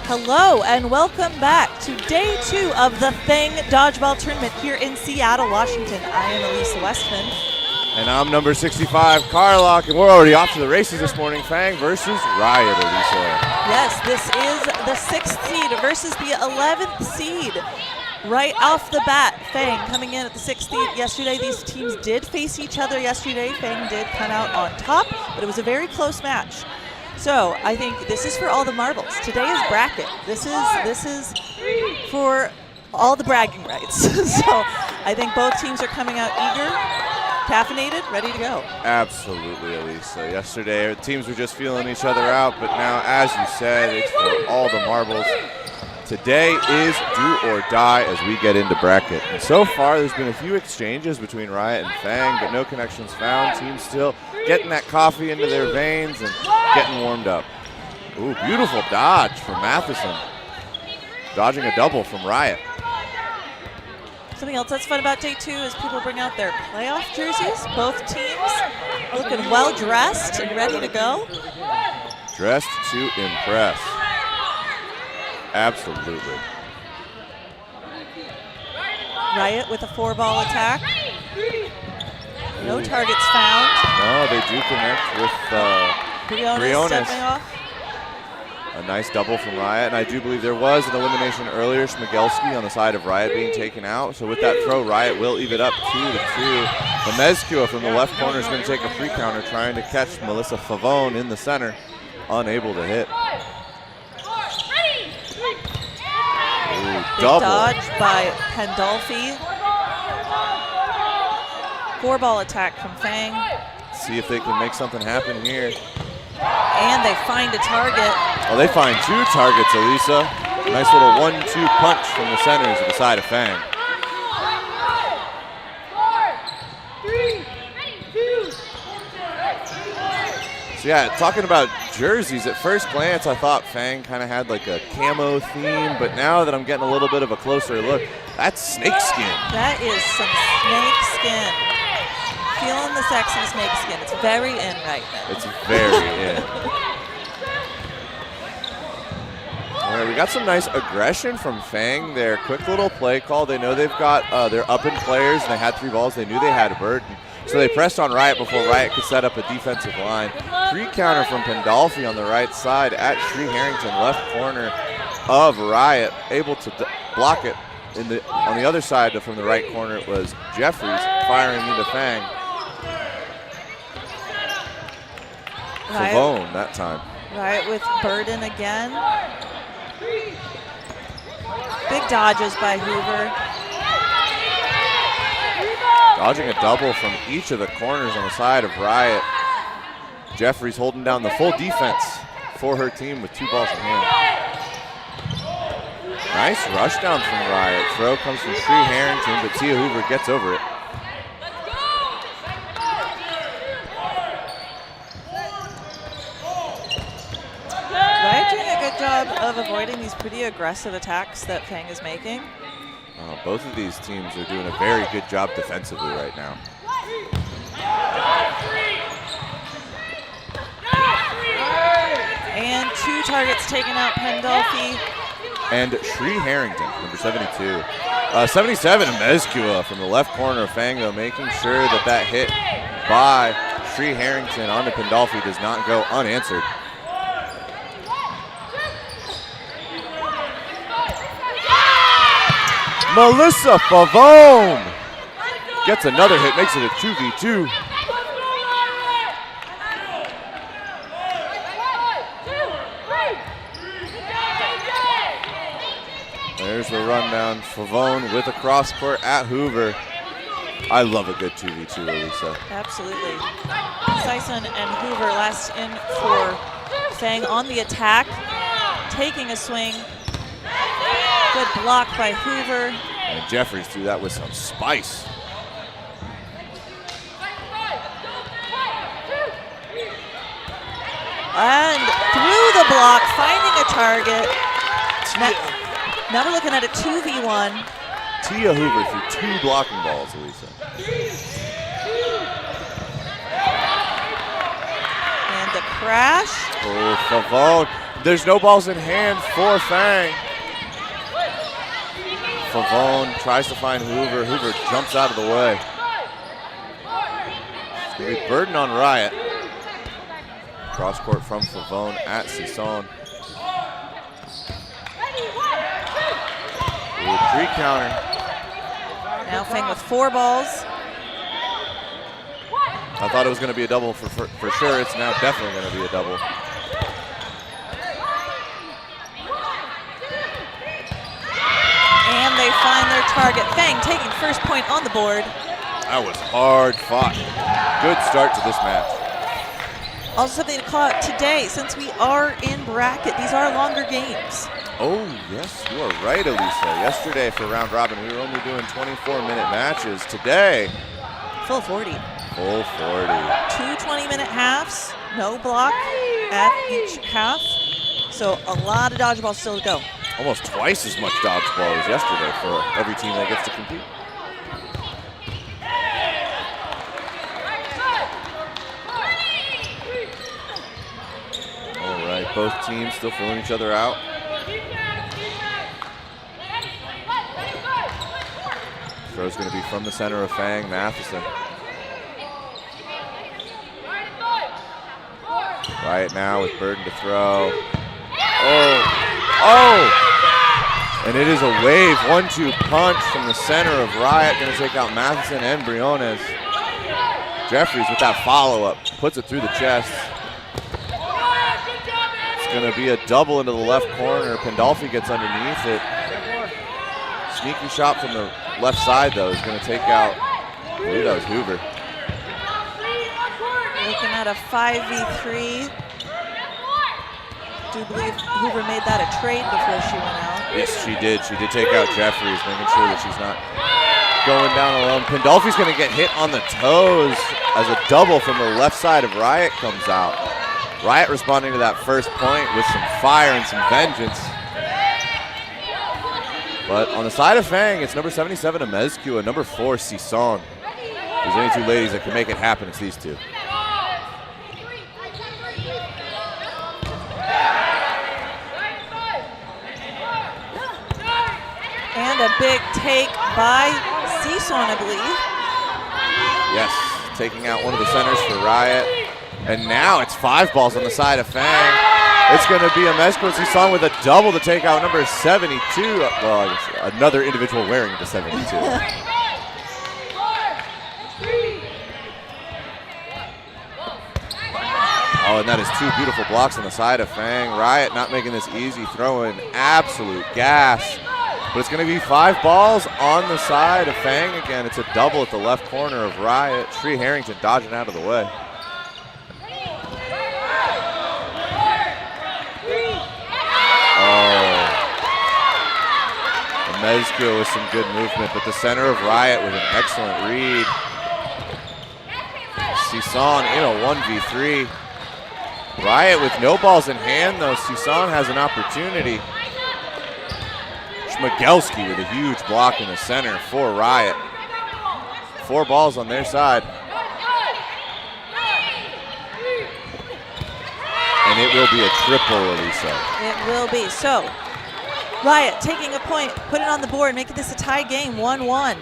Hello and welcome back to day 2 of the Fang Dodgeball Tournament here in Seattle, Washington. I am Elisa Westman. And I'm number 65, Carlock, and we're already off to the races this morning. Fang versus Riot, Elisa. Yes, this is the 6th seed versus the 11th seed. Right off the bat, Fang coming in at the 6th seed. Yesterday, these teams did face each other yesterday. Fang did come out on top, but it was a very close match. So I think this is for all the marbles. Today is bracket. This is for all the bragging rights. So I think both teams are coming out eager, caffeinated, ready to go. Absolutely, Elisa. Yesterday, the teams were just feeling each other out, but now, as you said, it's for all the marbles. Today is do or die as we get into bracket. And so far, there's been a few exchanges between Riot and Fang, but no connections found. Teams still getting that coffee into their veins and getting warmed up. Ooh, beautiful dodge from Matheson. Dodging a double from Riot. Something else that's fun about day 2 is people bring out their playoff jerseys. Both teams are looking well dressed and ready to go. Dressed to impress. Absolutely. Riot with a 4-ball attack. No targets found. No, they do connect with Briones stepping off. A nice double from Riot, and I do believe there was an elimination earlier, Schmigelski on the side of Riot being taken out. So with that throw, Riot will even it up 2-2. Lemezcua from the left corner is going to take a free counter, trying to catch Melissa Favone in the center, unable to hit. Ooh, double. Dodge by Pandolfi. 4-ball attack from Fang. See if they can make something happen here. And they find a target. Oh, they find 2 targets, Elisa. Nice little 1-2 punch from the centers at the side of Fang. 4, 3, 2. So yeah, talking about jerseys, at first glance I thought Fang kind of had like a camo theme, but now that I'm getting a little bit of a closer look, that's snakeskin. That is some snakeskin. Feeling the sexy snakeskin. It's very in right now. It's very in. All right, we got some nice aggression from Fang there. Quick little play call. They know they've got their up-in players, and they had 3 balls. They knew they had a bird. So they pressed on Riot before Riot could set up a defensive line. Free counter from Pandolfi on the right side at Shree Harrington, left corner of Riot, able to block it. On the other side from the right corner, it was Jeffries firing into Fang. Favone that time. Riot with Burden again. Big dodges by Hoover. Dodging a double from each of the corners on the side of Riot. Jeffries holding down the full defense for her team with 2 balls in hand. Nice rush down from Riot. Throw comes from Shree Harrington, but Tia Hoover gets over it. Riot doing a good job of avoiding these pretty aggressive attacks that Fang is making. Both of these teams are doing a very good job defensively right now. And 2 targets taken out, Pandolfi. And Shree Harrington, number 72. 77, Mezcua from the left corner of Fang, though, making sure that that hit by Shree Harrington onto Pandolfi does not go unanswered. Melissa Favone gets another hit, makes it a 2v2. There's the rundown. Favone with a cross court at Hoover. I love a good 2v2, Elisa. Absolutely. Sison and Hoover last in for Fang on the attack, taking a swing. Good block by Hoover. And Jeffries threw that with some spice. And through the block, finding a target. Now we're looking at a 2v1. Tia Hoover threw 2 blocking balls, Elisa. And the crash. Oh, Favone. There's no balls in hand for Fang. Favone tries to find Hoover. Hoover jumps out of the way. It's going to be burden on Riot. Cross court from Favone at Sison. Pre-counter. Now Fang with 4 balls. I thought it was going to be a double for sure. It's now definitely going to be a double. And they find their target. Fang taking first point on the board. That was hard fought. Good start to this match. Also something to call out today, since we are in bracket, these are longer games. Oh, yes, you are right, Elisa. Yesterday for round robin, we were only doing 24-minute matches. Today, Full 40. full 40. 2 20-minute halves, no block at each half. So a lot of dodgeball still to go. Almost twice as much dodgeball as yesterday for every team that gets to compete. All right, both teams still filling each other out. Throw's going to be from the center of Fang, Matheson. Riot now with burden to throw. Oh! And it is a wave 1-2 punch from the center of Riot. Going to take out Matheson and Briones. Jeffries with that follow-up. Puts it through the chest. It's going to be a double into the left corner. Pandolfi gets underneath it. Sneaky shot from the left side, though, is going to take out, I believe that was Hoover. Looking at a 5v3. Do believe Hoover made that a trade before she went out. Yes, she did. She did take out Jeffries, making sure that she's not going down alone. Pandolfi's going to get hit on the toes as a double from the left side of Riot comes out. Riot responding to that first point with some fire and some vengeance. But on the side of Fang, it's number 77, Amezcua, and number 4, Sison. If there's any 2 ladies that can make it happen, it's these 2. And a big take by Sison, I believe. Yes, taking out one of the centers for Riot. And now it's 5 balls on the side of Fang. It's going to be Amezcua Sison with a double to take out number 72. Well, I guess another individual wearing the 72. Oh, and that is 2 beautiful blocks on the side of Fang. Riot not making this easy, throwing absolute gas. But it's going to be 5 balls on the side of Fang again. It's a double at the left corner of Riot. Shree Harrington dodging out of the way. Oh. Amezcua with some good movement, but the center of Riot with an excellent read. Sison in a 1v3. Riot with no balls in hand, though. Sison has an opportunity. Schmigelski with a huge block in the center for Riot. 4 balls on their side. And it will be a triple, Elisa. It will be. So, Riot taking a point, put it on the board, making this a tie game, 1-1.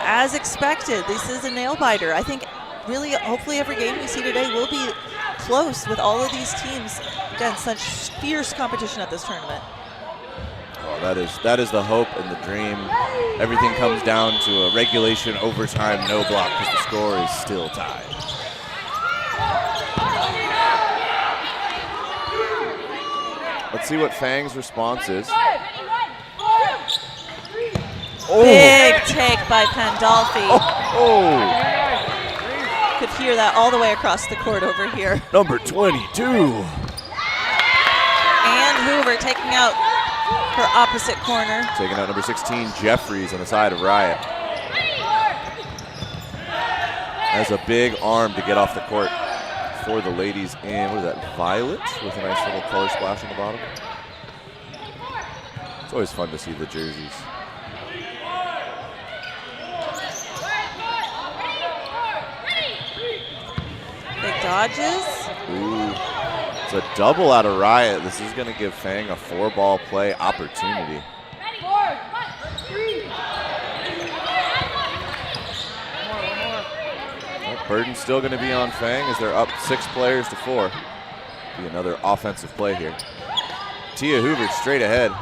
As expected, this is a nail biter. I think really, hopefully every game we see today will be close with all of these teams. Again, such fierce competition at this tournament. Oh, that is the hope and the dream. Everything comes down to a regulation overtime no block because the score is still tied. Let's see what Fang's response is. Oh. Big take by Pandolfi. Oh. Could hear that all the way across the court over here. Number 22. And Hoover taking out her opposite corner. Taking out number 16, Jeffries on the side of Riot. Has a big arm to get off the court for the ladies in, what is that, violet? With a nice little color splash on the bottom. It's always fun to see the jerseys. Big dodges. Ooh. It's a double out of Riot. This is going to give Fang a 4-ball play opportunity. 4, 3. Well, burden's still going to be on Fang as they're up 6 players to 4. Be another offensive play here. Tia Hoover straight ahead.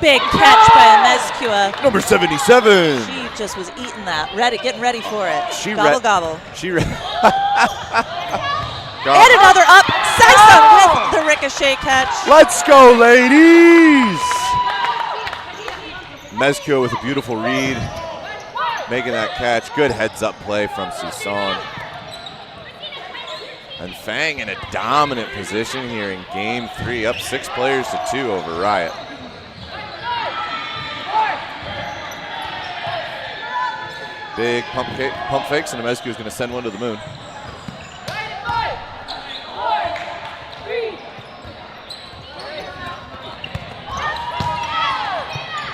Big catch by Mezcua. Number 77. She just was eating that, getting ready for it. She gobble, gobble. And another up. Sison with the ricochet catch. Let's go, ladies. Mezcua with a beautiful read, making that catch. Good heads-up play from Sison. And Fang in a dominant position here in game 3, up 6 players to 2 over Riot. Big pump fakes, and Mezcua is going to send one to the moon.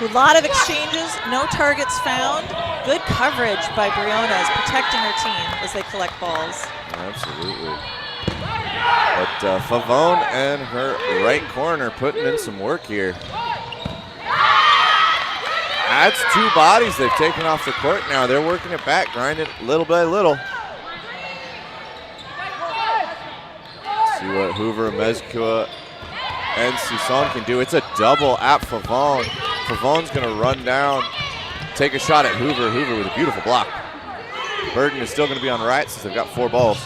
A lot of exchanges, no targets found. Good coverage by Briones, protecting her team as they collect balls. Absolutely. But Favone and her right corner putting in some work here. That's 2 bodies they've taken off the court now. They're working it back, grinding it little by little. See what Hoover, Mezcua, and Sison can do. It's a double at Favone. Favone's going to run down, take a shot at Hoover. Hoover with a beautiful block. Burden is still going to be on Riot since they've got 4 balls.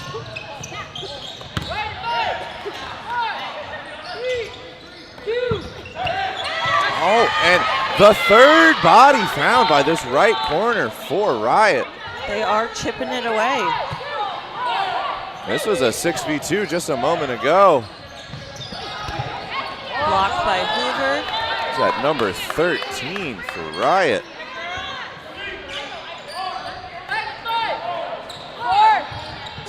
Oh, and the 3rd body found by this right corner for Riot. They are chipping it away. This was a 6v2 just a moment ago. Blocked by Hoover. It's at number 13 for Riot.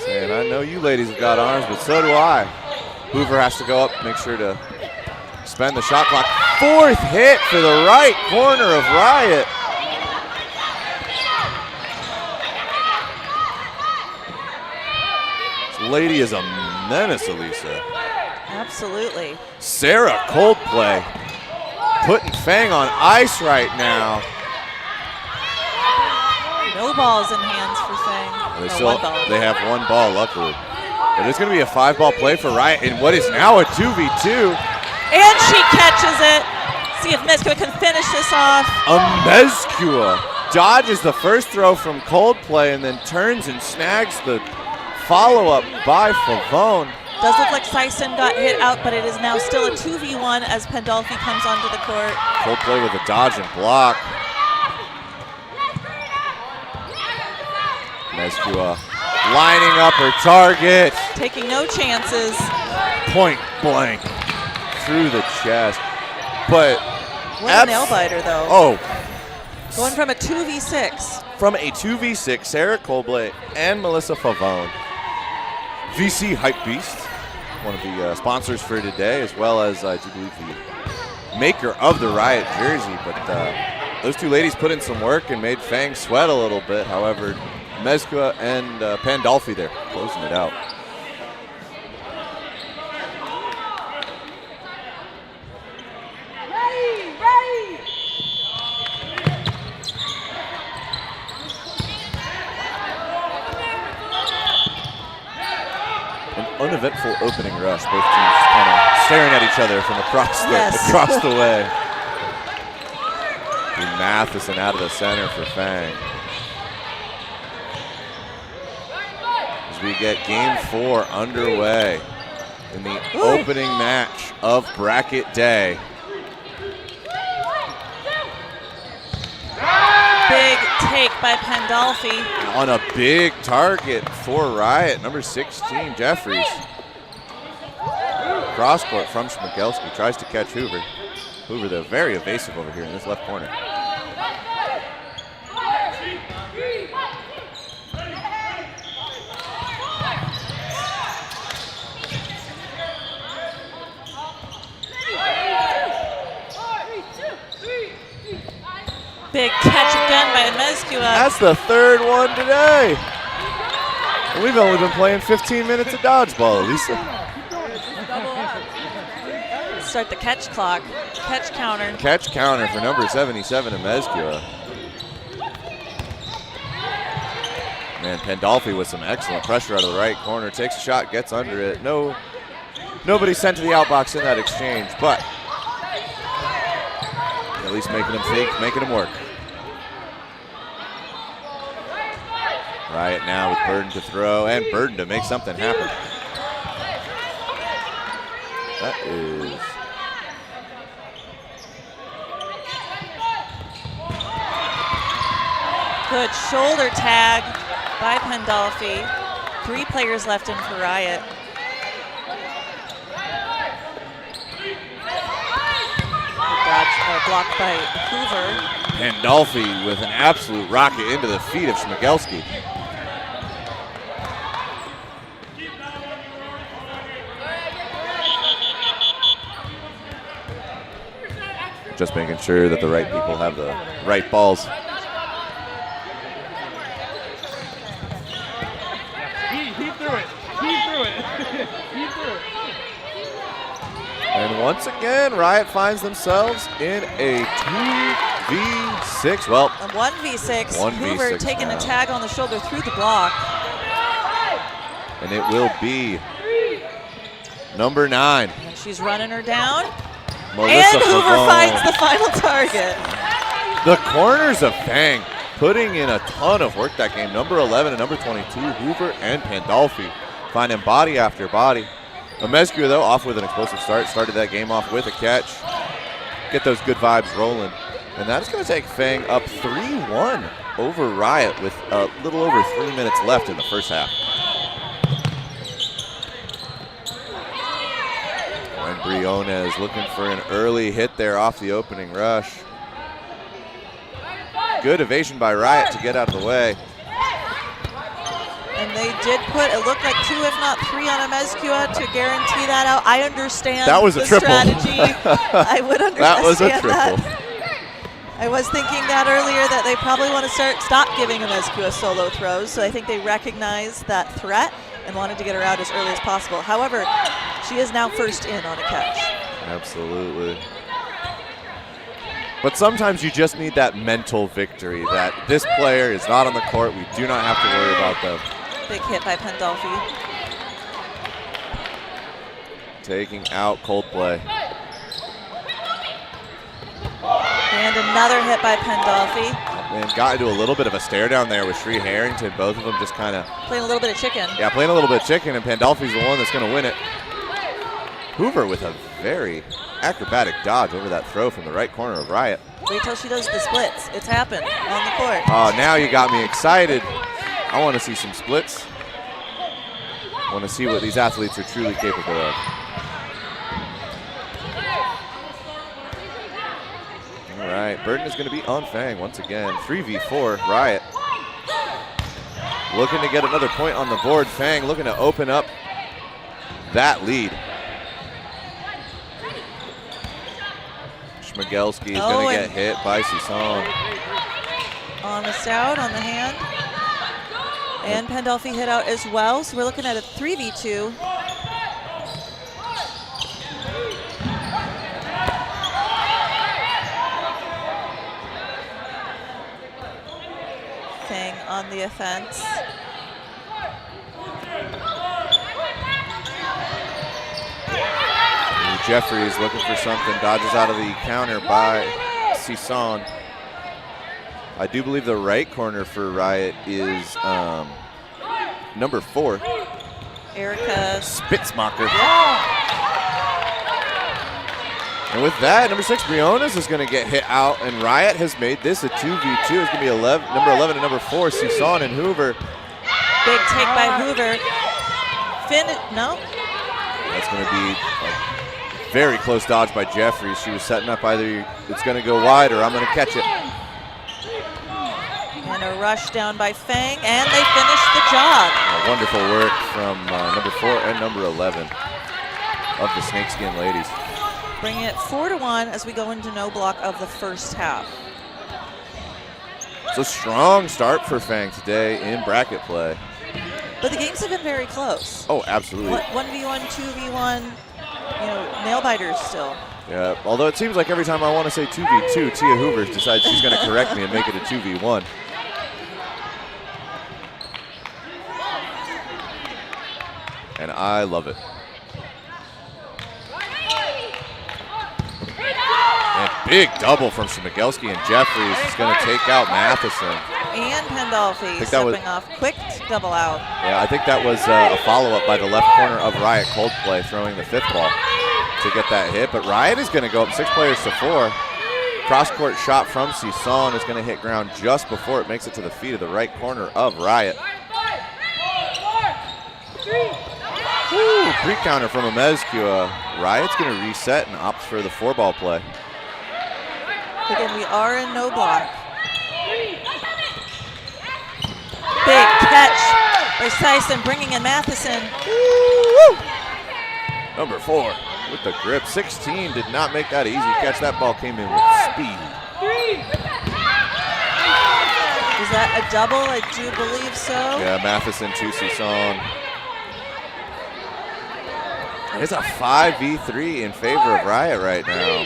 And I know you ladies have got arms, but so do I. Hoover has to go up, make sure to spend the shot clock. 4th hit for the right corner of Riot. This lady is a menace, Elisa. Absolutely. Sarah Coldplay putting Fang on ice right now. No balls in hands for Fang. They have 1 ball, luckily. But it's going to be a 5-ball play for Riot in what is now a 2v2. And she catches it. See if Mezcua can finish this off. Mezcua dodges the first throw from Coldplay and then turns and snags the follow-up by Favone. Does look like Sison got hit out, but it is now still a 2v1 as Pandolfi comes onto the court. Coldplay with a dodge and block. Mezcua lining up her target. Taking no chances. Point blank through the chest. But what a nail biter, though. Oh. Going from a 2v6. From a 2v6, Sarah Coldplay and Melissa Favone. VC Hype Beast, one of the sponsors for today, as well as, I do believe, the maker of the Riot jersey. But those 2 ladies put in some work and made Fang sweat a little bit. However, Mezcua and Pandolfi there, closing it out. Uneventful opening rush. Both teams kind of staring at each other from across the way. Matheson out of the center for Fang. As we get game 4 underway in the opening match of bracket day. Big take by Pandolfi. On a big target for Riot, number 16, Jeffries. Cross court from Schmigelski, tries to catch Hoover. Hoover, though, very evasive over here in this left corner. Big catch again by Mezcua. That's the third one today. And we've only been playing 15 minutes of dodgeball, Lisa. Start the catch clock. Catch counter. Catch counter for number 77 in Mezcua. Man, Pandolfi with some excellent pressure out of the right corner. Takes a shot, gets under it. Nobody sent to the outbox in that exchange, but at least making him think, making him work. Riot now with Burden to throw and Burden to make something happen. That is... Good shoulder tag by Pandolfi. 3 players left in for Riot. Blocked by Hoover. Pandolfi with an absolute rocket into the feet of Schmigelski. Just making sure that the right people have the right balls. He threw it. He threw it. He threw it. And once again, Riot finds themselves in a 2v6. Well, a 1v6. 1v6 Hoover taking now. a tag on the shoulder through the block. And it will be number 9. And she's running her down. Melissa And Hoover Favone. finds the final target. The corners of Fang putting in a ton of work that game. Number 11 and number 22, Hoover and Pandolfi finding body after body. Mezcua, though, off with an explosive start. Started that game off with a catch. Get those good vibes rolling. And that's going to take Fang up 3-1 over Riot with a little over 3 minutes left in the first half. And Briones looking for an early hit there off the opening rush. Good evasion by Riot to get out of the way. And they did put, it looked like 2, if not 3 on a Mezcua to guarantee that out. I understand That was a the triple. strategy. I would understand That was a triple. that. I was thinking that earlier that they probably want to stop giving a Mezcua solo throws. So I think they recognize that threat and wanted to get her out as early as possible. However, she is now first in on a catch. Absolutely. But sometimes you just need that mental victory that this player is not on the court. We do not have to worry about them. Big hit by Pandolfi. Taking out Coldplay. And another hit by Pandolfi. And got into a little bit of a stare down there with Shree Harrington. Both of them just kind of, Playing a little bit of chicken. yeah, playing a little bit of chicken, and Pandolfi's the one that's going to win it. Hoover with a very acrobatic dodge over that throw from the right corner of Riot. Wait till she does the splits. It's happened on the court. Oh, now you got me excited. I want to see some splits. I want to see what these athletes are truly capable of. All right, Burden is going to be on Fang once again. 3v4, Riot. Looking to get another point on the board. Fang looking to open up that lead. Schmigelski is going to get hit by Sison. Honest out on the hand. And Pandolfi hit out as well. So we're looking at a 3v2. Fang on the offense. Jeffries looking for something, dodges out of the counter by Sison. I do believe the right corner for Riot is number 4. Erica Spitzmacher. And with that, number 6, Briones is going to get hit out, and Riot has made this a 2v2. It's going to be number 11 and number 4, Sison and Hoover. Big take by Hoover. No. That's going to be a very close dodge by Jeffries. She was setting up either it's going to go wide or I'm going to catch it. And a rush down by Fang, and they finish the job. Wonderful work from number 4 and number 11 of the Snakeskin ladies. Bringing it 4-1 as we go into no block of the first half. It's a strong start for Fang today in bracket play. But the games have been very close. Oh, absolutely. 1v1, 2v1, nail biters still. Yeah, although it seems like every time I want to say 2v2, Tia Hoover decides she's going to correct me and make it a 2v1. And I love it. And big double from Schmigelski and Jeffries is going to take out Matheson. And Pandolfi stepping off. Quick double out. Yeah, I think that was a follow-up by the left corner of Riot Coldplay throwing the 5th ball to get that hit. But Riot is going to go up 6 players to 4. Cross-court shot from Sison is going to hit ground just before it makes it to the feet of the right corner of Riot. Ooh, pre-counter from Amezcua. Riot's going to reset and opts for the 4-ball play. Again, we are in no block. Big catch by Sison, bringing in Matheson. Woo! Number 4 with the grip. 16 did not make that easy catch. That ball came in with speed. Is that a double? I do believe so. Yeah, Matheson to Sison. It's a 5v3 in favor of Riot right now.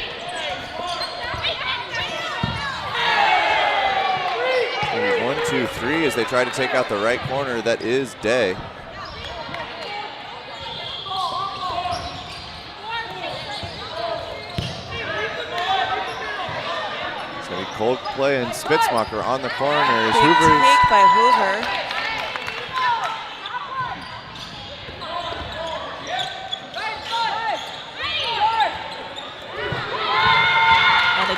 Maybe 1, 2, 3 as they try to take out the right corner. That is Day. It's going to be Coldplay and Spitzmacher on the corners. Big take by Hoover.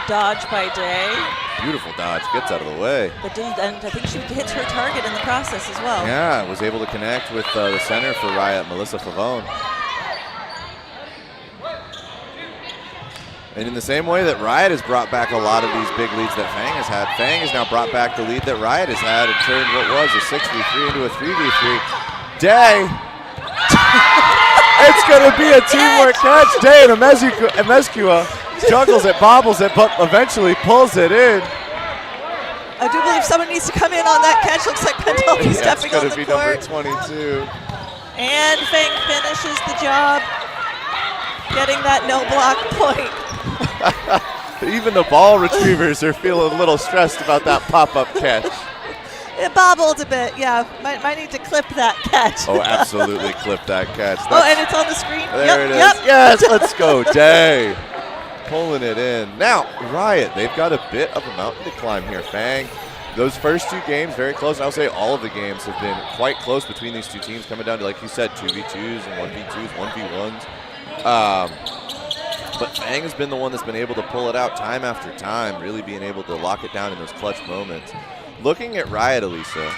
Dodge by Day. Beautiful dodge, gets out of the way. And I think she hits her target in the process as well. Yeah, was able to connect with the center for Riot, Melissa Favone. And in the same way that Riot has brought back a lot of these big leads that Fang has had, Fang has now brought back the lead that Riot has had and turned what was a 6v3 into a 3v3. Day. It's going to be a teamwork catch. Day and Amezcua juggles it, bobbles it, but eventually pulls it in. I do believe someone needs to come in on that catch. Looks like Pandolfi stepping on the court. That's going to be number 22. And Fang finishes the job, getting that no block point. Even the ball retrievers are feeling a little stressed about that pop-up catch. It bobbled a bit, yeah. Might need to clip that catch. Oh, absolutely clip that catch. And it's on the screen. There it is. Yep. Yes, let's go, Day. Pulling it in. Now, Riot, they've got a bit of a mountain to climb here. Fang, those first 2 games, very close. And I'll say all of the games have been quite close between these 2 teams, coming down to, like you said, 2v2s and 1v2s, 1v1s. But Fang has been the one that's been able to pull it out time after time, really being able to lock it down in those clutch moments. Looking at Riot, Elisa,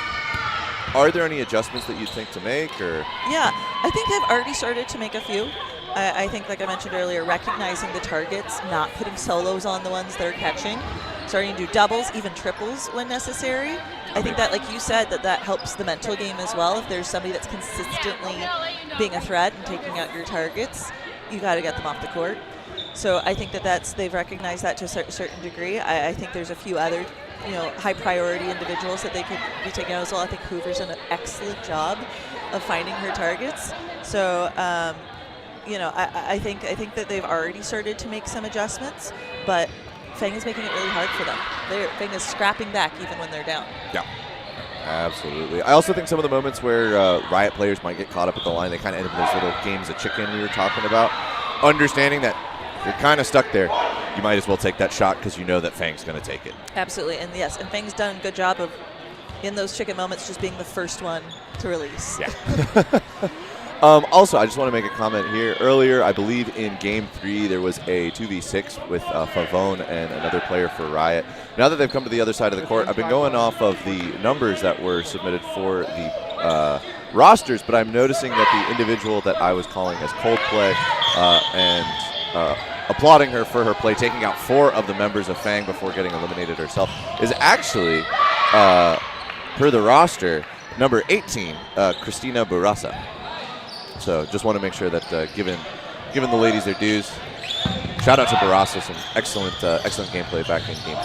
are there any adjustments that you'd think to make? Or? Yeah, I think they've already started to make a few. I think, like I mentioned earlier, recognizing the targets, not putting solos on the ones they're catching, starting to do doubles, even triples when necessary. I think that, like you said, that helps the mental game as well. If there's somebody that's consistently being a threat and taking out your targets, you got to get them off the court. So I think they've recognized that to a certain degree. I think there's a few other high priority individuals that they could be taking out as well. I think Hoover's done an excellent job of finding her targets. So I think that they've already started to make some adjustments, but Fang is making it really hard for them. Fang is scrapping back even when they're down. Yeah, absolutely. I also think some of the moments where Riot players might get caught up at the line, they kind of end up in those little games of chicken we were talking about, understanding that you're kind of stuck there. You might as well take that shot because you know that Fang's going to take it. Absolutely, and yes, and Fang's done a good job of, in those chicken moments, just being the first one to release. Yeah. Also, I just want to make a comment here. Earlier, I believe in Game 3, there was a 2v6 with Favone and another player for Riot. Now that they've come to the other side of the court, I've been going off of the numbers that were submitted for the rosters, but I'm noticing that the individual that I was calling as Coldplay and applauding her for her play, taking out 4 of the members of Fang before getting eliminated herself, is actually, per the roster, number 18, Christina Burasa. So just want to make sure that given the ladies their dues, shout out to Barasa, some excellent gameplay back in Game 3.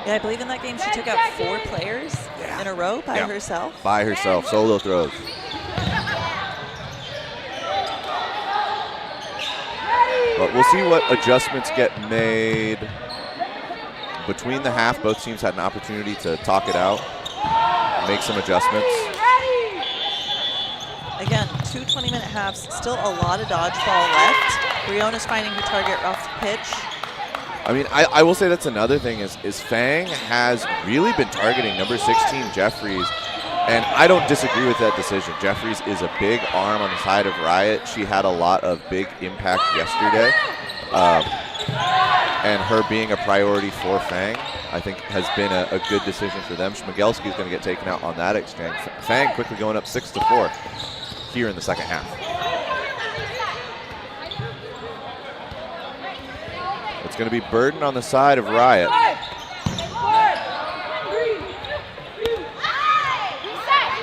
Yeah, I believe in that game she took out 4 players in a row by herself. By herself, solo throws. But we'll see what adjustments get made between the half. Both teams had an opportunity to talk it out, make some adjustments. Again, 2 20-minute halves, still a lot of dodgeball left. Briona's finding her target off the pitch. I mean, I will say that's another thing is Fang has really been targeting number 16, Jeffries, and I don't disagree with that decision. Jeffries is a big arm on the side of Riot. She had a lot of big impact yesterday, and her being a priority for Fang, I think, has been a good decision for them. Schmigelski is going to get taken out on that exchange. Fang quickly going up 6-4 here in the second half. It's going to be Burden on the side of Riot.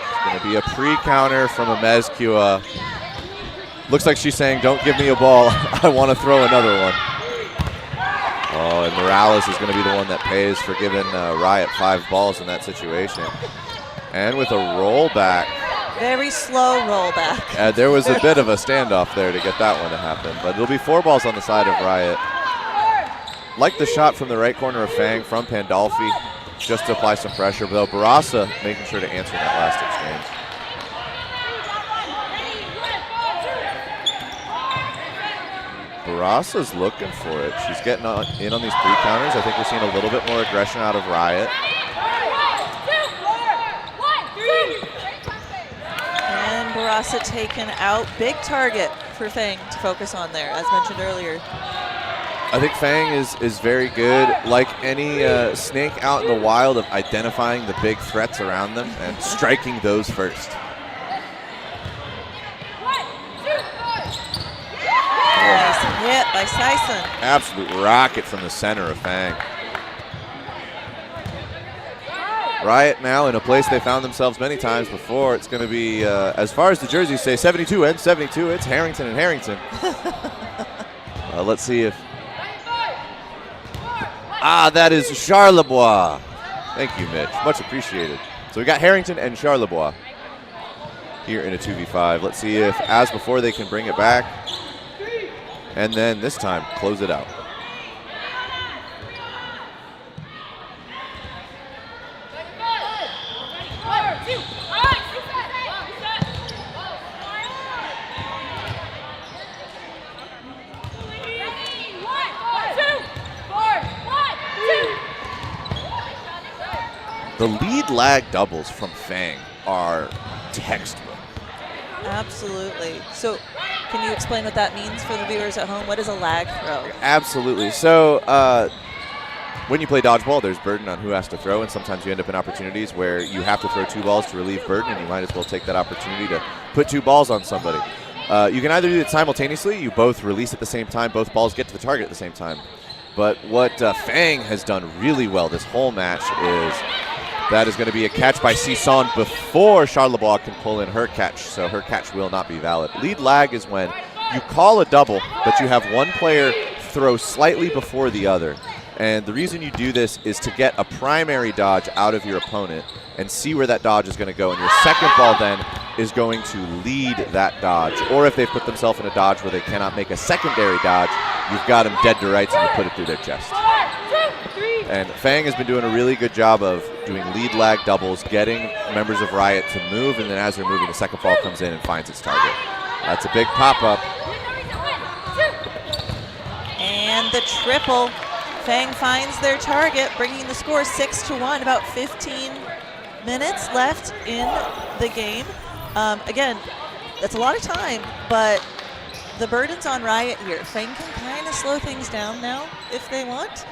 It's going to be a pre-counter from a Mezcua. Looks like she's saying, don't give me a ball. I want to throw another one. Oh, and Morales is going to be the one that pays for giving Riot 5 balls in that situation. And with a rollback. Very slow rollback. There was a bit of a standoff there to get that one to happen. But it'll be 4 balls on the side of Riot. Like the shot from the right corner of Fang from Pandolfi, just to apply some pressure, though Barasa making sure to answer that last exchange. Barasa's looking for it. She's getting in on these pre-counters. I think we're seeing a little bit more aggression out of Riot. And Barasa taken out. Big target for Fang to focus on there, as mentioned earlier. I think Fang is very good, like any snake out in the wild, of identifying the big threats around them and striking those first. Nice hit by Sison. Absolute rocket from the center of Fang. Riot now in a place they found themselves many times before. It's going to be, as far as the jerseys say, 72 and 72. It's Harrington and Harrington. Let's see if... that is Charlebois. Thank you, Mitch. Much appreciated. So we got Harrington and Charlebois here in a 2v5. Let's see if, as before, they can bring it back. And then this time, close it out. The lead lag doubles from Fang are textbook. Absolutely. So can you explain what that means for the viewers at home? What is a lag throw? Absolutely. So when you play dodgeball, there's burden on who has to throw, and sometimes you end up in opportunities where you have to throw 2 balls to relieve burden, and you might as well take that opportunity to put 2 balls on somebody. You can either do it simultaneously, you both release at the same time, both balls get to the target at the same time. But what Fang has done really well this whole match is that is going to be a catch by Sison before Charlebois can pull in her catch, so her catch will not be valid. Lead lag is when you call a double, but you have one player throw slightly before the other. And the reason you do this is to get a primary dodge out of your opponent and see where that dodge is going to go. And your second ball then is going to lead that dodge. Or if they've put themselves in a dodge where they cannot make a secondary dodge, you've got them dead to rights and you put it through their chest. And Fang has been doing a really good job of doing lead lag doubles, getting members of Riot to move, and then as they're moving, the second ball comes in and finds its target. That's a big pop-up. And the triple. Fang finds their target, bringing the score 6-1. About 15 minutes left in the game. Again, that's a lot of time, but the burden's on Riot here. Fang can kind of slow things down now if they want.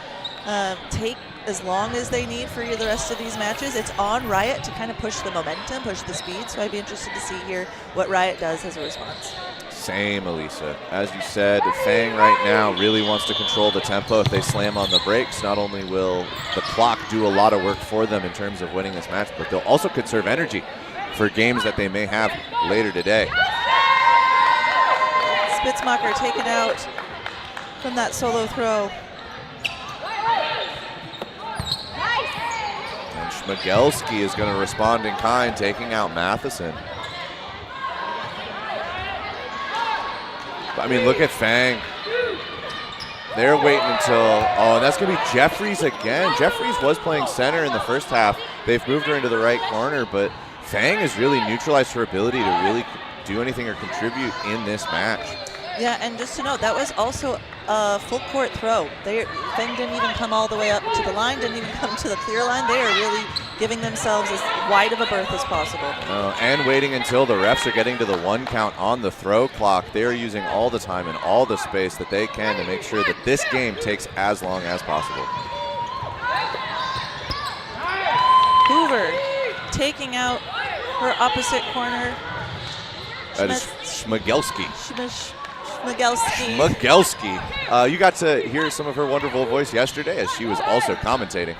Take as long as they need for the rest of these matches. It's on Riot to kind of push the momentum, push the speed, so I'd be interested to see here what Riot does as a response. Same, Elisa. As you said, Fang right now really wants to control the tempo. If they slam on the brakes, not only will the clock do a lot of work for them in terms of winning this match, but they'll also conserve energy for games that they may have later today. Spitzmacher taken out from that solo throw. Schmigelski is going to respond in kind, taking out Matheson. I mean, look at Fang. They're waiting until, oh, and that's going to be Jeffries again. Jeffries was playing center in the first half. They've moved her into the right corner, but Fang has really neutralized her ability to really do anything or contribute in this match. Yeah, and just to note, that was also a full court throw. Fang didn't even come all the way up to the line, didn't even come to the clear line. They are really giving themselves as wide of a berth as possible. And waiting until the refs are getting to the 1 count on the throw clock. They are using all the time and all the space that they can to make sure that this game takes as long as possible. Hoover taking out her opposite corner. That is Schmigelski. Schmigelski. You got to hear some of her wonderful voice yesterday as she was also commentating.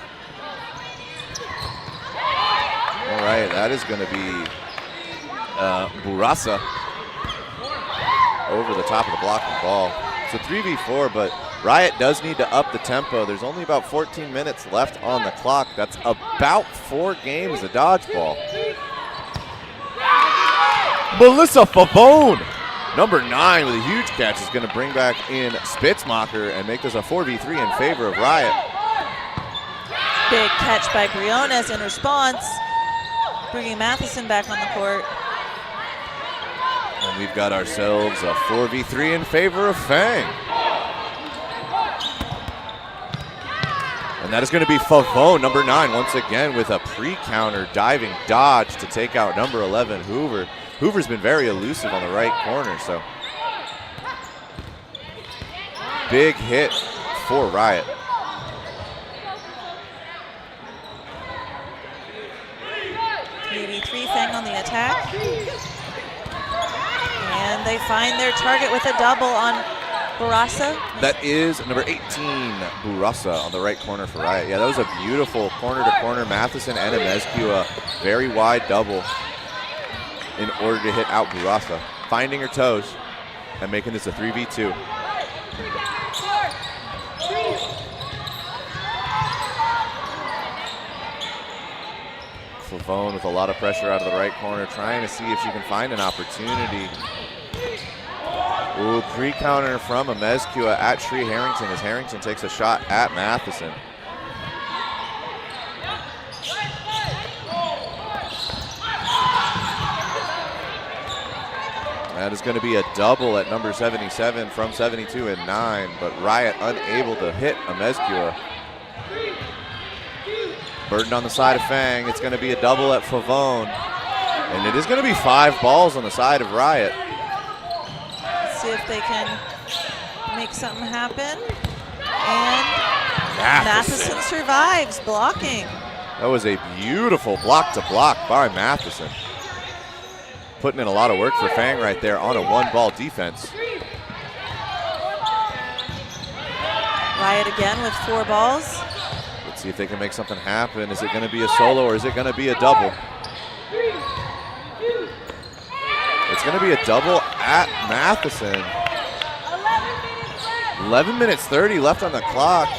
All right, that is going to be Burasa over the top of the blocking ball. It's a 3v4, but Riot does need to up the tempo. There's only about 14 minutes left on the clock. That's about 4 games of dodgeball. Melissa Favone, number 9 with a huge catch, is going to bring back in Spitzmacher and make this a 4v3 in favor of Riot. Big catch by Briones in response, bringing Matheson back on the court. And we've got ourselves a 4v3 in favor of Fang. And that is going to be Favone, number 9, once again with a pre-counter diving dodge to take out number 11, Hoover. Hoover's been very elusive on the right corner, so big hit for Riot. bb3 Fang on the attack. And they find their target with a double on Burasa. That is number 18, Burasa, on the right corner for Riot. Yeah, that was a beautiful corner-to-corner. Matheson and Amescu, a very wide double in order to hit out Burasa, finding her toes and making this a 3v2. Favone with a lot of pressure out of the right corner, trying to see if she can find an opportunity. Ooh, pre-counter from Amescu at Shree Harrington as Harrington takes a shot at Matheson. That is going to be a double at number 77 from 72 and 9, but Riot unable to hit Amescu. Burden on the side of Fang. It's going to be a double at Favone. And it is going to be 5 balls on the side of Riot. Let's see if they can make something happen. And Matheson survives, blocking. That was a beautiful block-to-block by Matheson. Putting in a lot of work for Fang right there on a 1-ball defense. Riot again with 4 balls. Let's see if they can make something happen. Is it going to be a solo or is it going to be a double? It's going to be a double at Matheson. 11 minutes 30 left on the clock.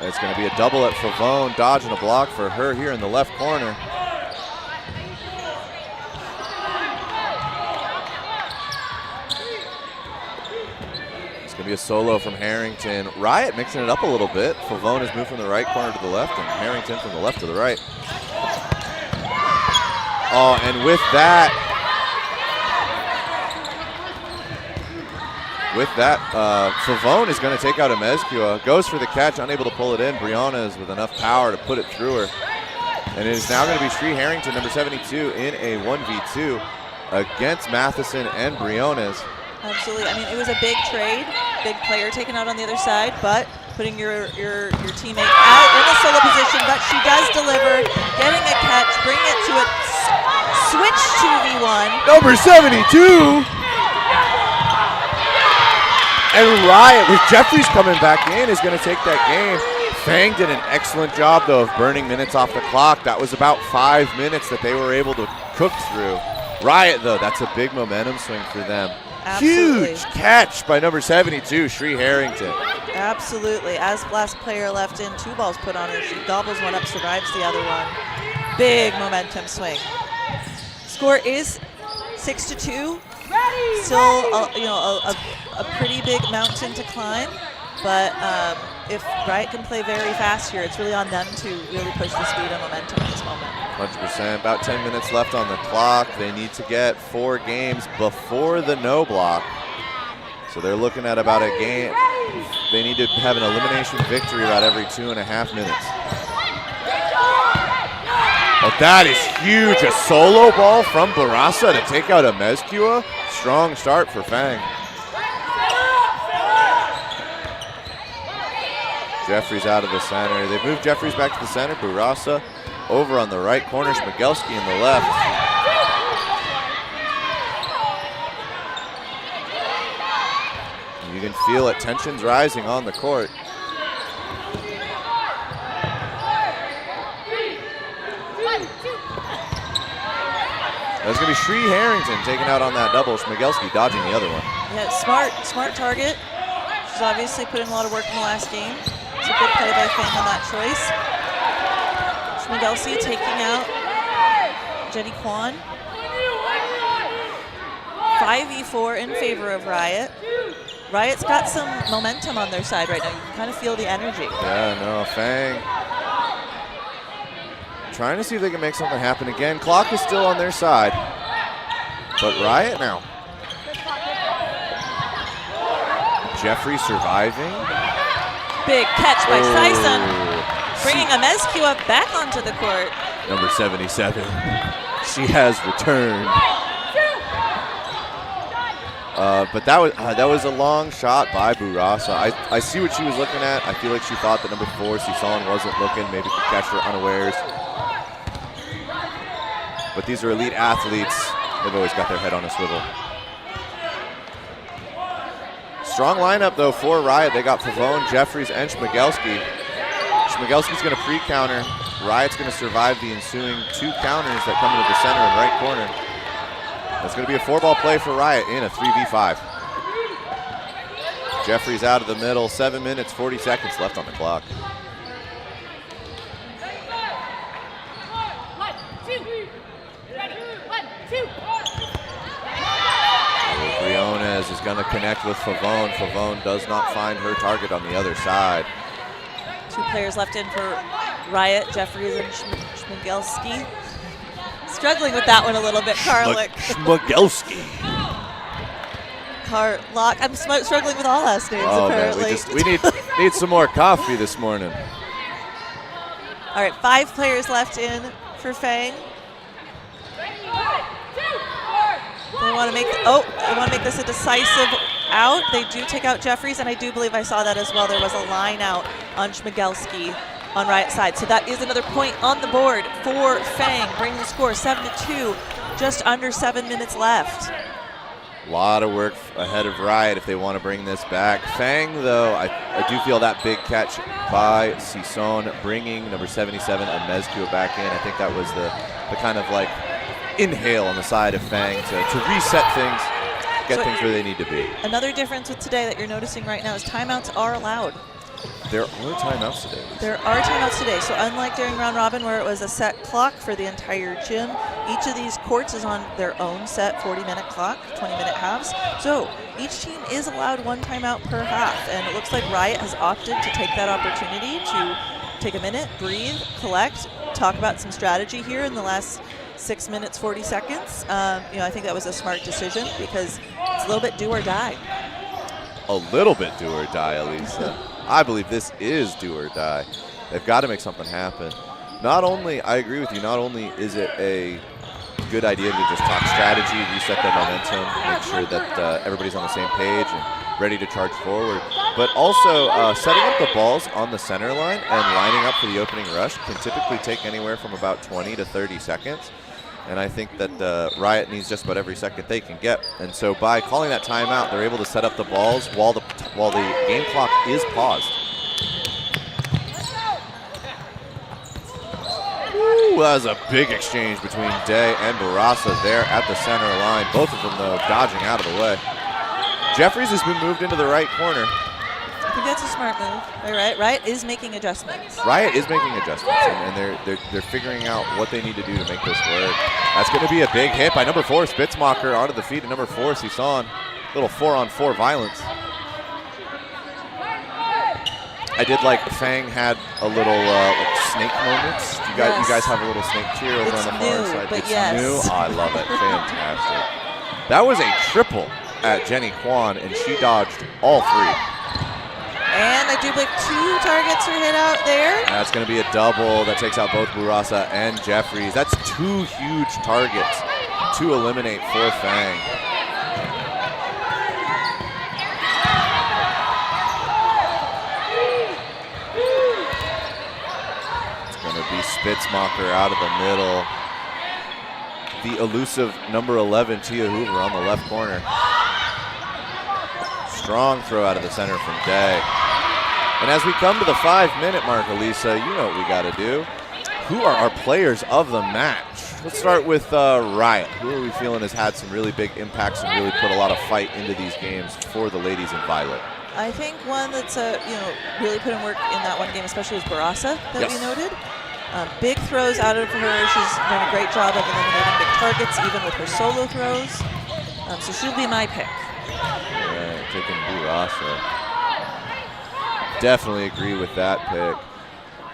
It's going to be a double at Favone, dodging a block for her here in the left corner. It's going to be a solo from Harrington. Riot mixing it up a little bit. Favone has moved from the right corner to the left, and Harrington from the left to the right. Oh, and with that, Favone is going to take out Amescu. Goes for the catch, unable to pull it in. Briones with enough power to put it through her. And it is now going to be Shree Harrington, number 72, in a 1v2 against Matheson and Briones. Absolutely. I mean, it was a big trade, big player taken out on the other side, but putting your teammate out in a solo position, but she does deliver, getting a catch, bringing it to a switch 2v1. Number 72! And Riot, with Jeffries coming back in, is going to take that game. Fang did an excellent job, though, of burning minutes off the clock. That was about 5 minutes that they were able to cook through. Riot, though, that's a big momentum swing for them. Absolutely. Huge catch by number 72, Shree Harrington. Absolutely. As last player left in, 2 balls put on her. She gobbles one up, survives the other one. Big momentum swing. Score is 6-2. Still, a pretty big mountain to climb. But if Riot can play very fast here, it's really on them to really push the speed and momentum at this moment. 100%. About 10 minutes left on the clock. They need to get 4 games before the no block. So they're looking at about a game. They need to have an elimination victory about every 2.5 minutes. Oh, that is huge. A solo ball from Barasa to take out a Mezcua. Strong start for Fang. Jeffries out of the center. They've moved Jeffries back to the center. Barasa over on the right corner. Schmigelski in the left. You can feel it. Tension's rising on the court. That's going to be Shree Harrington taking out on that double. Schmigelski dodging the other one. Yeah, smart target. She's obviously put in a lot of work in the last game. It's a good play by Fang on that choice. Schmigelski taking out Jenny Kwan. 5v4 in favor of Riot. Riot's got some momentum on their side right now. You can kind of feel the energy. Yeah, no, Fang trying to see if they can make something happen again. Clock is still on their side, but Riot now. Jeffrey surviving. Big catch by Sison, bringing a Mezcua back onto the court. Number 77, she has returned. But that was a long shot by Barasa. I see what she was looking at. I feel like she thought that number 4, Sison, wasn't looking. Maybe could catch her unawares. But these are elite athletes. They've always got their head on a swivel. Strong lineup, though, for Riot. They got Pavone, Jeffries, and Schmigelski. Schmigelski's going to pre-counter. Riot's going to survive the ensuing 2 counters that come into the center and right corner. That's going to be a 4-ball play for Riot in a 3v5. Jeffries out of the middle. 7 minutes, 40 seconds left on the clock. Briones is going to connect with Favone. Favone does not find her target on the other side. 2 players left in for Riot, Jeffries and Schmigelski. Struggling with that one a little bit, Karlik. Schmigelski. Karlock. I'm struggling with all last names, apparently. Man, we need some more coffee this morning. All right, 5 players left in for Fang. They want to make this a decisive out. They do take out Jeffries, and I do believe I saw that as well. There was a line out on Schmigelski on Riot's side. So that is another point on the board for Fang, bringing the score 7-2, just under 7 minutes left. A lot of work ahead of Riot if they want to bring this back. Fang, though, I do feel that big catch by Sison, bringing number 77 and Mezcua back in. I think that was the kind of like inhale on the side of Fang to reset things, get things where they need to be. Another difference with today that you're noticing right now is timeouts are allowed. There are timeouts today. There are timeouts today. So unlike during round robin where it was a set clock for the entire gym, each of these courts is on their own set 40-minute clock, 20-minute halves. So each team is allowed 1 timeout per half. And it looks like Riot has opted to take that opportunity to take a minute, breathe, collect, talk about some strategy here in the last 6 minutes, 40 seconds. I think that was a smart decision because it's a little bit do or die. A little bit do or die, Elisa. I believe this is do or die. They've got to make something happen. Not only, I agree with you, not only is it a good idea to just talk strategy, reset that momentum, make sure that everybody's on the same page and ready to charge forward, but also setting up the balls on the center line and lining up for the opening rush can typically take anywhere from about 20 to 30 seconds. And I think that Riot needs just about every second they can get. And so by calling that timeout, they're able to set up the balls while the game clock is paused. Woo. Ooh, that was a big exchange between Day and Barasa there at the center line. Both of them, though, dodging out of the way. Jeffries has been moved into the right corner. I think that's a smart move. Riot is making adjustments. Riot is making adjustments, and they're figuring out what they need to do to make this work. That's going to be a big hit by number 4, Spitzmacher, onto the feet of number 4, Sison. Little 4-on-4 violence. I did like Fang had a little like snake moments. You guys have a little snake cheer over It's on the new, far side. but It's yes. new. Oh, I love it. Fantastic. That was a triple at Jenny Kwan, and she dodged all 3. And I do believe 2 targets are hit out there. That's going to be a double. That takes out both Barasa and Jeffries. That's 2 huge targets to eliminate for Fang. Be Spitzmacher out of the middle. The elusive number 11, Tia Hoover, on the left corner. Strong throw out of the center from Day. And as we come to the 5-minute mark, Elisa, you know what we got to do. Who are our players of the match? Let's start with Riot. Who are we feeling has had some really big impacts and really put a lot of fight into these games for the ladies in violet? I think one that's really put in work in that one game, especially, was Barasa that we noted. Big throws out of her. She's done a great job of eliminating big targets, even with her solo throws. So she'll be my pick. Yeah, taking Barasa. Definitely agree with that pick.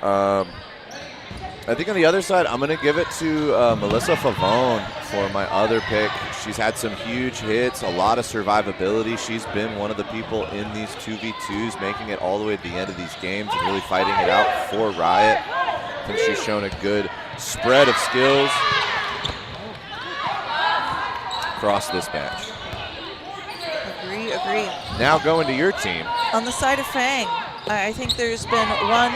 I think on the other side, I'm going to give it to Melissa Favone for my other pick. She's had some huge hits, a lot of survivability. She's been one of the people in these 2v2s, making it all the way to the end of these games and really fighting it out for Riot. I think she's shown a good spread of skills across this match. Agree. Now going to your team. On the side of Fang, I think there's been one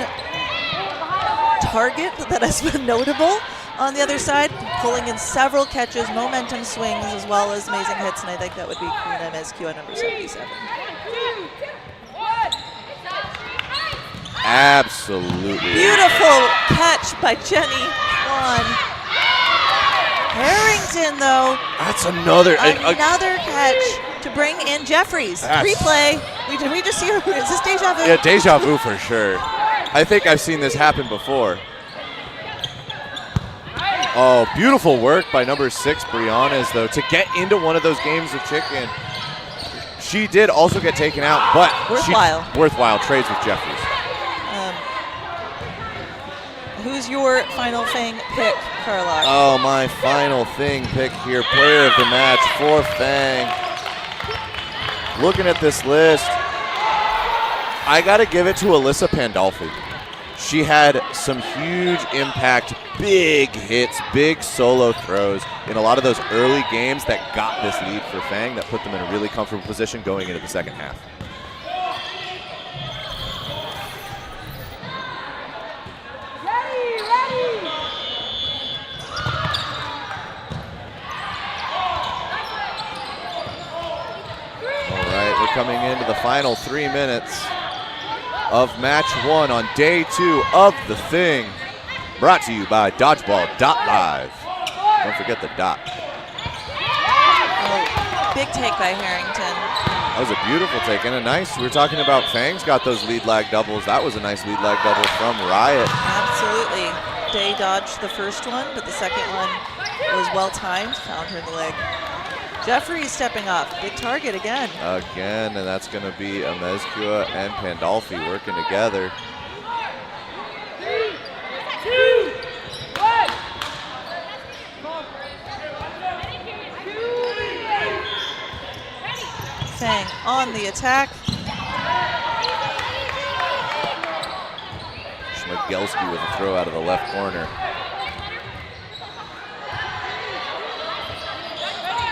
target that has been notable on the other side, pulling in several catches, momentum swings, as well as amazing hits, and I think that would be Karina Mezcua at number 77. Absolutely. Beautiful catch by Jenny Kwan. Harrington, though. That's another Catch to bring in Jeffries. Replay. Did we just see her? Is this deja vu? Yeah, deja vu for sure. I think I've seen this happen before. Oh, beautiful work by number 6, Brianna's, though, to get into one of those games of chicken. She did also get taken out, but worthwhile trades with Jeffries. Who's your final Fang pick, Carlock? Oh, my final pick here, player of the match for Fang. Looking at this list, I got to give it to Alyssa Pandolfi. She had some huge impact, big hits, big solo throws in a lot of those early games that got this lead for Fang, that put them in a really comfortable position going into the second half. All right, we're coming into the final 3 minutes of match 1 on day 2 of the thing. Brought to you by Dodgeball.live. Don't forget the dot. Oh, big take by Harrington. That was a beautiful take and a nice. We were talking about Fang's got those lead lag doubles. That was a nice lead lag double from Riot. Absolutely. Day dodged the first one, but the second one was well timed. Found her in the leg. Jeffrey stepping up. Big target again. Again, and that's going to be Mezcua and Pandolfi working together. 3, 2, 1. Fang on the attack. Schmigelski with a throw out of the left corner.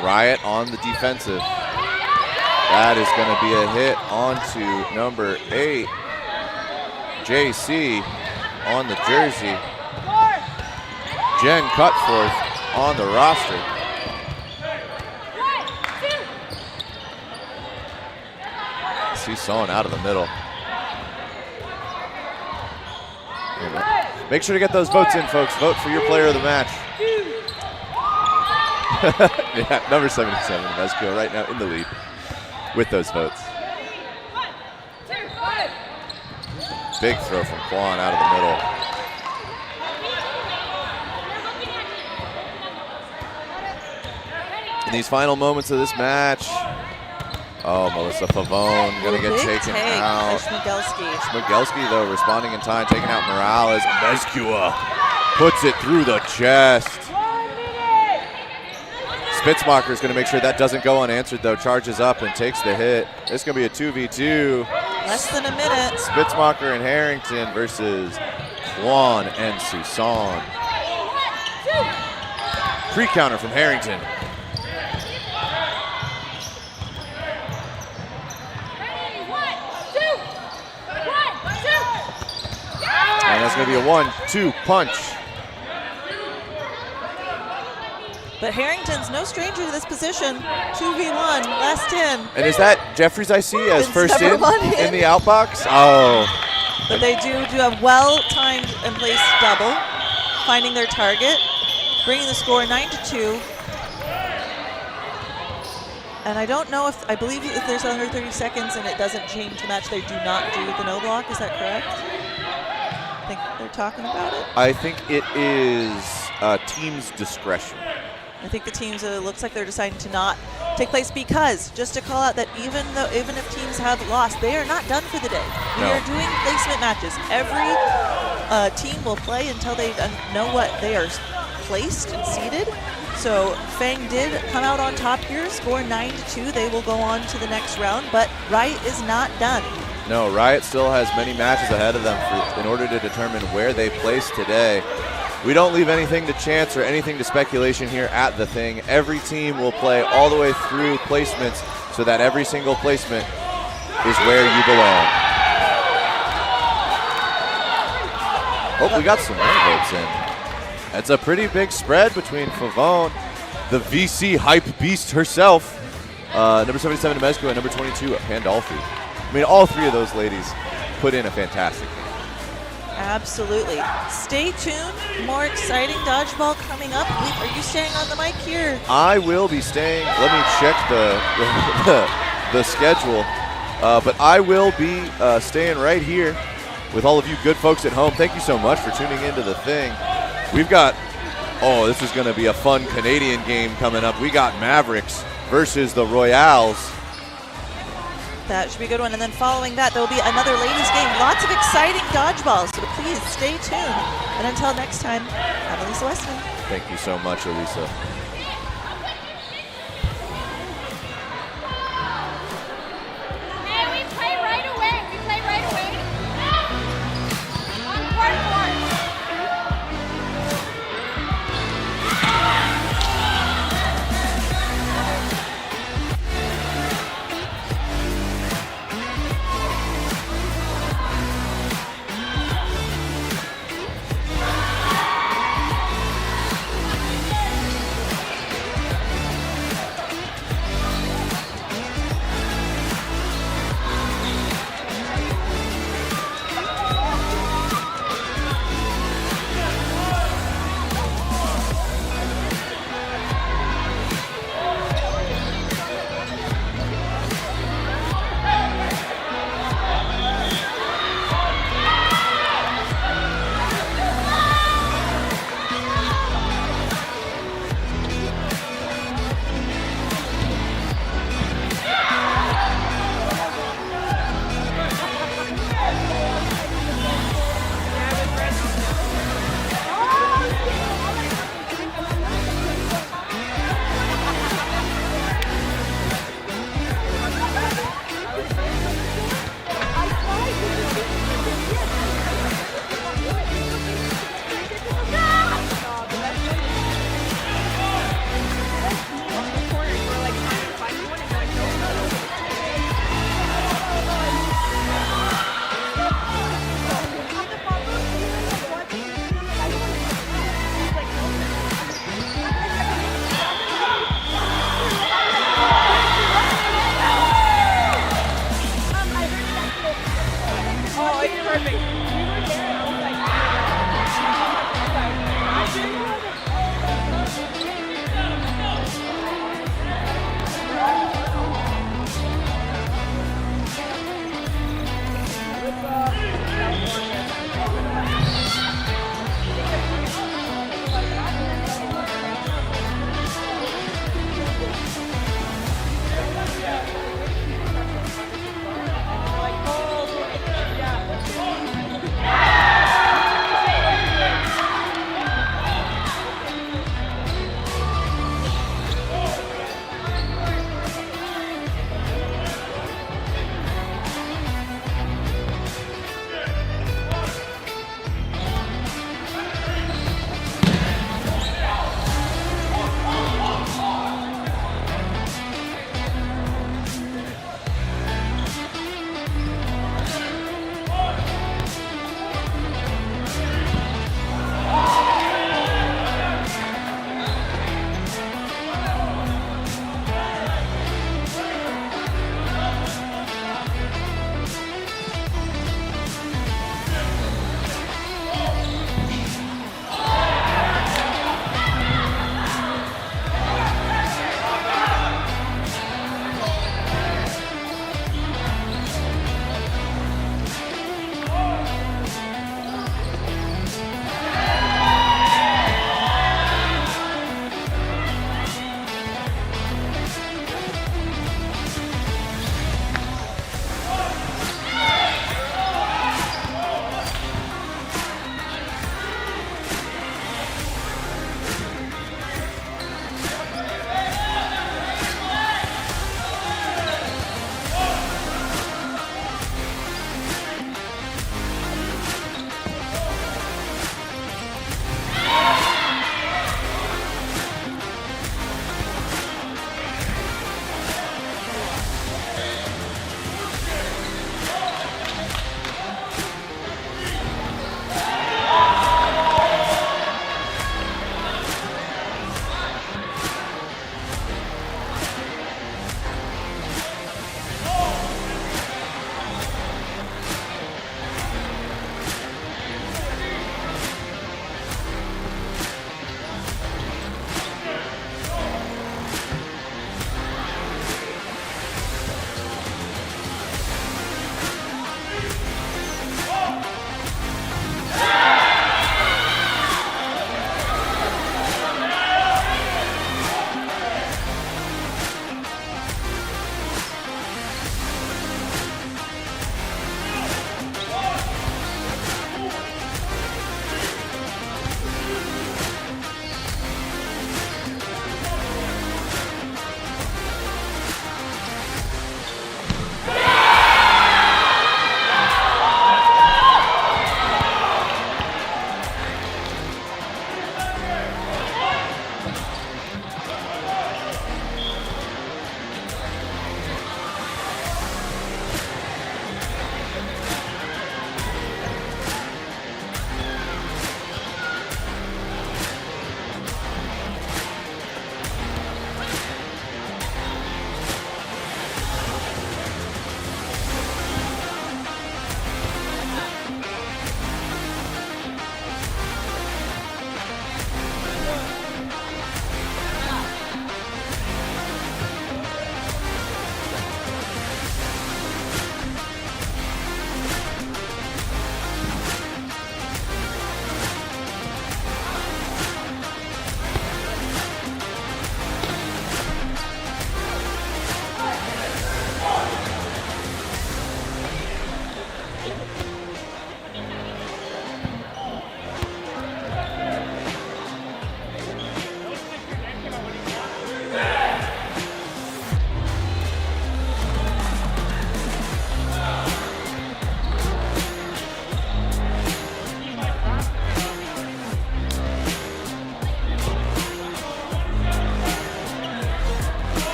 Riot on the defensive. That is going to be a hit onto number 8. JC on the jersey. Jen Cutforth on the roster. Sison out of the middle. Make sure to get those votes in, folks. Vote for your player of the match. Yeah, number 77, Mesco, right now in the lead with those votes. Big throw from Quan out of the middle. In these final moments of this match, oh, Melissa Favone gonna get taken out. Schmigelski, though, responding in time, taking out Morales. Mezcua puts it through the chest. Spitzmacher is going to make sure that doesn't go unanswered, though. Charges up and takes the hit. It's going to be a 2v2. Less than a minute. Spitzmacher and Harrington versus Quan and Susan. Pre-counter from Harrington. And that's going to be a 1-2 punch. But Harrington's no stranger to this position. 2v1, last 10. And is that Jeffries I see as It's first number in one the outbox? Oh. But they do a well-timed and placed double, finding their target, bringing the score 9-2. And I don't know I believe if there's under 30 seconds and it doesn't change the match, they do not do the no block. Is that correct? I think they're talking about it. I think it is team's discretion. I think the teams, it looks like they're deciding to not take place because, just to call out that even if teams have lost, they are not done for the day. We are doing placement matches. Every team will play until they know what they are placed and seated. So Fang did come out on top here, score 9-2. They will go on to the next round, but Riot is not done. No, Riot still has many matches ahead of them in order to determine where they place today. We don't leave anything to chance or anything to speculation here at the thing. Every team will play all the way through placements so that every single placement is where you belong. Oh, we got some more votes in. That's a pretty big spread between Favone, the VC hype beast herself, number 77 Mesco, and number 22 Pandolfi. I mean, all three of those ladies put in a fantastic game. Absolutely. Stay tuned. More exciting dodgeball coming up. Are you staying on the mic here? I will be staying. Let me check the schedule. But I will be staying right here with all of you good folks at home. Thank you so much for tuning into the thing. We've got, this is going to be a fun Canadian game coming up. We got Mavericks versus the Royals. That should be a good one. And then following that, there will be another ladies' game. Lots of exciting dodgeballs, so please stay tuned. And until next time, I'm Elisa Westman. Thank you so much, Elisa. Hey, we play right away. We play right away. On court.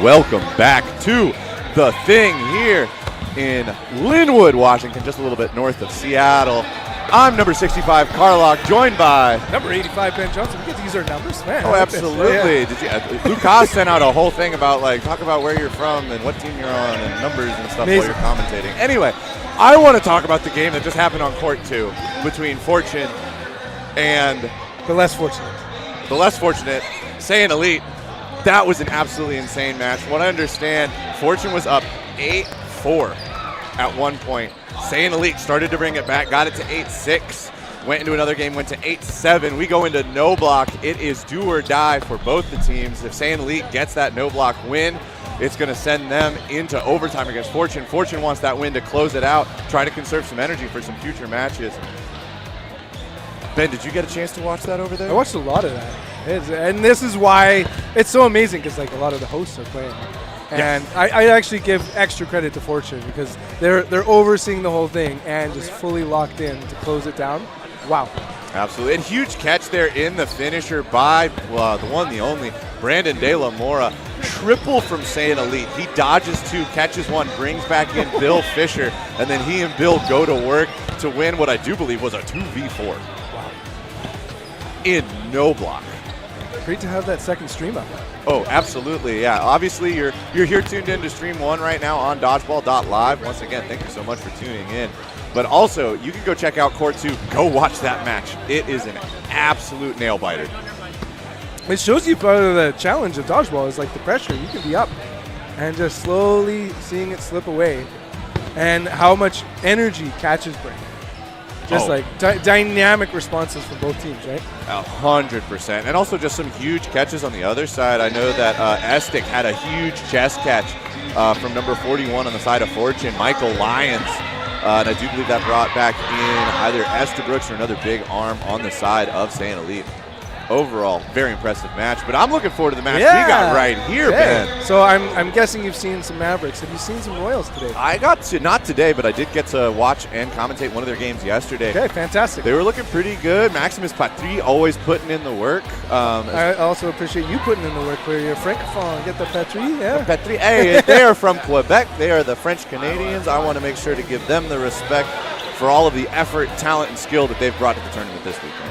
Welcome back to the thing here in Linwood, Washington, just a little bit north of Seattle. I'm number 65, Carlock, joined by number 85, Ben Johnson. We get to use our numbers, man. Oh, absolutely. Did you? Lucas sent out a whole thing about talk about where you're from and what team you're on and numbers and stuff while you're commentating. Anyway, I want to talk about the game that just happened on court 2 between Fortune and the less fortunate. The less fortunate, Saiyan Elite. That was an absolutely insane match. From what I understand, Fortune was up 8-4 at one point. Saiyan Elite started to bring it back, got it to 8-6, went into another game, went to 8-7. We go into no block. It is do or die for both the teams. If Saiyan Elite gets that no block win, it's going to send them into overtime against Fortune. Fortune wants that win to close it out, try to conserve some energy for some future matches. Ben, did you get a chance to watch that over there? I watched a lot of that. And this is why it's so amazing, because a lot of the hosts are playing. And yes. I actually give extra credit to Fortune, because they're overseeing the whole thing and just fully locked in to close it down. Wow. Absolutely. And huge catch there in the finisher by the one, the only, Brandon De La Mora. Triple from Saiyan Elite. He dodges 2, catches 1, brings back in Bill Fisher, and then he and Bill go to work to win what I do believe was a 2v4. Wow. In no block. Great to have that second stream up. Oh, absolutely, yeah. Obviously, you're here tuned in to Stream 1 right now on dodgeball.live. Once again, thank you so much for tuning in. But also, you can go check out Court 2. Go watch that match. It is an absolute nail-biter. It shows you part of the challenge of dodgeball is the pressure. You can be up and just slowly seeing it slip away, and how much energy catches bring. Just dynamic responses from both teams, right? 100%. And also just some huge catches on the other side. I know that Estic had a huge chest catch from number 41 on the side of Fortune, Michael Lyons. And I do believe that brought back in either Estabrooks or another big arm on the side of Saiyan Elite. Overall, very impressive match. But I'm looking forward to the match we got right here, Ben. So I'm guessing you've seen some Mavericks. Have you seen some Royals today? I got to, not today, but I did get to watch and commentate one of their games yesterday. Okay, fantastic. They were looking pretty good. Maximus Patry always putting in the work. I also appreciate you putting in the work where you're Francophone. Get the Patry, yeah. The Patry. Hey, they are from Quebec. They are the French Canadians. I want to make sure to give them the respect for all of the effort, talent, and skill that they've brought to the tournament this weekend.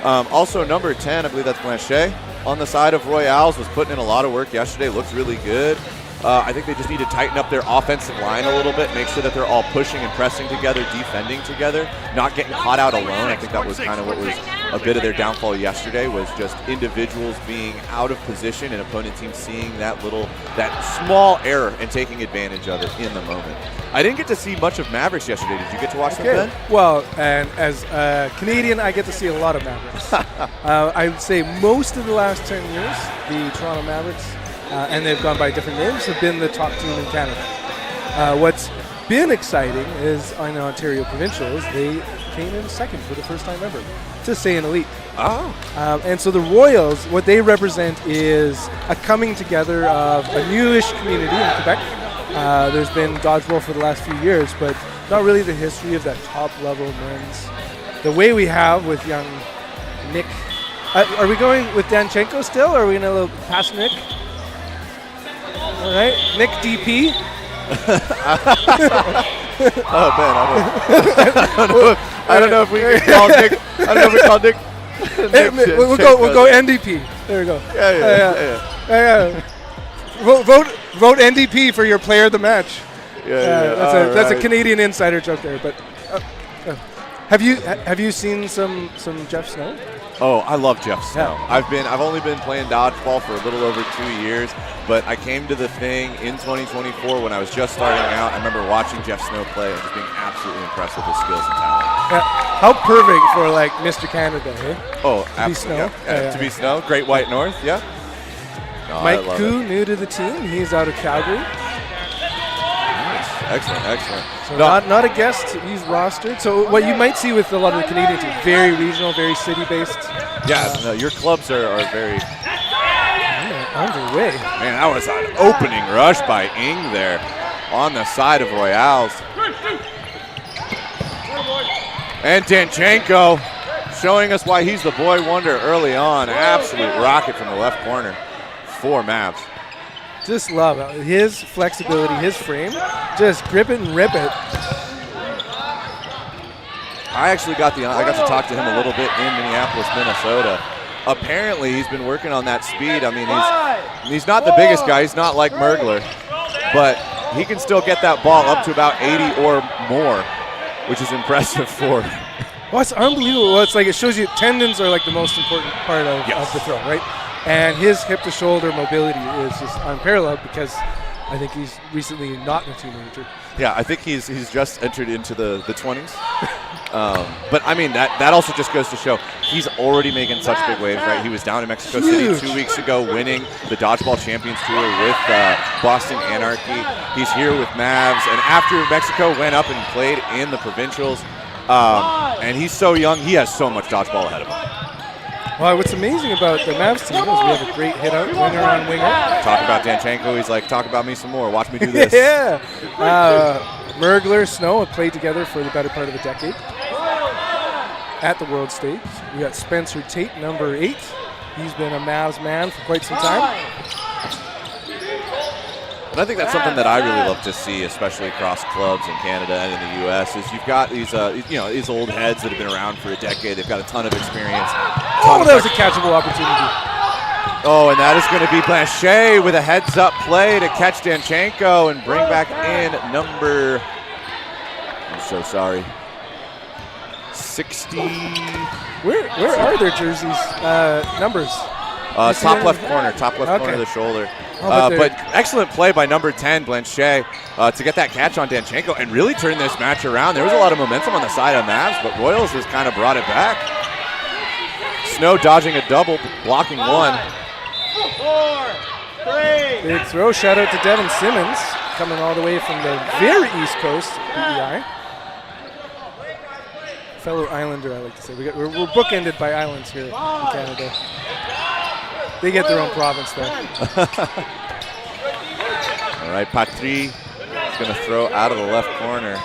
Also, number 10, I believe that's Blanchet, on the side of Royales, was putting in a lot of work yesterday. Looks really good. I think they just need to tighten up their offensive line a little bit, make sure that they're all pushing and pressing together, defending together, not getting caught out alone. I think that was kind of what was a bit of their downfall yesterday, was just individuals being out of position and opponent teams seeing that small error and taking advantage of it in the moment. I didn't get to see much of Mavericks yesterday. Did you get to watch them, Ben? Well, and as a Canadian, I get to see a lot of Mavericks. I would say most of the last 10 years, the Toronto Mavericks, and they've gone by different names, have been the top team in Canada. What's been exciting is on the Ontario Provincials, they came in second for the first time ever to Saiyan Elite. Oh. And so the Royals, what they represent is a coming together of a newish community in Quebec. There's been dodgeball for the last few years, but not really the history of that top-level men's. The way we have with young Nick. Are we going with Danchenko still, or are we going to pass Nick? All right, Nick DP. Oh, Ben, I don't know if we can call Nick. I don't know if we call Nick. We'll go NDP. There we go. Yeah. Vote NDP for your player of the match. That's a Canadian insider joke there. But have you seen some Jeff Snow? Oh, I love Jeff Snow. Yeah. I've only been playing dodgeball for a little over 2 years, but I came to the thing in 2024 when I was just starting out. I remember watching Jeff Snow play and just being absolutely impressed with his skills and talent. Yeah. How perfect for Mr. Canada, eh? Oh, absolutely. To be Snow, Great White North, yeah. No, Mike Koo, new to the team. He's out of Calgary. Nice. Excellent. So not a guest. He's rostered. So what you might see with a lot of the Canadian teams, very regional, very city-based. Yeah, your clubs are very... Underway. Man, that was an opening rush by Ing there on the side of Royales. And Danchenko showing us why he's the boy wonder early on. Absolute rocket from the left corner for Mavs. Just love it. His flexibility, his frame. Just grip it and rip it. I actually got to talk to him a little bit in Minneapolis, Minnesota. Apparently, he's been working on that speed. I mean, he's not the biggest guy. He's not like Mergler, but he can still get that ball up to about 80 or more, which is impressive for. Well, it's unbelievable. Well, it's like it shows you tendons are like the most important part of the throw, right? And his hip-to-shoulder mobility is just unparalleled because I think he's recently not in a teenager. Yeah, I think he's just entered into the 20s. But, I mean, that also just goes to show he's already making such big waves, right? He was down in Mexico City 2 weeks ago winning the Dodgeball Champions Tour with Boston Anarchy. He's here with Mavs. And after Mexico went up and played in the provincials, and he's so young, he has so much dodgeball ahead of him. Well, what's amazing about the Mavs team is we have a great hit-out winner on winger. Talk about Danchenko. He's like, talk about me some more. Watch me do this. Yeah. Mergler, Snow have played together for the better part of a decade at the world stage. We got Spencer Tate, number 8. He's been a Mavs man for quite some time. And I think that's something that I really love to see, especially across clubs in Canada and in the U.S., is you've got these, these old heads that have been around for a decade. They've got a ton of experience. Oh, that was a catchable opportunity. Oh, and that is going to be Blanchet with a heads-up play to catch Danchenko and bring back in number, I'm so sorry, 60. Where are their jerseys numbers? Top left corner of the shoulder. But excellent play by number 10, Blanchet, to get that catch on Danchenko and really turn this match around. There was a lot of momentum on the side of Mavs, but Royals has kind of brought it back. Snow dodging a double, blocking 1. 4, 3. Big throw. Shout out to Devin Simmons, coming all the way from the very East Coast, PEI. Fellow Islander, I like to say. We're bookended by islands here in Canada. They get their own province, though. All right, Patry is going to throw out of the left corner.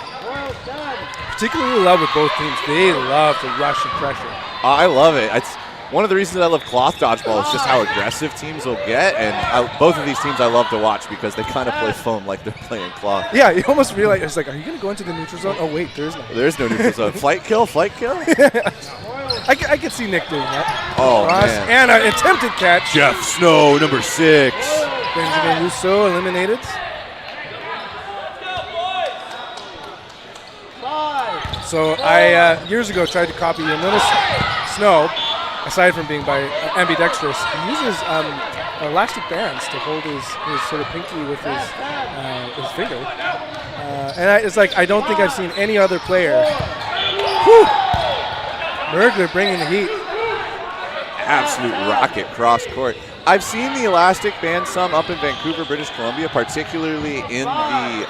Particularly love with both teams. They love to rush and pressure. I love it. It's one of the reasons I love cloth dodgeball is just how aggressive teams will get. And both of these teams I love to watch because they kind of play foam like they're playing cloth. Yeah, you almost realize, it's like, are you going to go into the neutral zone? Oh, wait, there's no. There's no neutral zone. Flight kill. I could see Nick doing that. Oh, man. And an attempted catch. Jeff Snow, number 6. Benjamin Rousseau eliminated. So I, years ago, tried to copy and notice Snow, aside from being ambidextrous, he uses elastic bands to hold his sort of pinky with his finger. And it's like, I don't think I've seen any other player. Whew. Mergler bringing the heat. Absolute rocket cross court. I've seen the elastic band some up in Vancouver, British Columbia, particularly in the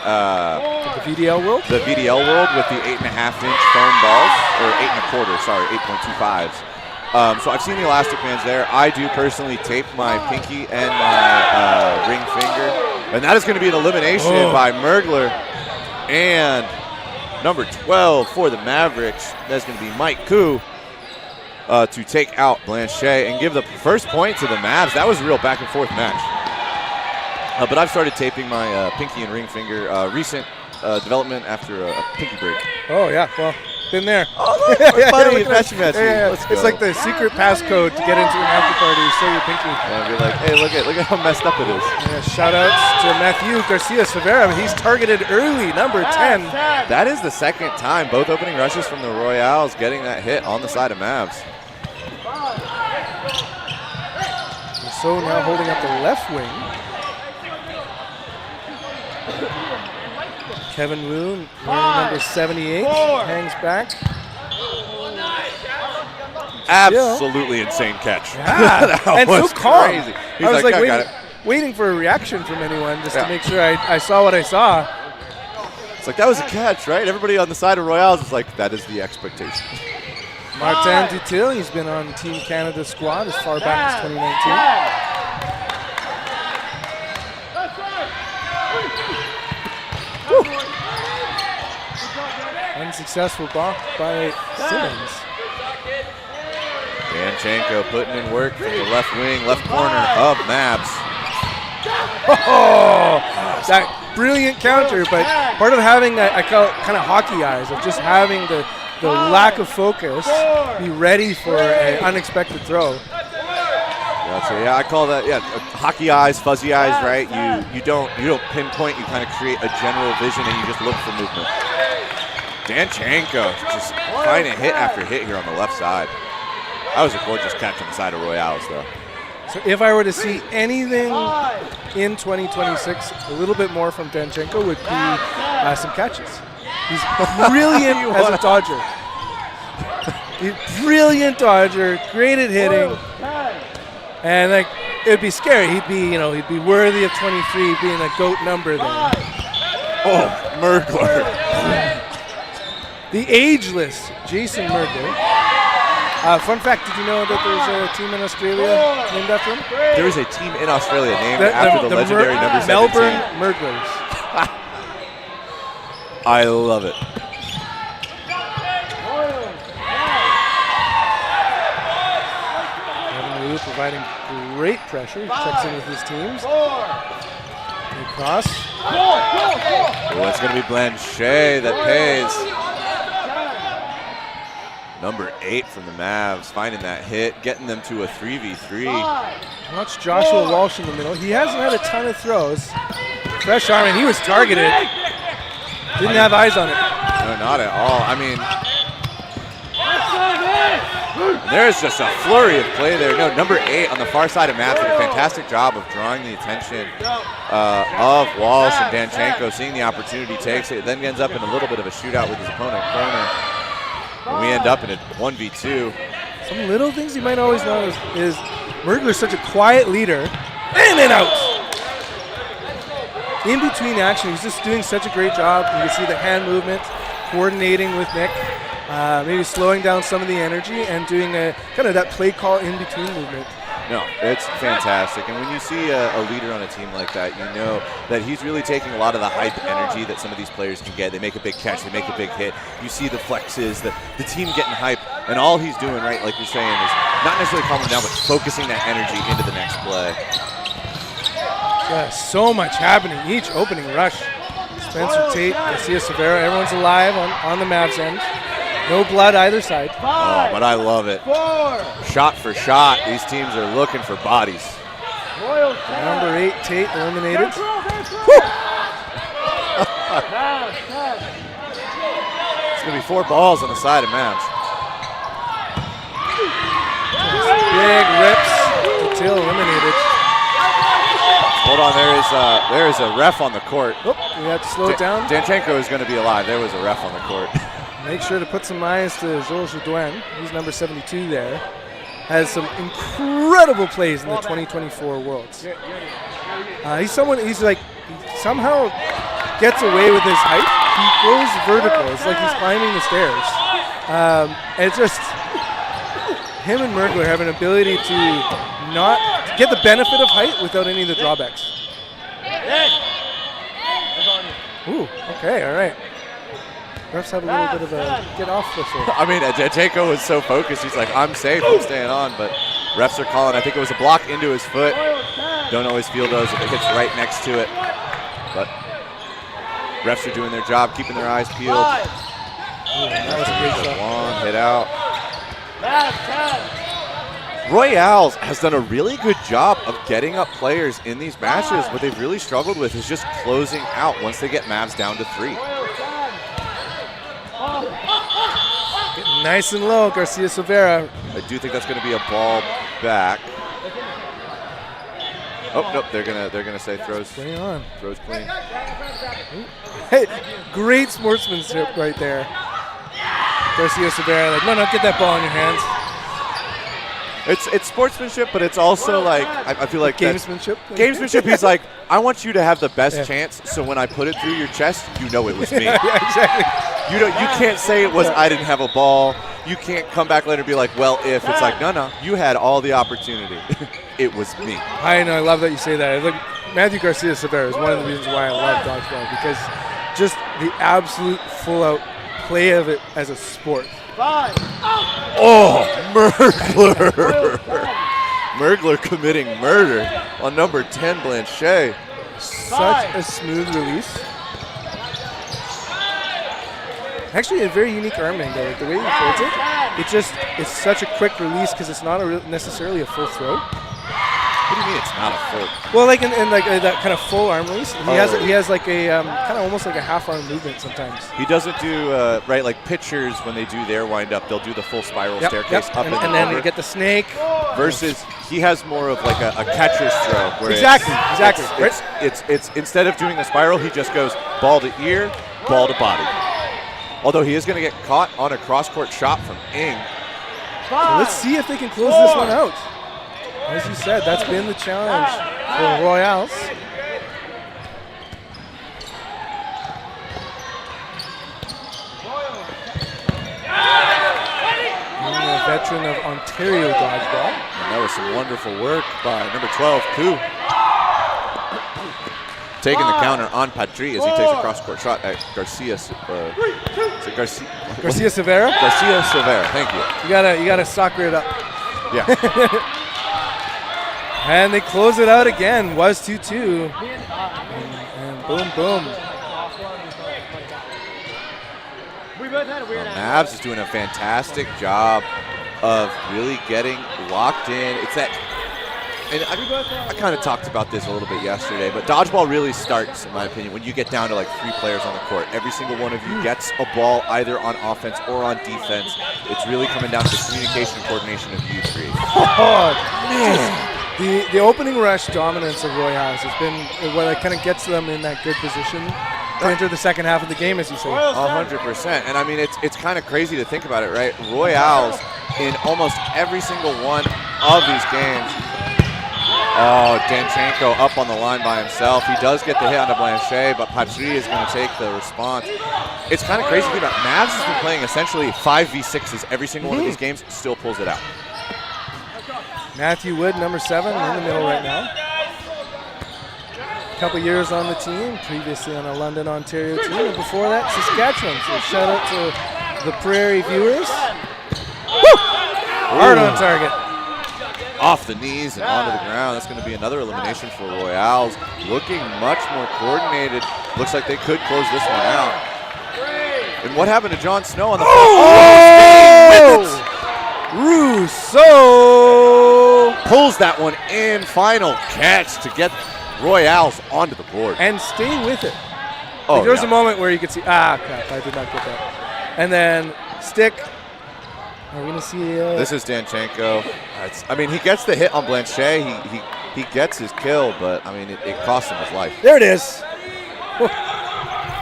VDL world? The VDL world with the 8.5-inch foam balls, or 8.25s. So I've seen the elastic bands there. I do personally tape my pinky and my ring finger. And that is going to be an elimination by Mergler. And number 12 for the Mavericks, that's going to be Mike Koo. To take out Blanchet and give the first point to the Mavs. That was a real back and forth match. But I've started taping my pinky and ring finger. Recent development after a pinky break. Oh, yeah. Well, been there. Oh, look, buddy, match. It's like the secret passcode to get into an after party. Show your pinky. And be like, hey, look at how messed up it is. Yeah, shout outs to Matthew Garcia Severa. He's targeted early, number 10. That is the second time both opening rushes from the Royals getting that hit on the side of Mavs. So now holding up the left wing. Kevin Loon, number 78, hangs back. Absolutely insane catch. Yeah. And so calm. Crazy. I was like waiting for a reaction from anyone just to make sure I saw what I saw. It's like, that was a catch, right? Everybody on the side of Royals is like, that is the expectation. Martin Dutil, he's been on Team Canada squad as far back as 2019. Unsuccessful block by Simmons. Danchenko putting in work from the left wing, left corner of Mavs. Oh, that brilliant counter, but part of having that, I call it kind of hockey eyes, of just having the lack of focus, be ready for an unexpected throw. Gotcha. Yeah, I call that hockey eyes, fuzzy eyes, right? You don't pinpoint, you kind of create a general vision and you just look for movement. Danchenko just finding hit after hit here on the left side. That was a gorgeous catch on the side of Royales, though. So if I were to see anything in 2026, a little bit more from Danchenko would be some catches. He's brilliant as a dodger. He's brilliant dodger, great at hitting, and like it'd be scary. He'd be worthy of 23, being a GOAT number there. Oh, Mergler. The ageless Jason Mergler. Fun fact, did you know that there's a team in Australia named after him? There is a team in Australia named after the legendary number 17. Melbourne Merglers. I love it. Kevin Liu providing great pressure. He checks in with his teams. Cross. Oh, it's going to be Blanchet that pays. Number 8 from the Mavs, finding that hit, getting them to a 3v3. Watch Joshua Walsh in the middle. He hasn't had a ton of throws. Fresh arm, and he was targeted. Didn't have eyes on it. No, not at all. I mean, there's just a flurry of play there. No, number 8 on the far side of Mavs did a fantastic job of drawing the attention of Walsh and Danchenko, seeing the opportunity, takes it, then ends up in a little bit of a shootout with his opponent corner. And we end up in a 1v2. Some little things you might always know is Mergler's such a quiet leader. In and out. In between action, he's just doing such a great job. You can see the hand movement, coordinating with Nick, maybe slowing down some of the energy and doing a kind of that play call in between movement. No, it's fantastic. And when you see a leader on a team like that, you know that he's really taking a lot of the hype energy that some of these players can get. They make a big catch, they make a big hit. You see the flexes, the team getting hype, and all he's doing, right, like you're saying, is not necessarily calming down, but focusing that energy into the next play. Yeah, so much happening each opening rush. Spencer Tate, Garcia Severa, everyone's alive on the Mavs end. No blood either side. Oh, but I love it. Shot for shot, these teams are looking for bodies. Number 8, Tate, eliminated. It's going to be 4 balls on the side of Mavs. Big rips. Till eliminated. Hold on, there is a ref on the court. Oh, we have to slow it down. Danchenko is going to be alive. There was a ref on the court. Make sure to put some eyes to Joel Jodoin. He's number 72 there. Has some incredible plays in the 2024 Worlds. He somehow gets away with his height. He goes vertical. It's like he's climbing the stairs. And it's just him and Mergler have an ability to not get the benefit of height without any of the drawbacks. Ooh, okay, all right. Refs have a little bit of a get off whistle. I mean, Danchenko was so focused. He's like, I'm safe, I'm staying on. But refs are calling. I think it was a block into his foot. Don't always feel those if it hits right next to it. But refs are doing their job, keeping their eyes peeled. That was a great shot. Long hit out. Royales has done a really good job of getting up players in these matches. What they've really struggled with is just closing out once they get Mavs down to 3. Getting nice and low, Garcia Silvera. I do think that's going to be a ball back. Oh nope, they're gonna say throws. Bring it on. Throws clean. Hey, great sportsmanship right there. Garcia Silvera, like, no, get that ball in your hands. It's sportsmanship, but it's also like I feel like Gamesmanship. Gamesmanship. He's like, I want you to have the best chance, so when I put it through your chest, you know it was me. Yeah, exactly. You can't say it was I didn't have a ball. You can't come back later and be like, well, if. It's like, no, you had all the opportunity. It was me. I know, I love that you say that. Look, Matthew Garcia Silvera is one of the reasons why I love dodgeball, because just the absolute full-out play of it as a sport. Oh, Mergler. Mergler committing murder on number 10, Blanchet. Such a smooth release. Actually, a very unique arm angle. Like the way he holds it, it's such a quick release because it's not necessarily a full throw. What do you mean it's not a full? Well, like in like that kind of full arm release, he has like a kind of almost like a half arm movement sometimes. He doesn't do right like pitchers when they do their wind up, they'll do the full spiral staircase up and and then over. you get the snake. Versus he has more of like a catcher's throw. Where Exactly. It's instead of doing the spiral, he just goes ball to ear, ball to body. Although he is going to get caught on a cross-court shot from Ing. So let's see if they can close this one out. As you said, that's been the challenge for Royals. Being a veteran of Ontario dodgeball. And that was some wonderful work by number 12, Koo. Taking the counter on Patry as he takes a cross-court shot at Garcia. Garcia Severa. Garcia Silvera, thank you. You gotta soccer it up. Yeah. And they close it out again. Was 2-2. And boom, boom. Mavs is doing a fantastic job of really getting locked in. It's that, and I kind of talked about this a little bit yesterday, but dodgeball really starts, in my opinion, when you get down to like 3 players on the court. Every single one of you gets a ball either on offense or on defense. It's really coming down to the communication and coordination of you three. Oh, man. The opening rush dominance of Royals has been what kind of gets them in that good position to enter the second half of the game, as you say. 100%. And I mean, it's kind of crazy to think about it, right? Royals in almost every single one of these games. Oh, Danchenko up on the line by himself. He does get the hit onto Blanchet, but Patry is going to take the response. It's kind of crazy to think about. Mavs has been playing essentially 5v6s every single one of these games, still pulls it out. Matthew Wood, number 7, in the middle right now. A couple years on the team, previously on a London, Ontario team, and before that, Saskatchewan. So shout out to the Prairie viewers. Woo! Hard on target. Off the knees and onto the ground. That's going to be another elimination for Royals. Looking much more coordinated. Looks like they could close this one out. And what happened to Jon Snow on the Rousseau pulls that one in. Final catch to get Royals onto the board. And stay with it. Oh, there was a moment where you could see, crap, I did not get that. And then stick. Are we going to see? This is Danchenko. I mean, he gets the hit on Blanchet. He gets his kill, but I mean, it cost him his life. There it is.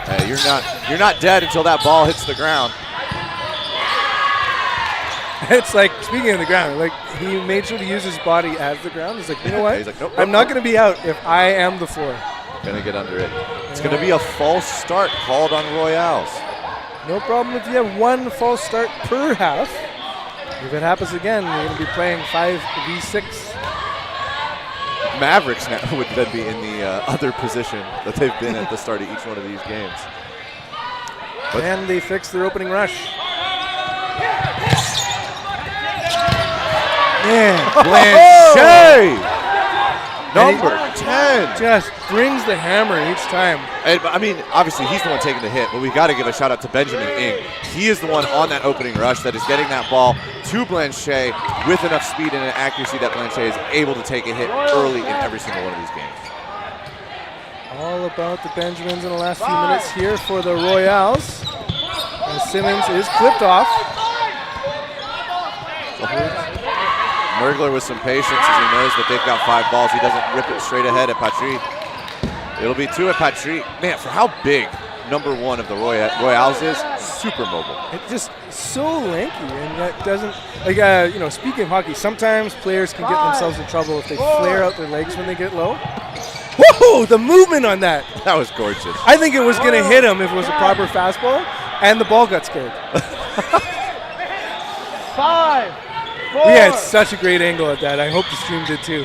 Hey, you're not dead until that ball hits the ground. It's like, speaking of the ground, like he made sure to use his body as the ground. He's like, you know what? He's like, nope, I'm not going to be out if I am the floor. Going to get under it. It's going to be a false start called on Royals. No problem if you have 1 false start per half. If it happens again, you're going to be playing 5v6. Mavericks now would then be in the other position that they've been at the start of each one of these games. But and they fixed their opening rush. Man, Blanchet, number 10. Just brings the hammer each time. And, I mean, obviously he's the one taking the hit, but we've got to give a shout out to Benjamin Ing. He is the one on that opening rush that is getting that ball to Blanchet with enough speed and accuracy that Blanchet is able to take a hit early in every single one of these games. All about the Benjamins in the last few minutes here for the Royals. And Simmons is clipped off. Mergler with some patience as he knows that they've got 5 balls. He doesn't rip it straight ahead at Patry. It'll be 2 at Patry. Man, for how big number 1 of the Royals is, super mobile. It's just so lanky, and that doesn't, like, speaking of hockey, sometimes players can get themselves in trouble if they flare out their legs when they get low. Whoa, the movement on that. That was gorgeous. I think it was going to hit him if it was a proper fastball, and the ball got scared. 5, 4. We had such a great angle at that. I hope the stream did too.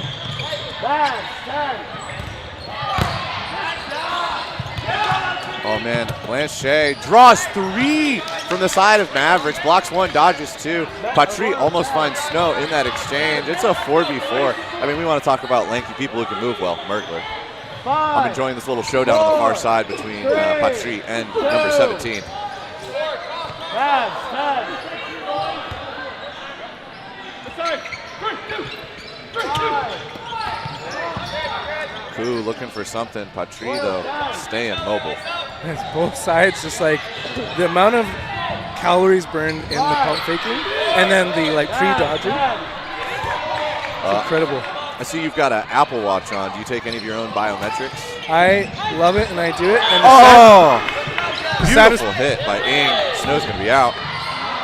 Oh, man. Blanchet draws 3 from the side of Mavericks. Blocks 1, dodges 2. Patry almost finds Snow in that exchange. It's a 4v4. I mean, we want to talk about lanky people who can move well. Mergler. I'm enjoying this little showdown on the far side between Patry and number 17. Koo looking for something. Patry, though, staying mobile. It's both sides, just like the amount of calories burned in the pump faking and then the like pre-dodging. It's incredible. I see you've got an Apple Watch on. Do you take any of your own biometrics? I love it and I do it. And Beautiful hit by Ing. Snow's going to be out.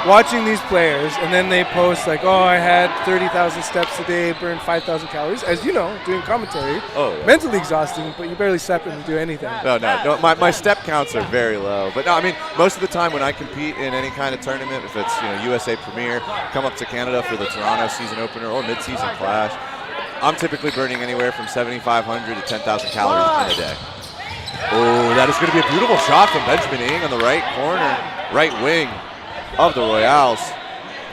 Watching these players, and then they post like, oh, I had 30,000 steps a day, burned 5,000 calories. As you know, doing commentary, mentally exhausting, but you barely step and do anything. No, my step counts are very low. But no, I mean, most of the time when I compete in any kind of tournament, if it's USA Premier, come up to Canada for the Toronto season opener or mid-season clash, I'm typically burning anywhere from 7,500 to 10,000 calories in a day. Oh, that is going to be a beautiful shot from Benjamin Ing on the right corner, right wing of the Royals.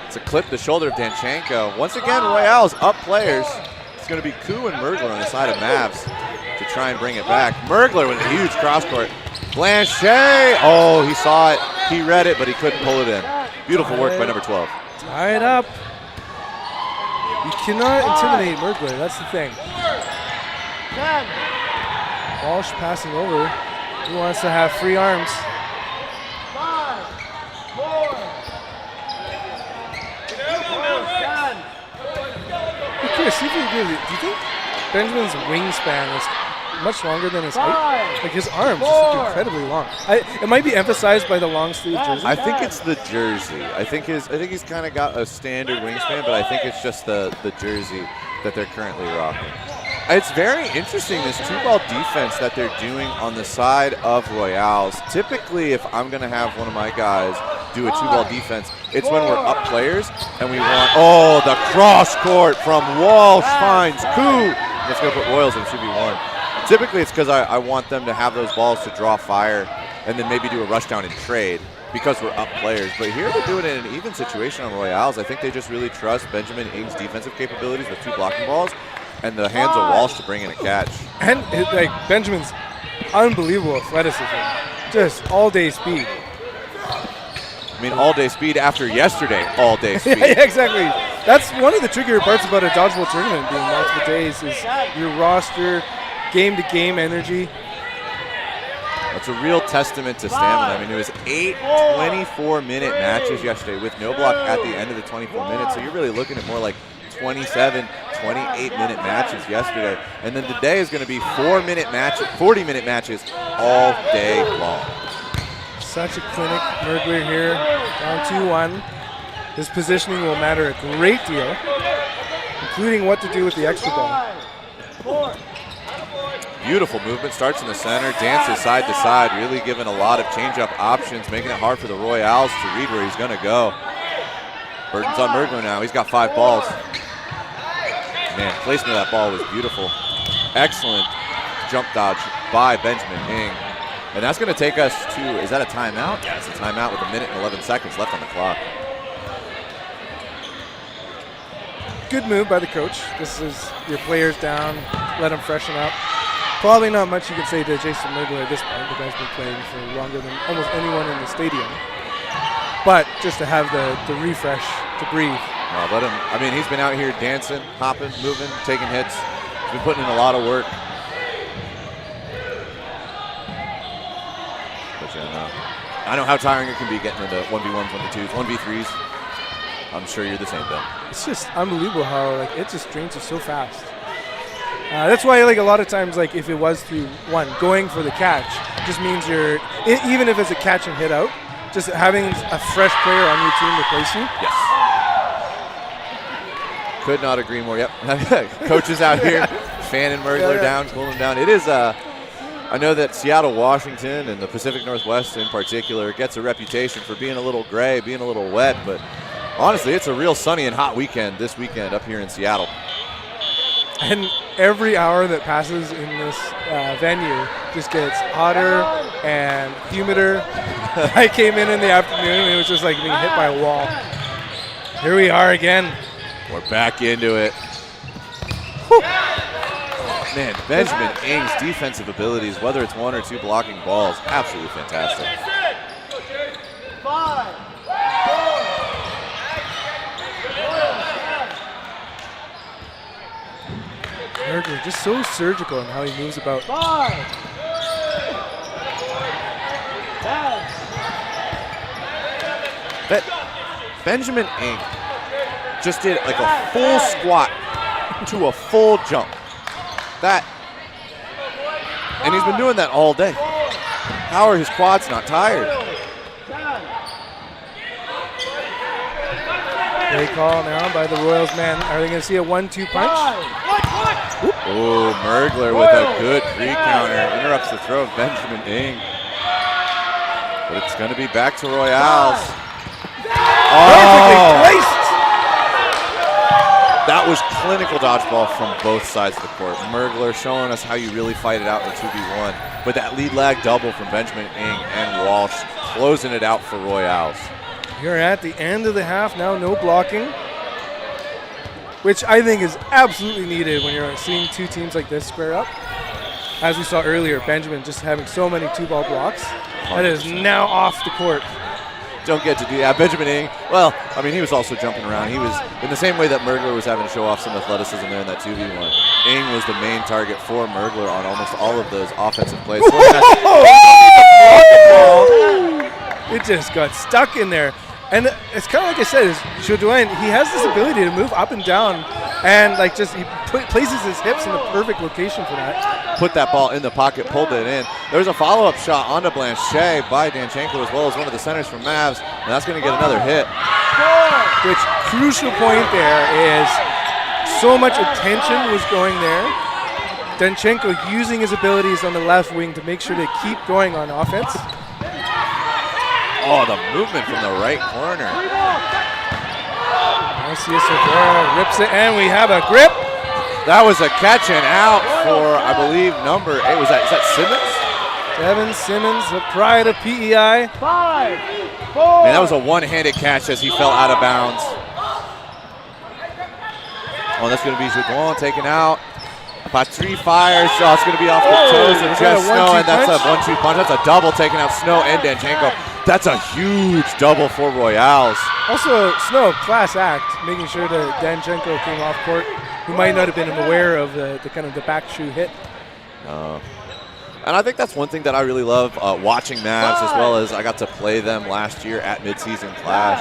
It's a clip to the shoulder of Danchenko. Once again, Royals up players. It's going to be Koo and Mergler on the side of Mavs to try and bring it back. Mergler with a huge cross court. Blanchet, oh, he saw it. He read it, but he couldn't pull it in. Beautiful work by number 12. Tie it up. You cannot intimidate Mergler, that's the thing. Walsh passing over. He wants to have free arms. See if you agree with it. Do you think Benjamin's wingspan is much longer than his height? Like his arms just look incredibly long. It might be emphasized by the long sleeve jersey. I think it's the jersey. I think he's kind of got a standard wingspan, but I think it's just the jersey that they're currently rocking. It's very interesting, this two-ball defense that they're doing on the side of Royals. Typically, if I'm going to have one of my guys do a two-ball defense, it's when we're up players and we want, oh, the cross court from Walsh finds Koo. Let's go put Royals in 2v1. Typically, it's because I want them to have those balls to draw fire and then maybe do a rush down and trade because we're up players. But here they're doing it in an even situation on Royals. I think they just really trust Benjamin Ing's defensive capabilities with 2 blocking balls and the hands of Walsh to bring in a catch. And like Benjamin's unbelievable athleticism, just all-day speed. I mean, all-day speed after yesterday, all-day speed. Yeah, exactly. That's one of the trickier parts about a dodgeball tournament being multiple days is your roster, game-to-game energy. That's a real testament to stamina. I mean, it was 8 24-minute matches yesterday with no block at the end of the 24 minutes, so you're really looking at more like 27, 28-minute matches yesterday. And then today is going to be 40-minute matches all day long. Such a clinic. Mergler here, down 2-1. His positioning will matter a great deal, including what to do with the extra ball. Beautiful movement, starts in the center, dances side to side, really giving a lot of change-up options, making it hard for the Royals to read where he's going to go. Burton's on Mergler now. He's got 5 balls. Man, placement of that ball was beautiful. Excellent jump dodge by Benjamin Ing. And that's going to take us to, is that a timeout? Yeah, it's a timeout with 1 minute and 11 seconds left on the clock. Good move by the coach. This is your players down, let them freshen up. Probably not much you can say to Jason Mergler at this point. The guy's been playing for longer than almost anyone in the stadium. But just to have the refresh to breathe. Let him, I mean, he's been out here dancing, hopping, moving, taking hits. He's been putting in a lot of work. But yeah, I know how tiring it can be getting into 1v1s, 1v2s, 1v3s. I'm sure you're the same, Ben. It's just unbelievable how like it just drains you so fast. That's why like a lot of times like if it was 3-1, going for the catch just means you're, even if it's a catch and hit out, just having a fresh player on your team replace you. Yes. Could not agree more. Yep. Coaches out here, fanning Mergler down, cooling him down. It is, I know that Seattle, Washington, and the Pacific Northwest in particular gets a reputation for being a little gray, being a little wet, but honestly, it's a real sunny and hot weekend this weekend up here in Seattle. And every hour that passes in this venue just gets hotter and humider. I came in the afternoon and it was just like being hit by a wall. Here we are again. We're back into it. Whew. Man, Benjamin Ng's defensive abilities, whether it's 1 or 2 blocking balls, absolutely fantastic. 5, 4. Merger just so surgical in how he moves about. 5. 10. Benjamin Ng just did like a full squat to a full jump. And he's been doing that all day. How are his quads not tired? They call now by the Royals man. Are they going to see a 1-2 punch? Oh, Mergler with a good pre-counter. Interrupts the throw of Benjamin Ng. But it's going to be back to Royals. Perfectly placed. That was clinical dodgeball from both sides of the court. Mergler showing us how you really fight it out in a 2v1. But that lead lag double from Benjamin Ng and Walsh closing it out for Royals. You're at the end of the half now, no blocking, which I think is absolutely needed when you're seeing two teams like this square up. As we saw earlier, Benjamin just having so many 2-ball blocks. That is now off the court. Don't get to do that. Benjamin Ng, well, I mean, he was also jumping around. He was, in the same way that Mergler was having to show off some athleticism there in that 2v1, Ng was the main target for Mergler on almost all of those offensive plays. It just got stuck in there. And it's kind of like I said, Showdown, he has this ability to move up and down and like just he places his hips in the perfect location for that. Put that ball in the pocket, pulled it in. There's a follow-up shot onto Blanchet by Danchenko as well as one of the centers from Mavs, and that's going to get another hit. Which crucial point there is so much attention was going there. Danchenko using his abilities on the left wing to make sure to keep going on offense. Oh, the movement from the right corner. Garcia rips it, and we have a grip. That was a catch and out for, I believe, number 8. Is that Simmons? Devin Simmons, the pride of PEI. 5, 4. Man, that was a one-handed catch as he fell out of bounds. Oh, that's going to be Joudon taken out. Patry fires, so it's going to be off the toes of Jeff Snow, and that's a 1-2 punch. That's a double taking out Snow and Danchenko. That's a huge double for Royals. Also, Snow, class act, making sure that Danchenko came off court, who might not have been aware of the kind of the back shoe hit. And I think that's one thing that I really love watching Mavs, as well as I got to play them last year at midseason clash.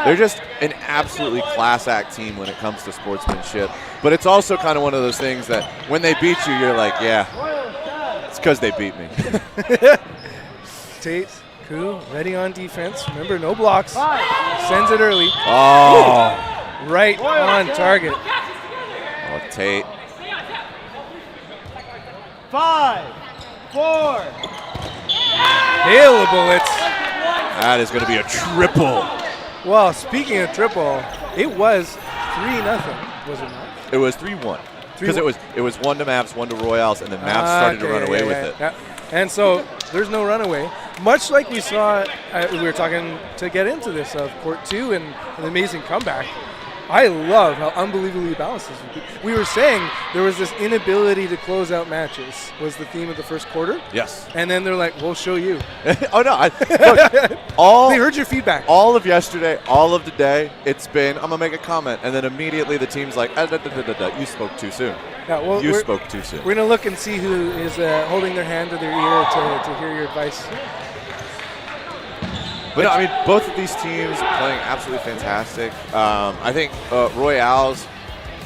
They're just an absolutely class act team when it comes to sportsmanship. But it's also kind of one of those things that when they beat you, you're like, yeah, it's because they beat me. Tate, Koo, ready on defense. Remember, no blocks. Sends it early. Oh. Right on target. Oh, Tate. 5, 4. Hail the bullets. That is going to be a triple. Well, speaking of triple, it was 3-0, was it not? It was 3-1. Because it was 1 to Mavs, 1 to Royals, and then Mavs started to run away with it. Yeah. And so there's no runaway. Much like we saw, we were talking to get into this of Court 2 and an amazing comeback. I love how unbelievably balanced this was. We were saying there was this inability to close out matches was the theme of the first quarter. Yes. And then they're like, we'll show you. Oh, no. Look, they heard your feedback. All of yesterday, all of today, it's been, I'm going to make a comment. And then immediately the team's like, you spoke too soon. Yeah, well, you spoke too soon. We're going to look and see who is holding their hand to their ear to hear your advice. But no, I mean, both of these teams playing absolutely fantastic. I think Royals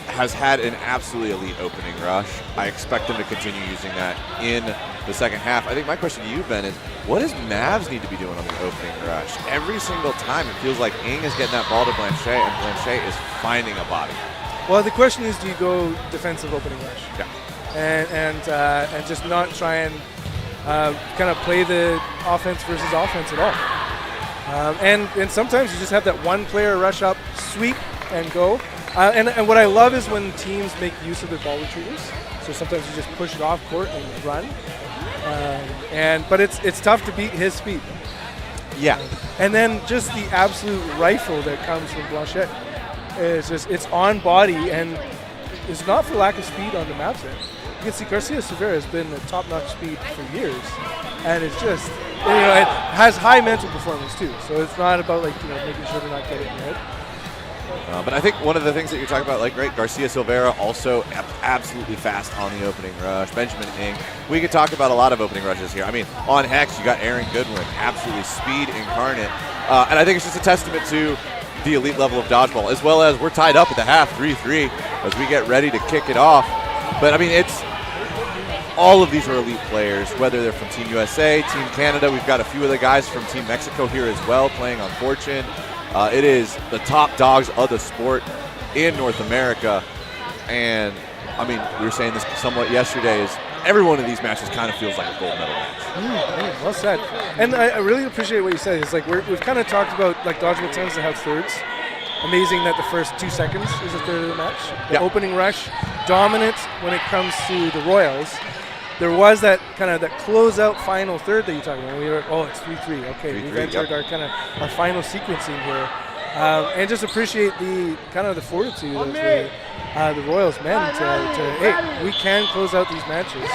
has had an absolutely elite opening rush. I expect them to continue using that in the second half. I think my question to you, Ben, is what does Mavs need to be doing on the opening rush? Every single time it feels like Ng is getting that ball to Blanchet, and Blanchet is finding a body. Well, the question is, do you go defensive opening rush? Yeah. And just not try and kind of play the offense versus offense at all. And sometimes you just have that one player rush up, sweep, and go. And what I love is when teams make use of their ball retrievers. So sometimes you just push it off court and run. But it's tough to beat his speed. Yeah. And then just the absolute rifle that comes from Blanchette. It's on body, and it's not for lack of speed on the Mavs end. You can see Garcia Severa has been a top-notch speed for years, and it's just, it has high mental performance too. So it's not about making sure to not get it in your head. But I think one of the things that you're talking about, like, right, Garcia Silvera also absolutely fast on the opening rush. Benjamin Ing. We could talk about a lot of opening rushes here. I mean, on Hex, you got Aaron Goodwin, absolutely speed incarnate. And I think it's just a testament to the elite level of dodgeball, as well as we're tied up at the half, 3-3, as we get ready to kick it off. But, I mean, it's all of these are elite players, whether they're from Team USA, Team Canada. We've got a few of the guys from Team Mexico here as well playing on Fortune. It is the top dogs of the sport in North America. And, I mean, we were saying this somewhat yesterday, is every one of these matches kind of feels like a gold medal match. Well said. And I really appreciate what you said. It's like we've kind of talked about dodgeball tends to have thirds. Amazing that the first 2 seconds is a third of the match. The opening rush, dominant when it comes to the Royals. There was that kind of that closeout final third that you talked about. We were, it's 3-3. Okay, we've entered our final sequencing here, and just appreciate the kind of the fortitude of the Royals men to hey, we can close out these matches.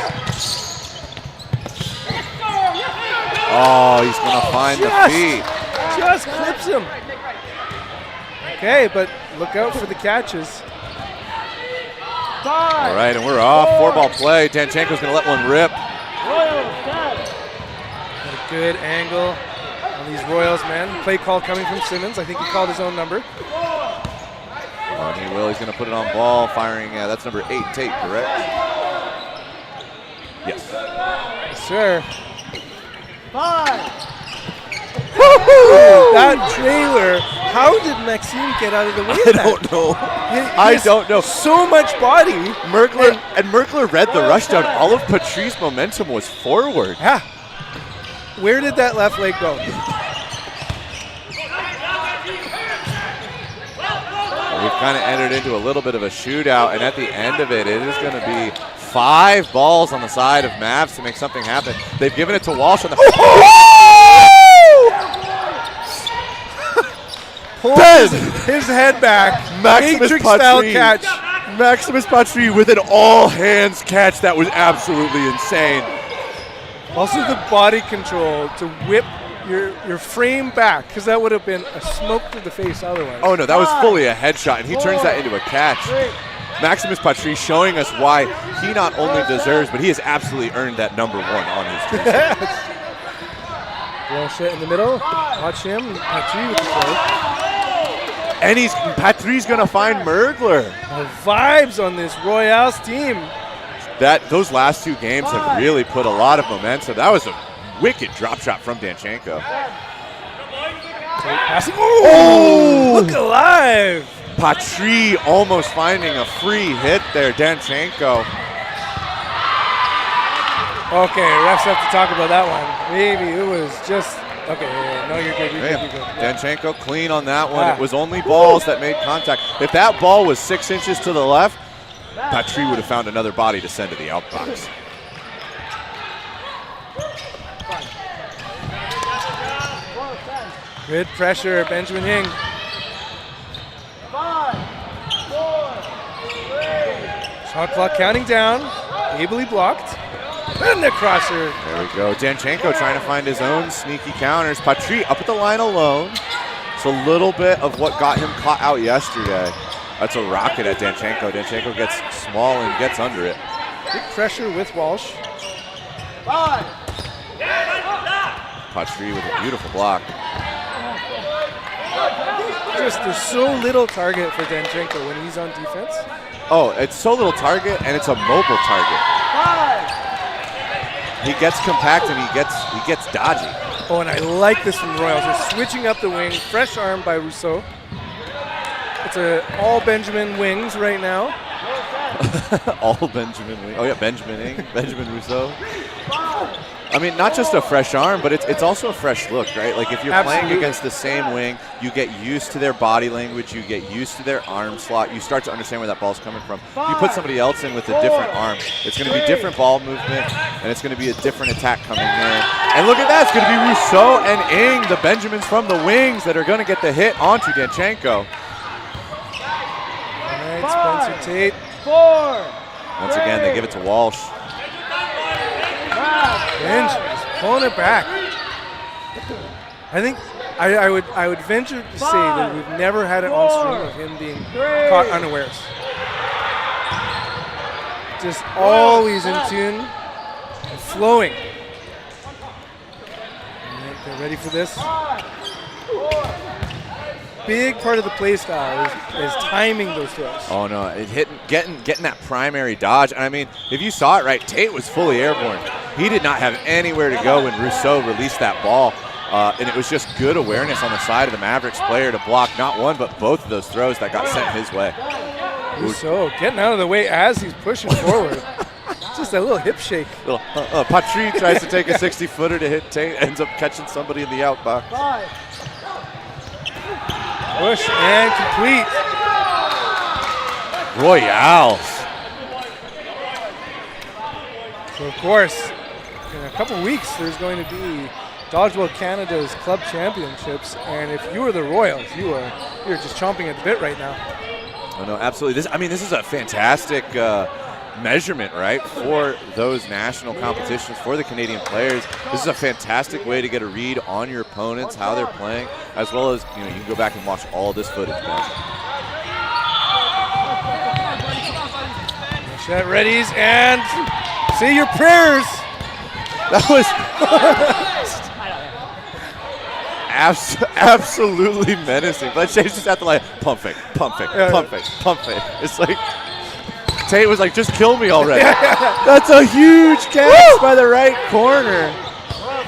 Oh, he's going to find the feet. Just clips him. Okay, but look out for the catches. All right, and we're off. 4-ball play. Danchenko's going to let one rip. Got a good angle on these Royals, man. Play call coming from Simmons. I think he called his own number. Oh, he will. He's going to put it on ball, firing. That's number 8, Tate, correct? Yes. Yes, sir. 5. That trailer. How did Maxime get out of the way? I don't know. I don't know. So much body. Merkler read the rush down. All of Patrice's momentum was forward. Yeah. Where did that left leg go? We've kind of entered into a little bit of a shootout, and at the end of it, it is going to be 5 balls on the side of Mavs to make something happen. They've given it to Walsh on the... Pulls his head back. Matrix style catch. Maximus Patry with an all-hands catch. That was absolutely insane. Also the body control to whip your frame back, because that would have been a smoke to the face otherwise. Oh, no, that was fully a headshot, and he turns that into a catch. Maximus Patry showing us why he not only deserves, but he has absolutely earned that number 1 on his jersey. Well, shit in the middle. Watch him. Patry with the throw. And Patry's going to find Mergler. The vibes on this Royals team. Those last 2 games have really put a lot of momentum. That was a wicked drop shot from Danchenko. Passing. Oh, look alive. Patry almost finding a free hit there, Danchenko. Okay, refs have to talk about that one. Maybe it was just... Okay, no, you're good. You're good. Danchenko clean on that one. It was only balls that made contact. If that ball was 6 inches to the left, Patry would have found another body to send to the outbox. Good pressure, Benjamin Ing. 5, 4, 3. Shot clock counting down. Ably blocked. And the crosser. There we go. Danchenko trying to find his own sneaky counters. Patry up at the line alone. It's a little bit of what got him caught out yesterday. That's a rocket at Danchenko. Danchenko gets small and gets under it. Good pressure with Walsh. 5. Patry with a beautiful block. There's so little target for Danchenko when he's on defense. Oh, it's so little target, and it's a mobile target. 5. He gets compact and he gets dodgy. Oh, and I like this from Royals. They're switching up the wing. Fresh arm by Rousseau. It's all Benjamin wings right now. All Benjamin wings. Oh yeah, Benjamin Ing, Benjamin Rousseau. I mean, not just a fresh arm, but it's also a fresh look, right? Like if you're Absolutely. playing against the same wing, you get used to their body language, you get used to their arm slot, you start to understand where that ball's coming from. You put somebody else in with a different arm, it's going to be different ball movement, and it's going to be a different attack coming in. And look at that, it's going to be Rousseau and Ing, the Benjamins from the wings, that are going to get the hit onto Danchenko. All right, Spencer Tate. 4. Once again, they give it to Walsh. Benj is pulling it back. I think I would venture to say that we've never had an on-stream of him being caught unawares. Just always in tune and flowing. All right, they're ready for this. Big part of the play style is timing those throws. Oh no, getting that primary dodge. And I mean, if you saw it right, Tate was fully airborne. He did not have anywhere to go when Rousseau released that ball. And it was just good awareness on the side of the Mavericks player to block not one, but both of those throws that got sent his way. Rousseau getting out of the way as he's pushing forward. Just a little hip shake. Patry tries to take a 60-footer to hit Tate, ends up catching somebody in the outbox. 5. Push and complete. Royales. So of course, in a couple weeks, there's going to be Dodgeball Canada's Club Championships, and if you are the Royals, you're just chomping at the bit right now. Oh no, absolutely. This is a fantastic measurement, right, for those national competitions, for the Canadian players. This is a fantastic way to get a read on your opponents, how they're playing, as well as you can go back and watch all this footage back. Chet readies and say your prayers. That was absolutely menacing. But Shane's just at the line, pump fake, pump fake, pump fake, pump fake. It's like Tate was like, just kill me already. That's a huge catch by the right corner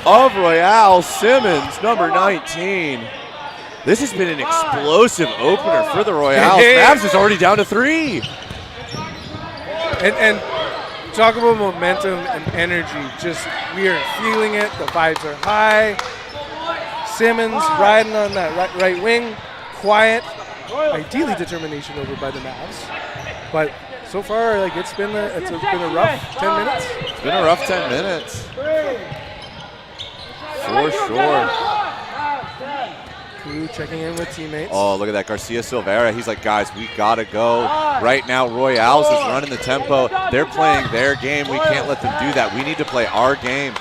of Royale. Simmons, number 19. This has been an explosive opener for the Royales. Mavs is already down to 3. And talk about momentum and energy. Just we are feeling it. The vibes are high. Simmons riding on that right wing. Quiet. Ideally determination over by the Mavs. But so far, like it's been a rough 10 minutes. It's been a rough 10 minutes. For sure. Crew checking in with teammates. Oh, look at that. Garcia Silveira. He's like, guys, we got to go. Right now, Royales is running the tempo. They're playing their game. We can't let them do that. We need to play our game.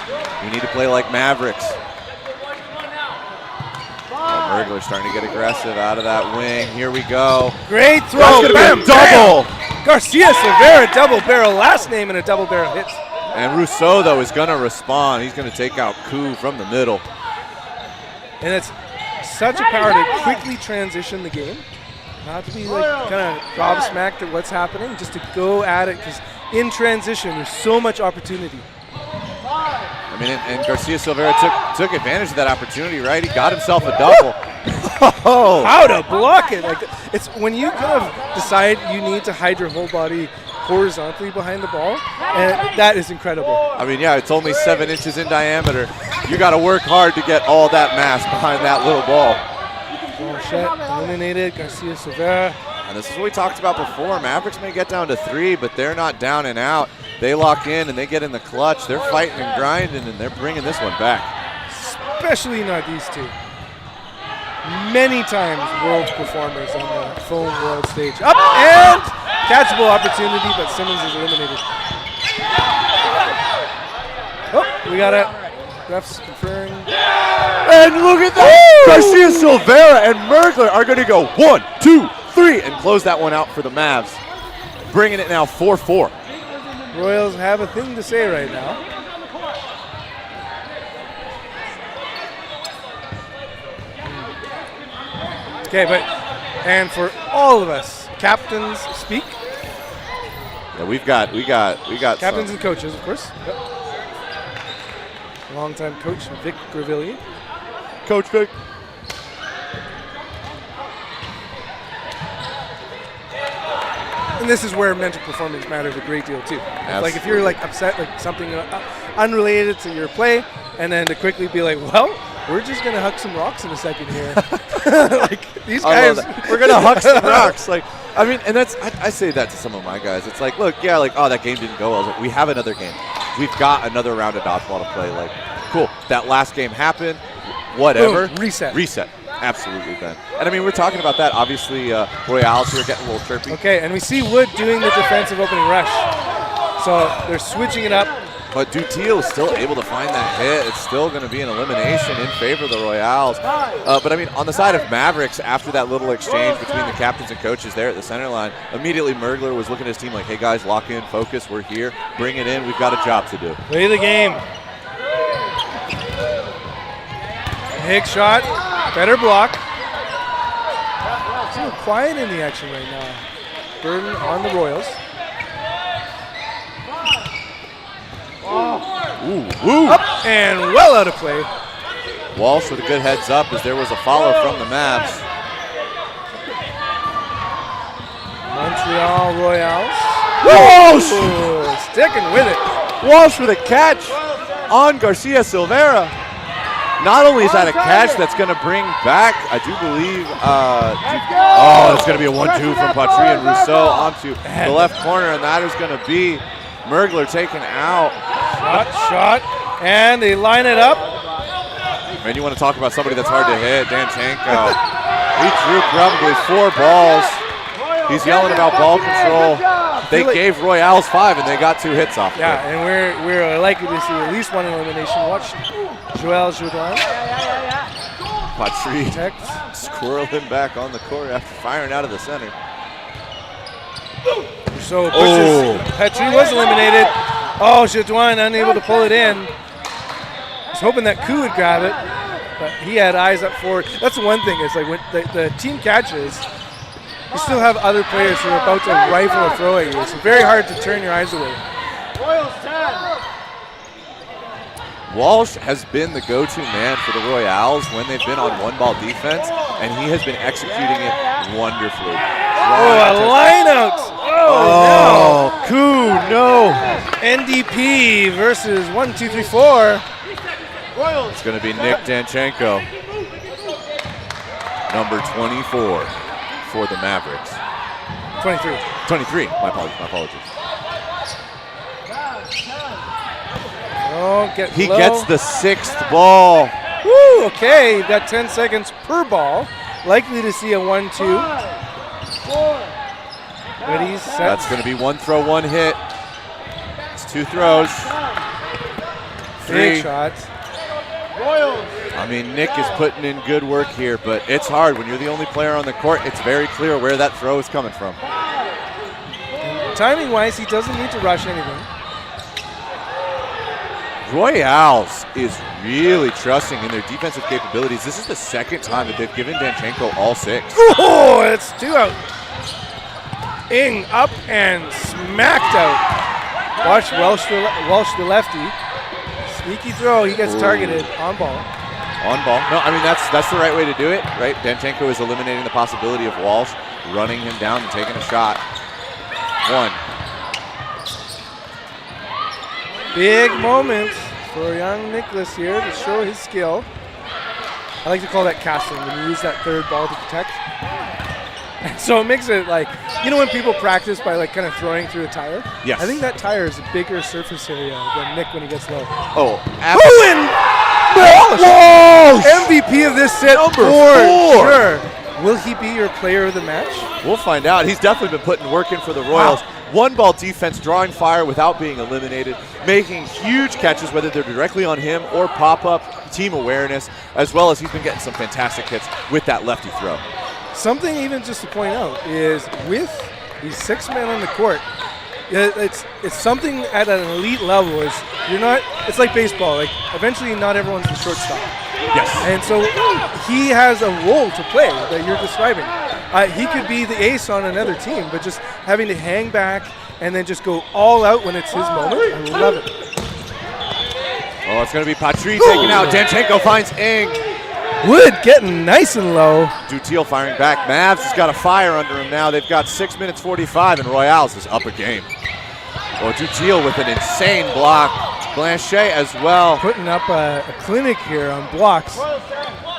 We need to play like Mavericks. Oh, Mergler starting to get aggressive out of that wing. Here we go. Great throw. That's going to be a double. Garcia Silveira, double barrel last name and a double barrel hit. And Rousseau, though, is going to respond. He's going to take out Koo from the middle. And it's such a power to quickly transition the game. Not to be like kind of gobsmacked at what's happening, just to go at it, because in transition, there's so much opportunity. I mean, and Garcia Silveira took advantage of that opportunity, right? He got himself a double. Oh. How to block it. Like it's when you kind of decide you need to hide your whole body horizontally behind the ball, and that is incredible. I mean, yeah, it's only 7 inches in diameter. You got to work hard to get all that mass behind that little ball. Blanchette eliminated Garcia Silveira. And this is what we talked about before. Mavericks may get down to 3, but they're not down and out. They lock in and they get in the clutch. They're fighting and grinding, and they're bringing this one back. Especially not these two. Many times world performers on the foam world stage. Up and catchable opportunity, but Simmons is eliminated. Oh, we got it. Refs conferring. And look at that! Garcia Silveira and Mergler are going to go 1, 2, 3 and close that one out for the Mavs. Bringing it now 4-4. Royals have a thing to say right now. Okay, and for all of us, captains speak. Yeah, we got Captains some. and coaches, of course. Yep. Longtime coach Vic Gravilli. Coach Vic. And this is where mental performance matters a great deal too. Like if you're like upset, like something unrelated to your play, and then to quickly be like, well, we're just gonna huck some rocks in a second here. Like these guys, we're gonna huck some rocks. Like I mean, and that's I say that to some of my guys. It's like, look, yeah, like that game didn't go well. Like, we have another game. We've got another round of dodgeball to play. Like, cool. That last game happened. Whatever. Boom, reset. Absolutely, Ben. And I mean, we're talking about that. Obviously, Royales here getting a little chirpy. Okay, and we see Wood doing the defensive opening rush. So they're switching it up. But Dutil is still able to find that hit. It's still going to be an elimination in favor of the Royales. But I mean, on the side of Mavericks, after that little exchange between the captains and coaches there at the center line, immediately Mergler was looking at his team like, hey guys, lock in, focus, we're here, bring it in, we've got a job to do. Play the game. Hicks shot, better block. It's a little quiet in the action right now. Burden on the Royals. Ooh. Up and well out of play. Walsh with a good heads up as there was a follow from the Mavs. Montreal Royals. Walsh! Ooh, sticking with it. Walsh with a catch on Garcia Silvera. Not only is that a catch that's going to bring back, I do believe, it's going to be a 1-2 from Patry and Rousseau onto the left corner, and that is going to be Mergler taken out. Shot, and they line it up. Man, you want to talk about somebody that's hard to hit, Danchenko. He drew probably 4 balls. He's yelling about ball control. They gave Royales 5, and they got 2 hits off. Yeah, and we're likely to see at least one elimination. Watch Joel Jourdan. Patry squirreling back on the court after firing out of the center. So Patry was eliminated. Oh, Jourdan unable to pull it in. Was hoping that Koo would grab it, but he had eyes up forward. That's the one thing. It's like when the team catches, you still have other players who are about to rifle a throw at you. It's very hard to turn your eyes away. Walsh has been the go-to man for the Royales when they've been on one-ball defense, and he has been executing it wonderfully. A line out. Oh, no. Koo, no. NDP versus 1, 2, 3, 4. It's going to be Nick Danchenko, number 24 for the Mavericks. 23. My apologies. Oh, he gets the 6th ball. Woo, okay, you've got 10 seconds per ball. Likely to see a 1-2. Ready, set. That's going to be 1 throw, 1 hit. It's 2 throws. 3 Big shots. I mean, Nick is putting in good work here, but it's hard. When you're the only player on the court, it's very clear where that throw is coming from. Timing-wise, he doesn't need to rush anything. Royales is really trusting in their defensive capabilities. This is the 2nd time that they've given Danchenko all 6. Oh, it's 2 out. Ing up and smacked out. Watch Welsh the lefty. Sneaky throw. He gets targeted on ball. On ball. No, I mean, that's the right way to do it, right? Danchenko is eliminating the possibility of Walsh running him down and taking a shot. 1. Big moment for young Nicholas here to show his skill. I like to call that casting, when you use that 3rd ball to protect. So it makes it like, you know when people practice by like kind of throwing through a tire? Yes. I think that tire is a bigger surface area than Nick when he gets low. Oh, MVP of this set Number for 4. sure. Will he be your player of the match? We'll find out. He's definitely been putting work in for the Royals. One-ball defense, drawing fire without being eliminated, making huge catches, whether they're directly on him or pop-up, team awareness, as well as he's been getting some fantastic hits with that lefty throw. Something even just to point out is with these 6 men on the court, it's something at an elite level. It's like baseball. Like eventually, not everyone's the shortstop. Yes. And so he has a role to play that you're describing. He could be the ace on another team, but just having to hang back and then just go all out when it's his moment, I love it. Oh, it's going to be Patry taken out. Danchenko finds Ing. Wood getting nice and low. Dutiel firing back. Mavs has got a fire under him now. They've got 6 minutes 45, and Royales is up a game. Well, Dutiel with an insane block. Blanchet as well. Putting up a clinic here on blocks.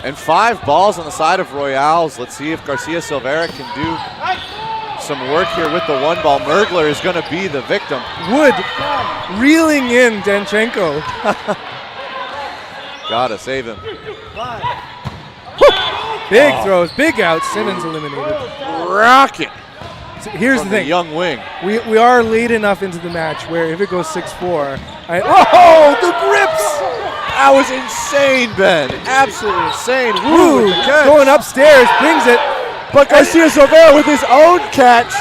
And 5 balls on the side of Royales. Let's see if Garcia Silvera can do some work here with the 1 ball. Mergler is going to be the victim. Wood reeling in Danchenko. Gotta save him. Big throws, big outs. Simmons eliminated. Rocket. So here's from the thing. Young wing. We are late enough into the match where if it goes 6-4, oh, the grips! That was insane, Ben. Absolutely insane. Woo, going upstairs, brings it. But Garcia Silvera with his own catch.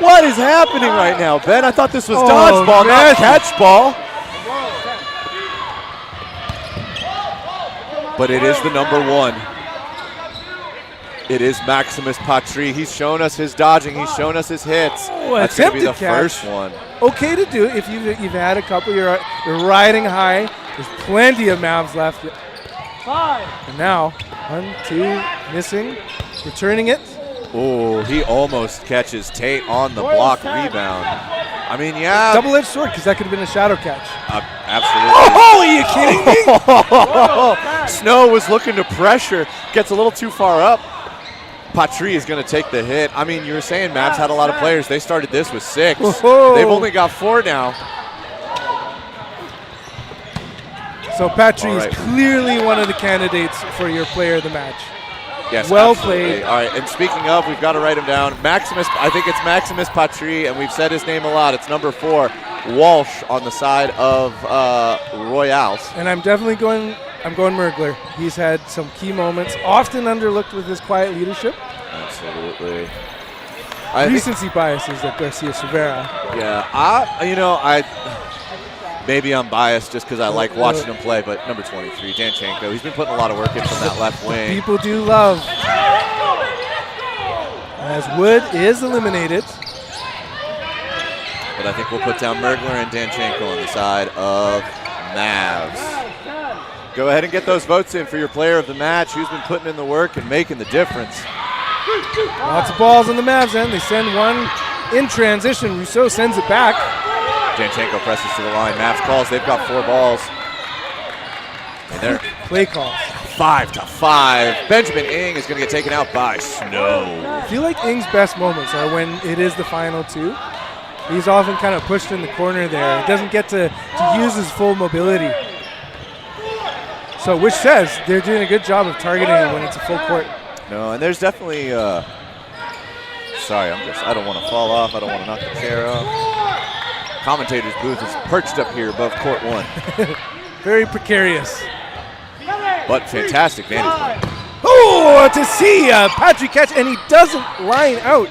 What is happening right now, Ben? I thought this was dodgeball, not catch ball. But it is the number 1. It is Maximus Patry. He's shown us his dodging. He's shown us his hits. That's going to be the first one. Okay to do if you've had a couple. You're riding high. There's plenty of Mavs left. 5. And now 1, 2 missing. Returning it. Oh, he almost catches Tate on the block rebound. I mean, yeah. Double-edged sword because that could have been a shadow catch. Absolutely. Oh, are you kidding me? Snow was looking to pressure. Gets a little too far up. Patry is going to take the hit. I mean, you were saying Mavs had a lot of players. They started this with 6. Whoa. They've only got 4 now. So Patry is clearly one of the candidates for your player of the match. Yes, well absolutely. played. All right, and speaking of, we've got to write him down. Maximus, I think it's Maximus Patry, and we've said his name a lot. It's number 4, Walsh on the side of Royales. And I'm definitely going Mergler. He's had some key moments, often underlooked with his quiet leadership. Absolutely. Recency biases at Garcia Silvera. Yeah, maybe I'm biased just because I like watching him play, but number 23, Danchenko, he's been putting a lot of work in from that left wing. People do love. As Wood is eliminated. But I think we'll put down Mergler and Danchenko on the side of Mavs. Go ahead and get those votes in for your player of the match. Who's been putting in the work and making the difference? Lots of balls on the Mavs end. They send one in transition. Rousseau sends it back. Danchenko presses to the line. Mavs calls. They've got 4 balls. And they're play calls. 5-5. Benjamin Ng is going to get taken out by Snow. I feel like Ng's best moments are when it is the final 2. He's often kind of pushed in the corner there. He doesn't get to use his full mobility. So, which says they're doing a good job of targeting him when it's a full court. No, and there's definitely, sorry, I don't want to fall off. I don't want to knock the chair off. Commentator's booth is perched up here above court 1. Very precarious. But fantastic vantage point. Oh, to see Patry catch, and he doesn't line out.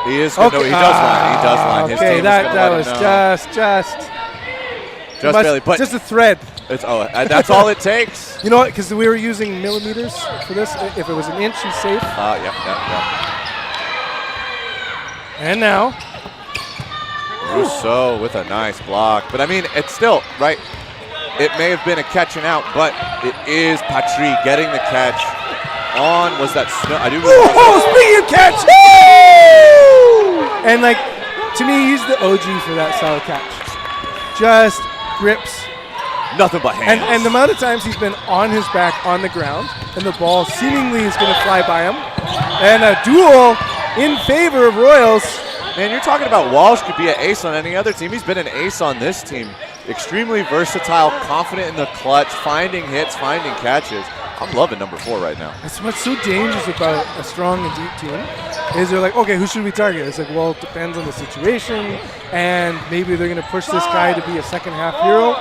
He is good. Okay. No, he does line. He does line. His team that was just barely. But just a thread. That's all it takes. You know what? Because we were using millimeters for this. If it was an inch, he's safe. Yeah. And now Rousseau with a nice block. But I mean, it's still right. It may have been a catch and out, but it is Patry getting the catch on. Was that Snow? I do. Speaking of catch, and like to me, he's the OG for that style catch. Just grips. Nothing but hands. And the amount of times he's been on his back on the ground, and the ball seemingly is going to fly by him. And a duel in favor of Royals. Man, you're talking about Walsh could be an ace on any other team. He's been an ace on this team. Extremely versatile, confident in the clutch, finding hits, finding catches. I'm loving number 4 right now. That's what's so dangerous about a strong and deep team is they're like, okay, who should we target? It's like, well, it depends on the situation, and maybe they're going to push this guy to be a second-half hero.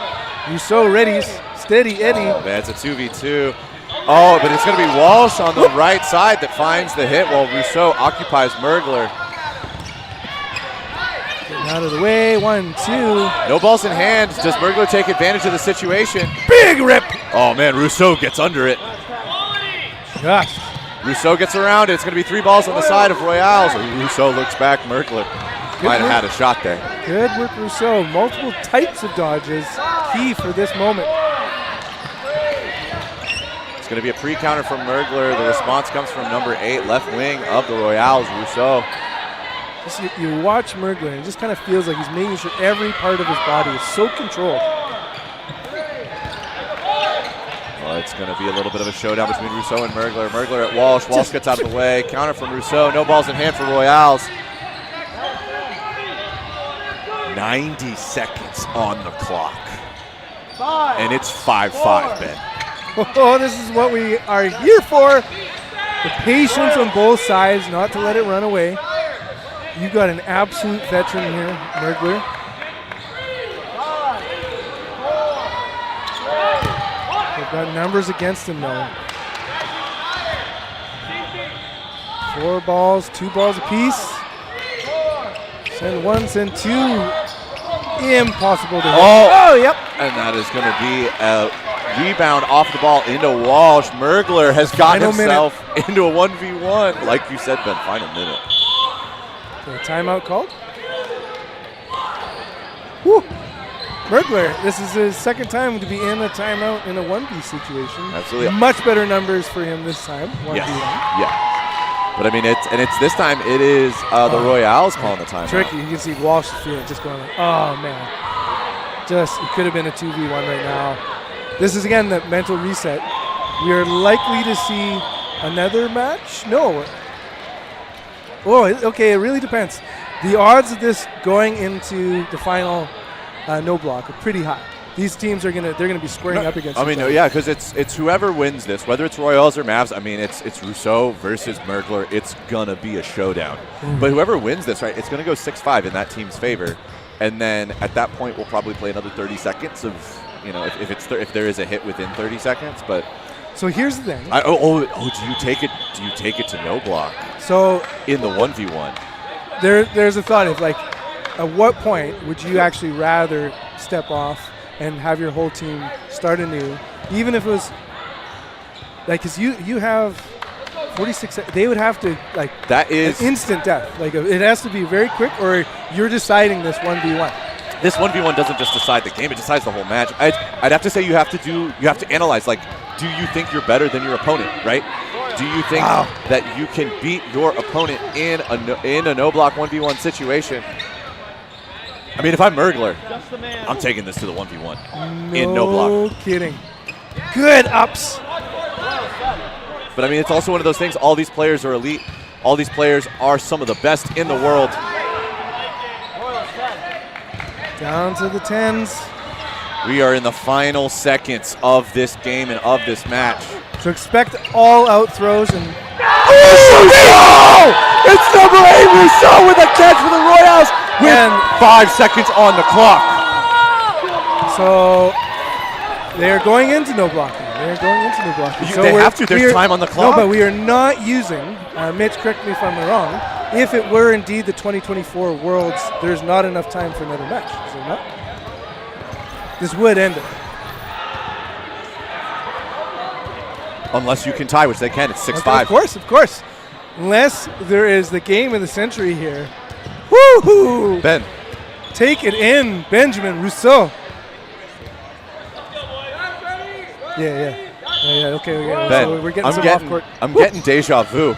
Rousseau ready, steady Eddie. Oh, man, it's a 2v2. Oh, but it's going to be Walsh on the right side that finds the hit while Rousseau occupies Mergler. Getting out of the way, 1, 2. No balls in hand. Does Mergler take advantage of the situation? Big rip. Oh, man, Rousseau gets under it. Gosh. Rousseau gets around it. It's going to be 3 balls on the side of Royales. Rousseau looks back. Mergler might have had a shot there. Good work, Rousseau. Multiple types of dodges. Key for this moment. It's going to be a pre-counter from Mergler. The response comes from number 8, left wing of the Royals, Rousseau. Just you watch Mergler, and it just kind of feels like he's making sure every part of his body is so controlled. Well, it's going to be a little bit of a showdown between Rousseau and Mergler. Mergler at Walsh. Walsh gets out of the way. Counter from Rousseau. No balls in hand for Royals. 90 seconds on the clock. And it's 5-5, Ben. Oh, this is what we are here for. The patience on both sides, not to let it run away. You got an absolute veteran here, Mergler. They've got numbers against him, though. 4 balls, 2 balls apiece. Send 1, send 2. Impossible to hit. Oh, yep. And that is going to be a rebound off the ball into Walsh. Mergler has got himself into a 1v1. Like you said, Ben, final minute. A timeout called. Woo. Mergler, this is his second time to be in a timeout in a 1v situation. Absolutely. Much better numbers for him this time. 1v1. Yeah. But I mean, it's this time it is the Royals calling the timeout. Tricky. You can see Walsh just going like, oh man. Just, it could have been a 2v1 right now. This is again the mental reset. We are likely to see another match. No. Oh, okay. It really depends. The odds of this going into the final no block are pretty high. These teams are they're gonna be squaring up against. I mean, yeah, because it's whoever wins this, whether it's Royals or Mavs. I mean, it's Rousseau versus Mergler. It's gonna be a showdown. But whoever wins this, right, it's gonna go 6-5 in that team's favor, and then at that point we'll probably play another 30 seconds of, if there is a hit within 30 seconds. But so here's the thing. Do you take it? Do you take it to no block? So in the 1v1, there's a thought of like, at what point would you actually rather step off and have your whole team start anew, even if it was like, because you have 46 they would have to, like, that is an instant death. Like, it has to be very quick, or you're deciding this 1v1. This 1v1 doesn't just decide the game, it decides the whole match. I'd have to say you have to analyze, like, do you think you're better than your opponent, right? Do you think that you can beat your opponent in a no-block 1v1 situation? I mean, if I'm Mergler, I'm taking this to the 1v1 in no block. No kidding. Good ups. But I mean, it's also one of those things, all these players are elite. All these players are some of the best in the world. Down to the 10s. We are in the final seconds of this game and of this match. So expect all out throws and... Oh! It's number 8, Rousseau with a catch for the Royals with 5 seconds on the clock. So they're going into no blocking. They're going into no blocking. So they have to. There's time on the clock. No, but we are not using, Mitch, correct me if I'm wrong, if it were indeed the 2024 Worlds, there's not enough time for another match, is there not? This would end it. Unless you can tie, which they can. It's 6-5. Okay, of course. Unless there is the game of the century here. Woo-hoo! Ben. Take it in, Benjamin Rousseau. Yeah, okay. Ben, so we're getting some off-court. I'm getting deja vu.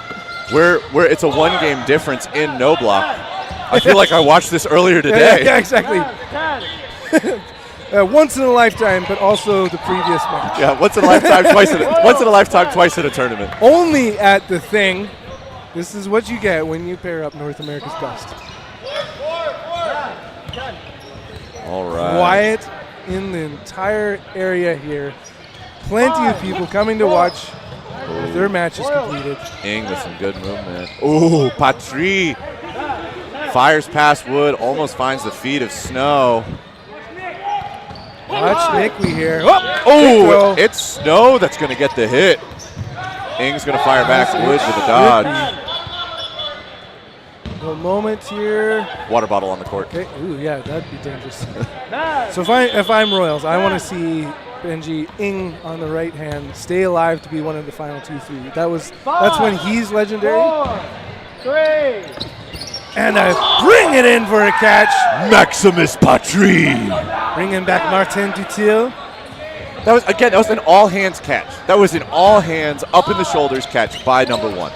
It's a one-game difference in no block. I feel like I watched this earlier today. Yeah, exactly. Once in a lifetime, but also the previous match. Yeah, once in a lifetime, twice in a tournament. Only at the Thing. This is what you get when you pair up North America's best. All right. Quiet in the entire area here. Plenty of people coming to watch their matches completed. Ing with some good movement. Ooh, Patry fires past Wood, almost finds the feet of Snow. Watch Nicky here. Oh, it's Snow that's going to get the hit. Ing's going to fire back Wood with a dodge. A moment here. Water bottle on the court. Okay. Ooh, yeah, that'd be dangerous. So if I'm Royals, I want to see Benji Ing on the right hand stay alive to be one of the final 2-3. That's when he's legendary. 4, 3. And bring it in for a catch. Maximus Patry. Bringing back Martin Dutil. That was an all-hands catch. That was an all-hands, up-in-the-shoulders catch by number 1.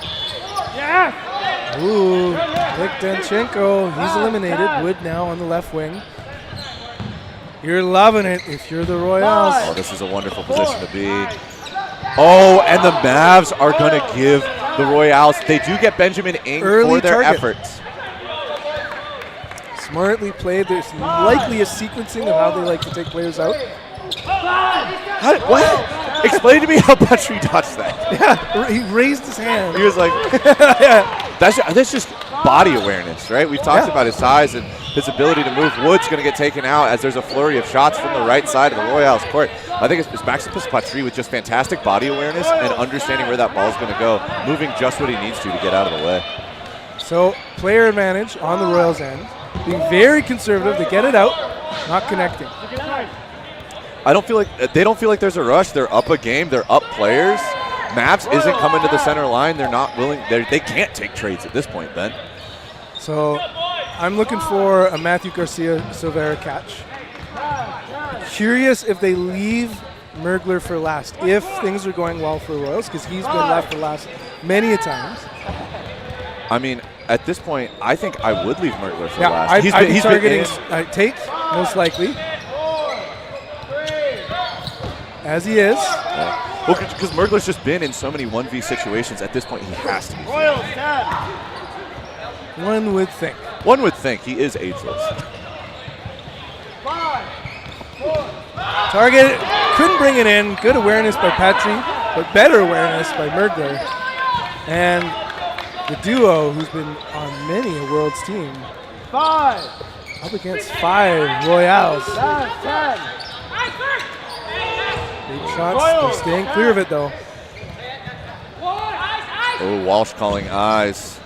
Ooh, Nick Danchenko, he's eliminated. Wood now on the left wing. You're loving it if you're the Royals. Oh, this is a wonderful position to be. Oh, and the Mavs are going to give the Royals, they do get Benjamin Ing Early for their target. efforts. Smartly played. There's likely a sequencing of how they like to take players out. What? Explain to me how much he dodged that. Yeah, he raised his hand. He was like, Yeah. that's just body awareness, right? We've talked about his size and his ability to move. Wood's going to get taken out as there's a flurry of shots from the right side of the Royals court. I think it's Maximus Patry with just fantastic body awareness and understanding where that ball's going to go, moving just what he needs to get out of the way. So player advantage on the Royals' end. Being very conservative. They get it out, not connecting. They don't feel like there's a rush. They're up a game. They're up players. Mavs isn't coming to the center line. They're not willing. They can't take trades at this point, Ben. So I'm looking for a Matthew Garcia Silvera catch. Curious if they leave Mergler for last, if things are going well for Royals, because he's been left for last many a times. I mean, at this point, I think I would leave Mergler for Yeah, last. I'd be he's targeting been Tate, most likely. As he is. Yeah. Well, because Mergler's just been in so many 1v situations, at this point he has to be. One would think. One would think he is ageless. Target, couldn't bring it in. Good awareness by Patry, but better awareness by Mergler. And the duo who's been on many a World's team. Up against 5 Royals. Big shots, they're staying clear of it though. Oh, Walsh calling eyes.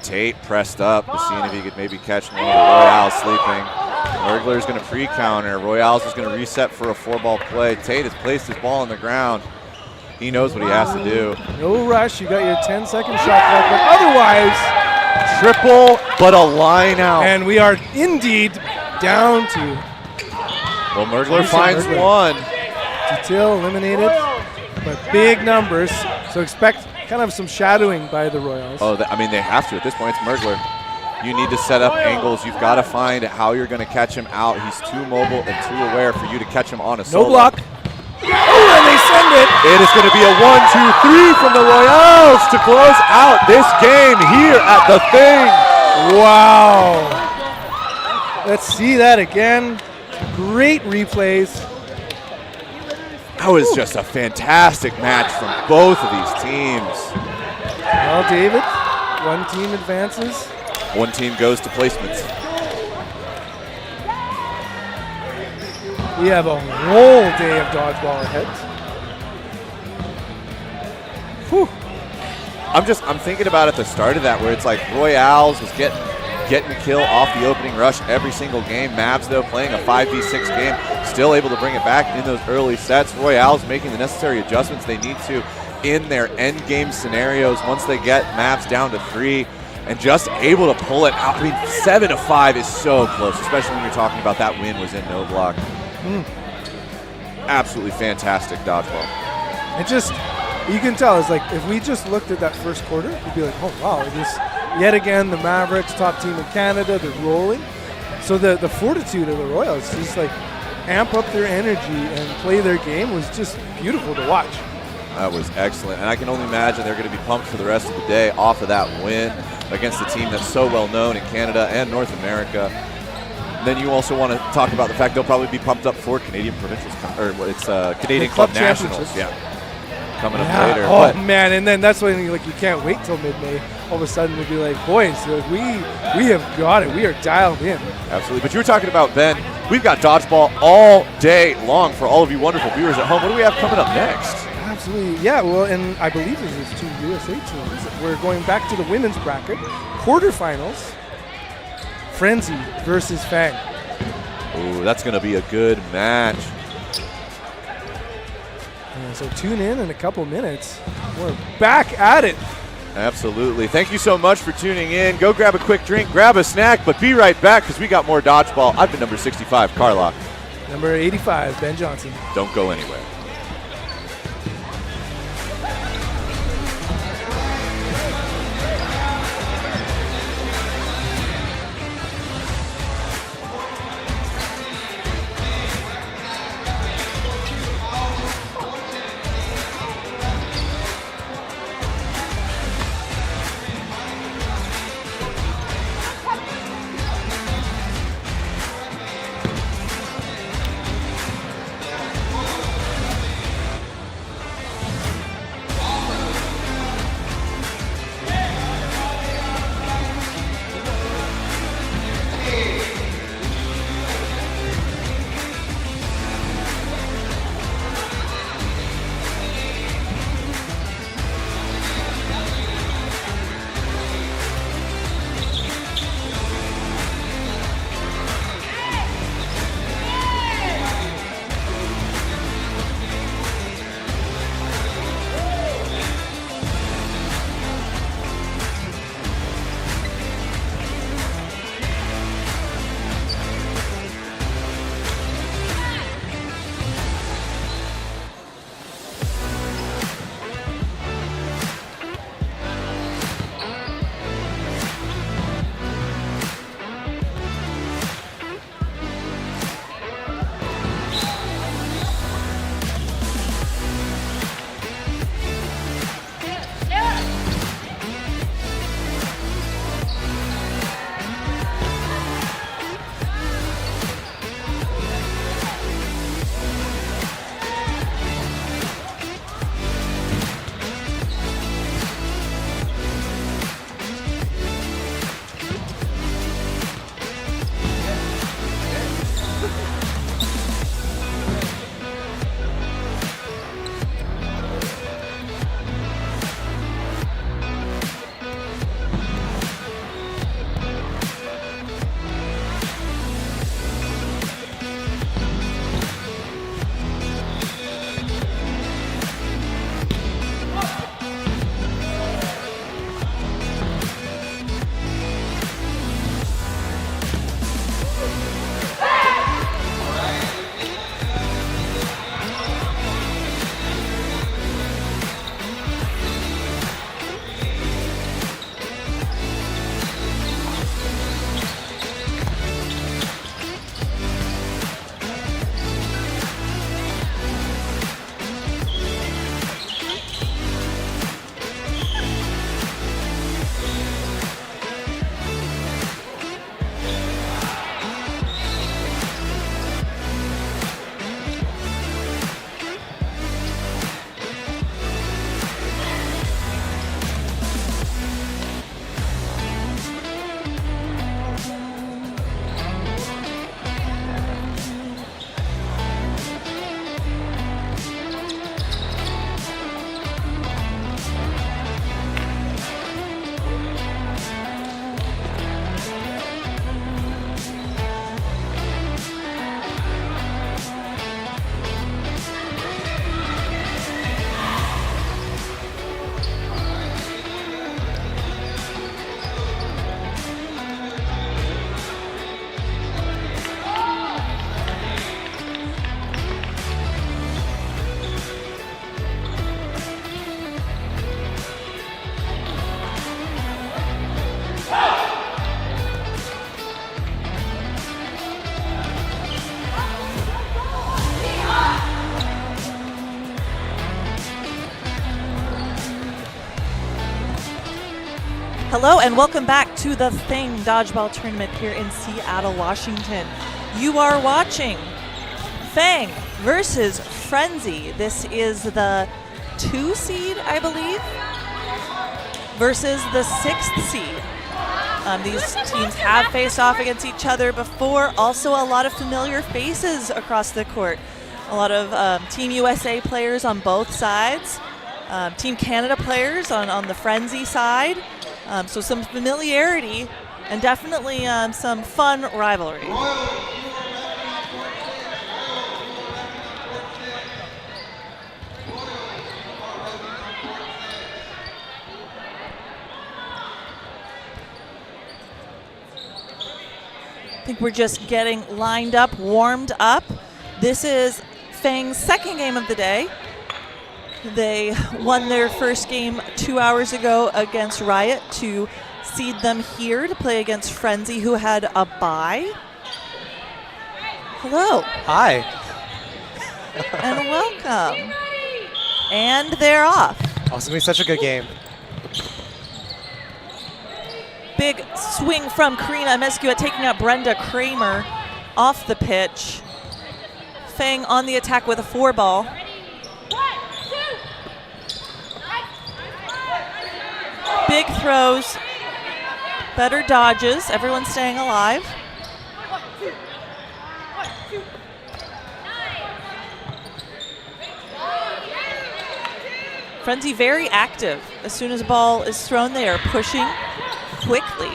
Tate pressed up, seeing if he could maybe catch one of the Royals sleeping. Mergler's going to pre-counter. Royals is going to reset for a 4-ball play. Tate has placed his ball on the ground. He knows what he has to do. No rush, you got your 10-second shot clock, but otherwise, triple, but a line out. And we are indeed down to. Well, Mergler finds one. Detail eliminated, but big numbers. So expect kind of some shadowing by the Royals. Oh, I mean, they have to at this point. It's Mergler. You need to set up angles. You've got to find how you're going to catch him out. He's too mobile and too aware for you to catch him on a solo. No block. Oh, and they send it. It is going to be a 1-2-3 from the Royals to close out this game here at the Thing. Wow. Let's see that again. Great replays. That was just a fantastic match from both of these teams. Well, David, one team advances. One team goes to placements. We have a whole day of dodgeball ahead. Whew. I'm thinking about at the start of that where it's like Royals was getting a kill off the opening rush every single game. Mavs, though, playing a 5v6 game, still able to bring it back in those early sets. Royals making the necessary adjustments they need to in their end game scenarios once they get Mavs down to 3 and just able to pull it out. I mean, 7-5 is so close, especially when you're talking about that win was in no block. Absolutely fantastic dodgeball. It just, you can tell, it's like if we just looked at that first quarter, we'd be like, oh wow, this yet again the Mavericks, top team in Canada, they're rolling. So the fortitude of the Royals, just like amp up their energy and play their game was just beautiful to watch. That was excellent, and I can only imagine they're going to be pumped for the rest of the day off of that win against a team that's so well known in Canada and North America. Then you also want to talk about the fact they'll probably be pumped up for Canadian Provincials, or it's Canadian Club Nationals, coming up later. Oh man, and then that's when you can't wait till mid-May. All of a sudden we'll be like, boys, we have got it. We are dialed in. Absolutely. But you were talking about, Ben, we've got dodgeball all day long for all of you wonderful viewers at home. What do we have coming up next? Absolutely. Yeah, well, and I believe there's 2 USA teams. We're going back to the women's bracket. Quarterfinals. Frenzy versus Fang. Ooh, that's going to be a good match. Yeah, so tune in a couple minutes. We're back at it. Absolutely. Thank you so much for tuning in. Go grab a quick drink, grab a snack, but be right back because we got more dodgeball. I've been number 65, Carlock. Number 85, Ben Johnson. Don't go anywhere. Hello and welcome back to the Fang Dodgeball Tournament here in Seattle, Washington. You are watching Fang versus Frenzy. This is the 2 seed, I believe, versus the 6th seed. These teams have faced off against each other before. Also a lot of familiar faces across the court. A lot of Team USA players on both sides. Team Canada players on the Frenzy side. So some familiarity and definitely some fun rivalry. I think we're just getting lined up, warmed up. This is Fang's second game of the day. They won their first game 2 hours ago against Riot to seed them here to play against Frenzy, who had a bye. Hello. Hi. And welcome. And they're off. Oh, it's going to be such a good game. Big swing from Karina Amescua taking out Brenda Kramer off the pitch. Fang on the attack with a 4-ball. Big throws, better dodges, everyone's staying alive. Frenzy very active. As soon as a ball is thrown, they are pushing quickly.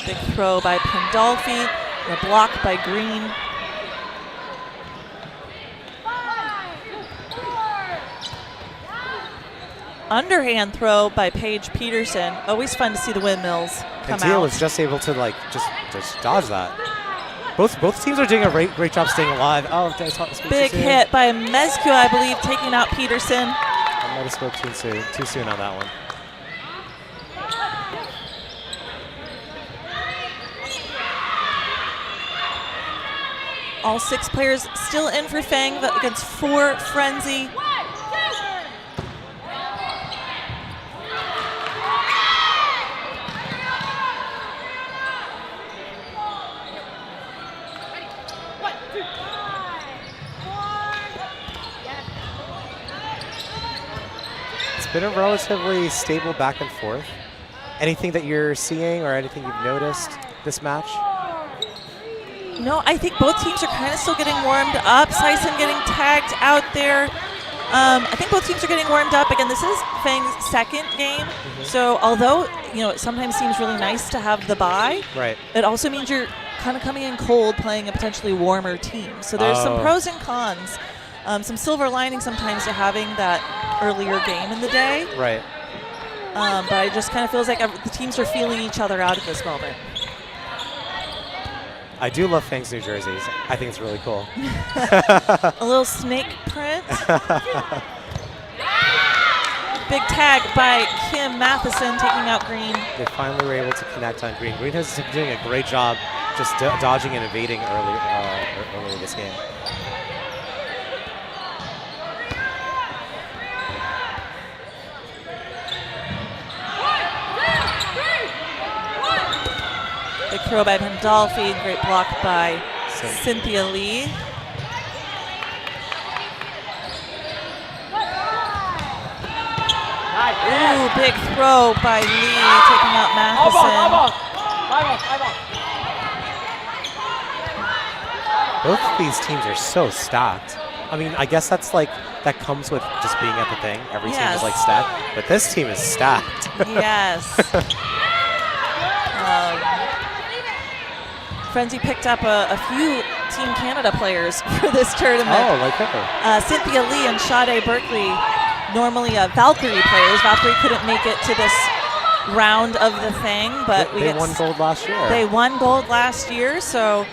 Big throw by Pandolfi, and a block by Green. Underhand throw by Paige Peterson. Always fun to see the windmills come And Teal out. was just able to just dodge that. Both teams are doing a great job staying alive. Oh, Big hit by Mezcua, I believe, taking out Peterson. I might have spoke too soon on that one. All 6 players still in for Fang against 4 Frenzy. It's been a relatively stable back and forth. Anything that you're seeing or anything you've noticed this match? No, I think both teams are kind of still getting warmed up. Sison getting tagged out there. I think both teams are getting warmed up. Again, this is Fang's second game. So although, it sometimes seems really nice to have the bye, Right. it also means you're kind of coming in cold playing a potentially warmer team. So there's some pros and cons. Some silver lining sometimes to having that earlier game in the day. Right. But it just kind of feels like the teams are feeling each other out at this moment. I do love Fang's New Jerseys. I think it's really cool. A little snake print. Big tag by Kim Matheson taking out Green. They finally were able to connect on Green. Green has been doing a great job just dodging and evading earlier this game. Big throw by Pandolfi, great block by Cynthia Lee. Ooh, big throw by Lee, taking out Matheson. Both of these teams are so stacked. I mean, I guess that comes with just being at the thing. Every team is stacked, but this team is stacked. Yes. Frenzy picked up a few Team Canada players for this tournament. Oh, like her. Cynthia Lee and Sade Berkeley, normally Valkyrie players. Valkyrie couldn't make it to this round of the thing, but they won gold last year. They won gold last year, so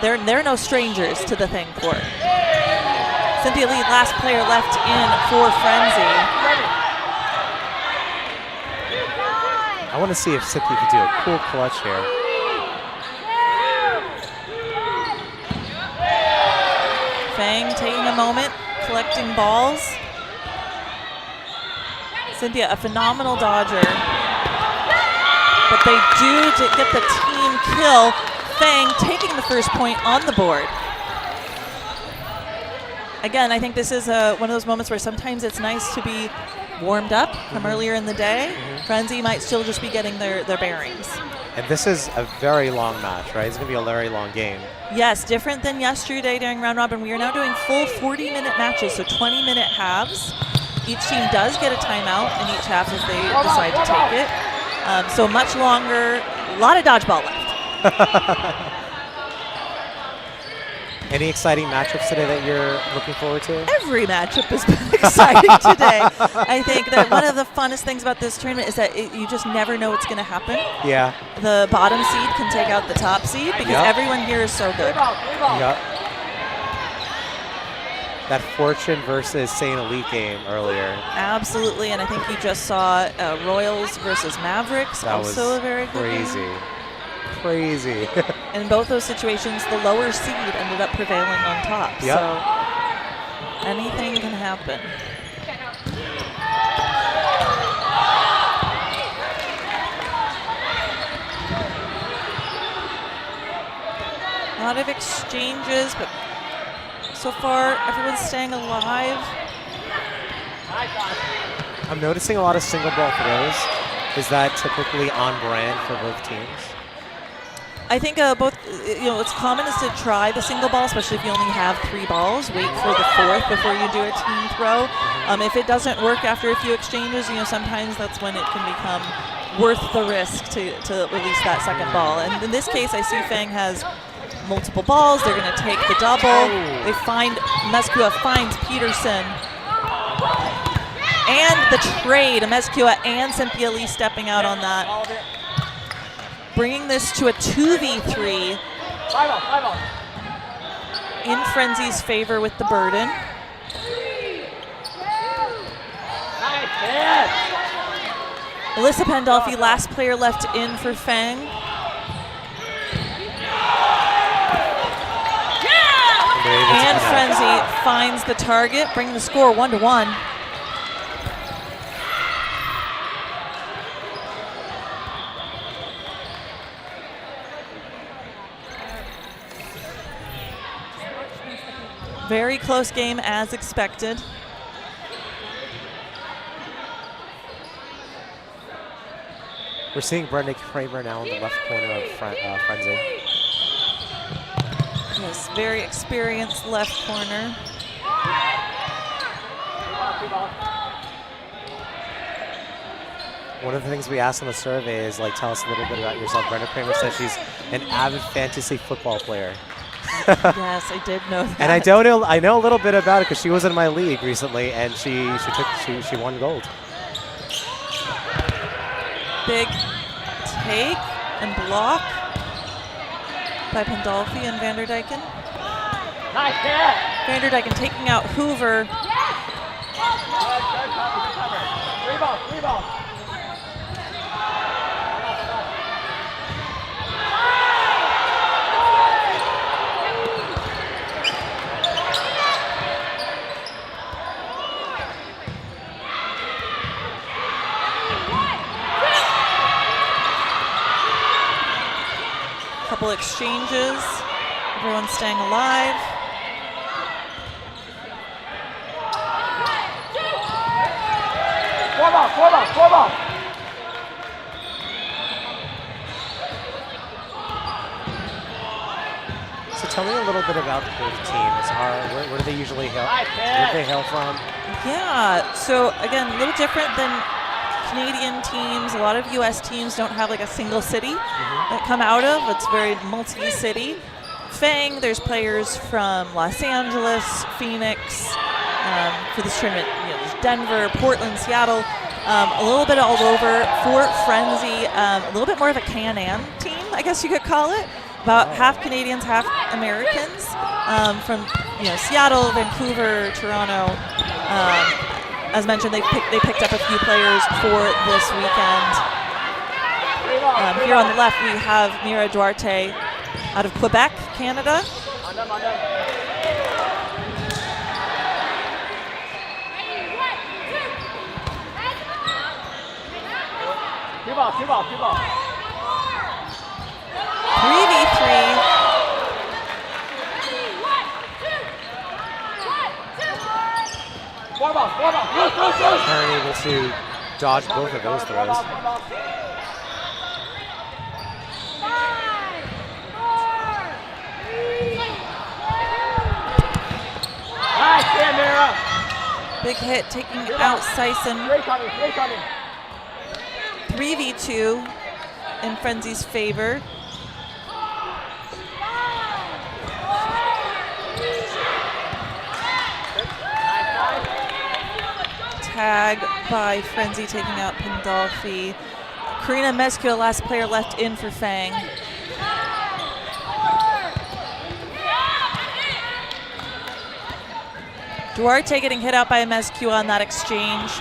they're no strangers to the thing court. Cynthia Lee, last player left in for Frenzy. I want to see if Cynthia could do a cool clutch here. Fang taking a moment, collecting balls. Cynthia, a phenomenal dodger. But they do get the team kill. Fang taking the first point on the board. Again, I think this is one of those moments where sometimes it's nice to be warmed up from earlier in the day. Frenzy might still just be getting their bearings. And this is a very long match, right? It's going to be a very long game. Yes, different than yesterday during round robin. We are now doing full 40-minute matches, so 20-minute halves. Each team does get a timeout in each half if they decide to take it. So much longer, a lot of dodgeball left. Any exciting matchups today that you're looking forward to? Every matchup has been exciting today. I think that one of the funnest things about this tournament is that you just never know what's going to happen. Yeah. The bottom seed can take out the top seed because everyone here is so good. Yep. That Fortune versus St. Elite game earlier. Absolutely, and I think you just saw Royals versus Mavericks, that also was a very good crazy. game. Crazy. In both those situations, the lower seed ended up prevailing on top. Yep. So anything can happen. A lot of exchanges, but so far everyone's staying alive. I'm noticing a lot of single ball throws. Is that typically on brand for both teams? I think both, what's common is to try the single ball, especially if you only have 3 balls. Wait for the 4th before you do a team throw. If it doesn't work after a few exchanges, sometimes that's when it can become worth the risk to release that second ball. And in this case, I see Fang has multiple balls. They're going to take the double. They find, Mezcua finds Peterson. And the trade, Mezcua and Cynthia Lee stepping out on that. Bringing this to a 2v3 in Frenzy's favor with the burden. Alyssa Pandolfi, last player left in for Fang. And Frenzy finds the target, bringing the score 1-1. Very close game as expected. We're seeing Brenda Kramer now in the left corner of Frenzy. Yes, very experienced left corner. One of the things we asked on the survey is, tell us a little bit about yourself. Brenda Kramer says she's an avid fantasy football player. Yes, I did know that. And I know a little bit about it because she was in my league recently, and she won gold. Big take and block by Pandolfi and Vanderdyken. Nice catch. Vanderdyken taking out Hoover. Three ball. Couple exchanges. Everyone's staying alive. Four ball. So tell me a little bit about both teams. Where do they usually hail? Where do they hail from? Yeah, so again, a little different than Canadian teams. A lot of US teams don't have a single city that come out of. It's very multi-city. Fang, there's players from Los Angeles, Phoenix, for this tournament, there's Denver, Portland, Seattle, a little bit all over. For Frenzy, a little bit more of a Can-Am team, I guess you could call it. About half Canadians, half Americans, from Seattle, Vancouver, Toronto. As mentioned, they picked up a few players for this weekend. Here on the left, we have Mira Duarte out of Quebec, Canada. 3v3. Karen able to dodge both of those throws. Big hit taking out Sison. 3v2 in Frenzy's favor. Tag by Frenzy taking out Pandolfi. Karina Mezcua, last player left in for Fang. Duarte getting hit out by Mezcua on that exchange.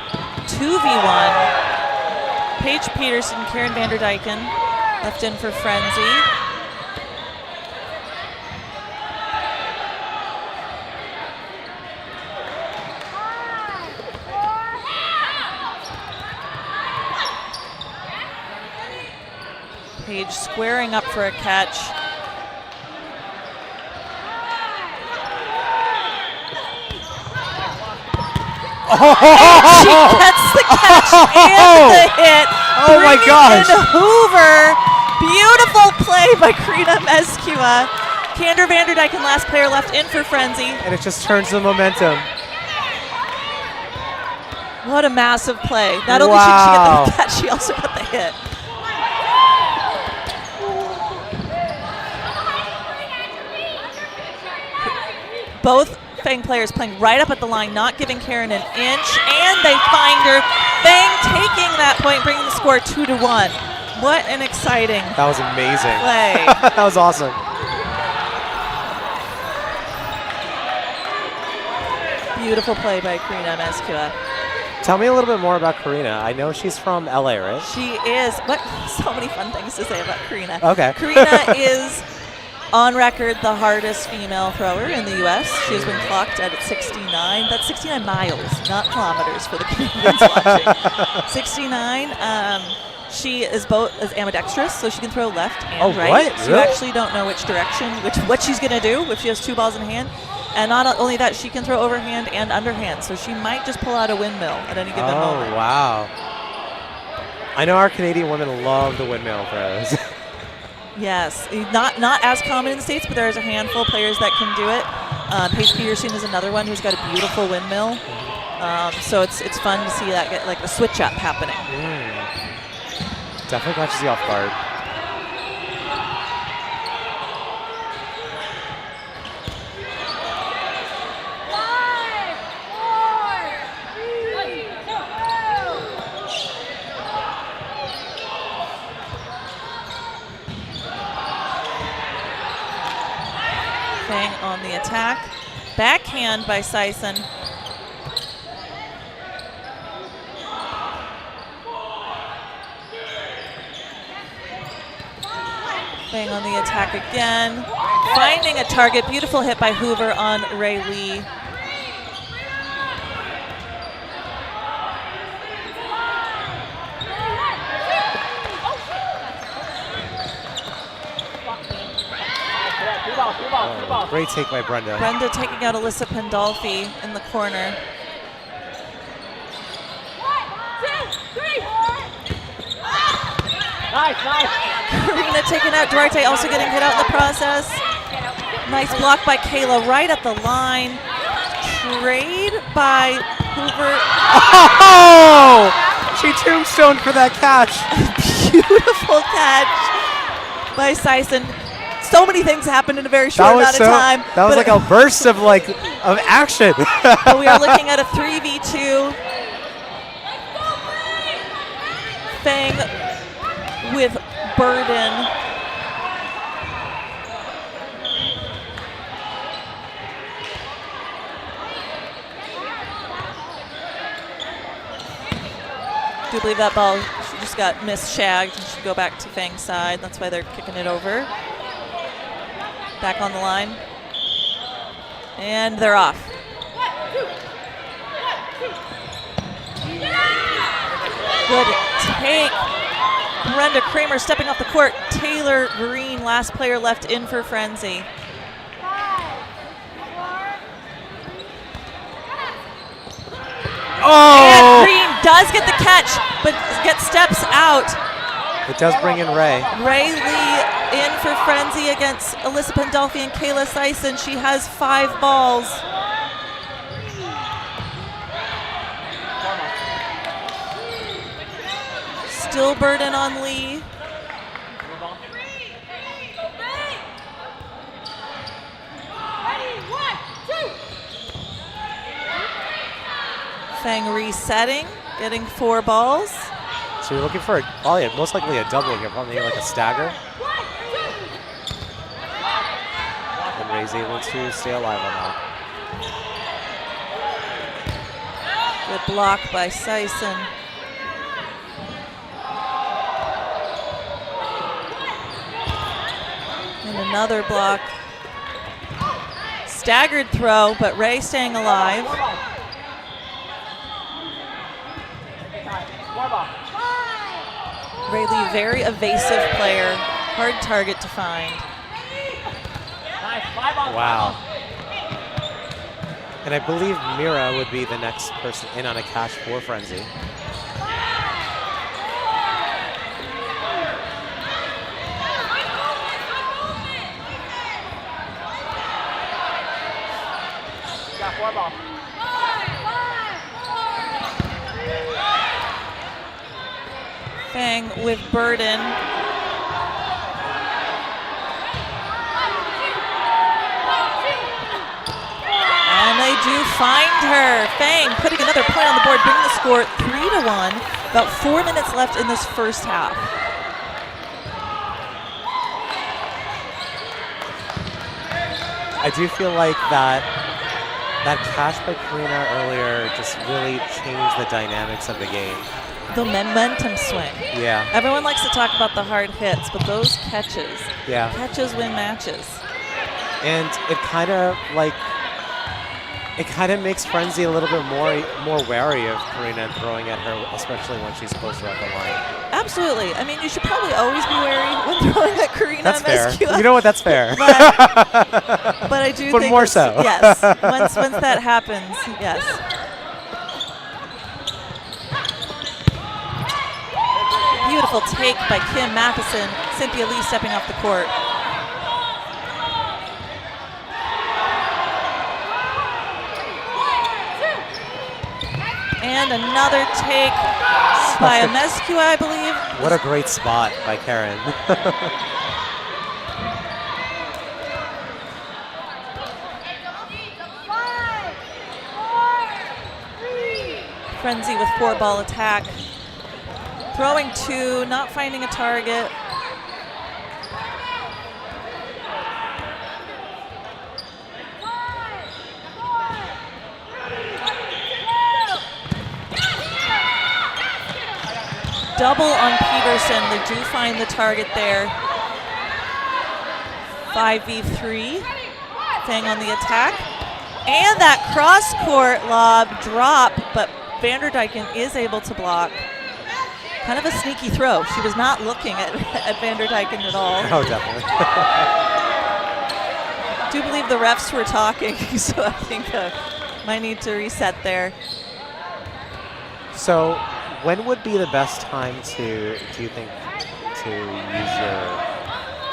2v1. Paige Peterson, Karen Vanderdyken left in for Frenzy. Paige squaring up for a catch. She gets the catch and the hit. Oh my gosh. Hoover. Beautiful play by Karina Mezcua. Kander Vanderdyken, last player left in for Frenzy. And it just turns the momentum. What a massive play. Not only did she get the catch, she also got the hit. Both Fang players playing right up at the line, not giving Karen an inch, and they find her. Fang taking that point, bringing the score 2-1. What an exciting That was amazing. play. That was awesome. Beautiful play by Karina Mezcua. Tell me a little bit more about Karina. I know she's from LA, right? She is, what? So many fun things to say about Karina. Okay. Karina is on record the hardest female thrower in the U.S. She has been clocked at 69. That's 69 miles, not kilometers for the Canadians watching. 69. She is both as ambidextrous, so she can throw left and right. What? So you actually don't know which direction, what she's going to do if she has two balls in hand. And not only that, she can throw overhand and underhand, so she might just pull out a windmill at any given moment. Oh, wow. I know our Canadian women love the windmill throws. Yes, not as common in the States, but there's a handful of players that can do it. Paige Peterson is another one who's got a beautiful windmill. So it's fun to see that get like the switch up happening. Definitely catches you off guard. Fang on the attack. Backhand by Sison. Fang on the attack again. Finding a target. Beautiful hit by Hoover on Ray Lee. Oh, great take by Brenda. Brenda taking out Alyssa Pandolfi in the corner. 1, 2, 3. Nice. Karina taking out Duarte, also getting hit out in the process. Nice block by Kayla right at the line. Trade by Hoover. Oh! She tombstoned for that catch. Beautiful catch by Sison. So many things happened in a very short amount of time. That was like a burst of action. But we are looking at a 3v2. Fang with burden. Do you believe that ball she just got misshagged and should go back to Fang's side? That's why they're kicking it over. Back on the line. And they're off. Good take Brenda Kramer stepping off the court. Taylor Green, last player left in for Frenzy. And Green does get the catch, but gets steps out. It does bring in Ray. Ray Lee in for Frenzy against Alyssa Pandolfi and Kayla Sison. She has 5 balls. Still burden on Lee. Fang resetting, getting 4 balls. So you're looking for most likely a double here, probably like a stagger. And Ray's able to stay alive on that. Good block by Sison. And another block. Staggered throw, but Ray staying alive. Ray Lee, very evasive player. Hard target to find. Wow. And I believe Mira would be the next person in on a catch for Frenzy. Fang with burden. And they do find her. Fang putting another point on the board, bringing the score 3-1. About 4 minutes left in this first half. I do feel like that catch by Karina earlier just really changed the dynamics of the game. The momentum swing. Yeah. Everyone likes to talk about the hard hits, but those catches. Yeah. Catches win matches. And it kind of makes Frenzy a little bit more wary of Karina and throwing at her, especially when she's closer up the line. Absolutely. I mean, you should probably always be wary when throwing at Karina. That's fair. MSQF. You know what? That's fair. But I do but think more so. Yes. Once that happens, yes. Beautiful take by Kim Matheson. Cynthia Lee stepping off the court. And another take by Amescu, I believe. What a great spot by Karen. Frenzy with 4-ball attack. Throwing 2, not finding a target. Double on Peterson. They do find the target there. 5v3. Fang on the attack. And that cross-court lob drop, but Vanderdyken is able to block. Kind of a sneaky throw. She was not looking at Vanderdyken at all. Oh, definitely. I do believe the refs were talking, so I think might need to reset there. So, when would be the best time do you think, to use your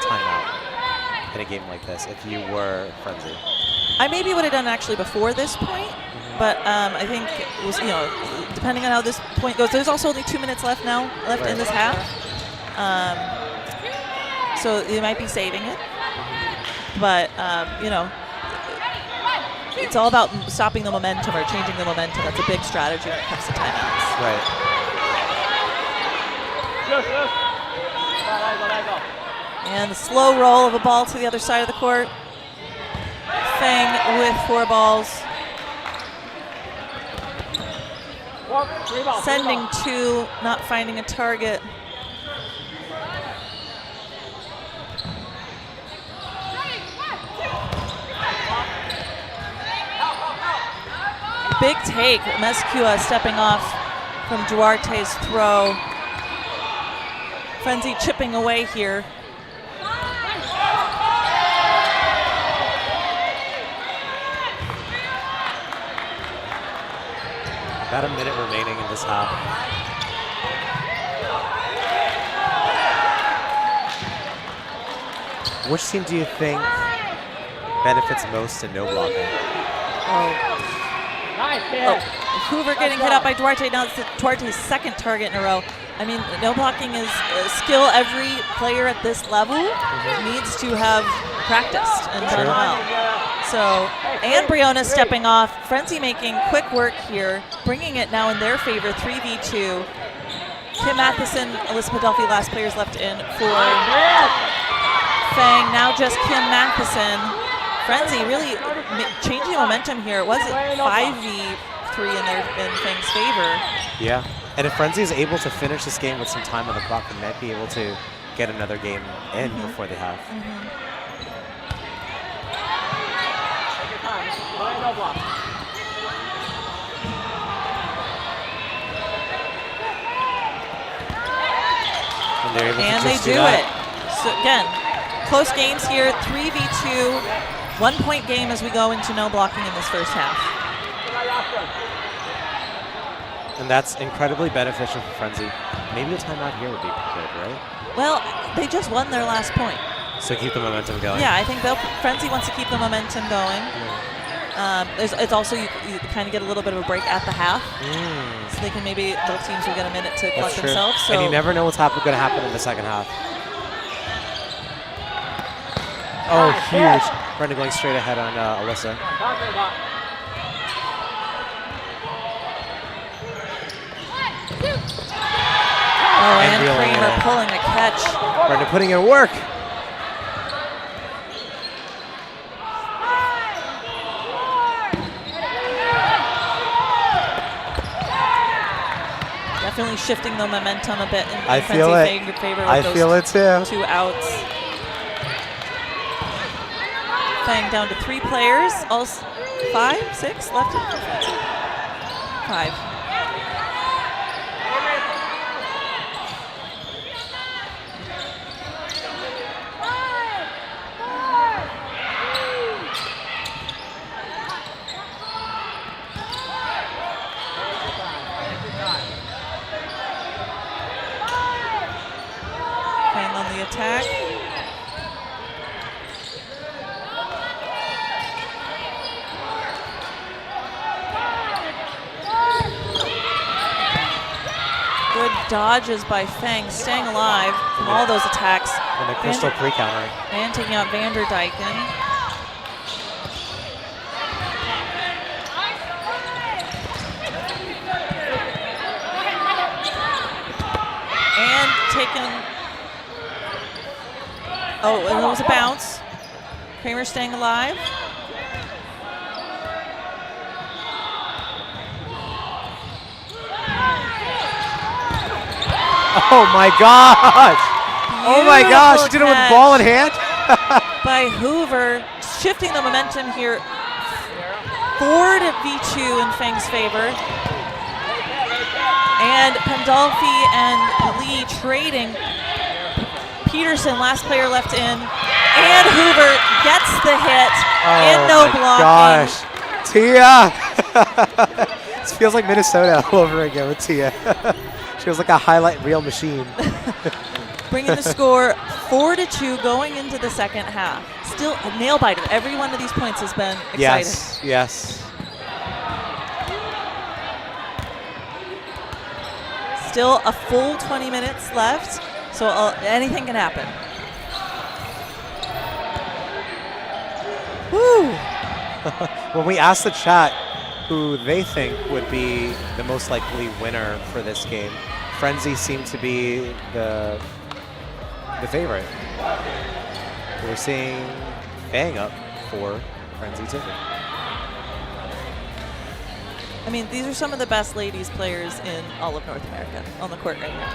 timeout in a game like this if you were Frenzy? I maybe would have done actually before this point, but I think it was, depending on how this point goes. There's also only 2 minutes left in this half, so you might be saving it. But it's all about stopping the momentum or changing the momentum. That's a big strategy when it comes to timeouts. Right. And the slow roll of a ball to the other side of the court. Fang with 4 balls. Sending 2, not finding a target. Big take. Mescua stepping off from Duarte's throw. Frenzy chipping away here. About a minute remaining in this half. Which team do you think benefits most in no blocking? Hoover getting hit up by Duarte. Now it's Duarte's second target in a row. I mean, no blocking is a skill every player at this level needs to have practiced and done well. So, and Briona stepping off. Frenzy making quick work here, bringing it now in their favor, 3v2. Kim Matheson, Alyssa Pandolfi, last players left in for Fang. Now just Kim Matheson. Frenzy really changing momentum here. It was 5v3 in Fang's favor. Yeah, and if Frenzy is able to finish this game with some time on the clock, they might be able to get another game in before they have. And they're able And to they just do that. it. So again, close games here, 3v2, 1 point game as we go into no blocking in this first half. And that's incredibly beneficial for Frenzy. Maybe a timeout here would be good, right? Well, they just won their last point. So keep the momentum going. Yeah, I think Frenzy wants to keep the momentum going. It's also, you kind of get a little bit of a break at the half. So they can maybe, both teams will get a minute to collect themselves. So and you never know what's going to happen in the second half. Oh, huge. Brenda going straight ahead on Alyssa. Oh, and reeling Kramer in. pulling a catch. Brenda putting in work. Definitely shifting the momentum a bit in I feel Frenzy it. favor with I those feel it too. 2 outs. Fang down to 3 players. All 5, 6 left in Frenzy. 5. Fang on the attack. Good dodges by Fang, staying alive from all those attacks. And the Crystal pre-countering. And taking out Vanderdyken. And taken. Oh, and there was a bounce. Kramer staying alive. Oh my gosh! Oh my gosh! She did it with catch ball in hand. by Hoover, shifting the momentum here. 4v2 in Fang's favor. And Pandolfi and Lee trading. Peterson, last player left in. And Hoover gets the hit in no blocking. Gosh, Tia! This feels like Minnesota all over again with Tia. She was like a highlight reel machine. Bringing the score 4-2 going into the second half. Still a nail biter. Every one of these points has been exciting. Yes, yes. Still a full 20 minutes left, so anything can happen. Woo! When we asked the chat who they think would be the most likely winner for this game, Frenzy seemed to be the favorite. We're seeing Fang up for Frenzy ticket. I mean, these are some of the best ladies players in all of North America on the court right now.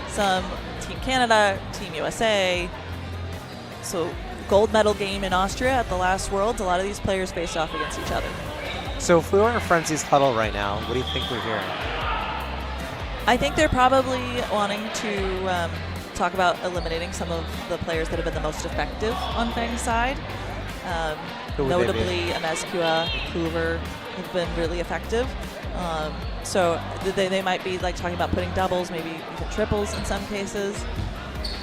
Some Team Canada, Team USA. So gold medal game in Austria at the last Worlds. A lot of these players faced off against each other. So if we were in Frenzy's huddle right now, what do you think we're hearing? I think they're probably wanting to talk about eliminating some of the players that have been the most effective on Fang's side. Who would they be? Notably, Amezcua, Hoover have been really effective. So they might be like talking about putting doubles, maybe even triples in some cases.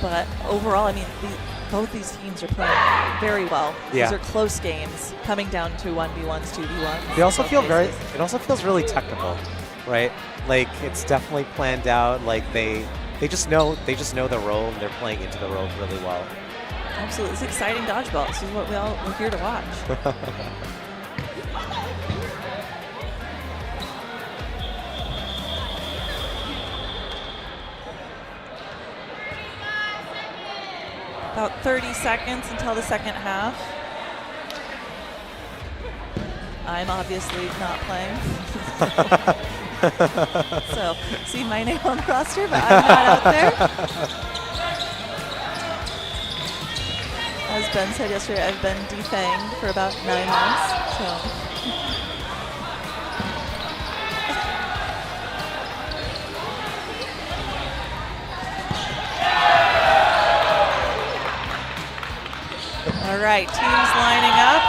But overall, I mean, both these teams are playing very well. Yeah. These are close games, coming down to 1v1s, 2v1s. They also in feel both very. cases. It also feels really technical, right? Like it's definitely planned out. Like they just know the role and they're playing into the role really well. Absolutely, it's exciting dodgeball. This is what we're here to watch. About 30 seconds until the second half. I'm obviously not playing. So, see my name on the roster, but I'm not out there. As Ben said yesterday, I've been defanged for about 9 months. So. All right, teams lining up.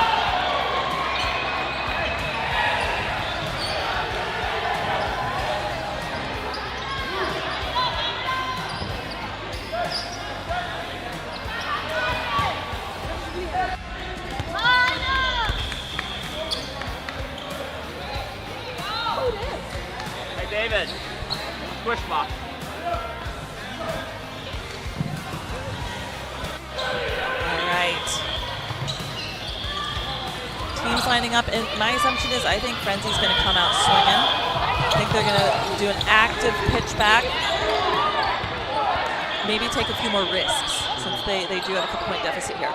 Hey, David. Push box. All right. Teams lining up, and my assumption is I think Frenzy's going to come out swinging. I think they're going to do an active pitch back. Maybe take a few more risks since they do have a couple-point deficit here.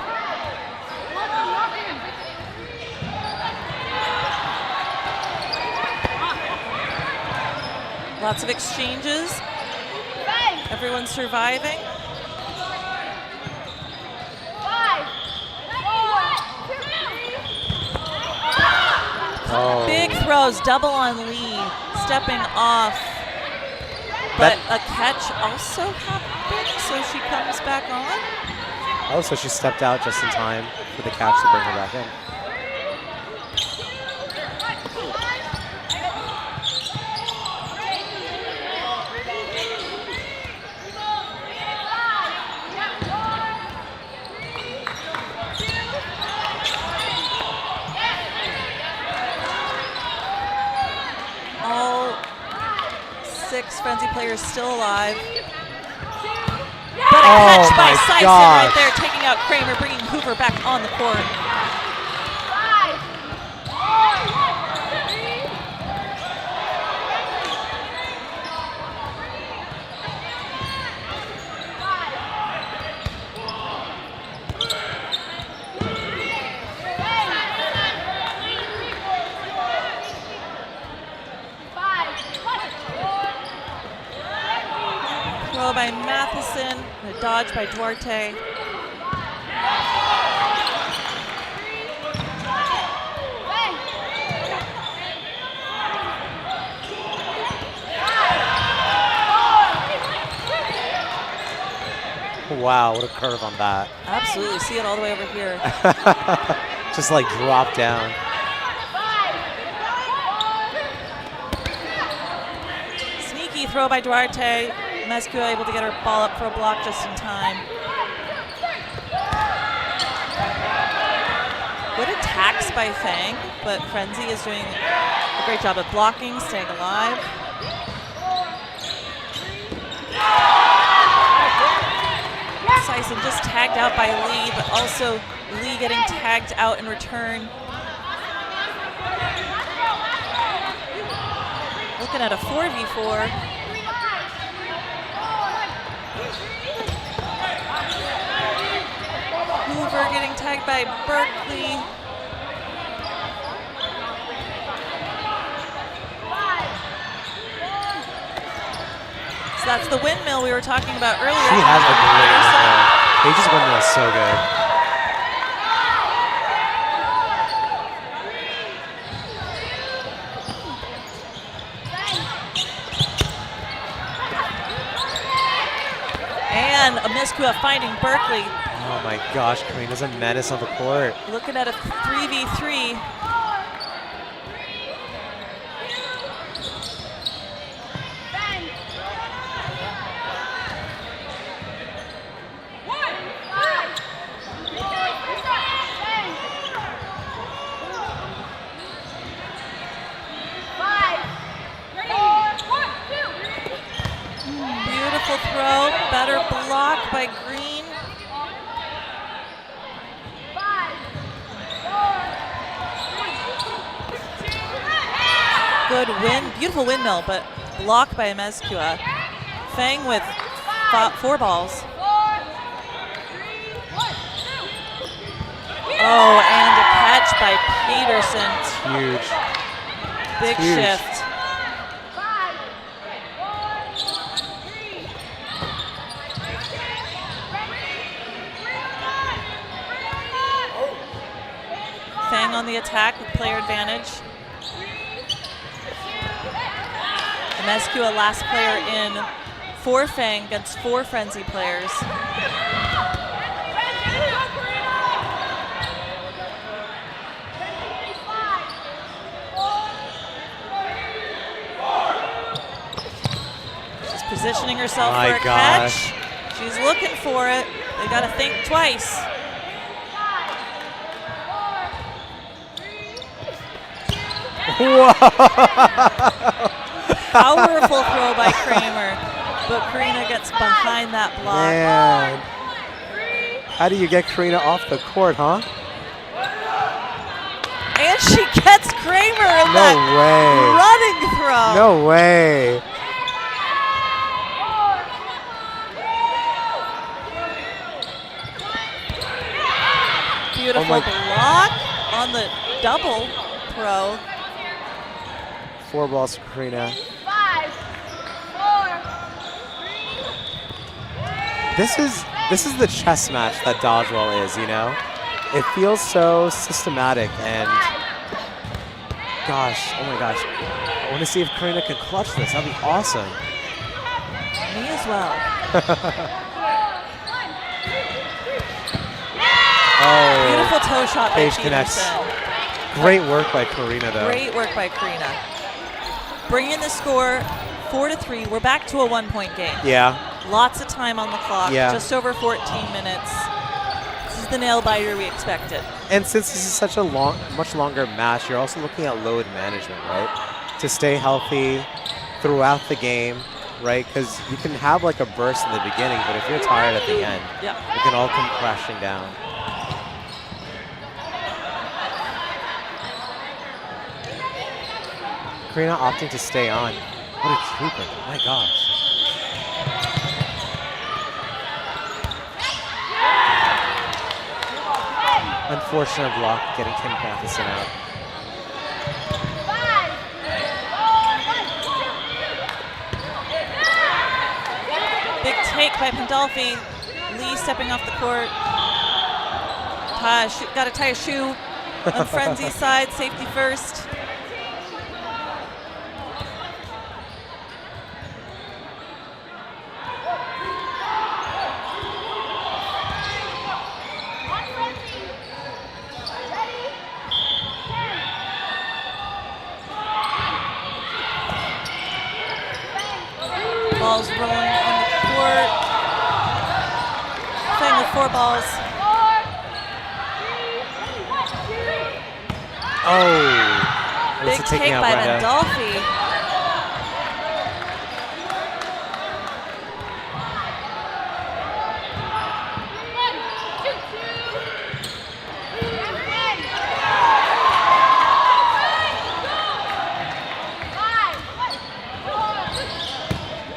Lots of exchanges. Everyone's surviving. Oh. Big throws, double on Lee, stepping off. But a catch also happened, so she comes back on. Oh, so she stepped out just in time for the catch to bring her back in. All 6 Frenzy players still alive. But a catch by Sison right there, taking out Kramer, bringing Hoover back on the court. Throw by Matheson, a dodge by Duarte. Wow, what a curve on that. Absolutely, see it all the way over here. Just like drop down. Sneaky throw by Duarte. Amezcua able to get her ball up for a block just in time. Good attacks by Fang, but Frenzy is doing a great job of blocking, staying alive. Sison just tagged out by Lee, but also Lee getting tagged out in return. Looking at a 4v4. Hoover getting tagged by Berkeley. So that's the windmill we were talking about earlier. She has a great windmill. Paige's windmill is so good. And Meskua finding Berkeley. Oh my gosh, Karina's a menace on the court. Looking at a 3v3. Beautiful throw, better block by Green. Good beautiful windmill, but blocked by Meskua. Fang with 4 balls. Oh, and a catch by Peterson. Huge. Big Huge. shift. Fang on the attack with player advantage. Meskua last player in for Fang against 4 Frenzy players. She's positioning herself for a catch. She's looking for it. They got to think twice. Whoa! Powerful throw by Kramer, but Karina gets behind that block. Man. How do you get Karina off the court, huh? And she gets Kramer in No that way. running throw. No way. Beautiful block on the double throw. 4 balls for Karina. 5, 4, 3. This is the chess match that dodgeball is, you know? It feels so systematic and gosh, oh my gosh. I want to see if Karina can clutch this. That'd be awesome. Me as well. Oh, Beautiful toe shot by Page Peterson. connects. Great work by Karina, though. Great work by Karina. Bringing the score 4-3. We're back to a 1-point game. Yeah. Lots of time on the clock. Yeah. Just over 14 minutes. This is the nail biter we expected. And since this is such a much longer match, you're also looking at load management, right? To stay healthy throughout the game, right? Because you can have like a burst in the beginning, but if you're tired at the end, Yeah. it can all come crashing down. Karina opting to stay on. What a trooper, my gosh. Unfortunate block getting Kim Matheson out. 5, 4, 1, 2. Big take by Pandolfi. Lee stepping off the court. Got to tie a shoe on Frenzy's side. Safety first. Balls rolling on the court. Playing with 4 balls. 4, 3, 1, 2. Oh, Big take by Pandolfi.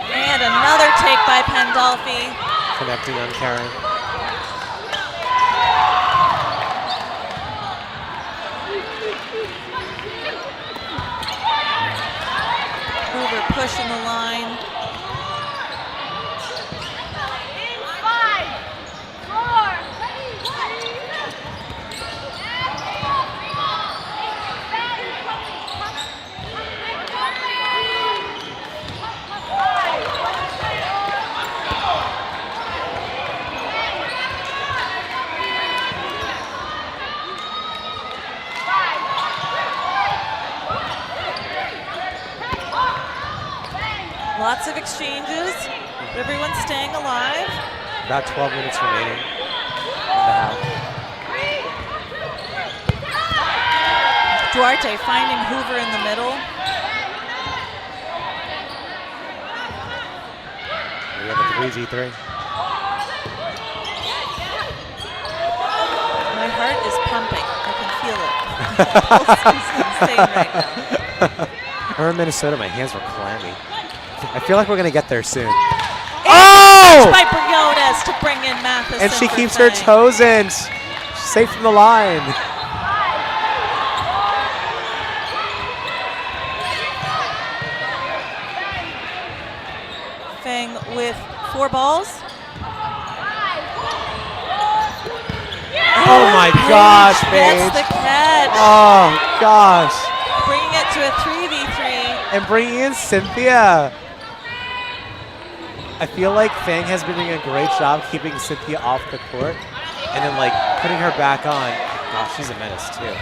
And another take by Pandolfi. Connecting on Karen. Hoover pushing the line. 5, 4, 3, 1. exchanges, but everyone's staying alive. About 12 minutes remaining in the half. Duarte finding Hoover in the middle. We have a 3v3. My heart is pumping. I can feel it. It's insane right now. I remember Minnesota, my hands were clammy. I feel like we're going to get there soon. Oh! By Briones to bring in Matheson. And she for keeps her Fang. toes in. She's safe from the line. Fang with 4 balls. Oh my gosh, That's Paige. the catch. Oh gosh. Bringing it to a 3v3. And bringing in Cynthia. I feel like Fang has been doing a great job keeping Cynthia off the court and then like putting her back on. Gosh, she's a menace too.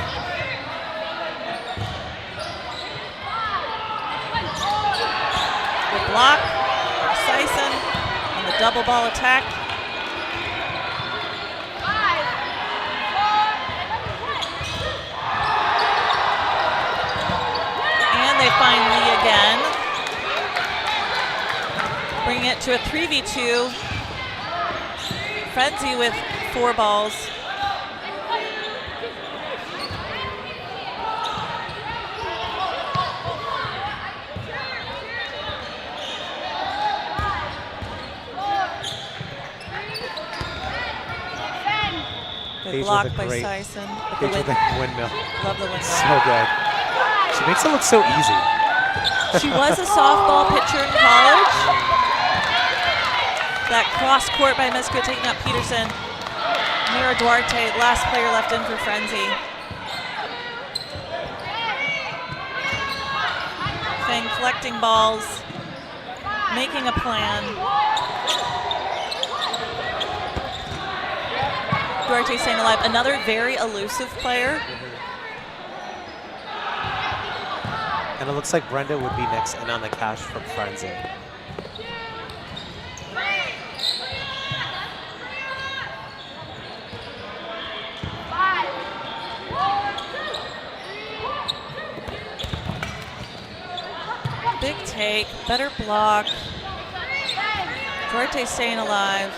Good block. Sison on the double ball attack. And they find Lee again. Bring it to a 3v2. Frenzy with 4 balls. Good block by Sison. Paige with a windmill. Love the windmill. So good. She makes it look so easy. She was a softball pitcher in college. That cross court by Mesko taking out Peterson. Mira Duarte, last player left in for Frenzy. Fang collecting balls, making a plan. Duarte staying alive. Another very elusive player. And it looks like Brenda would be next in on the cash from Frenzy. Big take, better block. Duarte staying alive.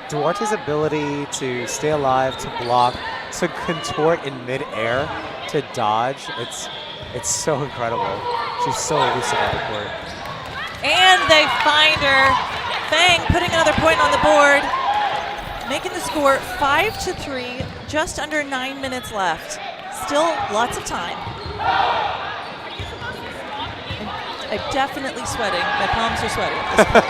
Duarte's ability to stay alive, to block, to contort in midair, to dodge, it's so incredible. She's so elusive on the court. And they find her. Fang putting another point on the board, making the score 5-3, just under 9 minutes left. Still lots of time. I'm definitely sweating. My palms are sweating at this point.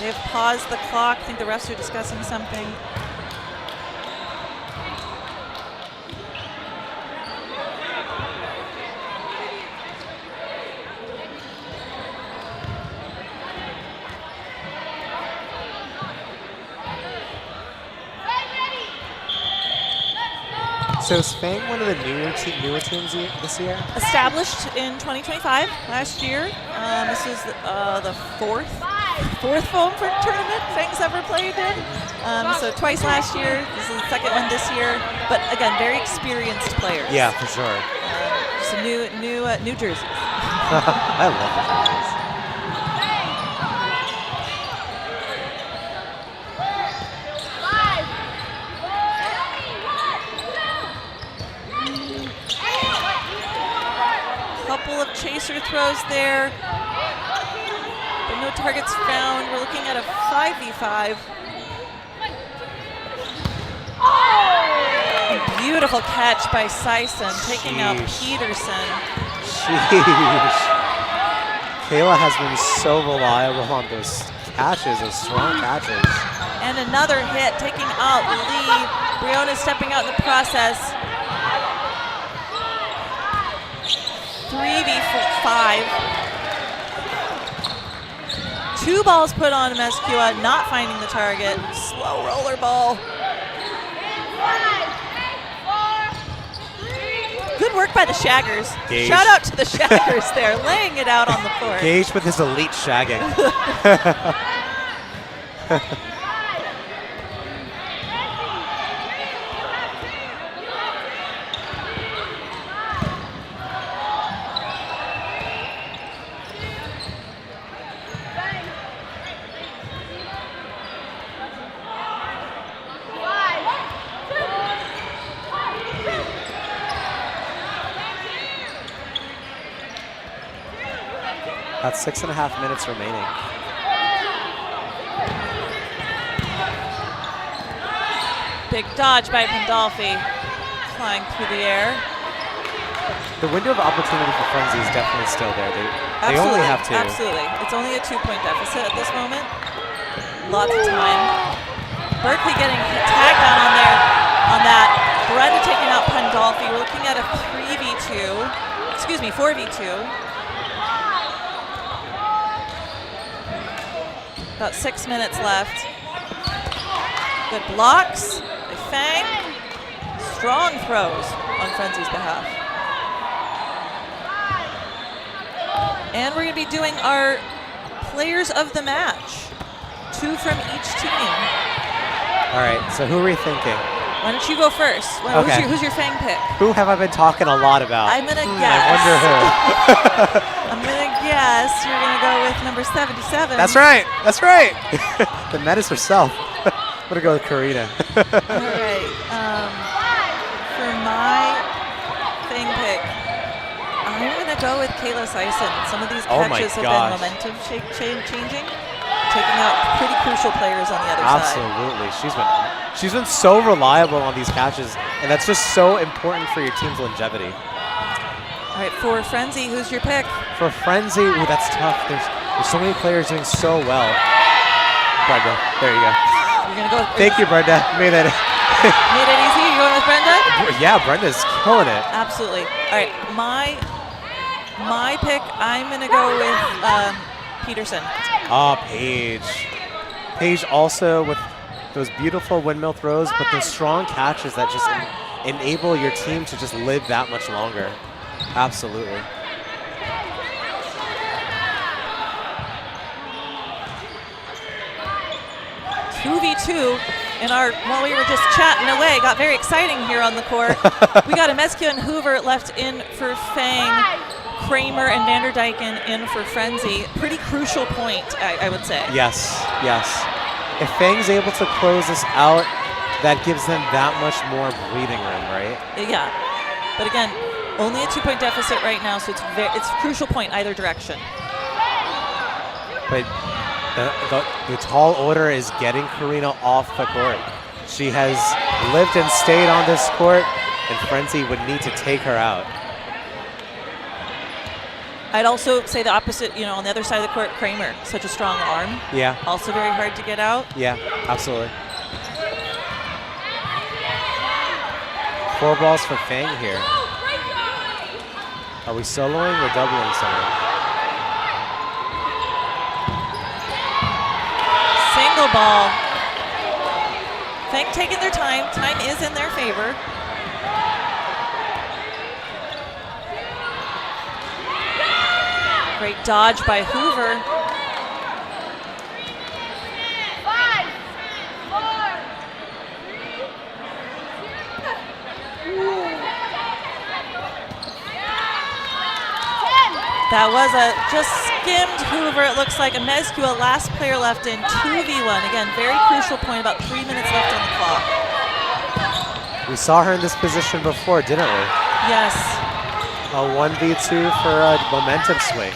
They've paused the clock. I think the refs are discussing something. So is Fang one of the newer teams this year? Established in 2025, last year. This is the fourth foam for tournament Fang's ever played in. So twice last year. This is the second one this year. But again, very experienced players. Yeah, for sure. Some new jerseys. I love the jerseys. Couple of chaser throws there, but no targets found. We're looking at a 5v5. A beautiful catch by Sison, taking out Peterson. Sheesh. Kayla has been so reliable on those catches, those strong catches. And another hit, taking out Lee. Briones stepping out in the process. 3v5. 2 balls put on Mescua, not finding the target. Slow roller ball. Good work by the Shaggers. Gage. Shout out to the Shaggers there, laying it out on the court. Gage with his elite shagging. About 6.5 minutes remaining. Big dodge by Pandolfi, flying through the air. The window of opportunity for Frenzy is definitely still there. They only have to. Absolutely. It's only a 2-point deficit at this moment. Lots of time. Berkeley getting tagged on there on that. Brenda taking out Pandolfi. We're looking at a 4v2. About 6 minutes left. Good blocks by Fang. Strong throws on Frenzy's behalf. And we're going to be doing our players of the match. 2 from each team. All right, so who are we thinking? Why don't you go first? Okay. Who's your Fang pick? Who have I been talking a lot about? I'm going to guess. I wonder who. I'm going to guess you're going to go with number 77. That's right. That's right. The menace herself. I'm going to go with Karina. All right. For my Fang pick, I'm going to go with Kayla Sison. Some of these catches have been momentum changing, taking out pretty crucial players on the other side. Absolutely. She's been so reliable on these catches, and that's just so important for your team's longevity. All right, for Frenzy, who's your pick? For Frenzy, ooh, that's tough. There's so many players doing so well. Brenda, there you go. You're going to go with Thank you, Brenda. Made it easy. You going with Brenda? Yeah, Brenda's killing it. Absolutely. All right, my pick, I'm going to go with Peterson. Ah, Paige. Paige also with those beautiful windmill throws, but those strong catches that just enable your team to just live that much longer. Absolutely. While we were just chatting away, got very exciting here on the court. We got a Mescua and Hoover left in for Fang, Kramer and Vanderdyken in for Frenzy. Pretty crucial point, I would say. Yes, yes. If Fang's able to close this out, that gives them that much more breathing room, right? Yeah, but again, only a 2-point deficit right now, so it's a crucial point either direction. But the tall order is getting Karina off the court. She has lived and stayed on this court, and Frenzy would need to take her out. I'd also say the opposite, on the other side of the court, Kramer, such a strong arm. Yeah. Also very hard to get out. Yeah, absolutely. 4 balls for Fang here. Are we soloing or doubling someone? Single ball. Fang taking their time. Time is in their favor. Great dodge by Hoover. 5, 4, 10. That was a just skimmed Hoover. It looks like a Mescua, last player left in 2v1. Again, very crucial point, about 3 minutes left on the clock. We saw her in this position before, didn't we? Yes. A 1v2 for a momentum swing.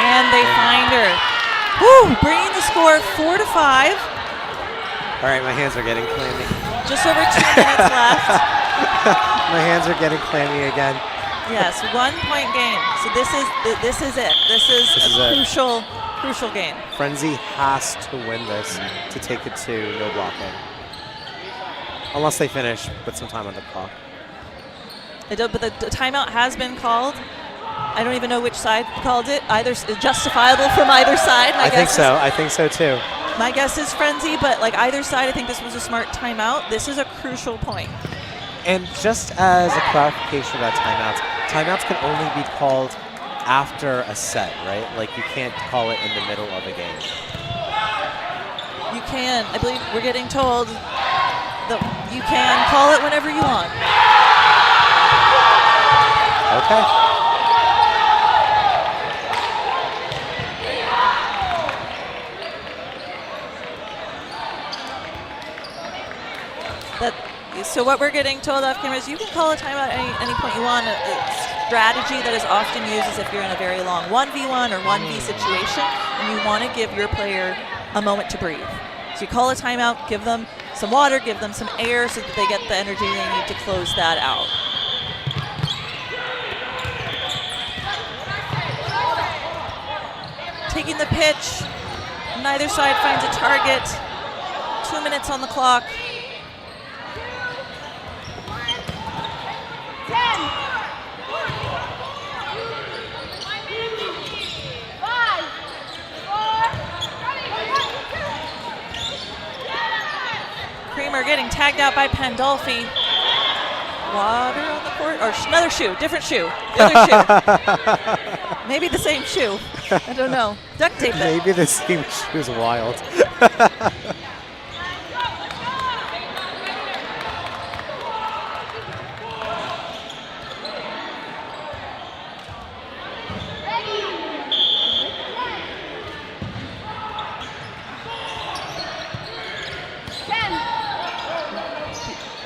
And they find her. Woo! Bringing the score 4-5. All right, my hands are getting clammy. Just over 2 minutes left. My hands are getting clammy again. Yes, 1 point game. So this is it. This is a crucial game. Frenzy has to win this to take it to no blocking. Unless they finish with some time on the clock. But the timeout has been called. I don't even know which side called it. Either justifiable from either side. I think so. I think so too. My guess is Frenzy, but like either side, I think this was a smart timeout. This is a crucial point. And just as a clarification about timeouts can only be called after a set, right? Like you can't call it in the middle of a game. You can. I believe we're getting told that you can call it whenever you want. Okay. So what we're getting told off camera is you can call a timeout at any point you want. A strategy that is often used is if you're in a very long 1v1 or 1v situation and you want to give your player a moment to breathe. So you call a timeout, give them some water, give them some air so that they get the energy they need to close that out. Taking the pitch, neither side finds a target. 2 minutes on the clock. 5, 4, Creamer getting tagged out by Pandolfi. Water on the court, or another shoe, different shoe. The other shoe. Maybe the same shoe. I don't know. Duct tape it. Maybe the same shoe's wild.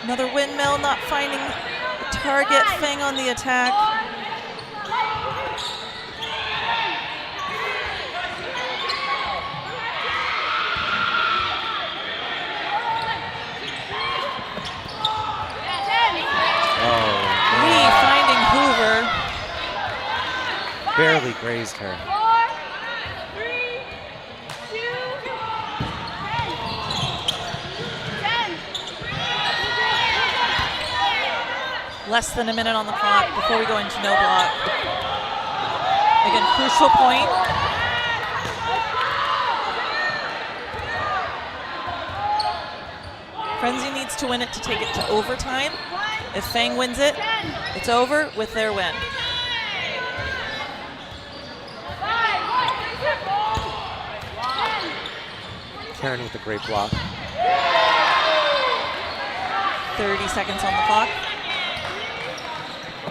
Another windmill not finding a target. Fang on the attack. Lee finding Hoover. Barely grazed her. 4, 3, 2, 10. Less than a minute on the clock before we go into no block. Again, crucial point. Frenzy needs to win it to take it to overtime. If Fang wins it, it's over with their win. 5, Karen with a great block. 30 seconds on the clock.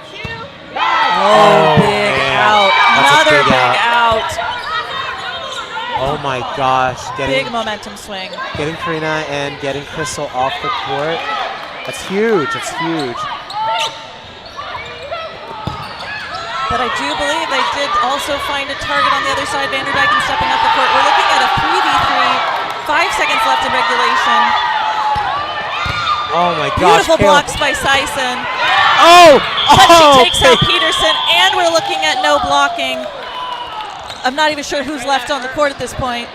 2, Oh, big man. out. That's a Another big big out. Oh my gosh. Big momentum swing. Getting Karina and getting Crystal off the court. That's huge. That's huge. But I do believe they did also find a target on the other side. Vanderdyken stepping up the court. We're looking at a 3v3. 5 seconds left in regulation. Oh my gosh. Beautiful Caleb. blocks by Sison. Oh! But Oh! she takes out Peterson, and we're looking at no blocking. I'm not even sure who's left on the court at this point.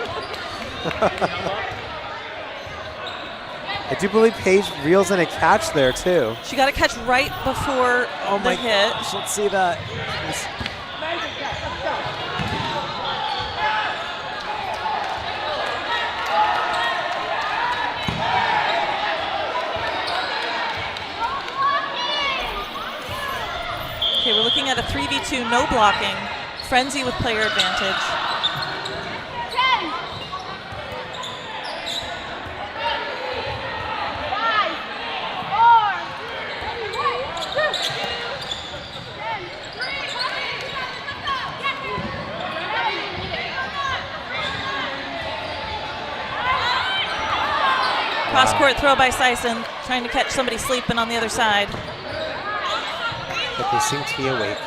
I do believe Paige reels in a catch there too. She got a catch right before Oh the my hit. gosh, let's see that. Okay, we're looking at a 3v2, no blocking. Frenzy with player advantage. 10. 5, 4, 2, 10, 3. Cross court throw by Sison, trying to catch somebody sleeping on the other side. But they seem to be awake.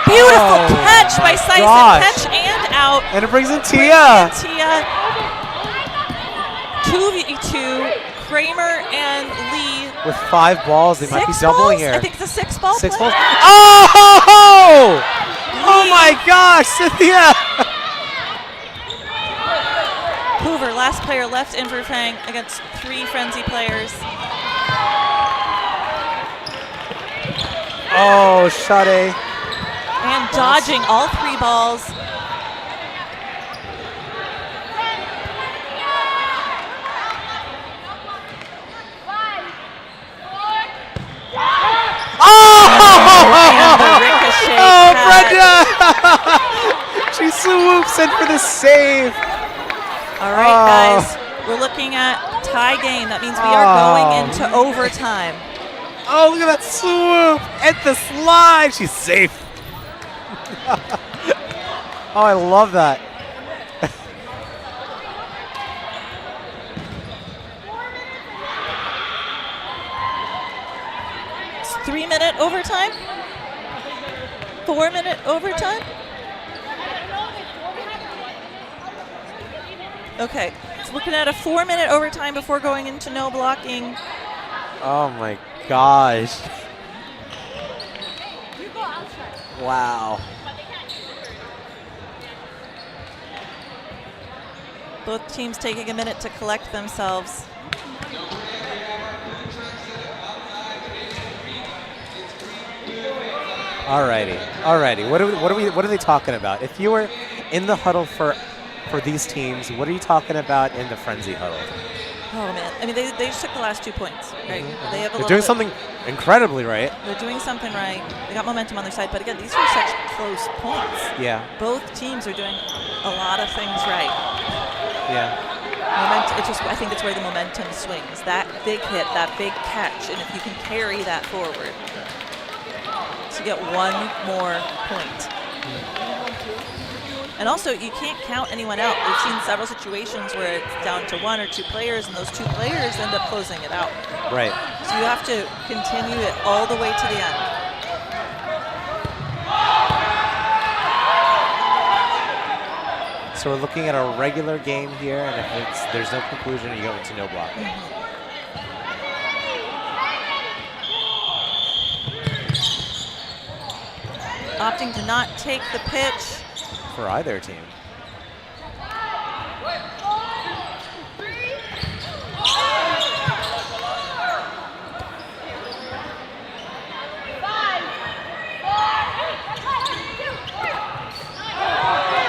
Beautiful catch by Sison. gosh. Catch and out. And it brings in Tia. Tia. 2v2. Kramer and Lee. With 5 balls, they might be doubling here. I think it's a 6-ball 6 play. balls. Oh! Oh my gosh, Cynthia! Hoover, last player left in for Fang against 3 Frenzy players. Oh, Sade. And dodging all 3 balls. And the ricochet catch. Brenda! She swoops in for the save. All right, guys, we're looking at tie game. That means we are going into overtime. Oh, look at that swoop at the slide. She's safe. Oh, I love that. It's 3-minute overtime? 4-minute overtime? Okay, so looking at a 4-minute overtime before going into no blocking. Oh my gosh. Wow. Both teams taking a minute to collect themselves. Alrighty. What are they talking about? If you were in the huddle for these teams, what are you talking about in the frenzy huddle? Oh man, I mean they just took the last 2 points, right? They have They're doing something incredibly right. They're doing something right. They got momentum on their side, but again, these are such close points. Yeah. Both teams are doing a lot of things right. Yeah. I think it's where the momentum swings. That big hit, that big catch, and if you can carry that forward to get 1 more point. And also, you can't count anyone out. We've seen several situations where it's down to 1 or 2 players, and those 2 players end up closing it out. Right. So you have to continue it all the way to the end. So we're looking at a regular game here, and if there's no conclusion, you go into no block. Opting to not take the pitch. For either team.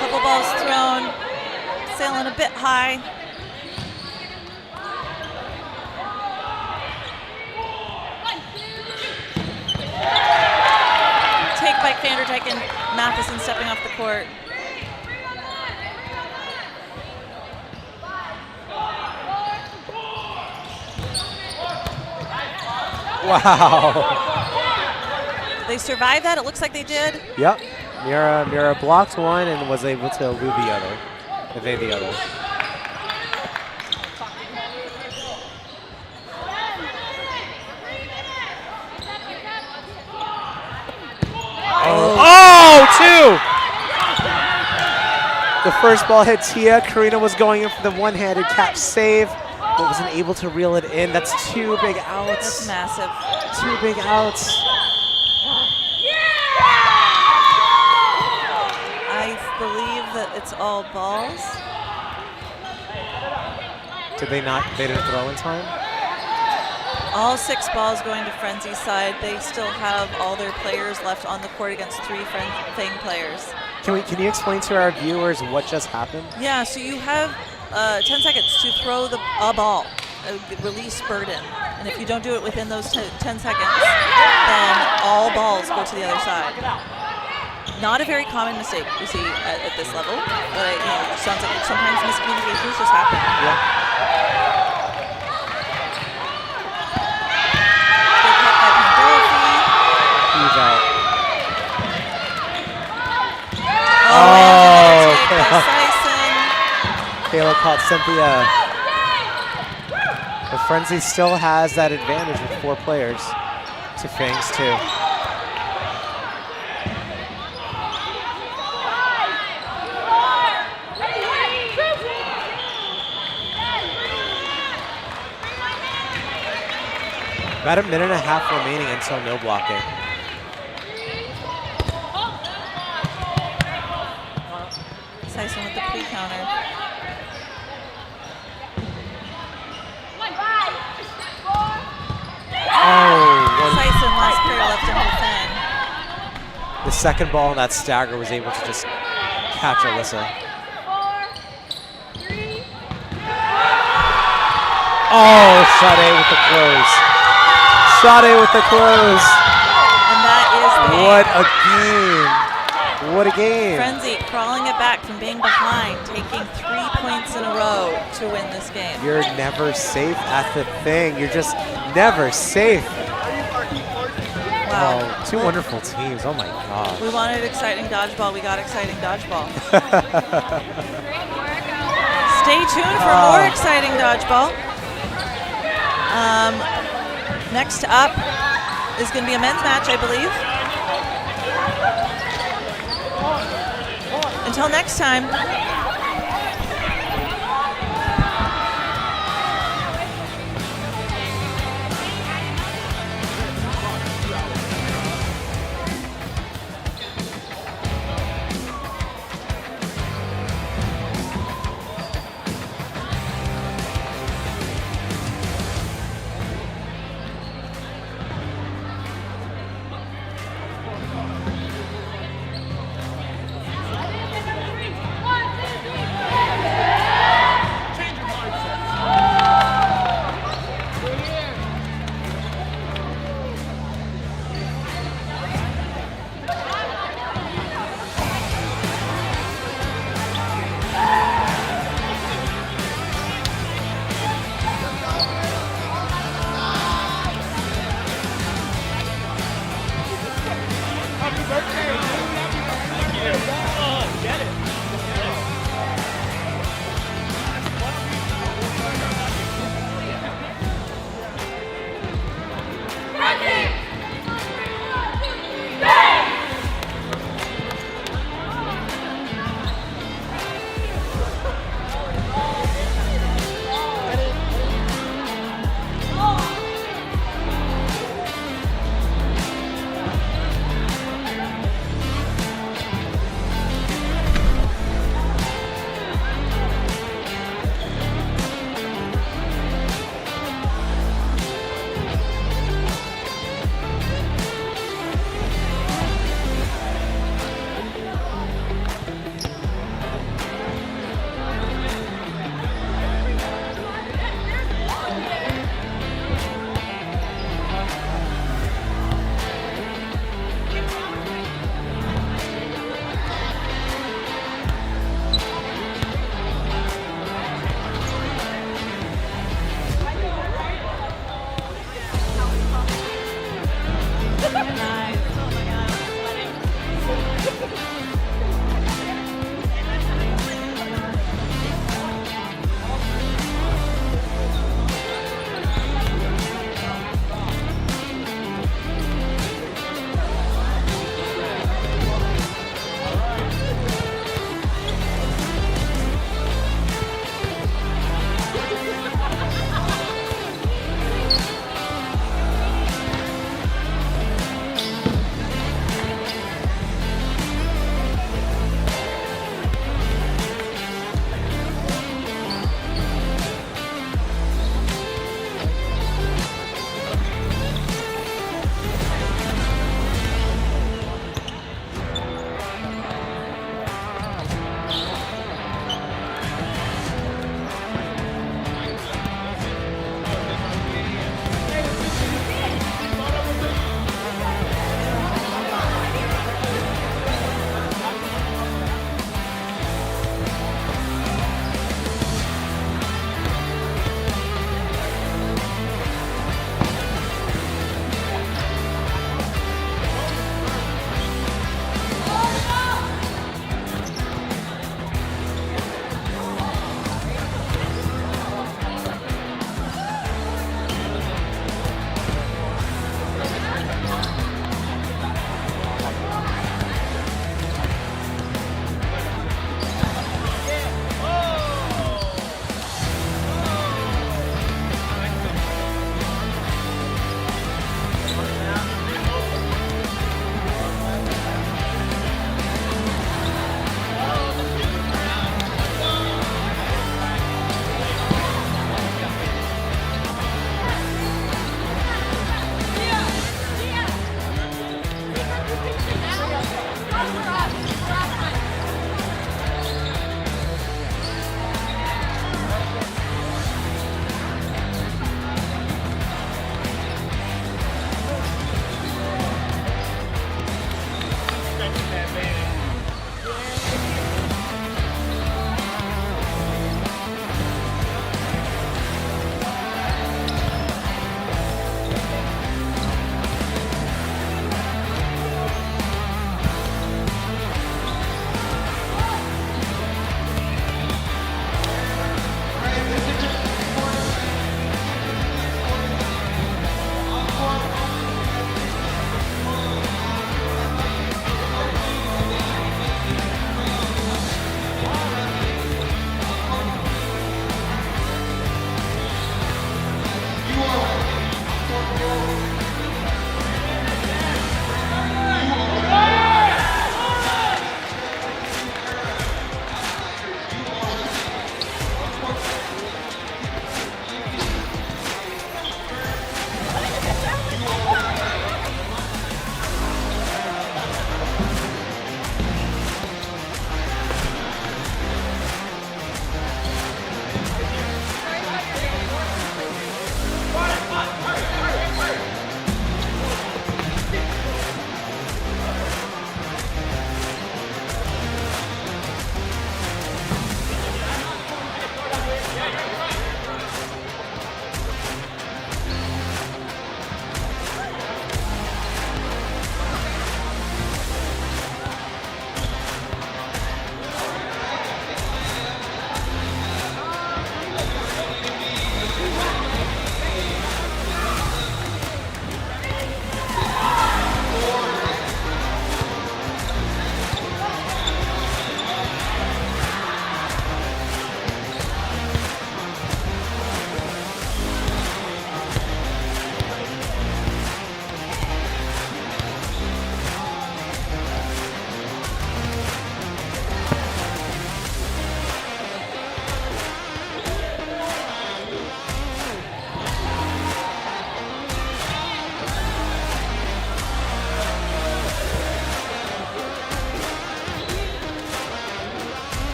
Couple balls thrown, sailing a bit high. Take by Vanderdyke and Matheson stepping off the court. Wow. They survived that. It looks like they did. Yep. Mira blocked one and was able to elude the other. Evade the other. Oh, 2! The first ball hit Tia. Karina was going in for the one-handed catch save, but wasn't able to reel it in. That's 2 big outs. That's massive. 2 big outs. I believe that it's all balls. Did they not? They didn't throw in time? All 6 balls going to Frenzy's side. They still have all their players left on the court against 3 Fang players. Can you explain to our viewers what just happened? Yeah, so you have 10 seconds to throw a ball, release burden. And if you don't do it within those 10 seconds, then all balls go to the other side. Not a very common mistake we see at this level, but it sounds like sometimes miscommunications just happen. Yeah. Kayla caught Cynthia. But Frenzy still has that advantage with 4 players to Fang's 2. About a minute and a half remaining until no blocking. Sison with the pre-counter. Oh, Sison last pair left him to Fang. the second ball in that stagger was able to just catch Alyssa. 4, 3. Oh, Sade with the close. Sade with the close. And that is the game. What a game. What a game. Frenzy crawling it back from being behind, taking 3 points in a row to win this game. You're never safe at the thing. You're just never safe. Wow. Oh, two wonderful teams. Oh my gosh. We wanted exciting dodgeball. We got exciting dodgeball. Stay tuned for more exciting dodgeball. Next up is going to be a men's match, I believe. Until next time.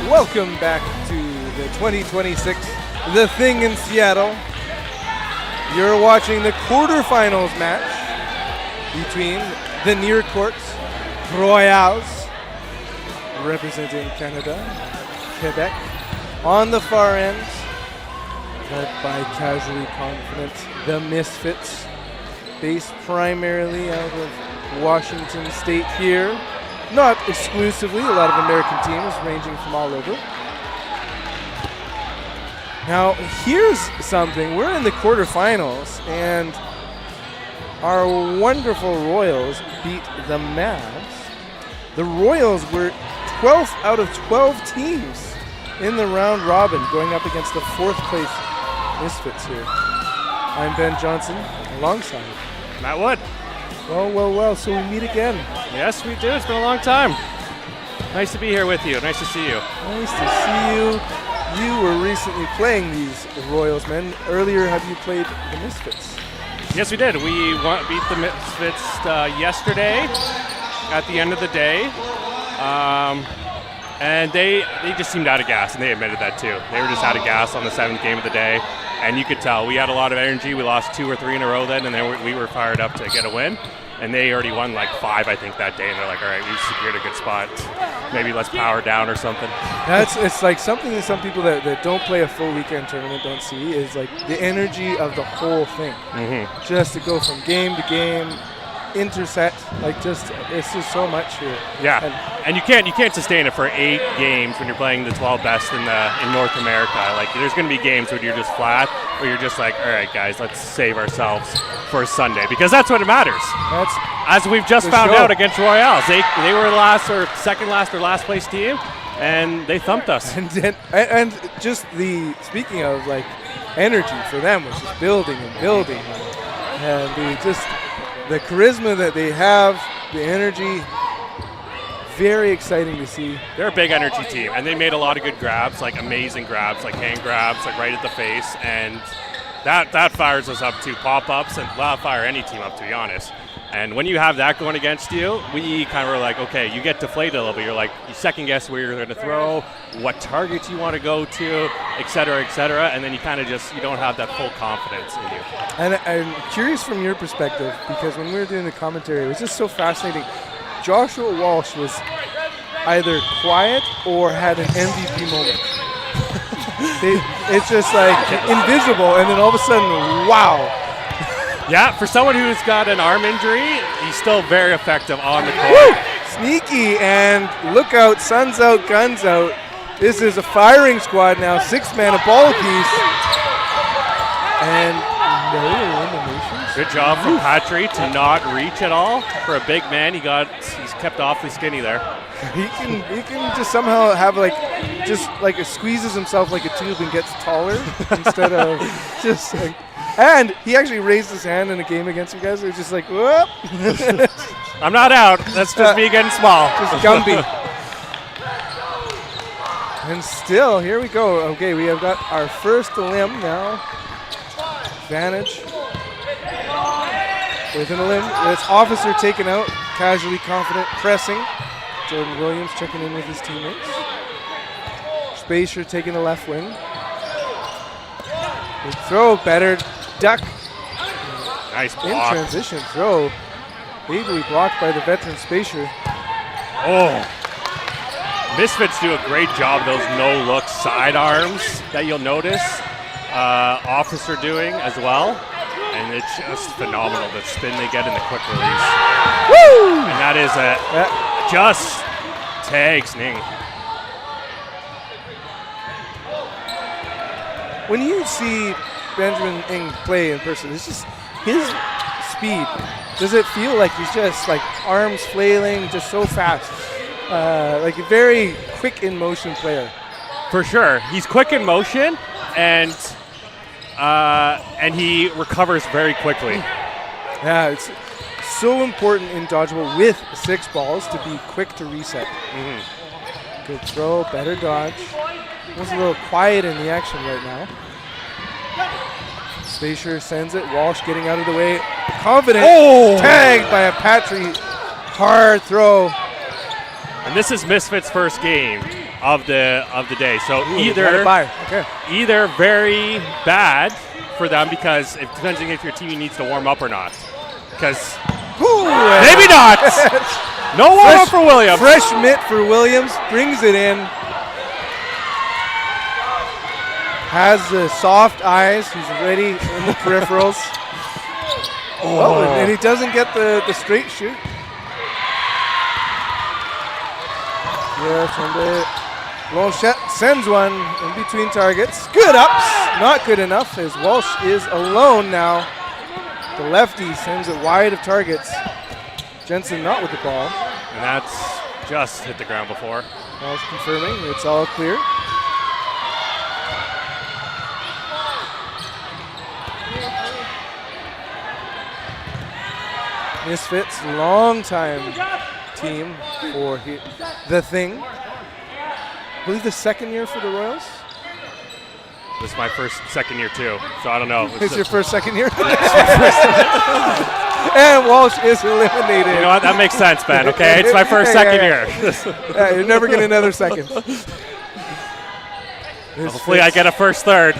Welcome back to the 2026 The Thing in Seattle. You're watching the quarterfinals match between the near courts Royals, representing Canada, Quebec, on the far end, led by casually confident the Misfits, based primarily out of Washington State here. Not exclusively, a lot of American teams ranging from all over. Now, here's something. We're in the quarterfinals, and our wonderful Royals beat the Mavs. The Royals were 12th out of 12 teams in the round robin, going up against the 4th place Misfits here. I'm Ben Johnson, alongside Matt Wood. Well, so we meet again. Yes, we do. It's been a long time. Nice to be here with you. Nice to see you. Nice to see you. You were recently playing these Royals men. Earlier, have you played the Misfits? Yes, we did. We beat the Misfits yesterday at the end of the day. And they just seemed out of gas, and they admitted that too. They were just out of gas on the 7th game of the day, and you could tell. We had a lot of energy. We lost 2 or 3 in a row then, and then we were fired up to get a win. And they already won like 5, I think, that day, and they're like, all right, we've secured a good spot. Maybe let's power down or something. It's like something that some people that don't play a full weekend tournament don't see is like the energy of the whole thing. Mm-hmm. Just to go from game to game, interset, it's just so much here. Yeah, and you can't sustain it for 8 games when you're playing the 12 best in North America. Like, there's going to be games where you're just flat, or you're just like, all right, guys, let's save ourselves for Sunday, because that's what it matters. That's as we've just found out against Royals. They were last or second last or last place team, and they thumped us. And just speaking of like energy for them was just building and building, and the charisma that they have, the energy, very exciting to see. They're a big energy team, and they made a lot of good grabs, like amazing grabs, like hand grabs, like right at the face, and that fires us up to pop-ups, and well, fire any team up, to be honest. And when you have that going against you, we kind of were like, okay, you get deflated a little bit. You're like, you second guess where you're going to throw, what targets you want to go to, et cetera, and then you kind of you don't have that full confidence in you. And I'm curious from your perspective, because when we were doing the commentary, it was just so fascinating. Joshua Walsh was either quiet or had an MVP moment. It's just like invisible, and then all of a sudden, wow. Yeah, for someone who's got an arm injury, he's still very effective on the court. Woo! Sneaky, and look out, sun's out, guns out. This is a firing squad now, 6-man, a ball apiece. And no eliminations. Good job from Patry to not reach at all. For a big man, he's kept awfully skinny there. He can just somehow have it squeezes himself like a tube and gets taller instead of just like. And he actually raised his hand in a game against you guys. It was just like, whoop. I'm not out. That's just me getting small. Just Gumby. And still, here we go. Okay, we have got our first limb now. Advantage. Within a limb. It's Officer taken out. Casually confident. Pressing. Jordan Williams checking in with his teammates. Spacer taking the left wing. Good throw. Better duck. Nice block. In transition throw. Ably blocked by the veteran Spacer. Oh. Misfits do a great job of those no-look sidearms that you'll notice. Officer doing as well. and it's just phenomenal, the spin they get in the quick release. Woo! And that is just tags Ning. When you see Benjamin Ng play in person, it's just his speed. Does it feel like he's just like arms flailing, just so fast? Like a very quick in motion player. For sure. He's quick in motion, and he recovers very quickly. Yeah, it's so important in dodgeball with 6 balls to be quick to reset. Good throw, better dodge. Was a little quiet in the action right now. Spacer sends it. Walsh getting out of the way. Confident. Oh! Tagged by a Patry. Hard throw. And this is Misfits' first game of the day. So either very bad for them because it depends on if your team needs to warm up or not. Because maybe not. No warm up for Williams. Fresh mitt for Williams. Brings it in. Has the soft eyes. He's ready in the peripherals. And he doesn't get the straight shoot. Blanchette sends one in between targets. Good ups. Not good enough as Walsh is alone now. The lefty sends it wide of targets. Jensen not with the ball. And that's just hit the ground before. Walsh confirming it's all clear. Misfits, long-time team for the Thing. I believe the second year for the Royals. This is my second year too, so I don't know. It's your second year? And Walsh is eliminated. You know what? That makes sense, Ben, okay? It's my second year. Yeah, you're never getting another second. Hopefully I get a first, third.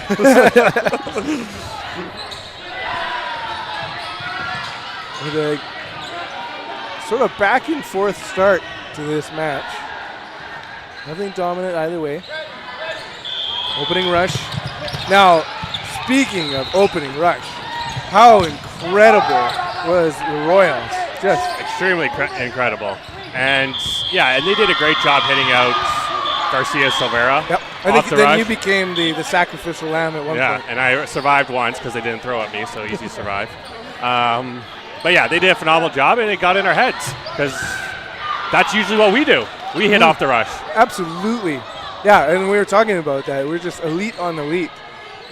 With a sort of back and forth start to this match. Nothing dominant either way. Opening rush. Now, speaking of opening rush, how incredible was the Royals? Just extremely incredible. And yeah, and they did a great job hitting out Garcia Silvera. Yep. I think then you became the sacrificial lamb at one point. Yeah, and I survived once because they didn't throw at me, so easy to survive. But yeah, they did a phenomenal job, and it got in our heads because that's usually what we do. We hit off the rush. Absolutely. Yeah, and we were talking about that. We're just elite on elite.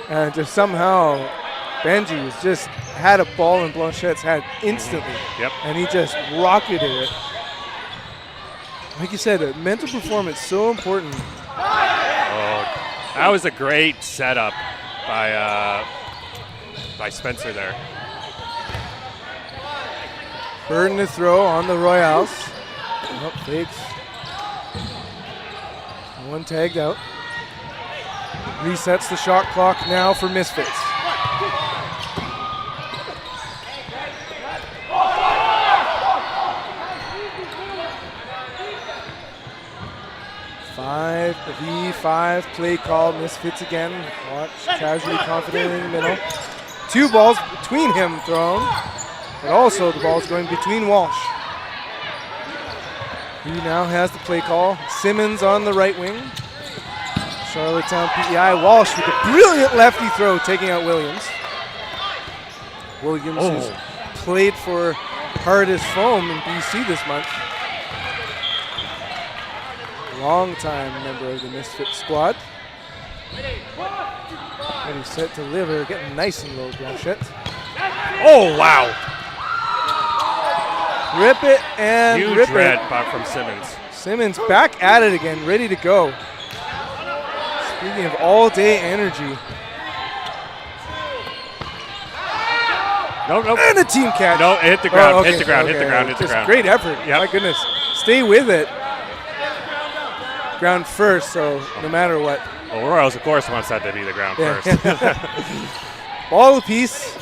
And just somehow Benji was just had a ball in Blanchette's head instantly. Yep. And he just rocketed it. Like you said, mental performance so important. That was a great setup by Spencer there. Burden to throw on the Royals. Oh, fakes. One tagged out. Resets the shot clock now for Misfits. Five v5 play call. Misfits again. Watch casually confident in the middle. 2 balls between him thrown, but also the ball's going between Walsh. He now has the play call. Simmons on the right wing. Charlottetown PEI. Walsh with a brilliant lefty throw, taking out Williams. Williams who's played for Hardest Foam in BC this month. Long-time member of the Misfit squad. Ready, set, deliver. Getting nice and low, Blanchette. Oh, wow. Rip it and huge rip red it. From Simmons. Simmons back at it again, ready to go. Speaking of all-day energy. Nope. And a team catch. No, it hit the ground, okay, hit the ground, hit the ground. Great effort. Yep. My goodness. Stay with it. Ground first, so no matter what. Well, Royals, of course, wants that to be the ground first. Ball apiece.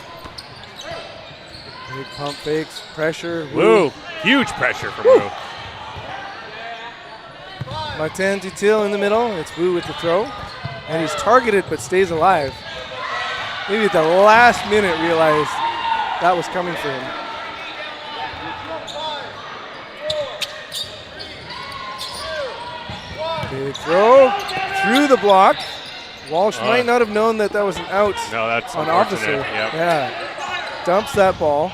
Big pump fakes, pressure. Woo. Huge pressure from Woo. Martin Dutil in the middle. It's Wu with the throw. And he's targeted but stays alive. Maybe at the last minute realized that was coming for him. Big throw through the block. Walsh might not have known that was an out. No, that's on unfortunate. Officer. Yep. Yeah, dumps that ball.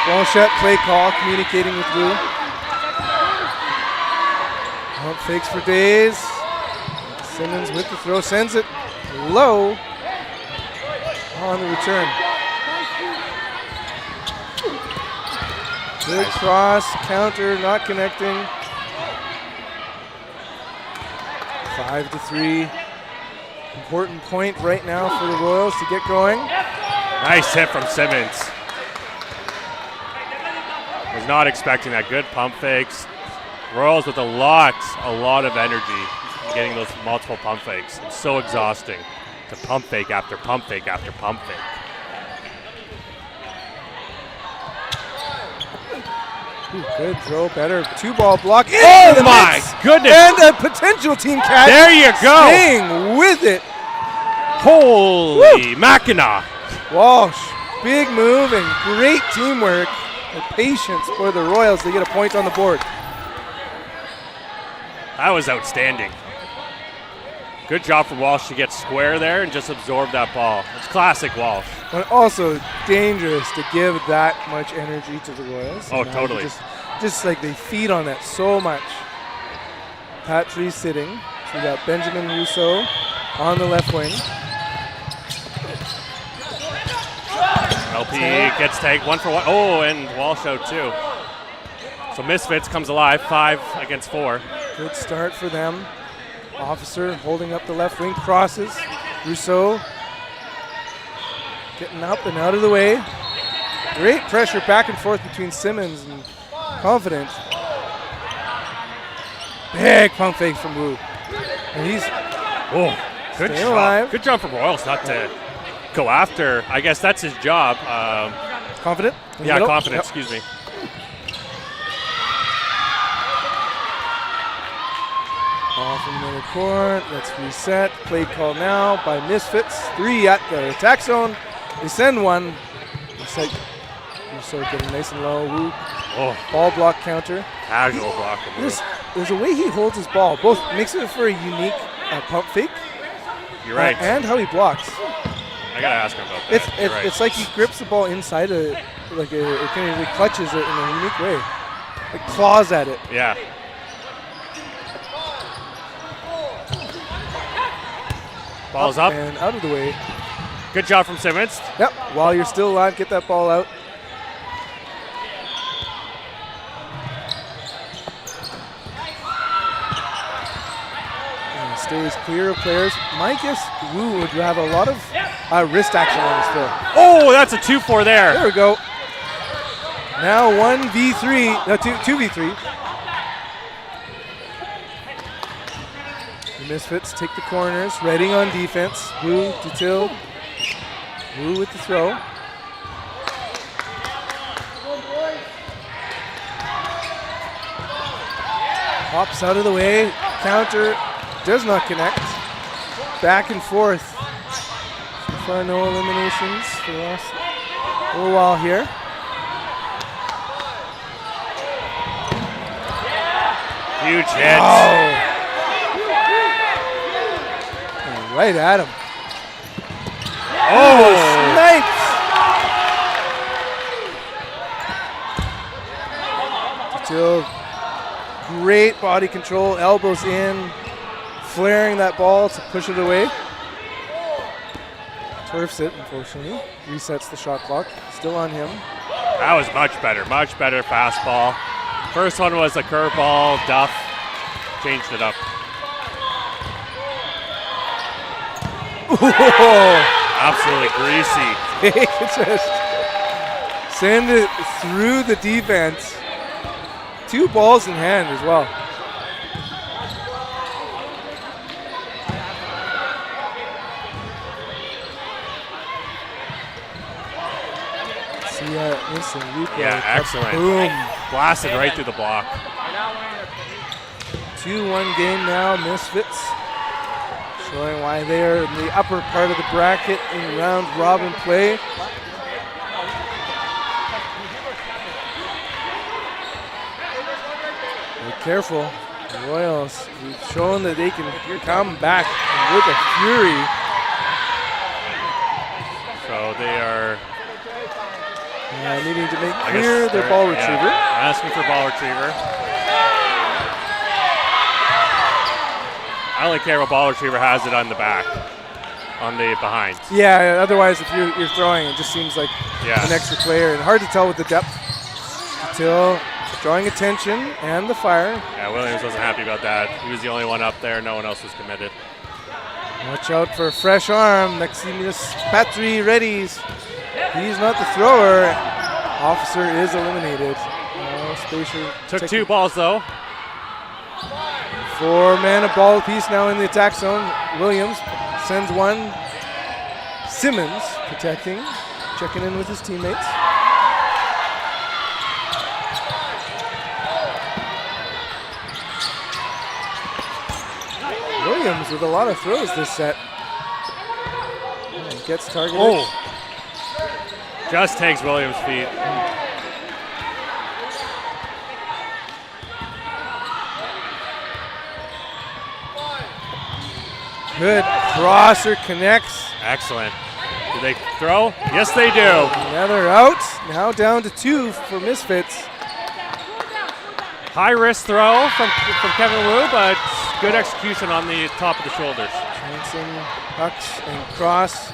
Walshette play call, communicating with Wu. Pump fakes for days. Simmons with the throw, sends it low on the return. Good cross, counter, not connecting. 5-3. Important point right now for the Royals to get going. Nice hit from Simmons. Was not expecting that. Good pump fakes. Royals with a lot of energy getting those multiple pump fakes. It's so exhausting to pump fake after pump fake after pump fake. Ooh, good throw, better two-ball block. Oh my goodness! And a potential team catch. There you go. Staying with it. Holy Mackinac. Walsh, big move and great teamwork and patience for the Royals to get a point on the board. That was outstanding. Good job for Walsh to get square there and just absorb that ball. It's classic Walsh. But also dangerous to give that much energy to the Royals. Oh, And totally. Just like they feed on that so much. Patry sitting. So we got Benjamin Rousseau on the left wing. LP gets tagged 1 for 1. Oh, and Walsh out too. So Misfits comes alive, 5 against 4. Good start for them. Officer holding up the left wing, crosses. Rousseau getting up and out of the way. Great pressure back and forth between Simmons and Confident. Big pump fake from Wu. And he's Good staying job. alive. Good job for Royals not to go after. I guess that's his job. Confident? in the Yeah, middle? Confident, Yep. excuse me. Ball from the middle court. Let's reset. Play call now by Misfits. 3 at the attack zone. They send one. Looks like Rousseau getting nice and low. Wu. Oh, Ball block counter. casual block. from Wu. There's a way he holds his ball. Both makes it for a unique pump fake. You're right. And how he blocks. I gotta ask him about that. You're right. It's like he grips the ball inside it kind of clutches it in a unique way. It claws at it. Yeah. Ball's up. And out of the way. Good job from Simmons. Yep. While you're still alive, get that ball out. And stays clear of players. My guess, Wu would have a lot of wrist action on his throw. Oh, that's a 2-4 there. There we go. Now 1v3, no, 2v3. The Misfits take the corners, Reading on defense. Wu to Till. Wu with the throw. Hops out of the way. Counter does not connect. Back and forth. So far, no eliminations for the last little while here. Huge hit. Oh! And right at him. Oh, Snipes! Still great body control, elbows in, flaring that ball to push it away. Turfs it, unfortunately. Resets the shot clock. Still on him. that was much better fastball. First one was a curveball, Duff. Changed it up. Absolutely greasy. Just send it through the defense. 2 balls in hand as well. See instant replay. Yeah, excellent. Boom. Blasted right through the block. 2-1 game now, Misfits. Showing why they are in the upper part of the bracket in round robin play. Careful. Royals have shown that they can come back with a fury. So they are needing to make I clear guess their they're- ball yeah, retriever. asking for ball retriever. I only care what ball retriever has it on the back, on the behind. Yeah, otherwise if you're throwing, it just seems like Yeah. an extra player, and hard to tell with the depth until drawing attention and the fire. Yeah, Williams wasn't happy about that. He was the only one up there. No one else was committed. Watch out for a fresh arm. Maximus Patry readies. He's not the thrower. Officer is eliminated. Spacer Took taking 2 balls though. 4 man a ball apiece now in the attack zone. Williams sends one. Simmons protecting, checking in with his teammates. Williams with a lot of throws this set. Gets targeted. Oh! Just takes Williams' feet. Good crosser connects. Excellent. Do they throw? Yes, they do. Another out. Now down to 2 for Misfits. High risk throw from Kevin Wu, but good execution on the top of the shoulders. Johnson hucks and cross.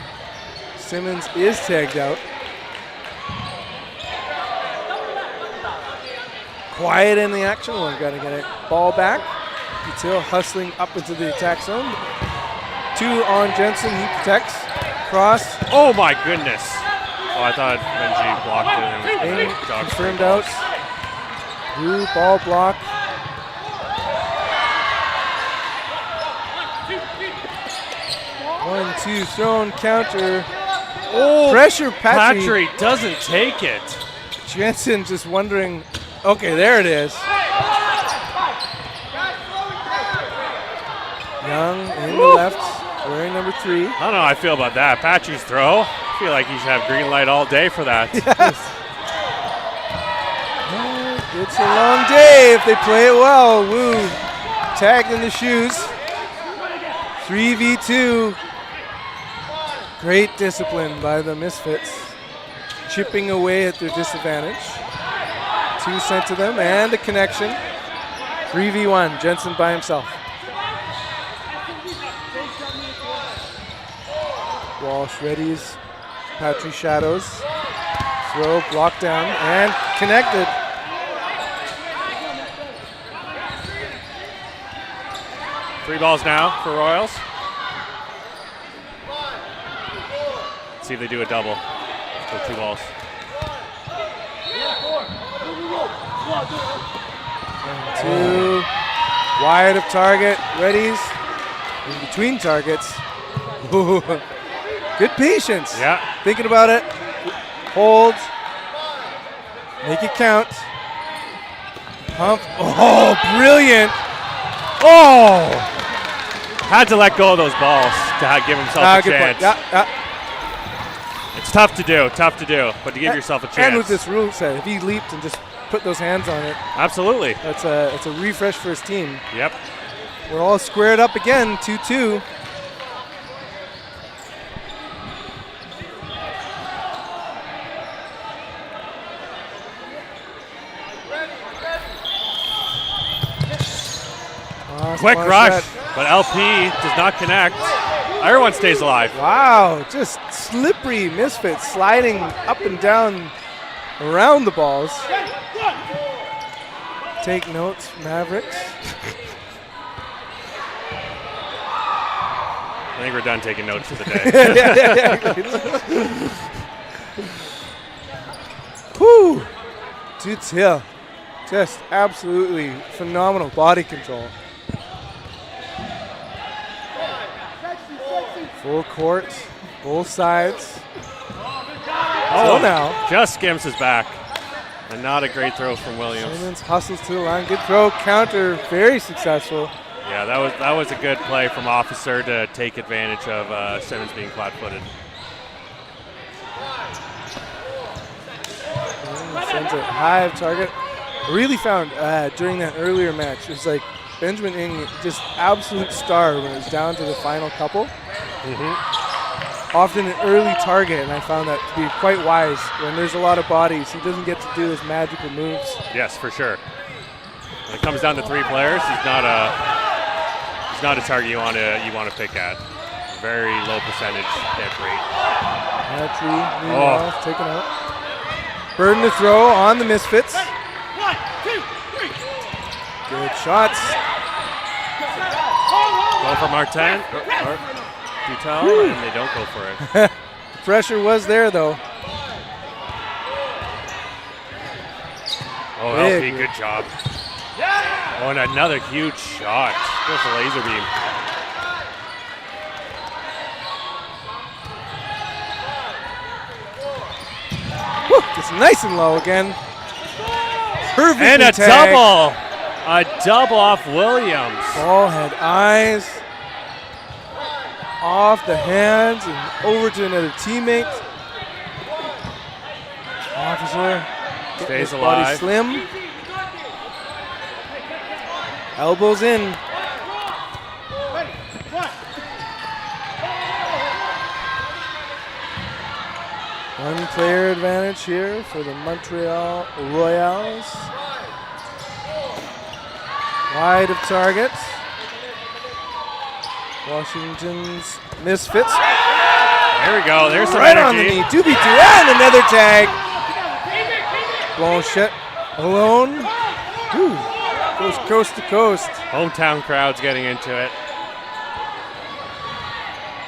Simmons is tagged out. Quiet in the action. We've got to get it. Ball back. Util hustling up into the attack zone. 2 on Jensen. He protects. Cross. Oh my goodness. Oh, I thought Benji blocked it and was Fang gonna jog confirmed straight out. balls. Blue ball block. One, two, thrown, counter. Oh, Pressure, Patry. Patry doesn't take it. Jensen just wondering. Okay, there it is. Young in the left, wearing number 3. I don't know how I feel about that. Patry's throw. I feel like he should have green light all day for that. It's a long day if they play it well. Woo, tagged in the shoes. 3v2. Great discipline by the Misfits. Chipping away at their disadvantage. 2 sent to them and the connection. 3v1, Jensen by himself. Walsh readies. Patry shadows. Throw blocked down and connected. Three balls now for Royals. Let's see if they do a double with 2 balls. Two, wide of target, readies, in between targets. Ooh, good patience. Yeah. Thinking about it. Hold. Make it count. Pump. Oh, brilliant. Oh. Had to let go of those balls to give himself a Good chance. point. Yeah. It's tough to do, to give yourself a chance. And with this rule set, if he leaped and just put those hands on it, Absolutely. it's a refresh for his team. Yep. We're all squared up again, 2-2. Quick rush, but LP does not connect. Everyone stays alive. Wow, just slippery Misfits sliding up and down around the balls. Take notes, Mavericks. I think we're done taking notes for the day. Whew. Dude's hill. Just absolutely phenomenal body control. Full court, both sides. Oh, now. just skims his back. And not a great throw from Williams. Simmons hustles to the line. Good throw, counter, very successful. Yeah, that was a good play from Officer to take advantage of Simmons being flat-footed. Sends it high of target. really found during that earlier match, it was like Benjamin Ng, just absolute star when it was down to the final couple. Often an early target, and I found that to be quite wise. When there's a lot of bodies, he doesn't get to do his magical moves. Yes, for sure. When it comes down to 3 players, he's not a target you want to pick at. Very low percentage hit rate. Tree, off, taken out. Burden to throw on the Misfits. 1, 2, 3. Good shots. Go for Martin. Dutel, and they don't go for it. The pressure was there, though. Oh, LP, good job. Oh, and another huge shot. Goes the laser beam. Woo, gets nice and low again. Perfect. And a tag. double. A double off Williams. Ball had eyes. Off the hands and over to another teammate. Officer Stays his body alive. slim. Elbows in. One player advantage here for the Montreal Royals. Wide of target. Washington's Misfits. There we go. There's some Right energy. on the knee. 2v2 and another tag. Blanchette alone. Whew. Goes coast to coast. Hometown crowd's getting into it.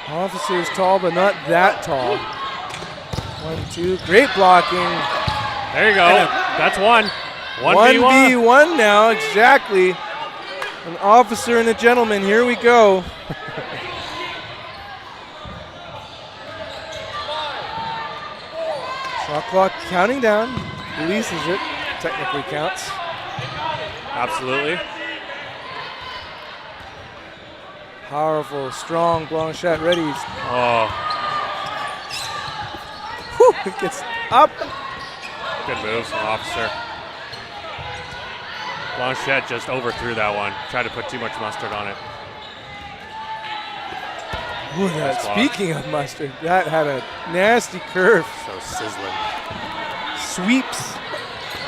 Officer is tall, but not that tall. 1-2. Great blocking. There you go. That's one. 1v1. 1v1 now, exactly. An officer and a gentleman. Here we go. Shot clock counting down. Releases it. Technically counts. Absolutely. Powerful, strong Blanchette ready. Oh, Whew, it gets up. good moves from Officer. Blanchette just overthrew that one. Tried to put too much mustard on it. Ooh, speaking of mustard, that had a nasty curve. So sizzling. Sweeps.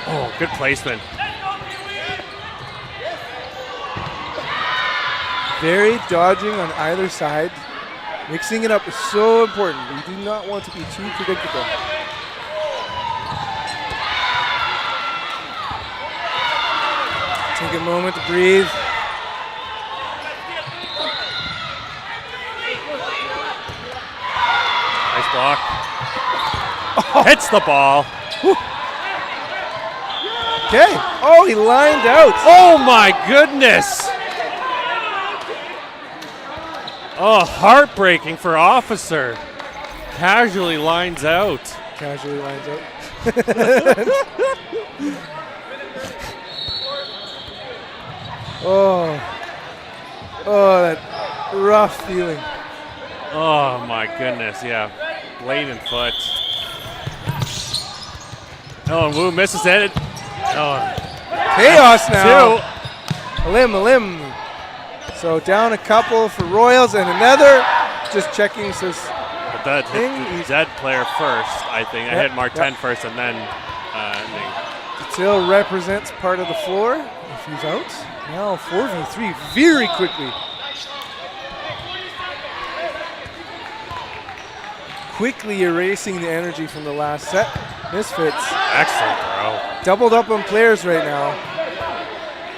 Oh, good placement. Very dodging on either side. Mixing it up is so important. We do not want to be too predictable. Take a moment to breathe. Nice block. Hits the ball. Okay. Oh, he lined out. Oh my goodness. Oh, heartbreaking for Officer. Casually lines out. Casually lines out. Oh, that rough feeling. Oh my goodness, yeah. Blatant foot. Oh, and Wu misses it. Oh, Chaos now. 2. A limb. So down a couple for Royals and another. Just checking, says But that hit the Zed player first, I think. I Yep, hit Martin yep. first and then Ning. Detail represents part of the floor. If he's out, now 4v3 very quickly. Quickly erasing the energy from the last set. Misfits Excellent throw. doubled up on players right now.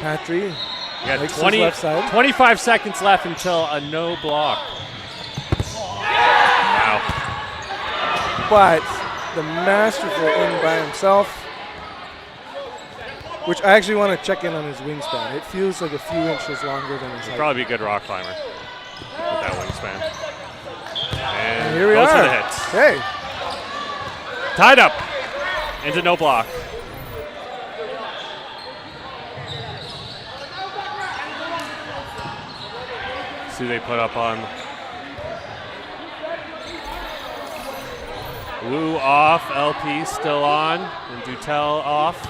Patry You got makes his left side. 25 seconds left until a no block. Wow. But the masterful in by himself, which I actually want to check in on his wingspan. It feels like a few inches longer than his height. Probably be a good rock climber with that wingspan. And Here we goes for are. the hits. Hey, Tied up into no block. See who they put up on. Wu off, LP still on, and Dutel off.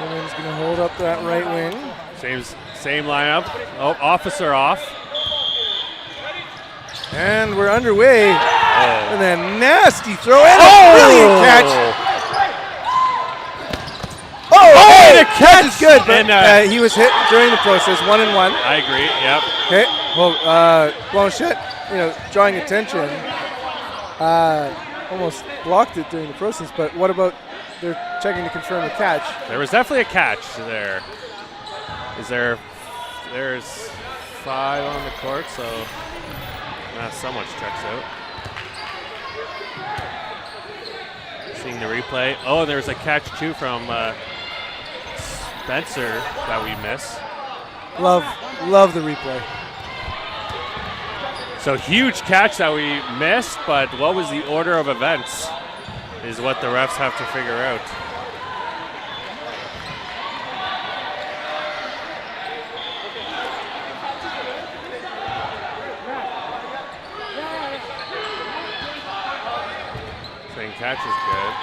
Simmons going to hold up that right wing. Same lineup. Oh, officer off. And we're underway. Oh. And then nasty throw and a brilliant catch. Oh, the catch is good, but and, he was hit during the process, 1-1. I agree. Yep. Okay. Well, Blanchet, drawing attention, almost blocked it during the process. But what about they're checking to confirm the catch? There was definitely a catch there. There's 5 on the court, so so much checks out. Seeing the replay. Oh, there's a catch too from Spencer that we missed. Love the replay. So huge catch that we missed, but what was the order of events is what the refs have to figure out. Saying catch is good.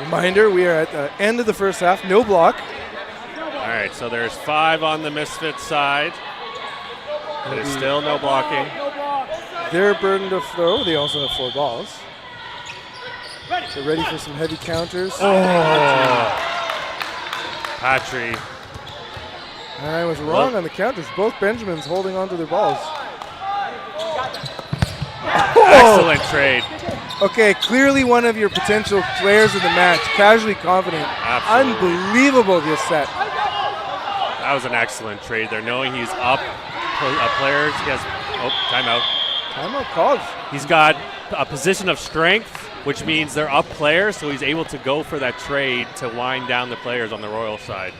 Reminder, we are at the end of the first half, no block. All right, so there's 5 on the Misfits side. There's still no blocking. Their burden to throw. They also have 4 balls. They're ready for some heavy counters. Patry. I was wrong on the counters. Both Benjamins holding on to their balls. Excellent trade. Okay, clearly one of your potential players of the match. Casually confident. Absolutely. Unbelievable this set. That was an excellent trade there, knowing he's up. Players, he has, timeout. Timeout called. He's got a position of strength, which means they're up players, so he's able to go for that trade to wind down the players on the Royal side.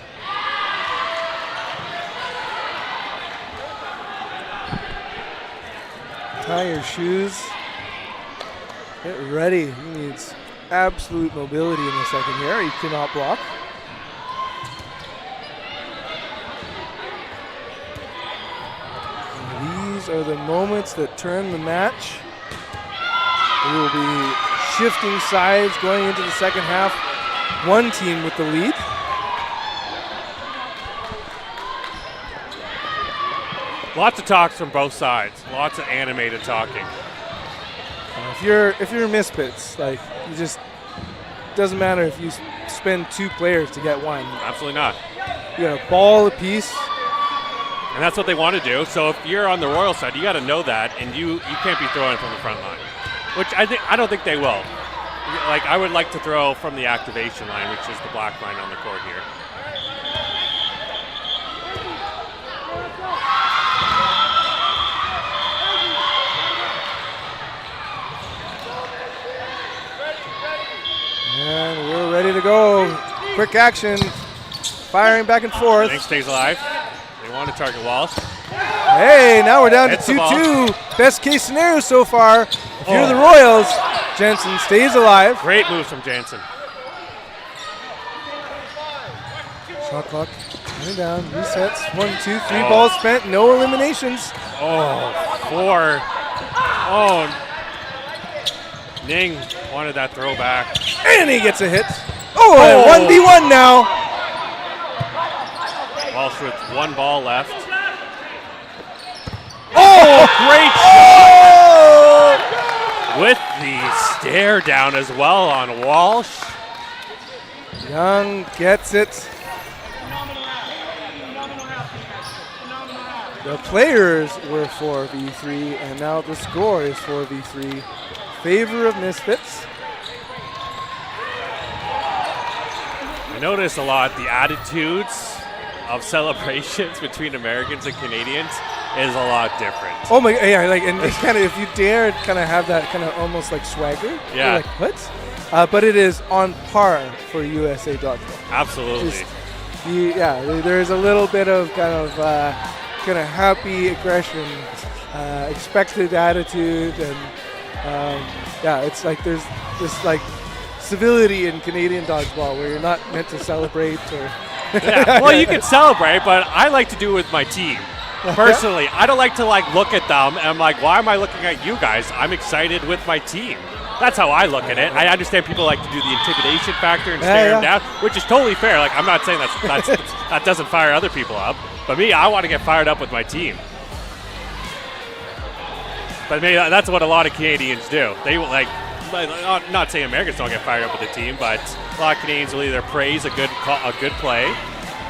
Tie your shoes. Get ready. He needs absolute mobility in the second here. He cannot block. These are the moments that turn the match. We will be shifting sides going into the second half. One team with the lead. Lots of talks from both sides. Lots of animated talking. If you're Misfits, like you just doesn't matter if you spend 2 players to get one. Absolutely not. You got a ball apiece. And that's what they want to do. So if you're on the Royal side, you got to know that, and you can't be throwing from the front line, which I don't think they will. Like I would like to throw from the activation line, which is the black line on the court here. And we're ready to go. Quick action. Firing back and forth. Fang stays alive. They want to target Walsh. Hey, now we're down Hits to the 2-2. Best case scenario so far. If you're the Royals, Jensen stays alive. Great moves from Jansen. Shot clock coming down. Resets. 1, 2, 3 balls spent. No eliminations. 4. Ning wanted that throw back. And he gets a hit. Oh, 1v1 now. Walsh with 1 ball left. Great shot! With the stare down as well on Walsh. Young gets it. The players were 4v3, and now the score is 4v3. Favor of Misfits. I notice a lot the attitudes of celebrations between Americans and Canadians is a lot different. Oh my, yeah, like, and it's kind of, if you dare kind of have that kind of almost like swagger, yeah. You're like, what? But it is on par for USA Dodgeball. Absolutely. There is a little bit of kind of happy aggression, expected attitude, and it's like there's this like civility in Canadian dodgeball where you're not meant to celebrate or. Yeah. Well, you can celebrate, but I like to do it with my team. Personally, I don't like to look at them and I'm like, why am I looking at you guys? I'm excited with my team. That's how I look at it. I understand people like to do the intimidation factor and stare them down, which is totally fair. Like, I'm not saying that doesn't fire other people up. But me, I want to get fired up with my team. But maybe that's what a lot of Canadians do. They like, not saying Americans don't get fired up with the team, but a lot of Canadians will either praise a good play,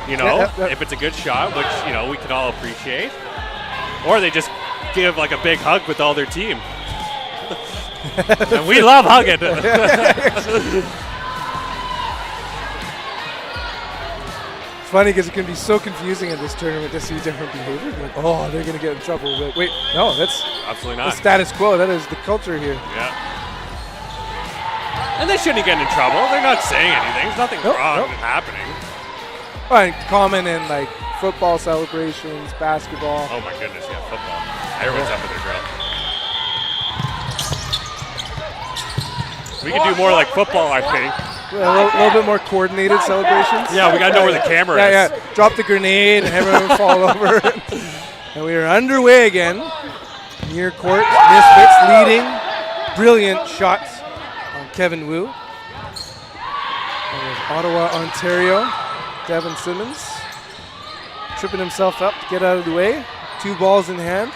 if it's a good shot, which we can all appreciate, or they just give like a big hug with all their team. And we love hugging. It's funny because it can be so confusing in this tournament to see different behavior. Like, oh, they're going to get in trouble. But wait, no, that's absolutely not the status quo. That is the culture here. Yeah. And they shouldn't get in trouble. They're not saying anything. There's nothing wrong happening. Well, and common in like football celebrations, basketball. Oh my goodness, yeah, football. Everyone's up with their grill. We could do more like football, I think. A little bit more coordinated celebrations. Yeah, we got to know where the camera is. Yeah. Drop the grenade and everyone will fall over. And we are underway again. Near court, Misfits leading. Brilliant shots on Kevin Wu. And Ottawa, Ontario, Devin Simmons. Tripping himself up to get out of the way. 2 balls in hand.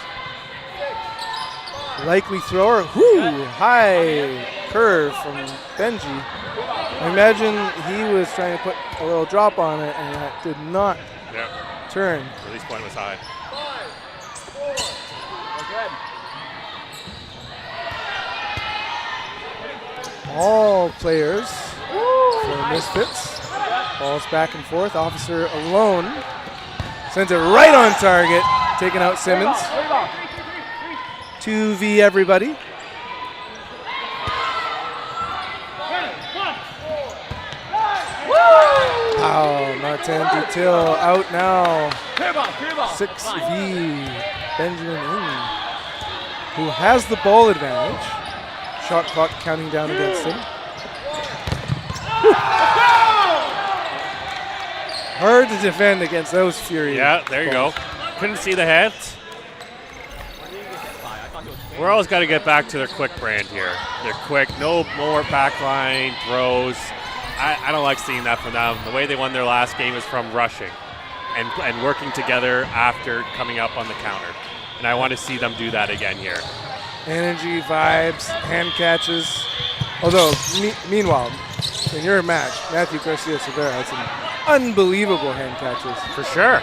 Likely thrower. Whoo! High curve from Benji. I imagine he was trying to put a little drop on it, and that did not turn. Release point was high. All players for Misfits. Balls back and forth. Officer alone sends it right on target, taking out Simmons. 2v everybody. Wow, Martin Dutil out now. 6v Benjamin Ng, who has the ball advantage. Shot clock counting down against him. Hard to defend against those Fury. Yeah, there you go. Couldn't see the heads. We're always got to get back to their quick brand here. They're quick, no more backline throws. I don't like seeing that from them. The way they won their last game is from rushing and working together after coming up on the counter. And I want to see them do that again here. Energy, vibes, hand catches. Although, meanwhile, in your match, Matthew Garcia-Severa had some unbelievable hand catches. For sure.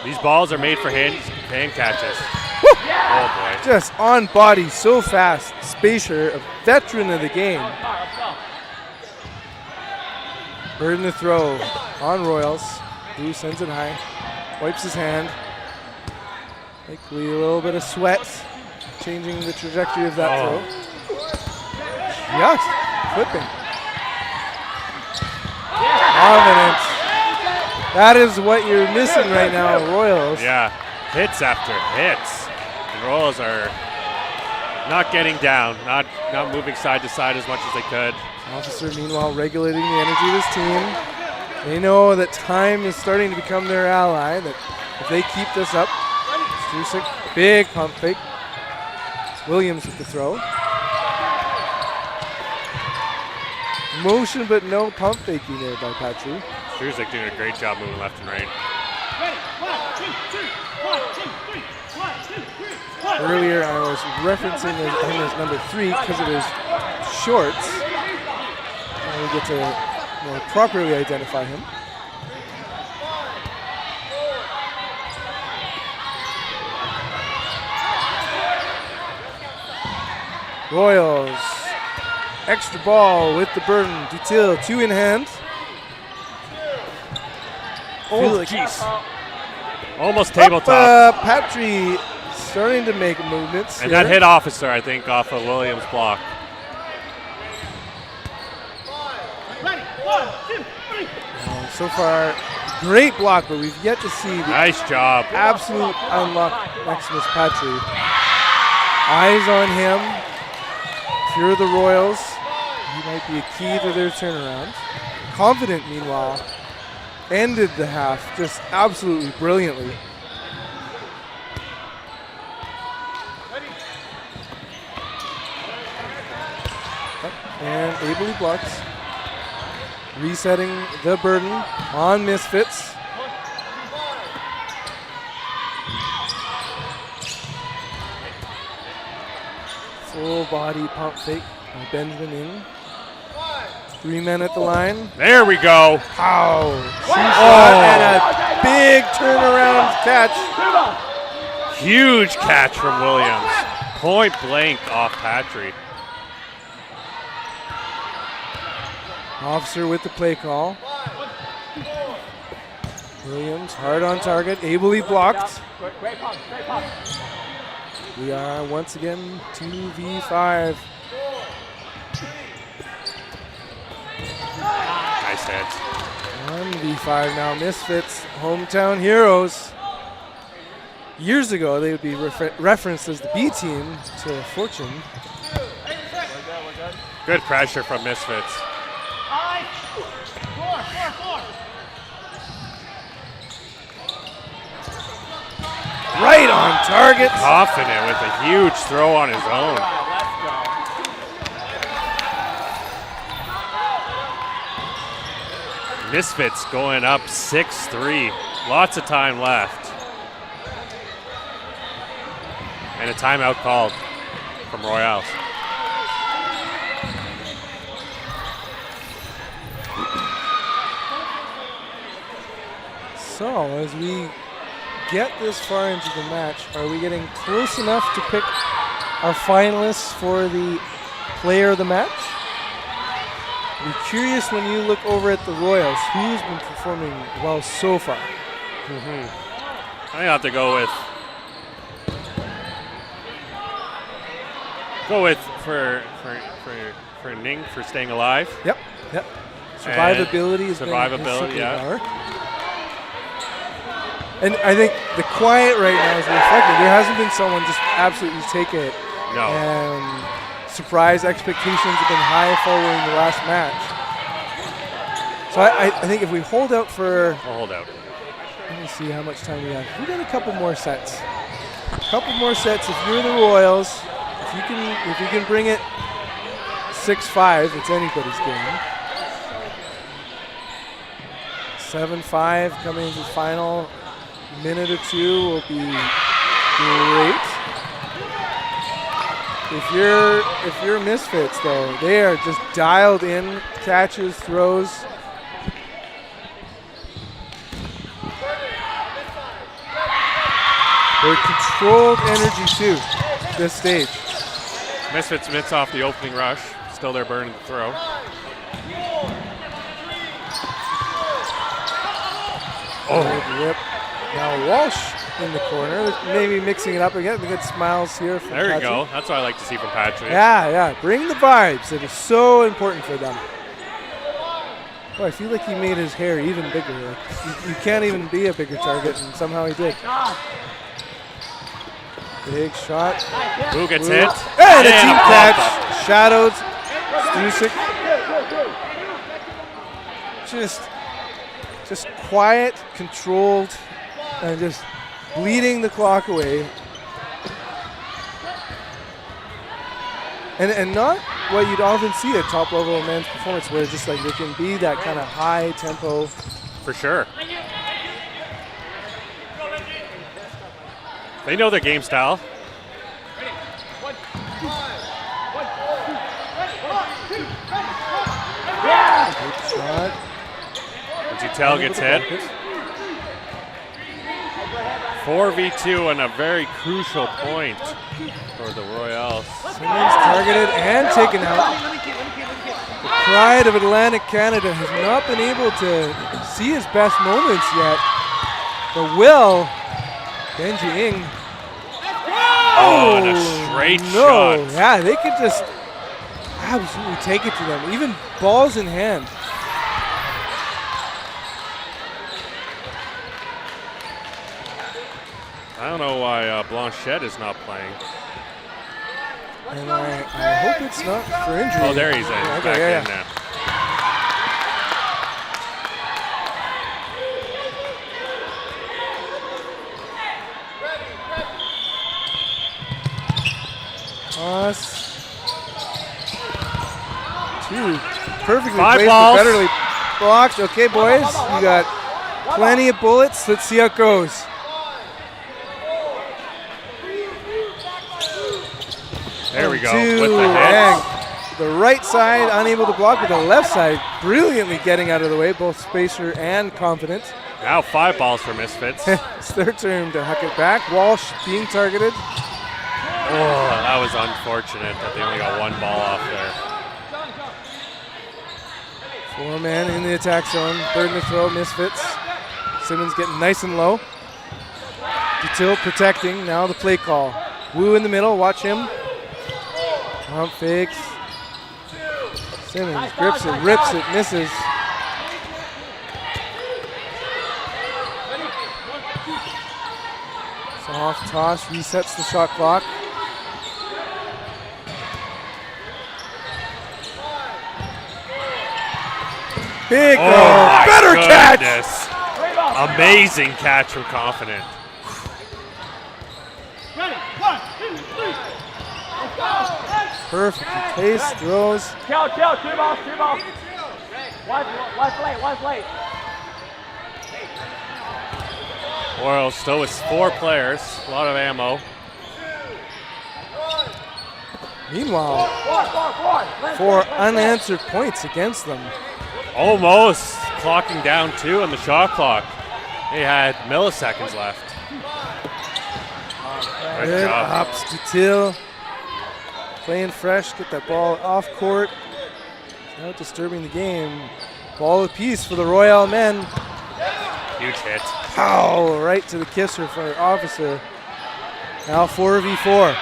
These balls are made for hand catches. Woo! Oh, boy. Just on body, so fast. Spacer, a veteran of the game. Bird in the throw on Royals. Blue sends it high. Wipes his hand. Likely a little bit of sweat. Changing the trajectory of that throw. Just flipping. Confidence. That is what you're missing right now, Royals. Yeah, hits after hits. The Royals are not getting down, not moving side to side as much as they could. Officer, meanwhile, regulating the energy of his team. They know that time is starting to become their ally, that if they keep this up, Strusik, big pump fake. Williams with the throw. Motion, but no pump faking there by Patry. Strusik doing a great job moving left and right. Earlier, I was referencing him as number 3 because of his shorts. And we get to more properly identify him. Royals, extra ball with the burden. Dutil, 2 in hand. Oh, jeez. Almost tabletop. Patry starting to make movements. And that hit Officer, I think, off of Williams' block. So far, great block, but we've yet to see the nice job. Absolute unlock Maximus Patry. Eyes on him. If you're the Royals, he might be a key to their turnaround. Confident, meanwhile, ended the half just absolutely brilliantly. and ably blocked. Resetting the burden on Misfits. Full body pump fake by Benjamin in. 3 men at the line. There we go. Pow! And a big turnaround catch. Huge catch from Williams. Point blank off Patry. Officer with the play call. Williams hard on target, ably blocked. We are once again 2v5. Nice hit. 1v5 now. Misfits, hometown heroes. Years ago, they would be referenced as the B team to Fortune. Good pressure from Misfits. Right on target. Confident with a huge throw on his own. Misfits going up 6-3. Lots of time left. And a timeout called from Royals. So as we get this far into the match, are we getting close enough to pick our finalists for the player of the match? I'm curious when you look over at the Royals, who's been performing well so far? I have to go with for Ning for staying alive. Yep. Survivability is survivability, yeah. And I think the quiet right now is reflected. There hasn't been someone just absolutely take it. No. And surprise expectations have been high following the last match. So I think if we hold out for... We'll hold out. Let me see how much time we have. We got a couple more sets. If you're the Royals, if you can bring it 6-5, it's anybody's game. 7-5 coming into the final. Minute or two will be great. If you're Misfits though, they are just dialed in, catches, throws. They're controlled energy too, this stage. Misfits mitts off the opening rush. Still there burning the throw. Oh, rip. Now Walsh in the corner, maybe mixing it up again. The good smiles here from There you Patrick. go. That's what I like to see from Patrick. Yeah. Bring the vibes. It is so important for them. Oh, I feel like he made his hair even bigger. Like, you can't even be a bigger target, and somehow he did. Big shot. Who gets hit? And a team catch. Shadowed. Stusik. Just quiet, controlled, and just bleeding the clock away. And not what you'd often see at top level of men's performance, where just like there can be that kind of high tempo. For sure. They know their game style. Good shot. Jutel gets hit. 4v2 and a very crucial point for the Royals. Simmons targeted and taken out. The pride of Atlantic Canada has not been able to see his best moments yet. But will Benji Ng. Oh, and a straight shot. Yeah, they could just absolutely take it to them, even balls in hand. I don't know why Blanchette is not playing. And I hope it's not for injury. Oh, there he's in. He's back in now. Toss. Two perfectly 5 placed, balls. but betterly blocked. Okay, boys, you got plenty of bullets. Let's see how it goes. There we go. Two, With the Fang. hit. The right side unable to block, but the left side brilliantly getting out of the way, both spacer and confident. Now 5 balls for Misfits. It's their turn to huck it back. Walsh being targeted. Oh, that was unfortunate that they only got 1 ball off there. 4-man in the attack zone. Third and a throw, Misfits. Simmons getting nice and low. Dutil protecting. Now the play call. Wu in the middle. Watch him. Pump fakes. Simmons grips it, rips it, misses. Soft toss resets the shot clock. Big Oh, throw. my Better catch. goodness. Amazing catch from Confident. Perfectly placed throws. Chill, 2 balls. One's late. Orioles still with 4 players, a lot of ammo. Meanwhile, 4 unanswered points against them. Almost clocking down 2 on the shot clock. They had milliseconds left. Good Good job. hops to Till. Playing fresh, get that ball off court. Not disturbing the game. Ball apiece for the Royale men. Huge hit. Pow! Right to the kisser for our officer. Now 4v4.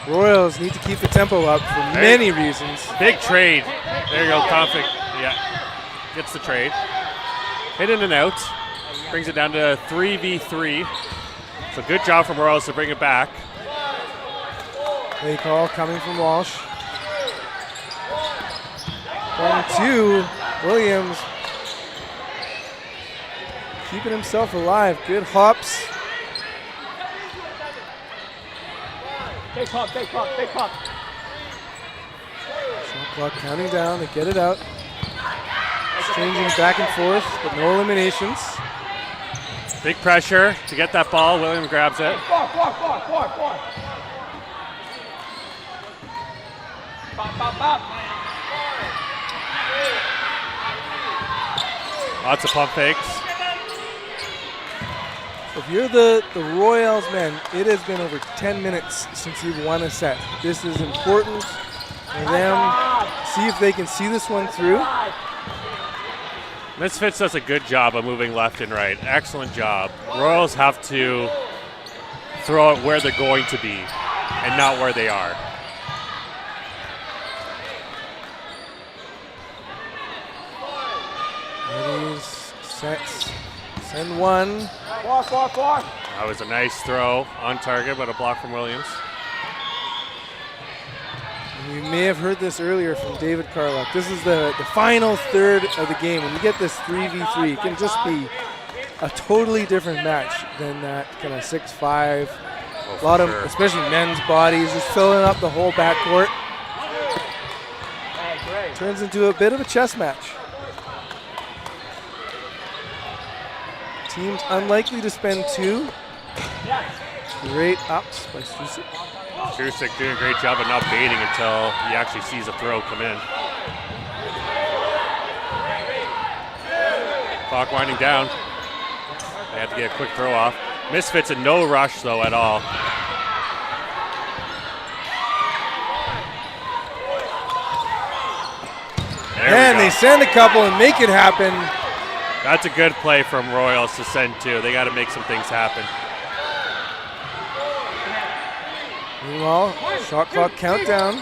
Royals need to keep the tempo up for many reasons. Big trade. There you go, Conflict. Yeah, gets the trade. Hit in and out. Brings it down to 3v3. So good job from Royals to bring it back. Play call coming from Walsh. 1-2. Williams keeping himself alive. Good hops. Big pump. Shot clock counting down. They get it out. Exchanging back and forth, but no eliminations. Big pressure to get that ball. William grabs it. Four. Bop. Lots of pump fakes. If you're the Royals men, it has been over 10 minutes since you've won a set. This is important for them. See if they can see this one through. Misfits does a good job of moving left and right. Excellent job. Royals have to throw it where they're going to be and not where they are. Readies, sets, send one. Four. That was a nice throw on target, but a block from Williams. You may have heard this earlier from David Carlock. This is the final third of the game. When you get this 3v3, it can just be a totally different match than that kind of 6-5. A lot of, especially men's bodies, just filling up the whole backcourt. Turns into a bit of a chess match. Teams unlikely to spend 2. Great ups by Strusik. Strusik doing a great job of not baiting until he actually sees a throw come in. Clock winding down. They have to get a quick throw off. Misfits in no rush though at all. And they send a couple and make it happen. That's a good play from Royals to send 2. They got to make some things happen. Meanwhile, shot clock countdown.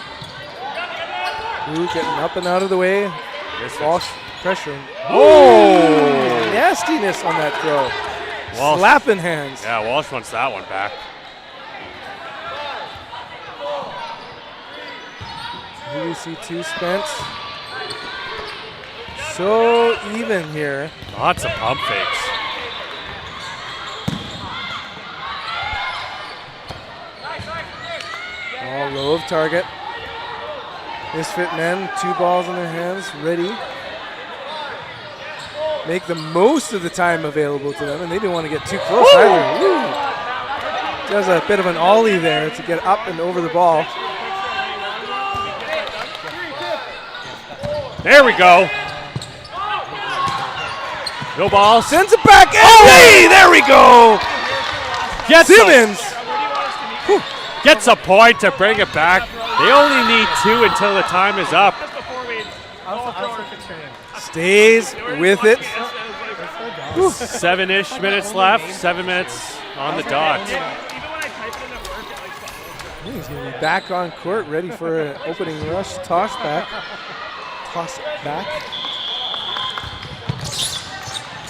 Wu getting up and out of the way. Walsh pressuring. Oh! Nastiness on that throw. Walsh. Slapping hands. Yeah, Walsh wants that one back. Here we see 2 Spence. So even here. Lots of pump fakes. All low of target. Misfit men, 2 balls in their hands, ready. Make the most of the time available to them, and they didn't want to get too close either. Woo! Does a bit of an ollie there to get up and over the ball. There we go. No ball. Sends it back. Hey, there we go. Simmons. Gets a point to bring it back. They only need 2 until the time is up. Stays with it. 7-ish minutes left. 7 minutes on the dot. He's going to be back on court, ready for an opening rush. Toss back.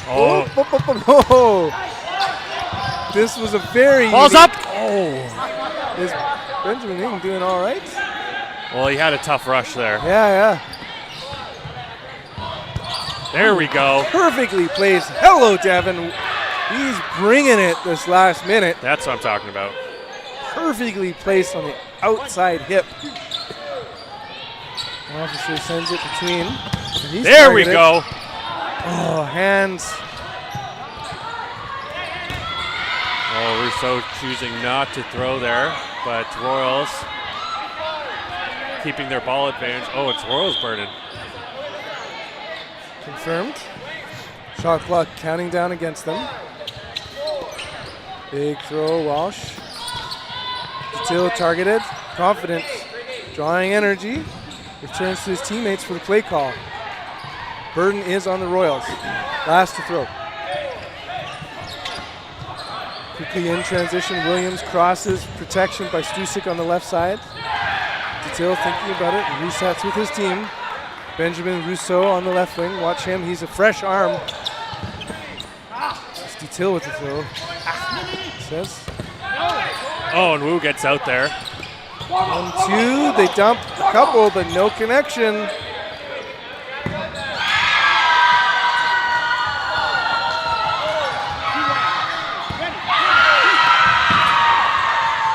Oh. This was a very... Ball's up. Oh. Is Benjamin Ing doing all right? Well, he had a tough rush there. Yeah. There we go. Perfectly placed. Hello, Devin. He's bringing it this last minute. That's what I'm talking about. Perfectly placed on the outside hip. Officer sends it between. There we go. Oh, hands. Oh, Rousseau choosing not to throw there, but Royals keeping their ball advantage. Oh, it's Royals burning. Confirmed. Shot clock counting down against them. Big throw, Walsh. Still targeted. Confident. Drawing energy. Returns to his teammates for the play call. Burden is on the Royals. Last to throw. Quickly in transition, Williams crosses. Protection by Stusik on the left side. Still thinking about it. Resets with his team. Benjamin Rousseau on the left wing. Watch him. He's a fresh arm. Still with the throw. Says. Oh, and Wu gets out there. 1-2. They dump a couple, but no connection.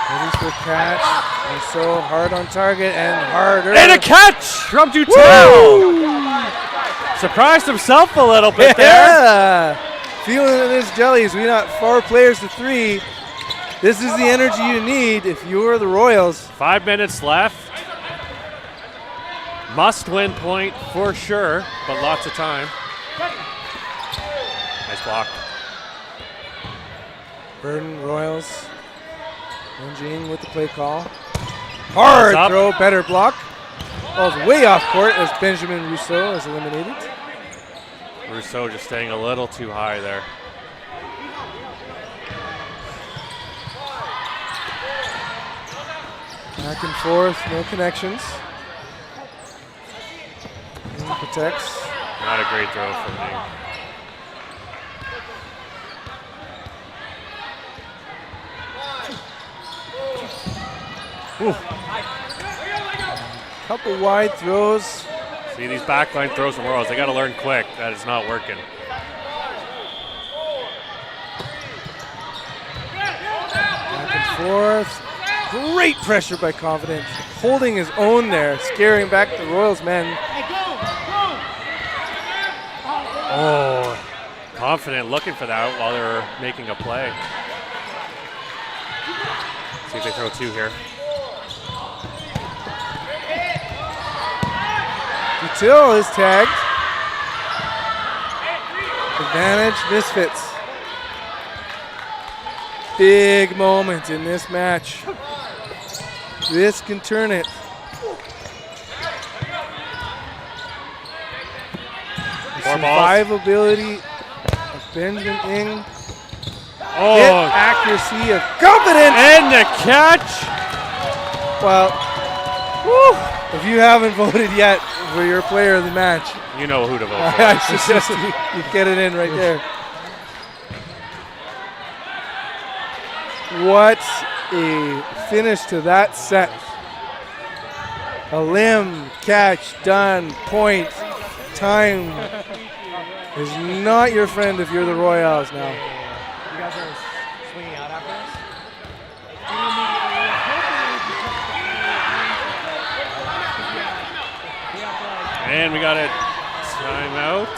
Ready for catch. Rousseau hard on target and harder. And a catch from Dutel. Surprised himself a little bit there. Feeling it in his jellies. We got 4 players to 3. This is the energy you need if you're the Royals. 5 minutes left. Must win point for sure, but lots of time. Nice block. Burden, Royals. Benjing with the play call. Hard throw, better block. Ball's way off court as Benjamin Rousseau is eliminated. Rousseau just staying a little too high there. Back and forth, no connections. Protects. Not a great throw from me. Couple wide throws. See these backline throws from Royals, they got to learn quick that it's not working. Back and forth. Great pressure by Confident. Holding his own there, scaring back the Royals men. Oh, Confident looking for that while they're making a play. See if they throw 2 here. Dutil is tagged. Advantage, Misfits. Big moment in this match. This can turn it. Survivability of Benjamin Ing. Oh, hit accuracy of Confidence. And the catch. Well, if you haven't voted yet for your player of the match, you know who to vote for. I suggest you get it in right there. What a finish to that set. A limb, catch, done, point, time is not your friend if you're the Royals now. You guys are swinging out after and we got a timeout.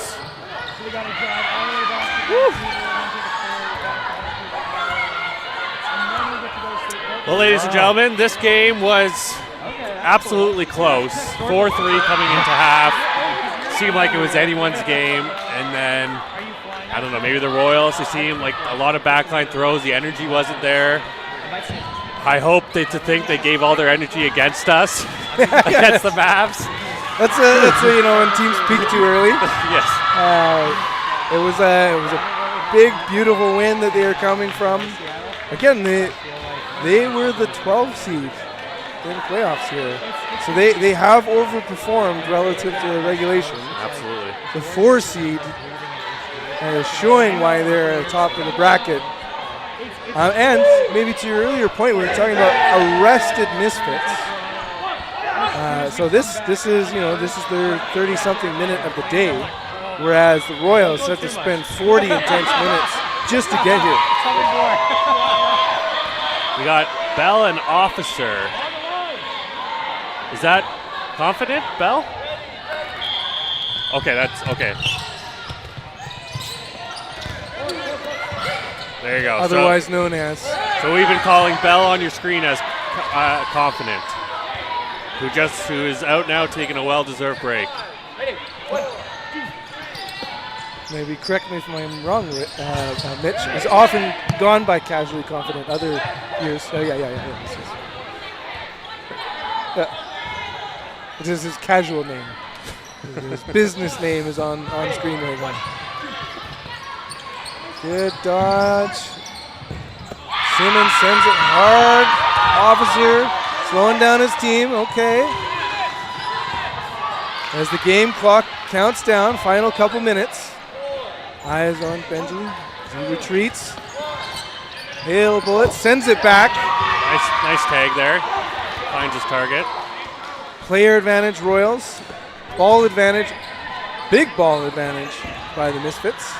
Well, ladies and gentlemen, this game was absolutely close. 4-3 coming into half. Seemed like it was anyone's game, and then I don't know, maybe the Royals, they seemed like a lot of backline throws. The energy wasn't there. I hope to think they gave all their energy against us, against the Mavs. That's when teams peak too early. Yes. It was a big, beautiful win that they were coming from. Again, they were the 12 seed in the playoffs here, so they have overperformed relative to regulation. Absolutely. The 4 seed is showing why they're at the top of the bracket. And maybe to your earlier point, we were talking about arrested Misfits. So this is their 30-something minute of the day, whereas the Royals had to spend 40 intense minutes just to get here. We got Bell and Officer. Is that confident, Bell? Okay, that's okay. There you go. Otherwise known as. So we've been calling Bell on your screen as confident, who is out now taking a well-deserved break. Maybe correct me if I'm wrong, Mitch. Is often gone by casually confident other years. Oh, yeah. This is his casual name. His business name is on screen right now. Good dodge. Simmons sends it hard. Officer slowing down his team. Okay. As the game clock counts down, final couple minutes. Eyes on Benji. He retreats. Hail bullet. Sends it back. Nice tag there. Finds his target. Player advantage, Royals. Ball advantage. Big ball advantage by the Misfits.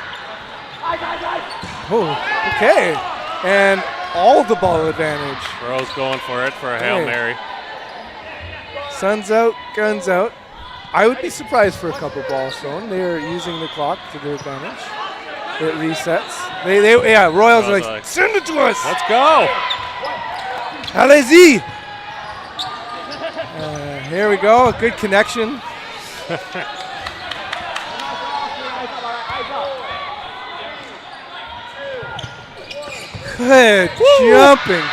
Oh, okay. And all the ball advantage. Burrow's going for it for a Hail Mary. Sun's out, guns out. I would be surprised for a couple balls thrown. They're using the clock to their advantage. It resets. Royals are like, send it to us. Let's go. Allez-y. Here we go, a good connection. Good jumping.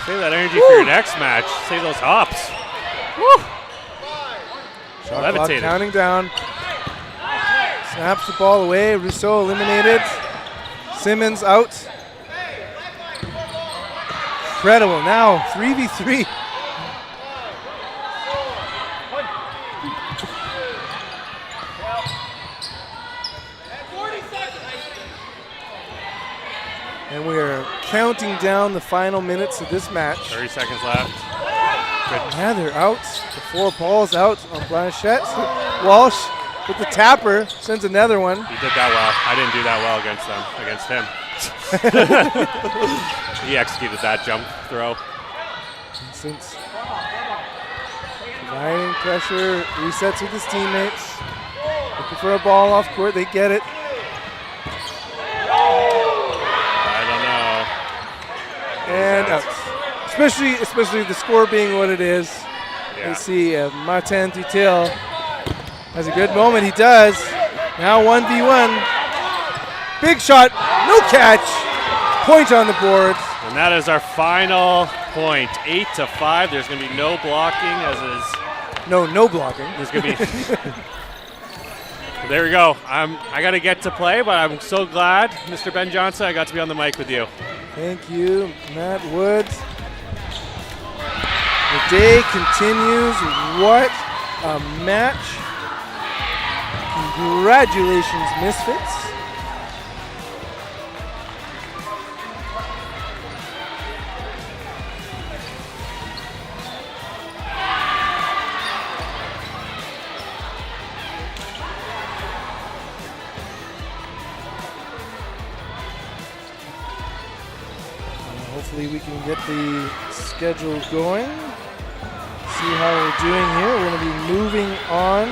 Save that energy for your next match. Save those hops. Woo. Shot clock counting down. Snaps the ball away. Rousseau eliminated. Simmons out. Incredible. Now 3v3. And we are counting down the final minutes of this match. 30 seconds left. Good. Yeah, they're out. The 4 balls out on Blanchette. Walsh with the tapper sends another one. He did that well. I didn't do that well against him. He executed that jump throw. Since providing pressure, resets with his teammates. Looking for a ball off court, they get it. And out. Especially the score being what it is. Yeah. You see Martin Dutil has a good moment. He does. Now 1v1. Big shot. No catch. Point on the board. And that is our final point. 8-5. There's going to be no blocking as is. No blocking. There's going to be. There we go. I got to get to play, but I'm so glad, Mr. Ben Johnson, I got to be on the mic with you. Thank you, Matt Woods. The day continues. What a match. Congratulations, Misfits. Hopefully we can get the schedule going. see how we're doing here. We're going to be moving on.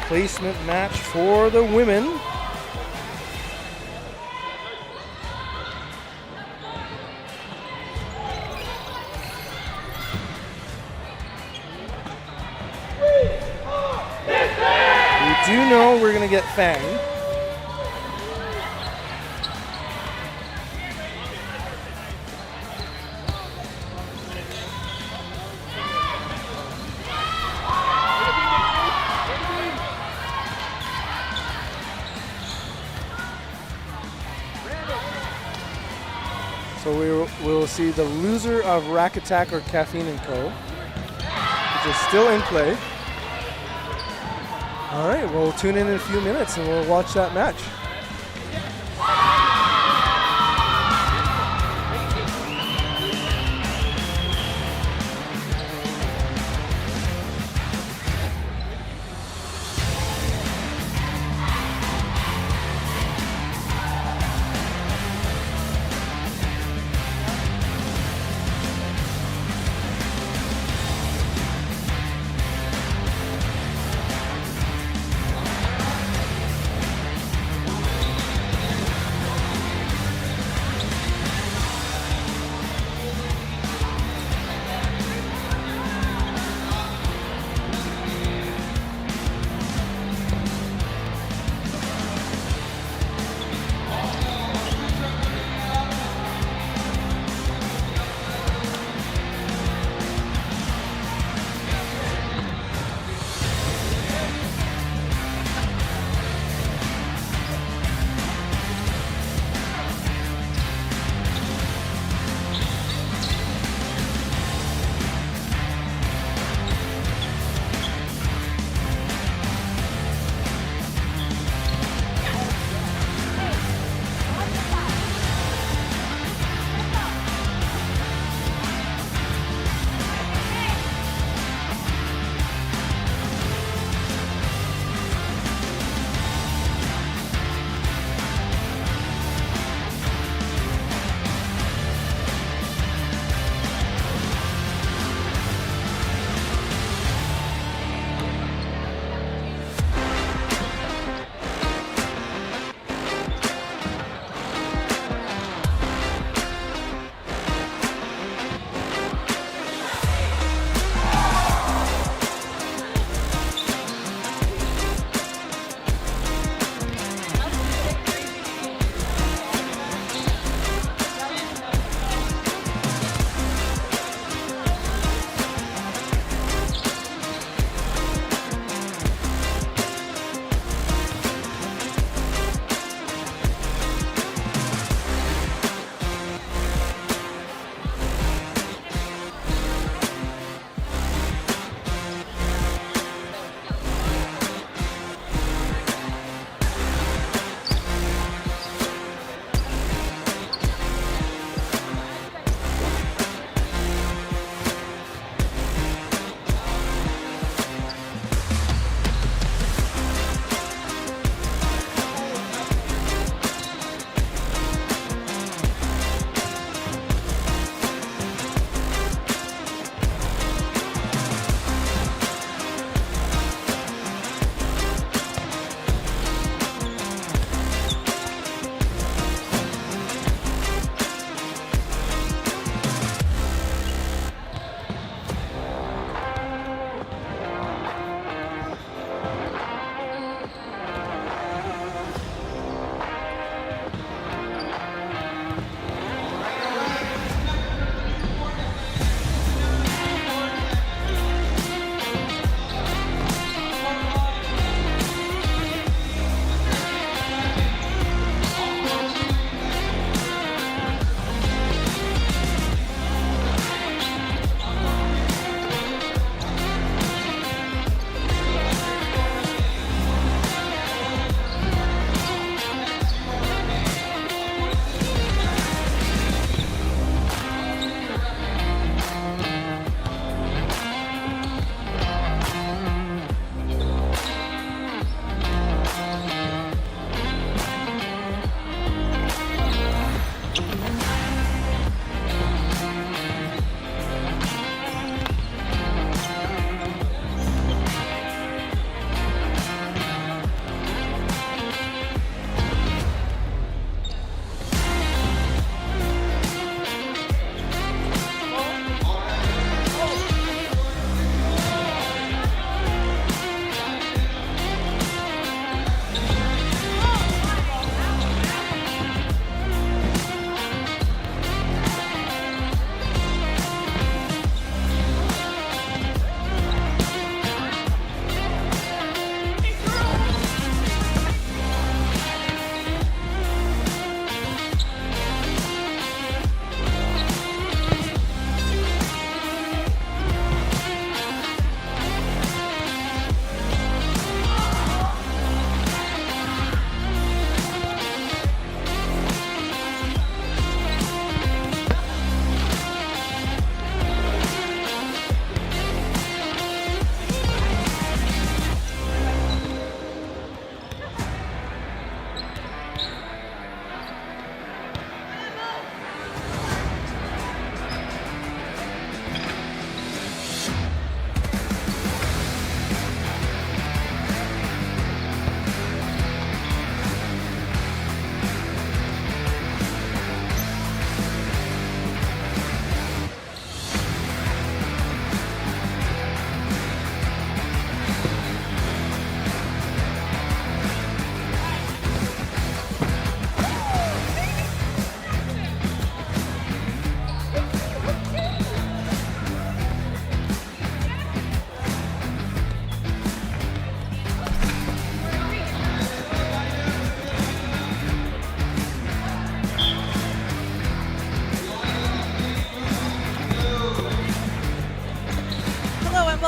Placement match for the women. We do know we're going to get Fang. So we'll see the loser of Rack Attack or Caffeine & Co., which is still in play. All right, we'll tune in a few minutes and we'll watch that match.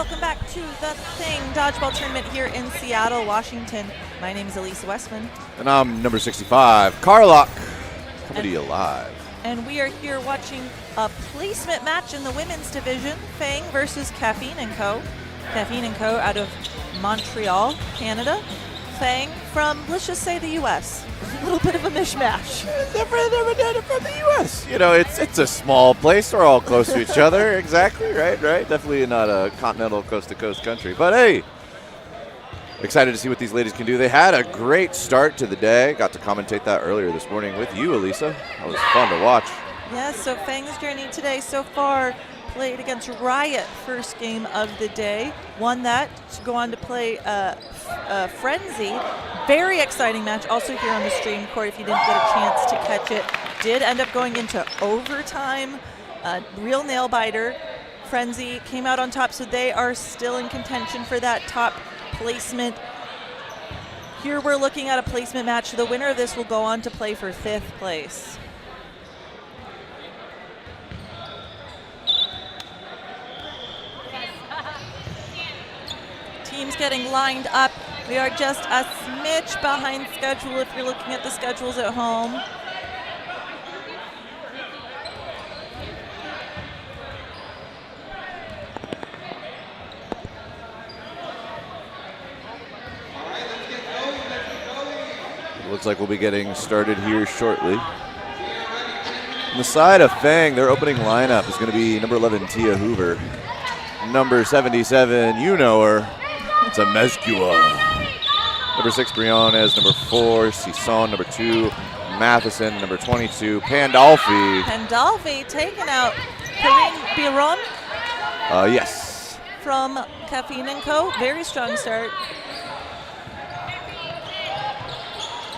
welcome back to the Fang Dodgeball Tournament here in Seattle, Washington. My name is Elisa Westman. And I'm number 65, Carlock, coming to you live. And we are here watching a placement match in the women's division, Fang versus Caffeine & Co. Caffeine & Co. out of Montreal, Canada. Fang from, let's just say, the U.S. A little bit of a mishmash. Never done it from the U.S. You know, it's a small place. We're all close to each other. Exactly, right. Definitely not a continental coast-to-coast country. But, hey, excited to see what these ladies can do. They had a great start to the day. Got to commentate that earlier this morning with you, Elisa. That was fun to watch. Yes, so Fang's journey today so far played against Riot, first game of the day. Won that to go on to play Frenzy. Very exciting match also here on the stream court if you didn't get a chance to catch it. Did end up going into overtime. Real nail biter. Frenzy came out on top, so they are still in contention for that top placement. Here we're looking at a placement match. The winner of this will go on to play for 5th place. Teams getting lined up. We are just a smidge behind schedule if you're looking at the schedules at home. Looks like we'll be getting started here shortly. On the side of Fang, their opening lineup is going to be number 11, Tia Hoover. Number 77, you know her. It's a Mezcua. Number 6, Briones. Number 4, Sisson. Number 2, Matheson. Number 22, Pandolfi. Pandolfi taking out Corinne Biron. Yes. From Caffeine & Co. Very strong start.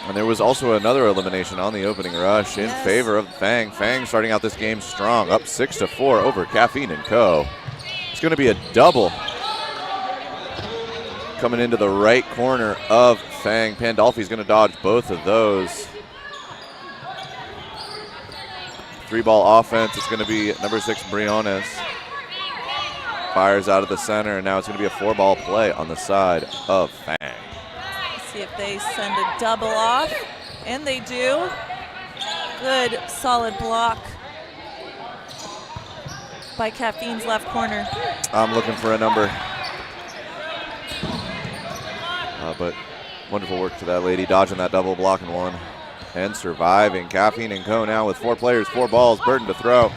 And there was also another elimination on the opening rush in favor of Fang. Fang starting out this game strong, up 6-4 over Caffeine & Co. It's going to be a double coming into the right corner of Fang. Pandolfi's going to dodge both of those. 3-ball offense. It's going to be number 6, Briones. Fires out of the center, and now it's going to be a 4-ball play on the side of Fang. See if they send a double off, and they do. Good, solid block by Caffeine's left corner. I'm looking for a number. But wonderful work to that lady, dodging that double block in one and surviving. Caffeine & Co. now with 4 players, 4 balls, Burden to throw.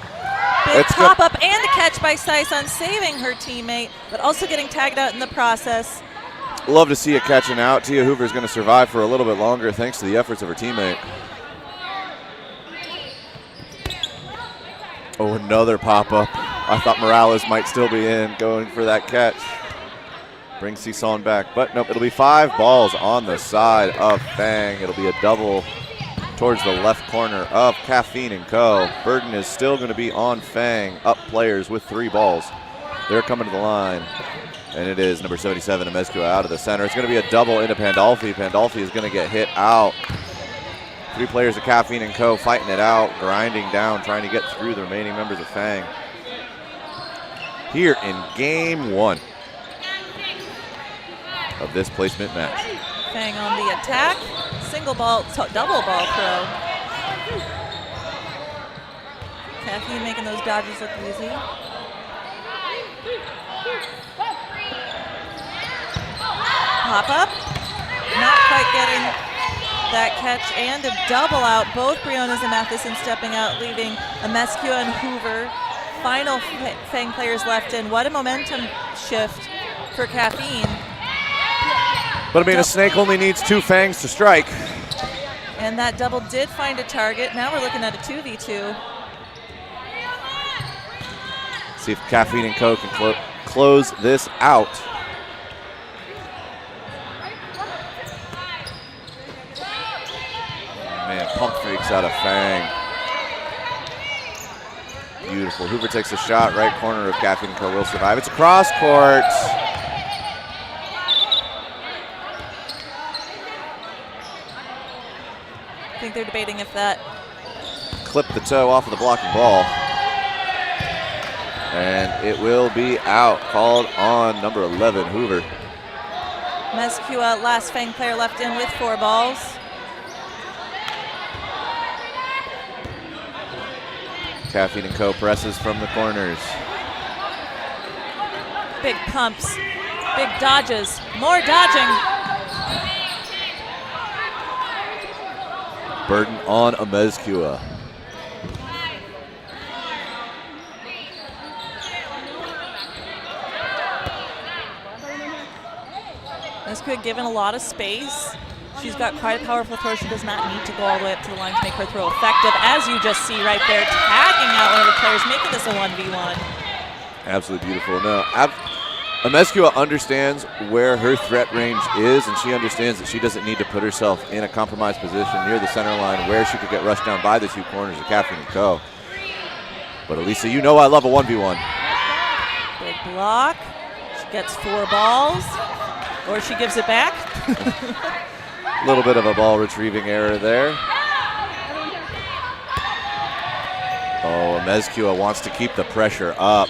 Big pop up and a catch by Sison, saving her teammate, but also getting tagged out in the process. Love to see it catching out. Tia Hoover is going to survive for a little bit longer thanks to the efforts of her teammate. Oh, another pop-up. I thought Morales might still be in, going for that catch. Brings Sison back, but nope, it'll be 5 balls on the side of Fang. It'll be a double towards the left corner of Caffeine & Co. Burden is still going to be on Fang, up players with 3 balls. They're coming to the line. And it is number 77, Amezcua, out of the center. It's going to be a double into Pandolfi. Pandolfi is going to get hit out. 3 players of Caffeine & Co. fighting it out, grinding down, trying to get through the remaining members of Fang. Here in game 1 of this placement match. Fang on the attack. Single ball, double ball throw. Caffeine making those dodges look easy. Pop up, not quite getting that catch, and a double out. Both Briones and Matheson stepping out, leaving Amezcua and Hoover. Final Fang players left in. What a momentum shift for Caffeine. But I mean, a snake only needs 2 fangs to strike. And that double did find a target. Now we're looking at a 2v2. See if Caffeine & Co. can close this out. Man, pump fakes out of Fang. Beautiful. Hoover takes a shot. Right corner of Caffeine & Co. will survive. It's a cross court. I think they're debating if that Clipped the toe off of the blocking ball. And it will be out, called on number 11, Hoover. Mezcua, last Fang player left in with 4 balls. Caffeine & Co. presses from the corners. Big pumps, big dodges, more dodging. Burden on Mezcua. Mezcua given a lot of space. She's got quite a powerful throw. She does not need to go all the way up to the line to make her throw effective, as you just see right there, tagging out one of the players, making this a 1v1. Absolutely beautiful. No, Mezcua understands where her threat range is, and she understands that she doesn't need to put herself in a compromised position near the center line where she could get rushed down by the 2 corners of Caffeine & Co. But Elisa, you know I love a 1v1. Big block. She gets 4 balls, or she gives it back. A little bit of a ball retrieving error there. Oh, Mezcua wants to keep the pressure up.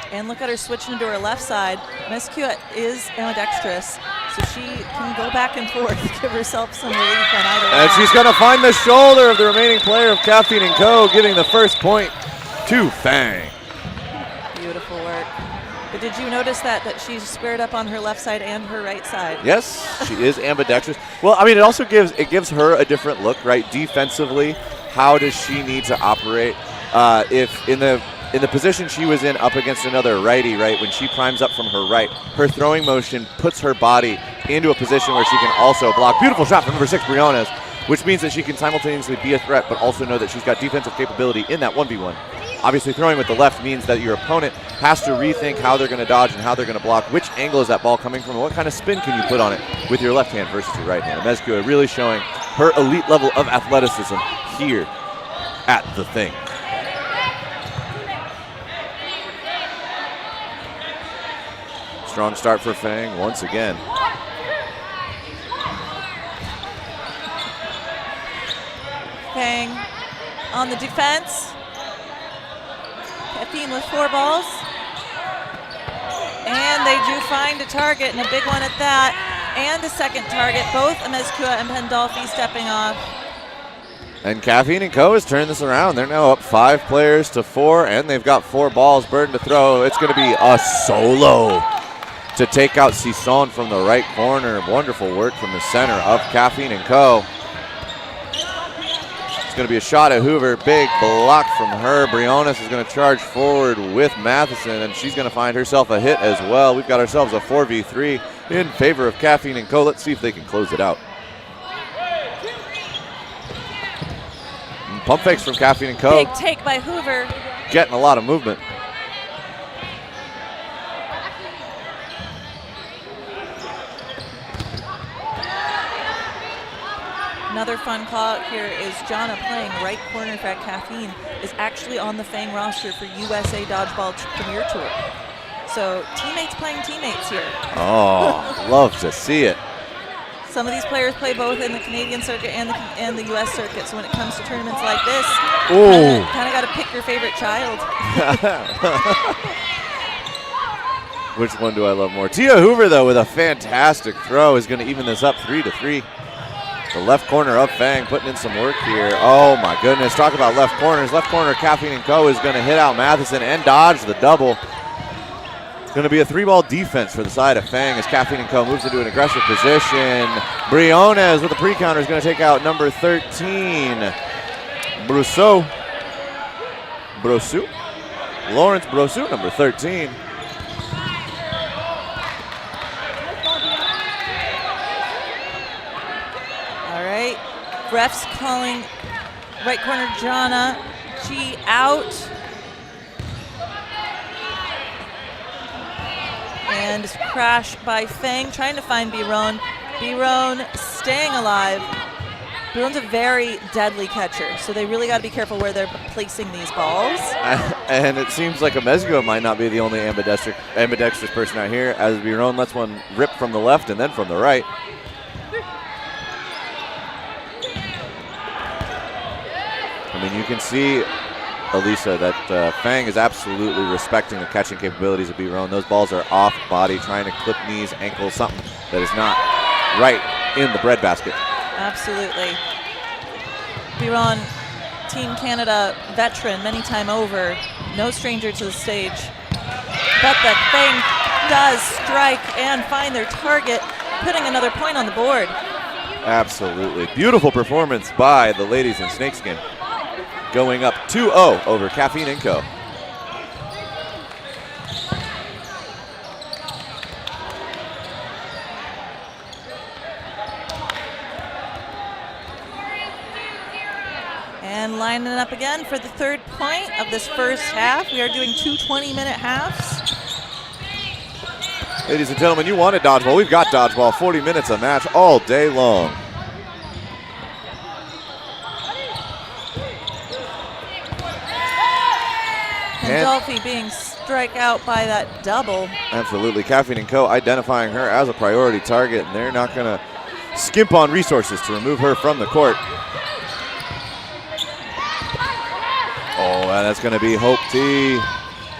And look at her switching to her left side. Mezcua is ambidextrous, so she can go back and forth, give herself some relief on either And line. she's going to find the shoulder of the remaining player of Caffeine & Co., giving the first point to Fang. Beautiful work. But did you notice that she's squared up on her left side and her right side? Yes, she is ambidextrous. Well, I mean, it also gives her a different look, right? Defensively, how does she need to operate? If in the position she was in up against another righty, right, when she primes up from her right, her throwing motion puts her body into a position where she can also block. Beautiful shot from number 6, Briones, which means that she can simultaneously be a threat, but also know that she's got defensive capability in that 1v1. Obviously, throwing with the left means that your opponent has to rethink how they're going to dodge and how they're going to block. Which angle is that ball coming from, and what kind of spin can you put on it with your left hand versus your right hand? Mezcua really showing her elite level of athleticism here at the Thing. Strong start for Fang once again. Fang on the defense. Caffeine with 4 balls. And they do find a target, and a big one at that, and a second target. Both Mezcua and Pandolfi stepping off. And Caffeine & Co. has turned this around. They're now up 5 players to 4, and they've got 4 balls burden to throw. It's going to be a solo to take out Sisson from the right corner. Wonderful work from the center of Caffeine & Co. It's going to be a shot at Hoover. Big block from her. Briones is going to charge forward with Matheson, and she's going to find herself a hit as well. We've got ourselves a 4v3 in favor of Caffeine & Co. Let's see if they can close it out. And pump fakes from Caffeine & Co. Big take by Hoover. Getting a lot of movement. Another fun call out here is Jonna playing right corner for Caffeine, is actually on the Fang roster for USA Dodgeball Premier Tour. So teammates playing teammates here. Oh, love to see it. Some of these players play both in the Canadian circuit and the US circuit. So when it comes to tournaments like this, kind of got to pick your favorite child. Which one do I love more? Tia Hoover, though, with a fantastic throw, is going to even this up 3-3. The left corner of Fang putting in some work here. Oh my goodness, talk about left corners. Left corner Caffeine & Co. is going to hit out Matheson and dodge the double. It's going to be a 3-ball defense for the side of Fang as Caffeine & Co. moves into an aggressive position. Briones with a pre-counter is going to take out number 13. Brousseau. Lawrence Brousseau, number 13. Refs calling right corner Jonna G out. And crash by Fang, trying to find Biron. Biron staying alive. Biron's a very deadly catcher, so they really got to be careful where they're placing these balls. And it seems like Mezcua might not be the only ambidextrous person out here, as Biron lets one rip from the left and then from the right. I mean, you can see Elisa, that Fang is absolutely respecting the catching capabilities of B-Ron. Those balls are off body, trying to clip knees, ankles, something that is not right in the breadbasket. Absolutely. B-Ron, Team Canada veteran many time over, no stranger to the stage. But the Fang does strike and find their target, putting another point on the board. Absolutely. Beautiful performance by the ladies in snakeskin. Going up 2-0 over Caffeine & Co. And lining up again for the third point of this first half. We are doing 2 20-minute halves. Ladies and gentlemen, you wanted dodgeball. We've got dodgeball. 40 minutes a match all day long. Pandolfi being strike out by that double. Absolutely. Caffeine & Co. identifying her as a priority target, and they're not going to skimp on resources to remove her from the court. Oh, and that's going to be Hope T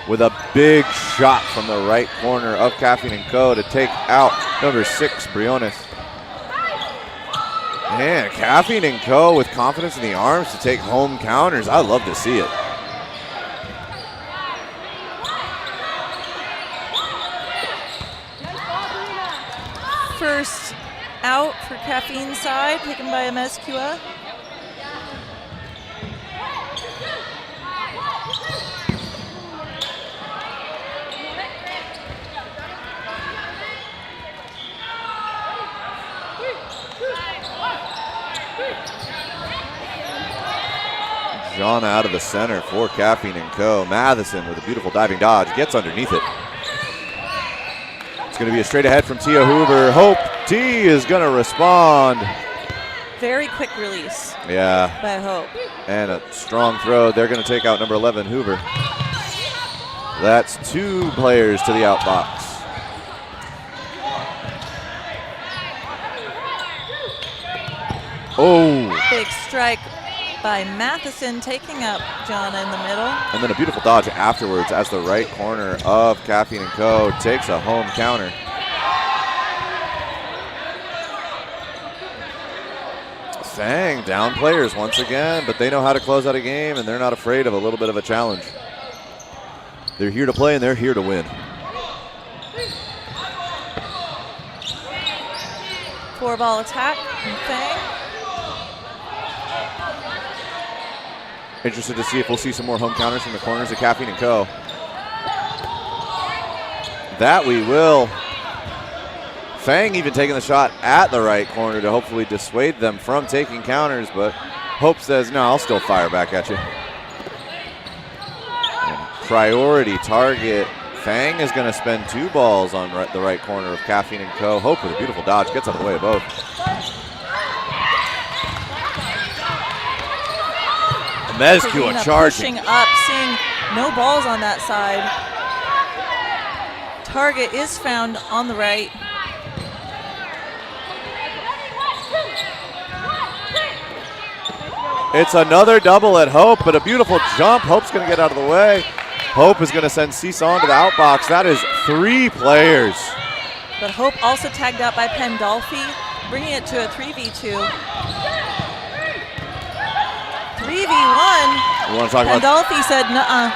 with a big shot from the right corner of Caffeine & Co. to take out number 6, Briones. Man, Caffeine & Co. with confidence in the arms to take home counters. I love to see it. First out for Caffeine side, taken by Amezcua. John out of the center for Caffeine & Co. Matheson with a beautiful diving dodge, gets underneath it. It's going to be a straight ahead from Tia Hoover. Hope T is going to respond. Very quick release. Yeah. By Hope. And a strong throw. They're going to take out number 11, Hoover. That's 2 players to the outbox. Oh. Big strike by Matheson, taking up Jana in the middle. And then a beautiful dodge afterwards as the right corner of Caffeine & Co. takes a home counter. Fang down players once again, but they know how to close out a game, and they're not afraid of a little bit of a challenge. They're here to play, and they're here to win. 4-ball attack from Fang. Interested to see if we'll see some more home counters from the corners of Caffeine & Co. That we will. Fang even taking the shot at the right corner to hopefully dissuade them from taking counters, but Hope says, no, I'll still fire back at you. And priority target. Fang is going to spend 2 balls on the right corner of Caffeine & Co. Hope with a beautiful dodge gets out of the way of both. Mezcua charging. Pushing up, seeing no balls on that side. Target is found on the right. It's another double at Hope, but a beautiful jump. Hope's going to get out of the way. Hope is going to send Seesaw into the outbox. That is 3 players. But Hope also tagged out by Pandolfi, bringing it to a 3v2. 3v1. You want to talk about? Pandolfi said, nuh-uh.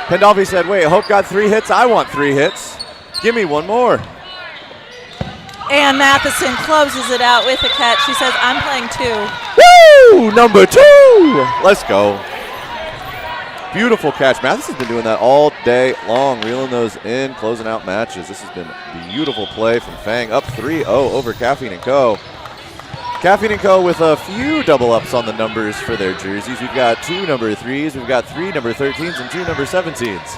Pandolfi said, wait, Hope got 3 hits. I want 3 hits. Give me one more. And Matheson closes it out with a catch. She says, I'm playing 2. Woo! Number 2. Let's go. Beautiful catch. Matheson's been doing that all day long, reeling those in, closing out matches. This has been a beautiful play from Fang, up 3-0 over Caffeine & Co. Caffeine & Co. with a few double ups on the numbers for their jerseys. We've got 2 number 3s, we've got 3 number 13s, and 2 number 17s.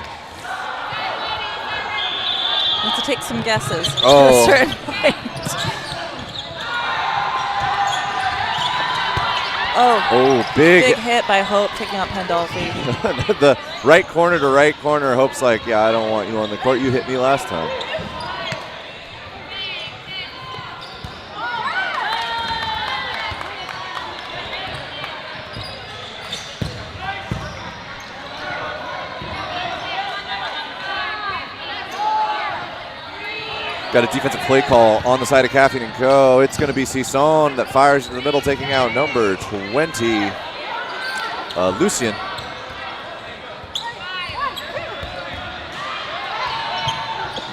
Need to take some guesses Oh. at a certain point. Oh, big hit by Hope, taking out Pandolfi. the right corner to right corner. Hope's like, yeah, I don't want you on the court. You hit me last time. Got a defensive play call on the side of Caffeine & Co. It's going to be Sison that fires in the middle, taking out number 20, Lucien.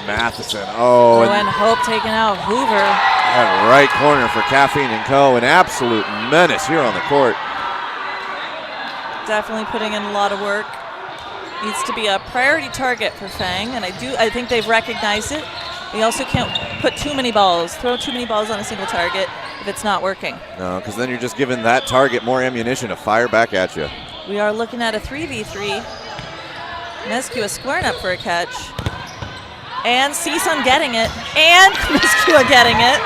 Matheson. Oh, and Hope taking out Hoover. That right corner for Caffeine & Co. An absolute menace here on the court. Definitely putting in a lot of work. Needs to be a priority target for Fang, and I think they've recognized it. They also can't put too many balls, throw too many balls on a single target if it's not working. No, because then you're just giving that target more ammunition to fire back at you. We are looking at a 3v3. Mescua squaring up for a catch. And Sison getting it. And Mescua getting it.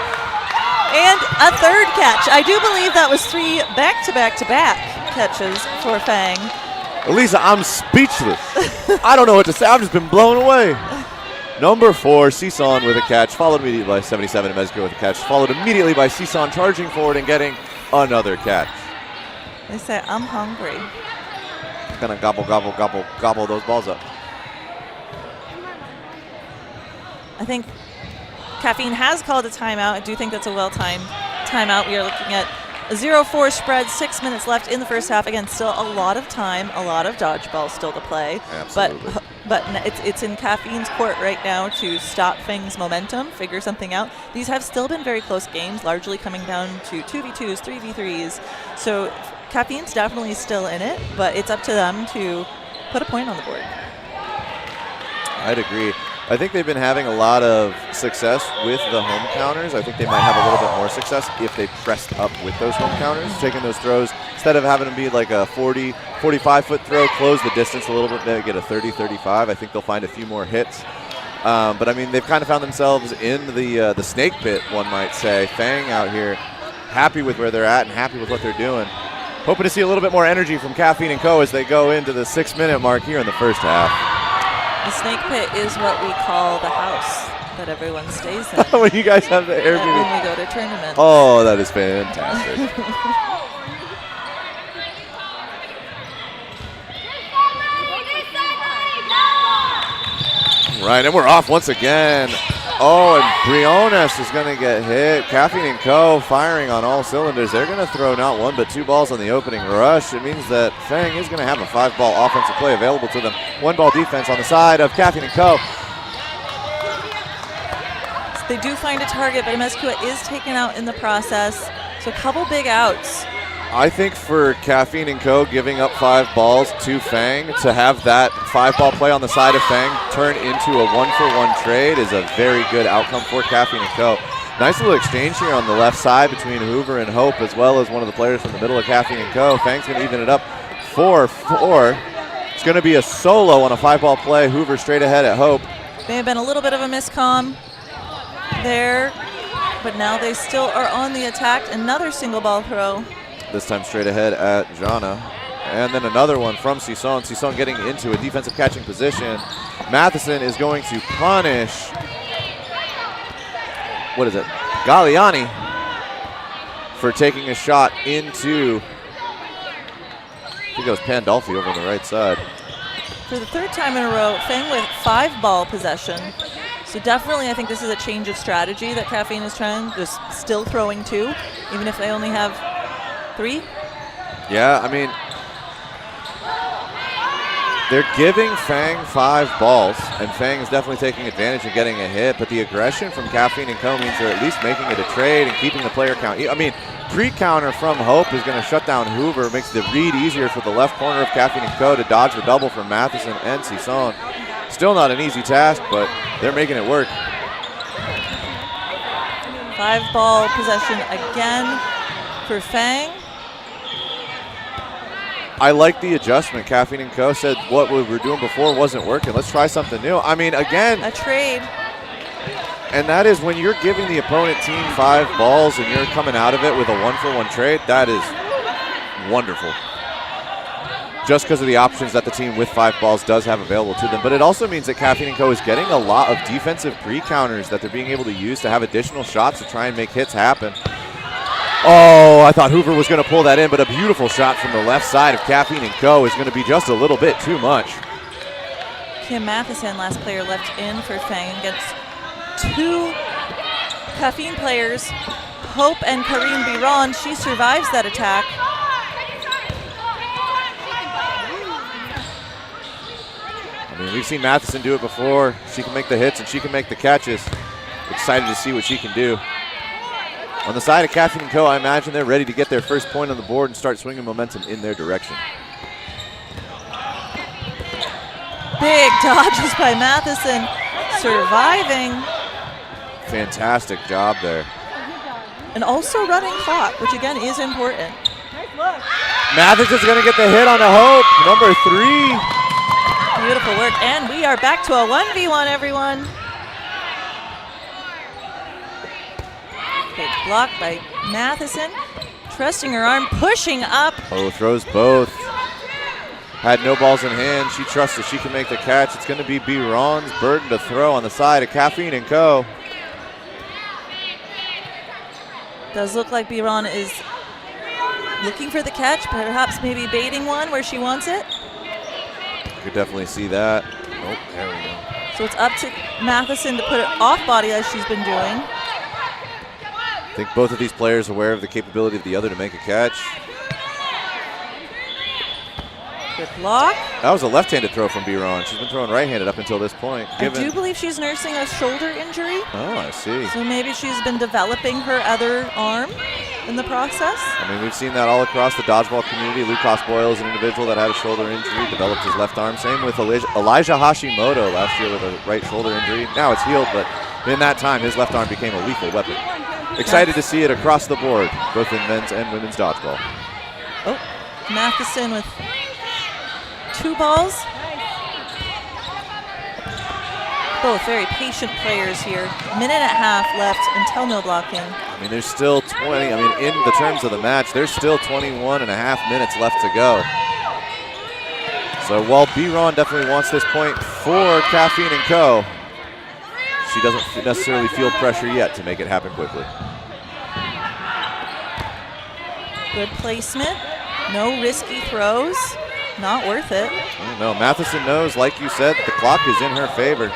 And a third catch. I do believe that was 3 back-to-back-to-back catches for Fang. Elisa, I'm speechless. I don't know what to say. I've just been blown away. Number 4, Sison with a catch, followed immediately by 77, Mescua with a catch, followed immediately by Sison charging forward and getting another catch. They say, I'm hungry. Gonna gobble, gobble, gobble, gobble those balls up. I think Caffeine has called a timeout. I do think that's a well-timed timeout. We are looking at a 0-4 spread, 6 minutes left in the first half. Again, still a lot of time, a lot of dodgeball still to play. Absolutely. But it's in Caffeine's court right now to stop Fang's momentum, figure something out. These have still been very close games, largely coming down to 2v2s, 3v3s. So Caffeine's definitely still in it, but it's up to them to put a point on the board. I'd agree. I think they've been having a lot of success with the home counters. I think they might have a little bit more success if they pressed up with those home counters, taking those throws. Instead of having them be like a 40, 45-foot throw, close the distance a little bit, maybe get a 30, 35. I think they'll find a few more hits. But, I mean, they've kind of found themselves in the snake pit, one might say. Fang out here, happy with where they're at and happy with what they're doing. Hoping to see a little bit more energy from Caffeine & Co. as they go into the 6-minute mark here in the first half. The snake pit is what we call the house that everyone stays in. When you guys have the Airbnb. When we go to tournaments. Oh, that is fantastic. Right, and we're off once again. Oh, and Briones is going to get hit. Caffeine & Co. firing on all cylinders. They're going to throw not 1 but 2 balls on the opening rush. It means that Fang is going to have a 5-ball offensive play available to them. 1-ball defense on the side of Caffeine & Co. They do find a target, but Mescua is taken out in the process. So a couple big outs. I think for Caffeine & Co. giving up 5 balls to Fang, to have that 5-ball play on the side of Fang turn into a 1-for-1 trade is a very good outcome for Caffeine & Co. Nice little exchange here on the left side between Hoover and Hope, as well as one of the players from the middle of Caffeine & Co. Fang's going to even it up 4-4. It's going to be a solo on a 5-ball play. Hoover straight ahead at Hope. May have been a little bit of a miscomm there, but now they still are on the attack. Another single ball throw. This time straight ahead at Jana. And then another one from Sison. Sison getting into a defensive catching position. Matheson is going to punish, what is it, Galliani for taking a shot into, I think it was Pandolfi over on the right side. For the 3rd time in a row, Fang with 5-ball possession. So definitely I think this is a change of strategy that Caffeine is trying, just still throwing 2, even if they only have 3? Yeah, I mean, they're giving Fang 5 balls, and Fang is definitely taking advantage and getting a hit, but the aggression from Caffeine & Co. means they're at least making it a trade and keeping the player count. I mean, pre-counter from Hope is going to shut down Hoover, makes the read easier for the left corner of Caffeine & Co. to dodge the double from Matheson and Sison. Still not an easy task, but they're making it work. 5-ball possession again for Fang. I like the adjustment. Caffeine & Co. said what we were doing before wasn't working. Let's try something new. I mean, again, a trade. And that is when you're giving the opponent team 5 balls and you're coming out of it with a 1-for-1 trade, that is wonderful. Just because of the options that the team with 5 balls does have available to them. But it also means that Caffeine & Co. is getting a lot of defensive pre-counters that they're being able to use to have additional shots to try and make hits happen. Oh, I thought Hoover was going to pull that in, but a beautiful shot from the left side of Caffeine & Co. is going to be just a little bit too much. Kim Matheson, last player left in for Fang, gets two Caffeine players, Hope and Karine Biron. She survives that attack. I mean, we've seen Matheson do it before. She can make the hits and she can make the catches. Excited to see what she can do. On the side of Caffeine & Co., I imagine they're ready to get their first point on the board and start swinging momentum in their direction. Big dodges by Matheson, surviving. Fantastic job there. And also running clock, which again is important. Matheson's going to get the hit on the Hope, number 3. Beautiful work, and we are back to a 1v1, everyone. Big block by Matheson, trusting her arm, pushing up. Oh, throws both. Had no balls in hand. She trusts that she can make the catch. It's going to be Biron's burden to throw on the side of Caffeine & Co. Does look like Biron is looking for the catch, perhaps maybe baiting one where she wants it. You could definitely see that. Oh, there we go. So it's up to Matheson to put it off body as she's been doing. I think both of these players are aware of the capability of the other to make a catch. Good block. That was a left-handed throw from Biron. She's been throwing right-handed up until this point. I do believe she's nursing a shoulder injury. Oh, I see. So maybe she's been developing her other arm in the process. I mean, we've seen that all across the dodgeball community. Lucas Boyle is an individual that had a shoulder injury, developed his left arm. Same with Elijah Hashimoto last year with a right shoulder injury. Now it's healed, but in that time, his left arm became a lethal weapon. Excited to see it across the board, both in men's and women's dodgeball. Oh, Matheson with 2 balls. Both very patient players here. Minute and a half left until no blocking. I mean, there's still 20. I mean, in the terms of the match, there's still 21 and a half minutes left to go. So while Biron definitely wants this point for Caffeine & Co., she doesn't necessarily feel pressure yet to make it happen quickly. Good placement. No risky throws. Not worth it. No, Matheson knows, like you said, the clock is in her favor.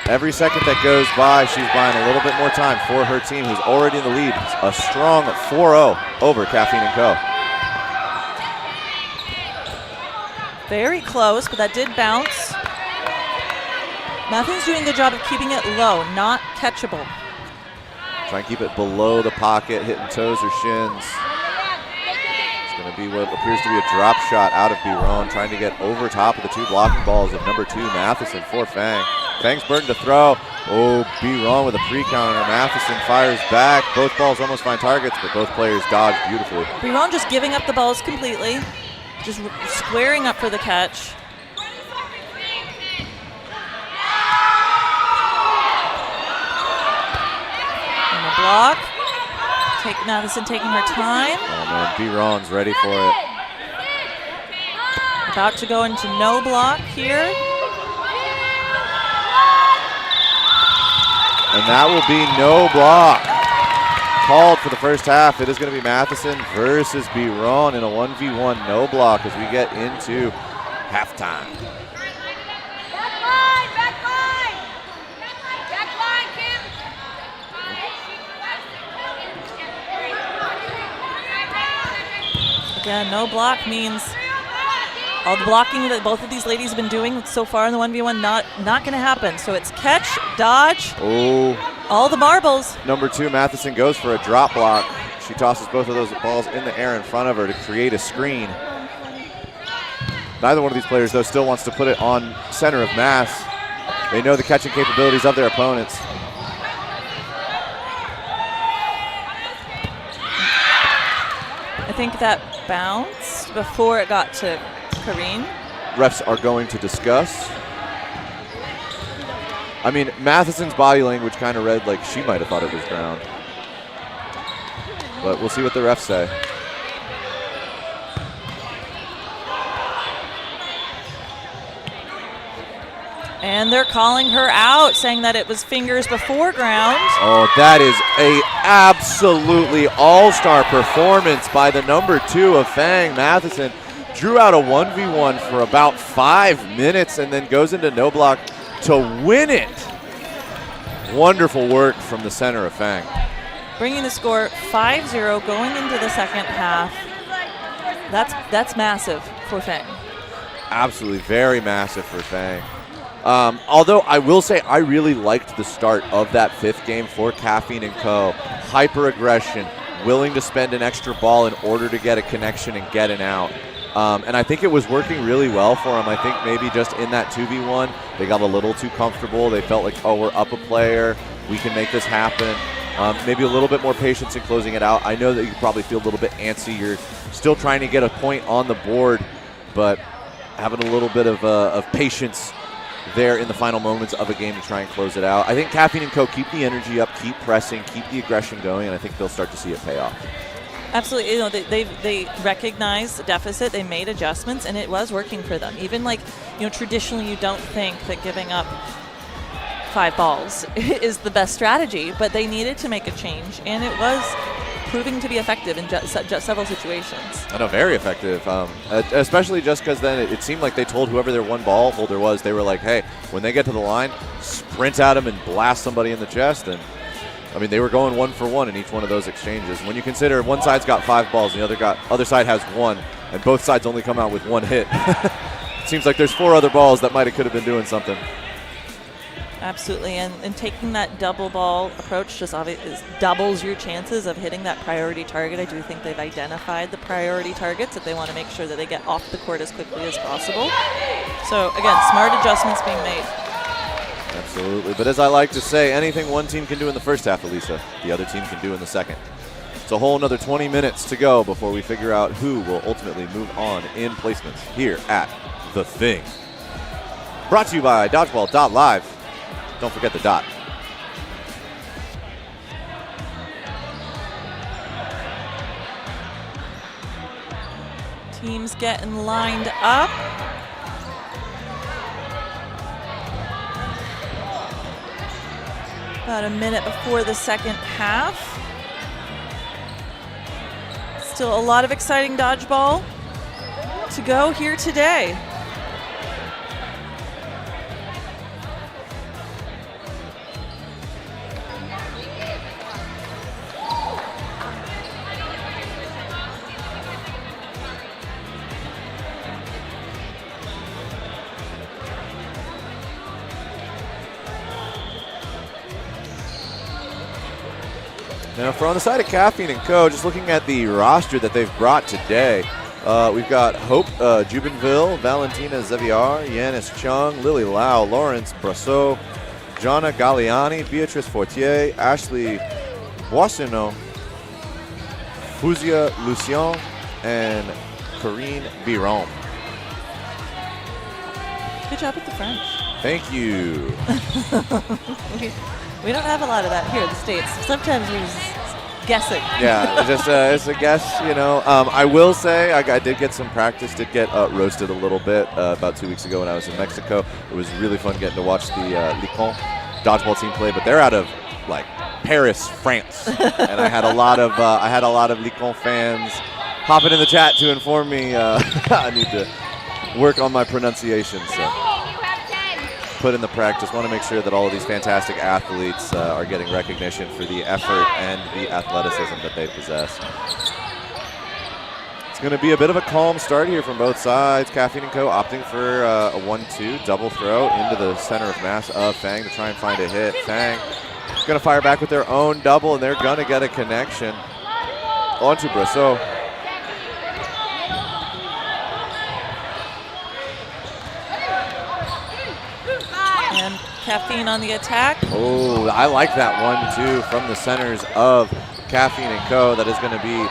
Every second that goes by, she's buying a little bit more time for her team, who's already in the lead. A strong 4-0 over Caffeine & Co. Very close, but that did bounce. Matheson's doing a good job of keeping it low, not catchable. Try and keep it below the pocket, hitting toes or shins. Going to be what appears to be a drop shot out of Biron, trying to get over top of the 2 blocking balls of number 2 Matheson for Fang. Fang's burden to throw. Oh, Biron with a pre-counter. Matheson fires back. Both balls almost find targets, but both players dodge beautifully. Biron just giving up the balls completely, just squaring up for the catch. And a block. Matheson taking her time. Oh man, Biron's ready for it. About to go into no block here. And that will be no block. Called for the first half. It is going to be Matheson versus Biron in a 1v1 no block as we get into halftime. Again, no block means all the blocking that both of these ladies have been doing so far in the 1v1 not going to happen. So it's catch, dodge, all the marbles. Number 2, Matheson goes for a drop block. She tosses both of those balls in the air in front of her to create a screen. Neither one of these players, though, still wants to put it on center of mass. They know the catching capabilities of their opponents. I think that bounced before it got to Karine. Refs are going to discuss. I mean, Matheson's body language kind of read like she might have thought it was ground. But we'll see what the refs say. And they're calling her out, saying that it was fingers before ground. Oh, that is a absolutely all-star performance by the number 2 of Fang. Matheson drew out a 1v1 for about 5 minutes and then goes into no block to win it. Wonderful work from the center of Fang. Bringing the score 5-0 going into the second half. That's massive for Fang. Absolutely very massive for Fang. Although I will say I really liked the start of that 5th game for Caffeine and Co. Hyper aggression, willing to spend an extra ball in order to get a connection and get an out. And I think it was working really well for them. I think maybe just in that 2v1, they got a little too comfortable. They felt like, oh, we're up a player. We can make this happen. Maybe a little bit more patience in closing it out. I know that you probably feel a little bit antsy. You're still trying to get a point on the board, but having a little bit of patience there in the final moments of a game to try and close it out. I think Caffeine and Co. keep the energy up, keep pressing, keep the aggression going, and I think they'll start to see it pay off. Absolutely. You know, they recognized the deficit, they made adjustments, and it was working for them. Even like, you know, traditionally you don't think that giving up 5 balls is the best strategy, but they needed to make a change, and it was proving to be effective in just several situations. I know, very effective, especially just because then it seemed like they told whoever their one ball holder was, they were like, hey, when they get to the line, sprint at them and blast somebody in the chest. And I mean, they were going 1 for 1 in each one of those exchanges. When you consider one side's got 5 balls and the other side has 1, and both sides only come out with 1 hit, it seems like there's 4 other balls that could have been doing something. Absolutely, and taking that double ball approach just doubles your chances of hitting that priority target. I do think they've identified the priority targets that they want to make sure that they get off the court as quickly as possible. So again, smart adjustments being made. Absolutely, but as I like to say, anything one team can do in the first half, Elisa, the other team can do in the second. It's a whole another 20 minutes to go before we figure out who will ultimately move on in placements here at The Thing. Brought to you by Dodgeball.live. Don't forget the dot. Teams getting lined up. About a minute before the second half. Still a lot of exciting dodgeball to go here today. Now, for on the side of Caffeine and Co., just looking at the roster that they've brought today, we've got Hope Jubinville, Valentina Xavier, Yanis Chung, Lily Lau, Lawrence Brasseau, Jonna Galliani, Beatrice Fortier, Ashley Boissonneau, Fuzia Lucien, and Corinne Biron. Good job with the French. Thank you. We don't have a lot of that here in the States. Sometimes we're just guessing. Yeah, it's a guess, you know. I will say I did get some practice, did get roasted a little bit about 2 weeks ago when I was in Mexico. It was really fun getting to watch the Licon dodgeball team play, but they're out of like Paris, France, and I had a lot of Licon fans hopping in the chat to inform me I need to work on my pronunciation. So put in the practice. Want to make sure that all of these fantastic athletes are getting recognition for the effort and the athleticism that they possess. It's going to be a bit of a calm start here from both sides. Caffeine and Co. opting for a 1-2 double throw into the center of mass of Fang to try and find a hit. Fang going to fire back with their own double, and they're going to get a connection onto Brasseau. And Caffeine on the attack. Oh, I like that one, too, from the centers of Caffeine and Co. That is going to be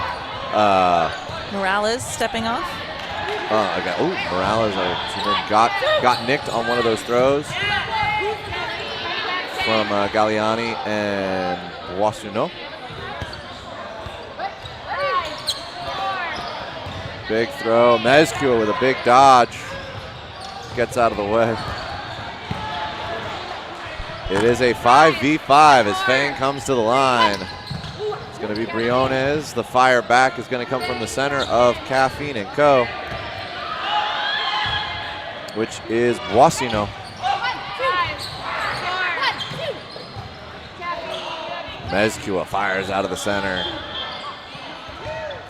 Morales stepping off. Morales got nicked on one of those throws from Galliani and Boissonneau. Big throw. Mezcua with a big dodge. Gets out of the way. It is a 5v5 as Fang comes to the line. It's going to be Briones. The fire back is going to come from the center of Caffeine and Co., which is Boissonneau. Mezcua fires out of the center.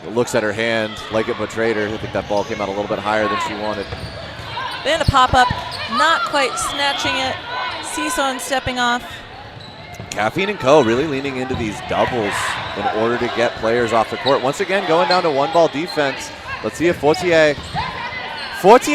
Looks at her hand like it betrayed her. I think that ball came out a little bit higher than she wanted. Then a pop-up, not quite snatching it. Seesaw stepping off. Caffeine and Co. really leaning into these doubles in order to get players off the court. Once again, going down to one ball defense. Let's see if Fortier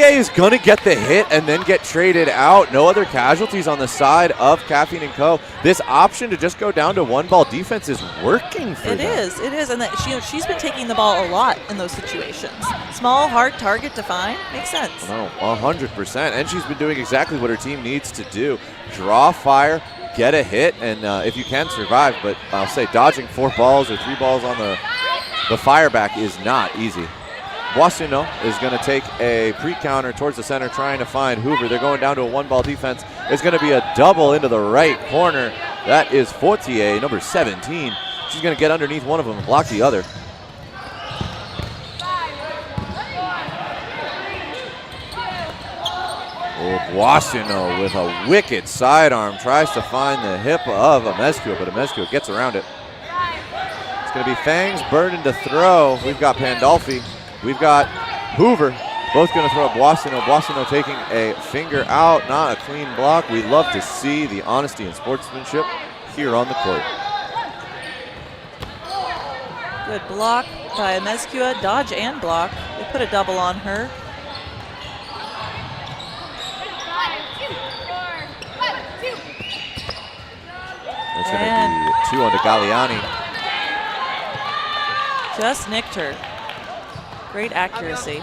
is going to get the hit and then get traded out. No other casualties on the side of Caffeine and Co. This option to just go down to one ball defense is working for them. It is, and that she's been taking the ball a lot in those situations. Small, hard target to find, makes sense. No, 100%, and she's been doing exactly what her team needs to do. Draw fire, get a hit, and if you can, survive. But I'll say dodging 4 balls or 3 balls on the fire back is not easy. Boissonneau is going to take a pre-counter towards the center, trying to find Hoover. They're going down to a one-ball defense. It's going to be a double into the right corner. That is Fortier, number 17. She's going to get underneath one of them and block the other. Oh, Boissonneau with a wicked sidearm tries to find the hip of Amezcua, but Amezcua gets around it. It's going to be Fang's burden to throw. We've got Pandolfi. We've got Hoover, both going to throw at Boissonneau. Boissonneau taking a finger out, not a clean block. We love to see the honesty and sportsmanship here on the court. Good block by Amezcua, dodge and block. They put a double on her. It's going to be 2 onto Galliani. Just nicked her. Great accuracy.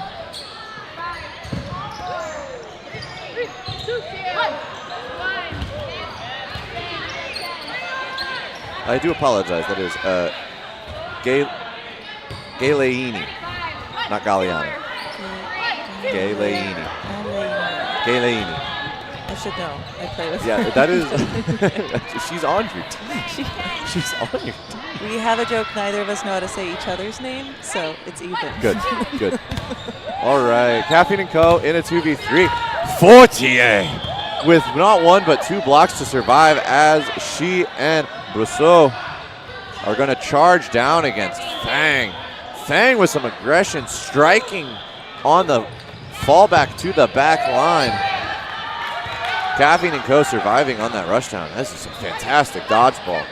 I do apologize. That is Galeini, not Galliani. Galeini. I should know. I play with Yeah, her. that is. She's on your team. She's on your team. We have a joke. Neither of us know how to say each other's name, so it's even. Good, good. All right, Caffeine and Co. in a 2v3. Fortier with not 1 but 2 blocks to survive as she and Brousseau are going to charge down against Fang. Fang with some aggression, striking on the fallback to the back line. Caffeine and Co. surviving on that rush down. This is some fantastic dodgeball.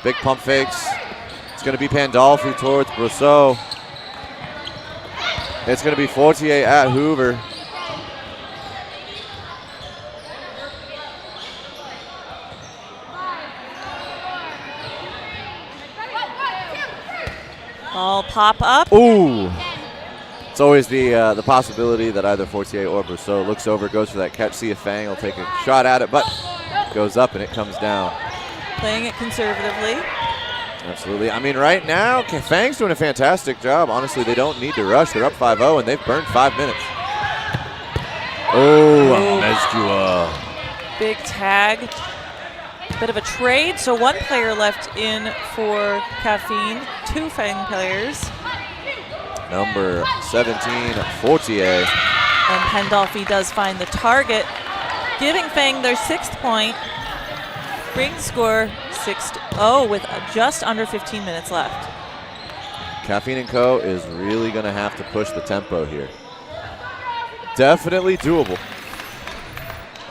Big pump fakes. It's going to be Pandolfi towards Brousseau. It's going to be Fortier at Hoover. Ball pop up. Ooh. It's always the possibility that either Fortier or Brousseau looks over, goes for that catch. See if Fang will take a shot at it, but goes up and it comes down. Playing it conservatively. Absolutely. I mean, right now, Fang's doing a fantastic job. Honestly, they don't need to rush. They're up 5-0, and they've burned 5 minutes. Oh, Amezcua. Big tag. Bit of a trade. So 1 player left in for Caffeine. 2 Fang players. Number 17, Fortier. And Pandolfi does find the target, giving Fang their 6th point. Bring score 6-0 with just under 15 minutes left. Caffeine and Co. is really going to have to push the tempo here. Definitely doable.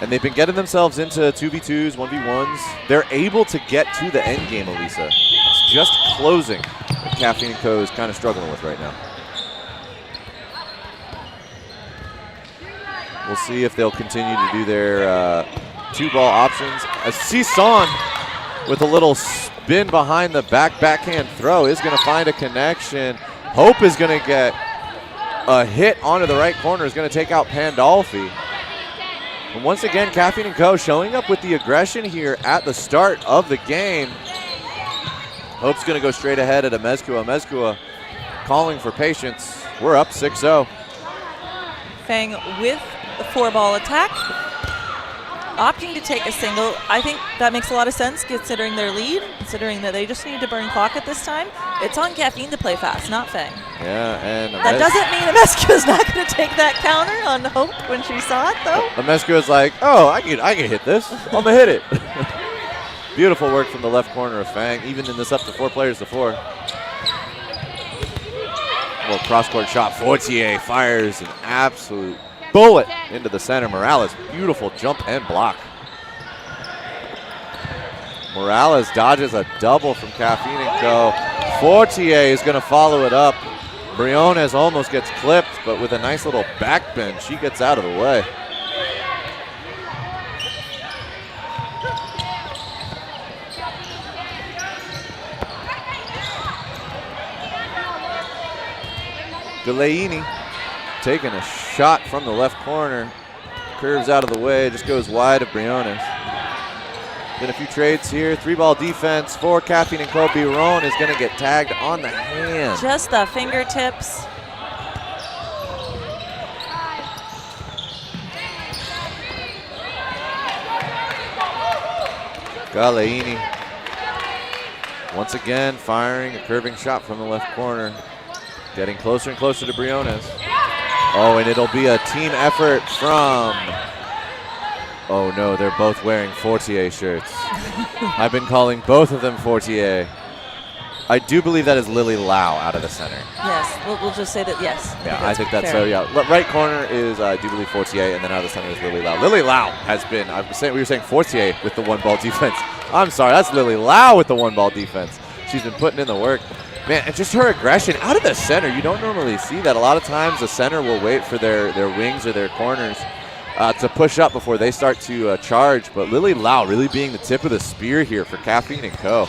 And they've been getting themselves into 2v2s, 1v1s. They're able to get to the end game, Elisa. It's just closing that Caffeine and Co. is kind of struggling with right now. We'll see if they'll continue to do their 2-ball options. As Sison with a little spin behind the backhand throw is going to find a connection. Hope is going to get a hit onto the right corner, is going to take out Pandolfi. And once again, Caffeine and Co. showing up with the aggression here at the start of the game. Hope's going to go straight ahead at Amezcua. Amezcua calling for patience. We're up 6-0. Fang with the 4-ball attack, opting to take a single. I think that makes a lot of sense considering their lead, considering that they just need to burn clock at this time. It's on Caffeine to play fast, not Fang. Yeah, and that doesn't mean Amezcua's not going to take that counter on Hope when she saw it, though. Amezcua's like, oh, I can hit this. I'm going to hit it. Beautiful work from the left corner of Fang, evening this up to 4 players to 4. Well, cross-court shot. Fortier fires an absolute bullet into the center. Morales, beautiful jump and block. Morales dodges a double from Caffeine & Co. Fortier is going to follow it up. Briones almost gets clipped, but with a nice little back bend, she gets out of the way. Galeini taking a shot from the left corner. Curves out of the way, just goes wide of Briones. Been a few trades here. 3-ball defense for Caffeine & Co. Biron is going to get tagged on the hand. Just the fingertips. Galeini once again firing a curving shot from the left corner. Getting closer and closer to Briones. Oh, and it'll be a team effort from... Oh no, they're both wearing Fortier shirts. I've been calling both of them Fortier. I do believe that is Lily Lau out of the center. Yes, we'll just say that, yes. Yeah, I think that's fair. so, yeah. Right corner is, I do believe, Fortier, and then out of the center is Lily Lau. Lily Lau has been, we were saying Fortier with the 1-ball defense. I'm sorry, that's Lily Lau with the 1-ball defense. She's been putting in the work. Man, and just her aggression out of the center, you don't normally see that. A lot of times the center will wait for their wings or their corners to push up before they start to charge. But Lily Lau really being the tip of the spear here for Caffeine & Co.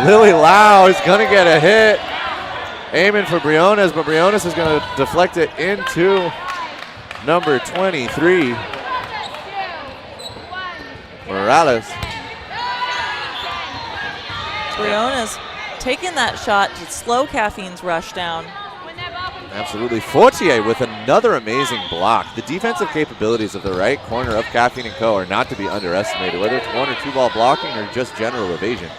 Lily Lau is going to get a hit. Aiming for Briones, but Briones is going to deflect it into number 23, Morales. Briones taking that shot to slow Caffeine's rush down. Absolutely. Fortier with another amazing block. The defensive capabilities of the right corner of Caffeine & Co. are not to be underestimated, whether it's 1 or 2-ball blocking or just general evasion.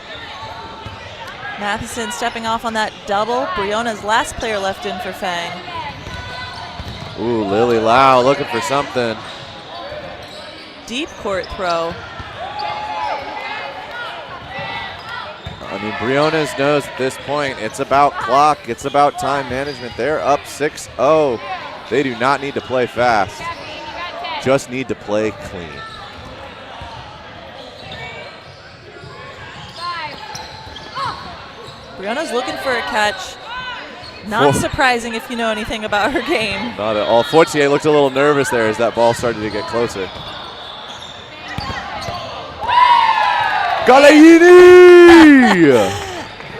Matheson stepping off on that double. Briones last player left in for Fang. Ooh, Lily Lau looking for something. Deep court throw. I mean, Briones knows at this point it's about clock, it's about time management. They're up 6-0. They do not need to play fast, just need to play clean. Briones looking for a catch. Not surprising if you know anything about her game. Not at all. Fortier looked a little nervous there as that ball started to get closer. Galeini!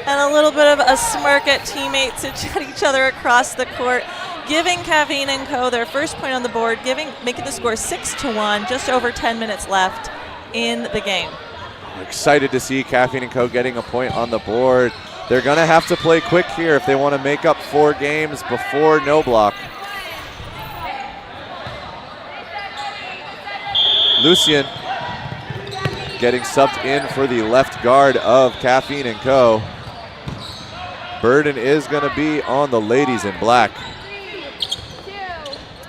And a little bit of a smirk at teammates at each other across the court, giving Caffeine & Co. their first point on the board, making the score 6-1, just over 10 minutes left in the game. Excited to see Caffeine & Co. getting a point on the board. They're going to have to play quick here if they want to make up 4 games before no block. Lucien getting subbed in for the left guard of Caffeine & Co. Burden is going to be on the ladies in black.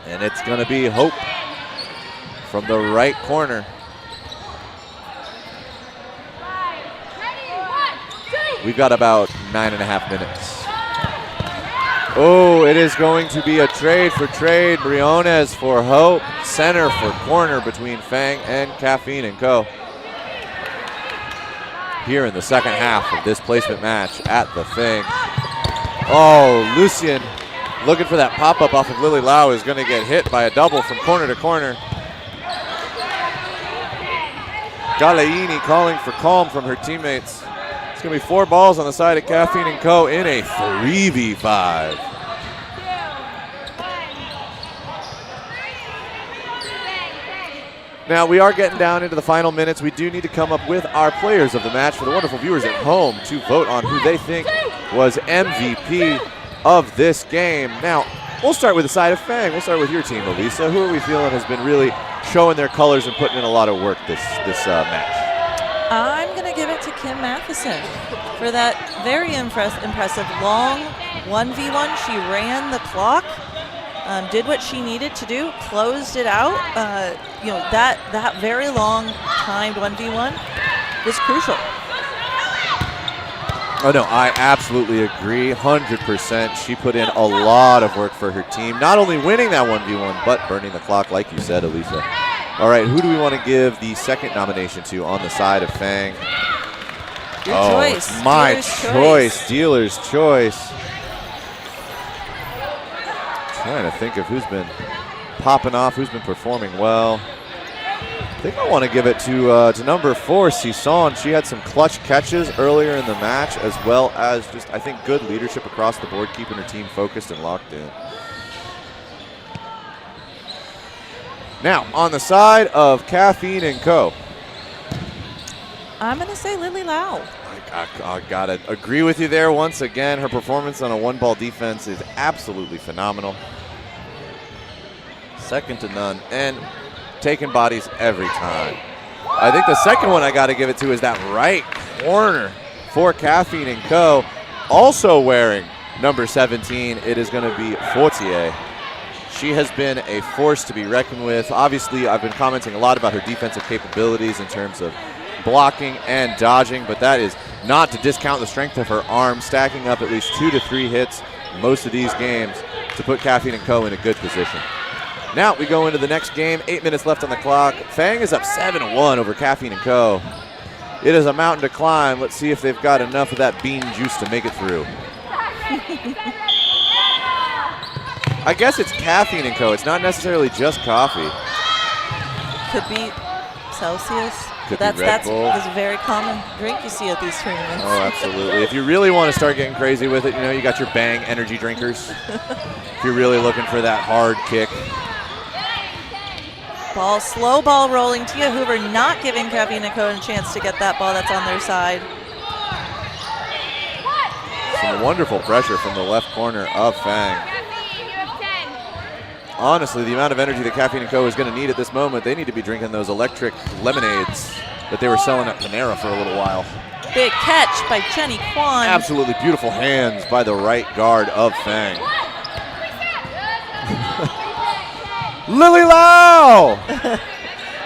And it's going to be Hope from the right corner. We've got about 9.5 minutes. Oh, it is going to be a trade for trade. Briones for Hope. Center for corner between Fang and Caffeine & Co. Here in the second half of this placement match at the Fang. Oh, Lucien looking for that pop-up off of Lily Lau is going to get hit by a double from corner to corner. Galeini calling for calm from her teammates. It's going to be 4 balls on the side of Caffeine & Co. in a 3v5. Now, we are getting down into the final minutes. We do need to come up with our players of the match for the wonderful viewers at home to vote on who they think was MVP of this game. Now, we'll start with the side of Fang. We'll start with your team, Elisa. Who are we feeling has been really showing their colors and putting in a lot of work this match? I'm going to give it to Kim Matheson for that very impressive long 1v1. She ran the clock. did what she needed to do, closed it out. You know, that very long timed 1v1 was crucial. Oh, no, I absolutely agree, 100%. She put in a lot of work for her team, not only winning that 1v1, but burning the clock, like you said, Elisa. All right, who do we want to give the second nomination to on the side of Fang? Your choice. It's my choice, dealer's choice. Trying to think of who's been popping off, who's been performing well. I think I want to give it to number 4, Sison. She had some clutch catches earlier in the match, as well as just, I think, good leadership across the board, keeping her team focused and locked in. Now, on the side of Caffeine and Co. I'm going to say Lily Lau. I got to agree with you there once again. Her performance on a one-ball defense is absolutely phenomenal. Second to none. And taking bodies every time. I think the second one I got to give it to is that right corner for Caffeine and Co. Also wearing number 17, it is going to be Fortier. She has been a force to be reckoned with. Obviously, I've been commenting a lot about her defensive capabilities in terms of blocking and dodging, but that is not to discount the strength of her arm, stacking up at least 2 to 3 hits most of these games to put Caffeine and Co. in a good position. Now we go into the next game, 8 minutes left on the clock. Fang is up 7-1 over Caffeine and Co. It is a mountain to climb. Let's see if they've got enough of that bean juice to make it through. I guess it's Caffeine and Co. It's not necessarily just coffee. Could be Celsius. Could But be Red Bull. that's a very common drink you see at these tournaments. Oh, absolutely. If you really want to start getting crazy with it, you know, you got your Bang energy drinkers. If you're really looking for that hard kick. Slow ball rolling. Tia Hoover not giving Caffeine and Co. a chance to get that ball that's on their side. Some wonderful pressure from the left corner of Fang. Honestly, the amount of energy that Caffeine and Co. is going to need at this moment, they need to be drinking those electric lemonades that they were selling at Panera for a little while. Big catch by Jenny Kwan. Absolutely beautiful hands by the right guard of Fang. Lily Lau!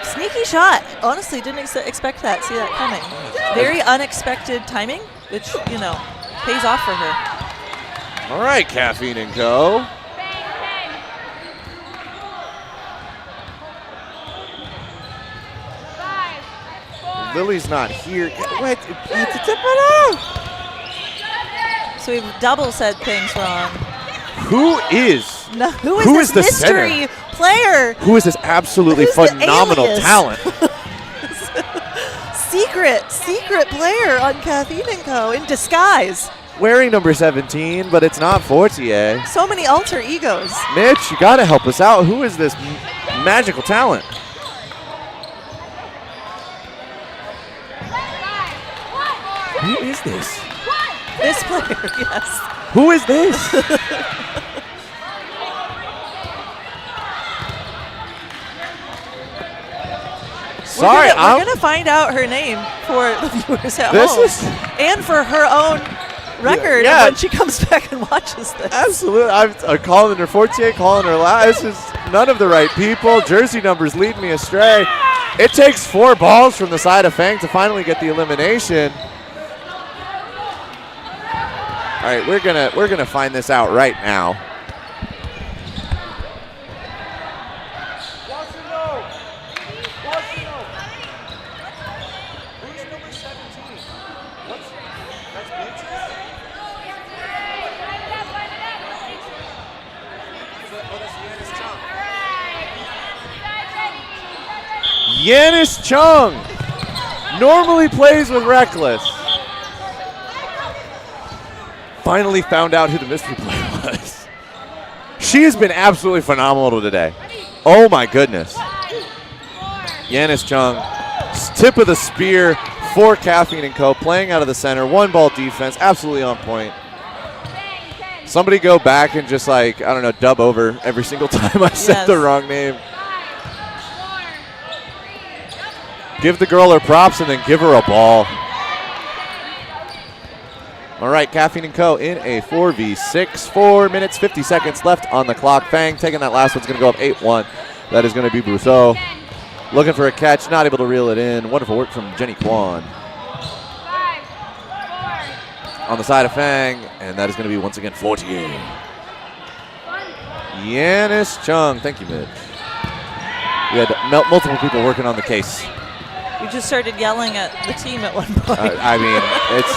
Sneaky shot. Honestly, didn't expect that. See that coming. Very unexpected timing, which, you know, pays off for her. All right, Caffeine and Co. Lily's not here. Wait, So we've double said things wrong. who is Who is the this mystery center? player? Who is this absolutely Who's the phenomenal alias? talent? Secret player on Caffeine and Co. in disguise. Wearing number 17, but it's not Fortier. So many alter egos. Mitch, you got to help us out. Who is this magical talent? Who is this? This player, yes. Who is this? Sorry, we're gonna find out her name for the viewers at home, and for her own record when she comes back and watches this. Absolutely, I'm calling her Fortier, calling her Lau. This is none of the right people. Jersey numbers lead me astray. It takes 4 balls from the side of Fang to finally get the elimination. All right, we're gonna find this out right now. Yanis Chung normally plays with Reckless. Finally found out who the mystery player was. She has been absolutely phenomenal today. Oh my goodness. Yanis Chung, tip of the spear for Caffeine and Co. Playing out of the center, 1-ball defense, absolutely on point. Somebody go back and just I don't know, dub over every single time I said the wrong name. Give the girl her props and then give her a ball. All right, Caffeine & Co. in a 4v6. 4 minutes, 50 seconds left on the clock. Fang taking that last one's going to go up 8-1. That is going to be Brousseau. Looking for a catch, not able to reel it in. Wonderful work from Jenny Kwan. 5, 4. On the side of Fang, and that is going to be once again Fortier. Yanis Chung. Thank you, Mitch. We had multiple people working on the case. You just started yelling at the team at one point. I mean, it's...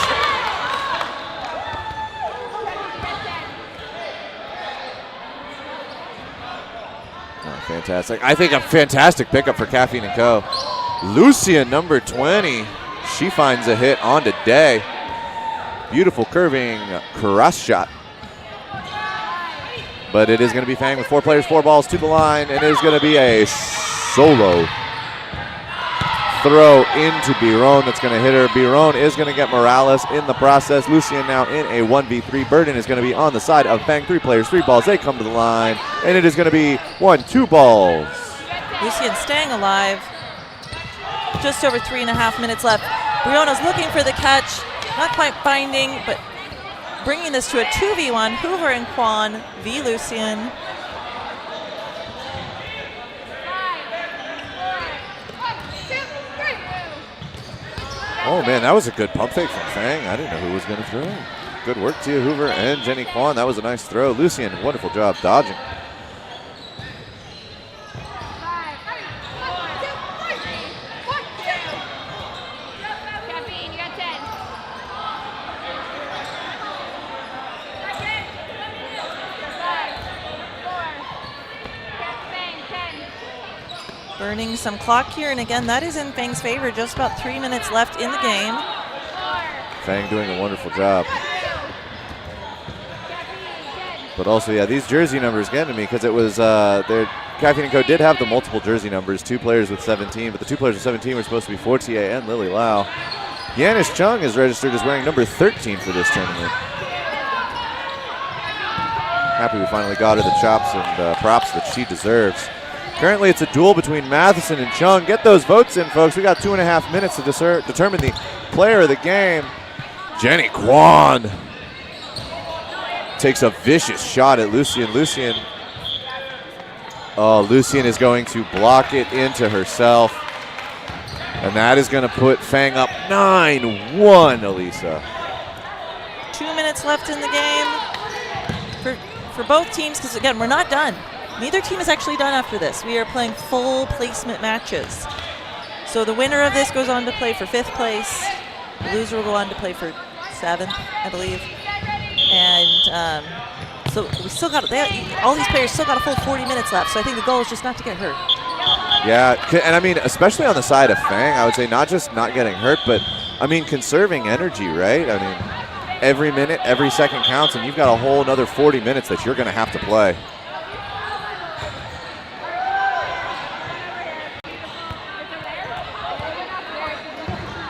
Oh, fantastic. I think a fantastic pickup for Caffeine & Co. Lucian, number 20. She finds a hit on today. Beautiful curving cross shot. But it is going to be Fang with 4 players, 4 balls to the line, and it is going to be a solo throw into Biron that's going to hit her. Biron is going to get Morales in the process. Lucian now in a 1v3. Burden is going to be on the side of Fang. 3 players, 3 balls. They come to the line, and it is going to be 2 balls. Lucian staying alive. Just over 3.5 minutes left. Briona's looking for the catch. Not quite finding, but bringing this to a 2v1. Hoover and Kwan v. Lucian. 5, 4, 1, 2, 3. Oh, man, that was a good pump fake from Fang. I didn't know who was going to throw. Good work to you, Hoover and Jenny Kwan. That was a nice throw. Lucian, wonderful job dodging. 5, 1, 2, 3. 1, 2. Caffeine, you got 10. Burning some clock here, and again, that is in Fang's favor. Just about 3 minutes left in the game. Fang doing a wonderful job. But also, yeah, these jersey numbers get to me because it was Caffeine & Co. did have the multiple jersey numbers, 2 players with 17, but the 2 players with 17 were supposed to be Fortier and Lily Lau. Yanis Chung is registered as wearing number 13 for this tournament. Happy we finally got her the chops and props that she deserves. Currently, it's a duel between Matheson and Chung. Get those votes in, folks. We got 2.5 minutes to determine the player of the game. Jenny Kwan takes a vicious shot at Lucian. Lucian is going to block it into herself. And that is going to put Fang up 9-1, Elisa. 2 minutes left in the game for both teams, because again, we're not done. Neither team is actually done after this. We are playing full placement matches. So the winner of this goes on to play for 5th place. The loser will go on to play for 7th, I believe. And so we still got all these players still got a full 40 minutes left. So I think the goal is just not to get hurt. Yeah, and I mean, especially on the side of Fang, I would say not just not getting hurt, but I mean, conserving energy, right? I mean, every minute, every second counts, and you've got a whole another 40 minutes that you're going to have to play.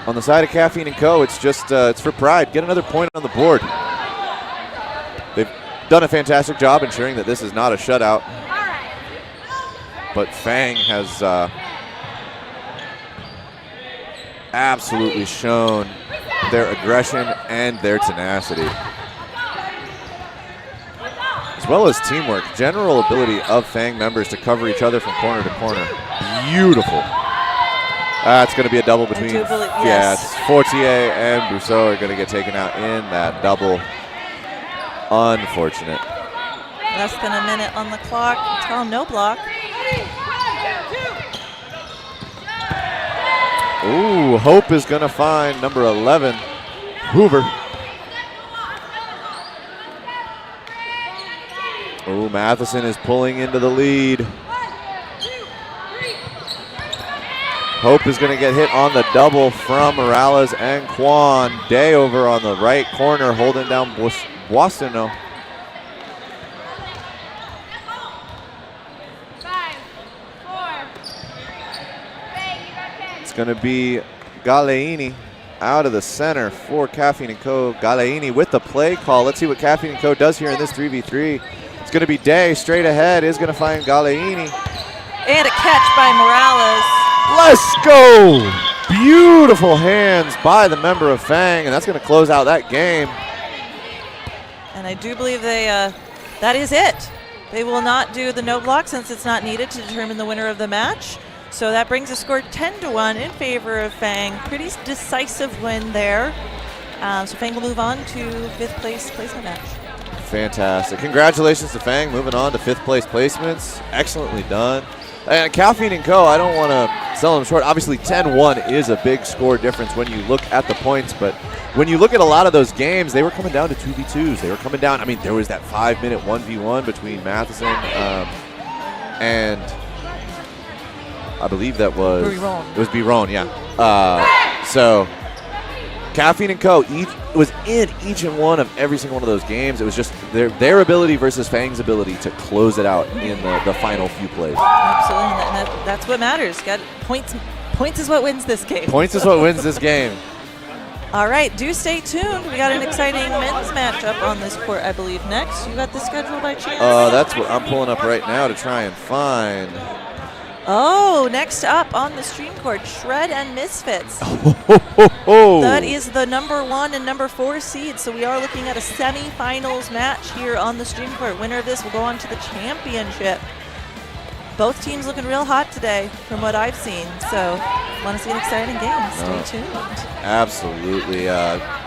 On the side of Caffeine & Co., it's just it's for pride. Get another point on the board. They've done a fantastic job ensuring that this is not a shutout. But Fang has absolutely shown their aggression and their tenacity, as well as teamwork. General ability of Fang members to cover each other from corner to corner. Beautiful. It's going to be a double between, yes, Fortier and Brousseau are going to get taken out in that double. Unfortunate. Less than a minute on the clock. Tell him no block. Ooh, Hope is going to find number 11, Hoover. Ooh, Matheson is pulling into the lead. Hope is going to get hit on the double from Morales and Kwan. Day over on the right corner, holding down Boissonneau. 5, 4. It's going to be Galeini out of the center for Caffeine & Co. Galeini with the play call. Let's see what Caffeine & Co. does here in this 3v3. It's going to be Day straight ahead, is going to find Galeini. And a catch by Morales. Let's go! Beautiful hands by the member of Fang, and that's going to close out that game. And I do believe that is it. They will not do the no block since it's not needed to determine the winner of the match. So that brings the score 10-1 in favor of Fang. Pretty decisive win there. So Fang will move on to 5th place placement match. Fantastic. Congratulations to Fang, moving on to 5th place placements. Excellently done. And Caffeine and Co., I don't want to sell them short. Obviously, 10-1 is a big score difference when you look at the points, but when you look at a lot of those games, they were coming down to 2v2s. They were coming down, I mean, there was that 5-minute 1v1 between Matheson and I believe that was Biron. It was Biron, yeah. So Caffeine and Co. was in each and one of every single one of those games. It was just their ability versus Fang's ability to close it out in the final few plays. Absolutely, and that's what matters. Got points. Points is what wins this game. Points is what wins this game. All right, do stay tuned. We got an exciting men's matchup on this court, I believe, next. You got the schedule by chance? That's what I'm pulling up right now to try and find. Oh, next up on the stream court, Shred and Misfits. That is the number 1 and number 4 seeds. So we are looking at a semifinals match here on the stream court. Winner of this will go on to the championship. Both teams looking real hot today from what I've seen. So want to see an exciting game. Stay tuned. Absolutely.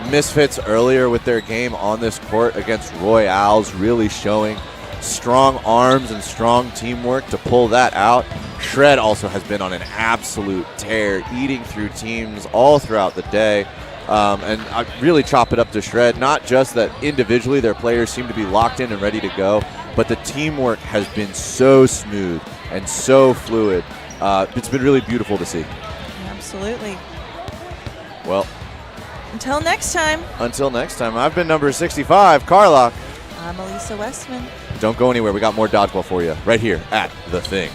Misfits earlier with their game on this court against Royals really showing strong arms and strong teamwork to pull that out. Shred also has been on an absolute tear, eating through teams all throughout the day. And I really chop it up to Shred, not just that individually their players seem to be locked in and ready to go, but the teamwork has been so smooth and so fluid. It's been really beautiful to see. Absolutely. Well, until next time, I've been number 65, Carlock. I'm Elisa Westman. Don't go anywhere. We got more dodgeball for you right here at The Thing.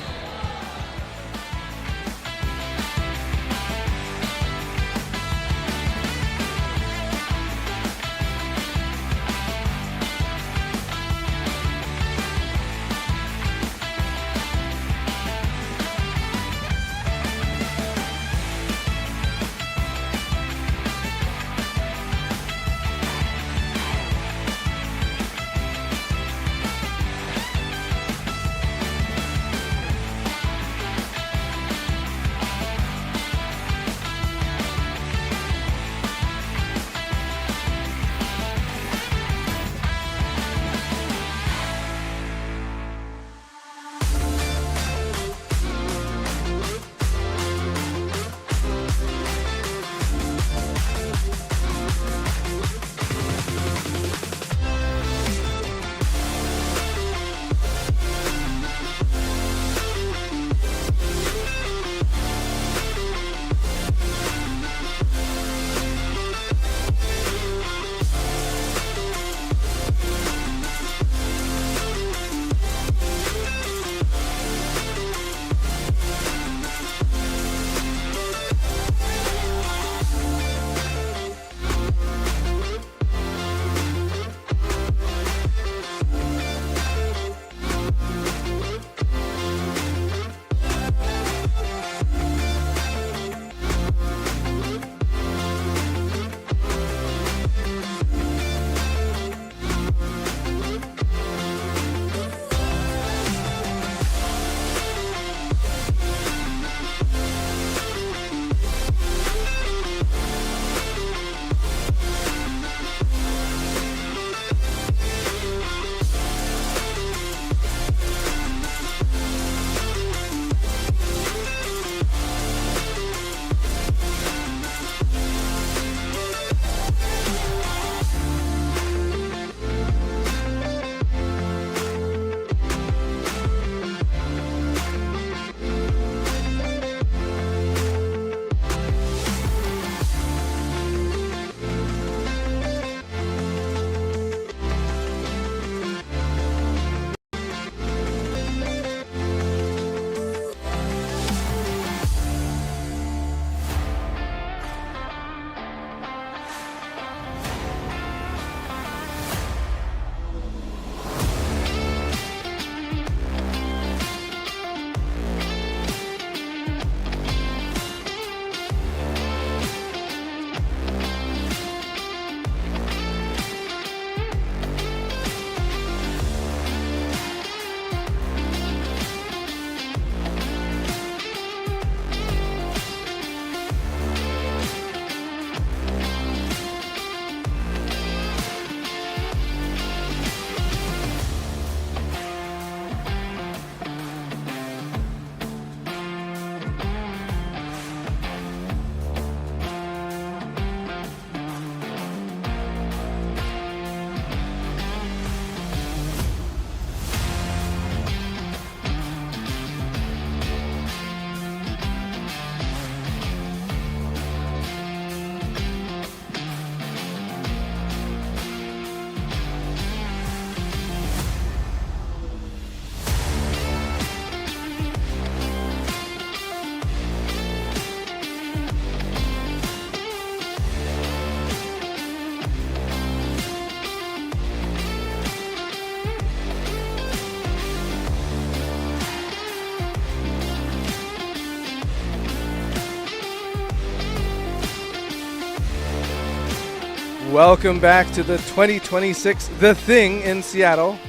Welcome back to the 2026 The Thing in Seattle.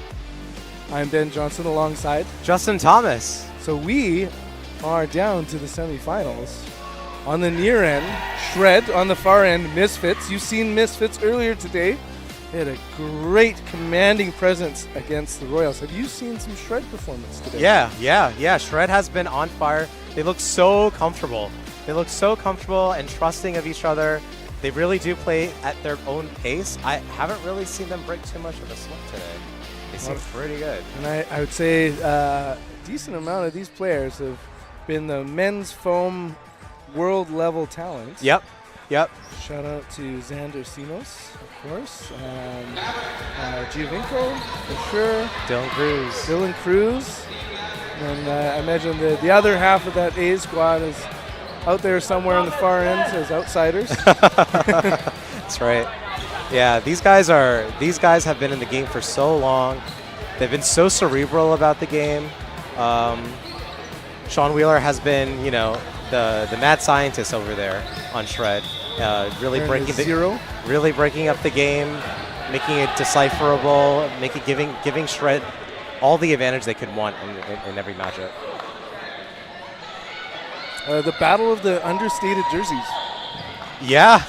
I'm Ben Johnson alongside Justin Thomas. So we are down to the semifinals. On the near end, Shred. On the far end, Misfits. You've seen Misfits earlier today. They had a great commanding presence against the Royals. Have you seen some Shred performance today? Yeah. Shred has been on fire. They look so comfortable. They look so comfortable and trusting of each other. They really do play at their own pace. I haven't really seen them break too much of a sweat today. They seem pretty good. And I would say a decent amount of these players have been the men's foam world level talent. Yep. Shout out to Xander Sinos, of course. Giovinco, for sure. Dylan Cruz. And I imagine the other half of that A squad is out there somewhere on the far end as outsiders. That's right. Yeah, these guys have been in the game for so long. They've been so cerebral about the game. Sean Wheeler has been, the mad scientist over there on Shred, really breaking up the game, making it decipherable, giving Shred all the advantage they could want in every matchup. The battle of the understated jerseys. Yeah,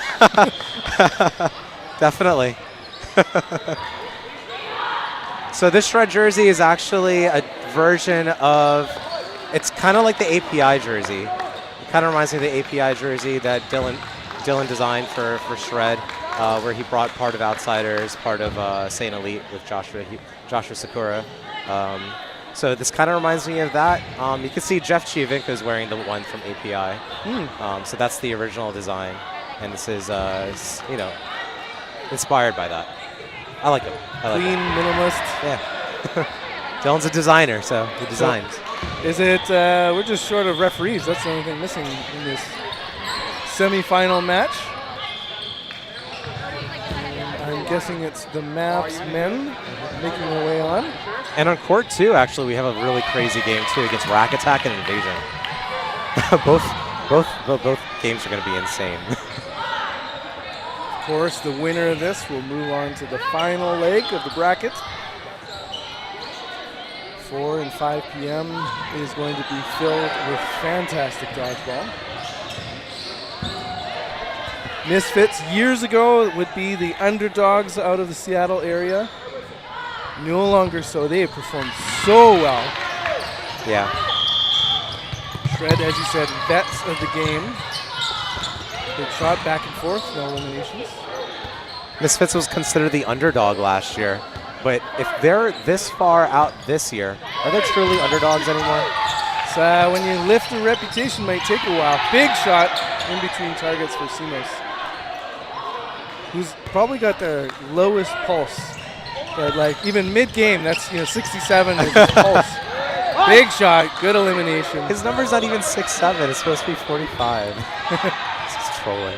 definitely. So this Shred jersey is actually a version of, it's kind of like the API jersey. It kind of reminds me of the API jersey that Dylan designed for Shred, where he brought part of Outsiders, part of Saint Elite with Joshua Sakura. So this kind of reminds me of that. You can see Jeff Giovinco is wearing the one from API. So that's the original design. And this is, inspired by that. I like it. Clean, minimalist. Yeah. Dylan's a designer, so he designs. So is it, we're just short of referees. That's the only thing missing in this semi-final match. I'm guessing it's the Mavs men making their way on. And on court two, actually, we have a really crazy game too against Rack Attack and Invasion. both games are going to be insane. Of course, the winner of this will move on to the final leg of the bracket. 4 and 5 p.m. is going to be filled with fantastic dodgeball. Misfits years ago would be the underdogs out of the Seattle area. No longer so. They have performed so well. Yeah. Shred, as you said, vets of the game. Big shot back and forth, no eliminations. Misfits was considered the underdog last year, but if they're this far out this year, are they truly underdogs anymore? So when you lift a reputation, might take a while. Big shot in between targets for Sinos, who's probably got the lowest pulse. But like even mid-game, that's 67 is his pulse. Big shot, good elimination. His number's not even 6'7", it's supposed to be 45. This is trolling.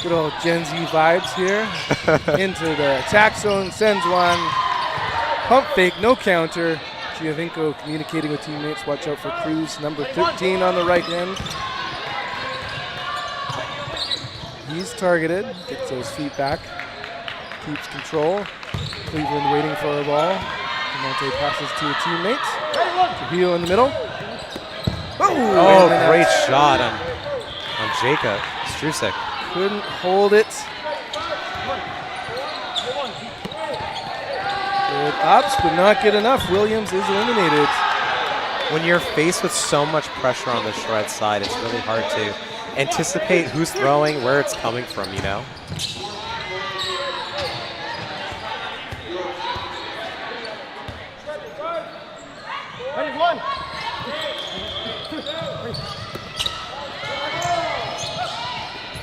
Good old Gen Z vibes here. Into the attack zone, sends one. Pump fake, no counter. Giovinco communicating with teammates. Watch out for Cruz, number 13 on the right end. He's targeted, gets those feet back. Keeps control. Cleveland waiting for a ball. Demonte passes to a teammate. Trujillo in the middle. Oh, great shot on Jacob Strusek. Couldn't hold it. Good ups, but not good enough. Williams is eliminated. When you're faced with so much pressure on the Shred side, it's really hard to anticipate who's throwing, where it's coming from,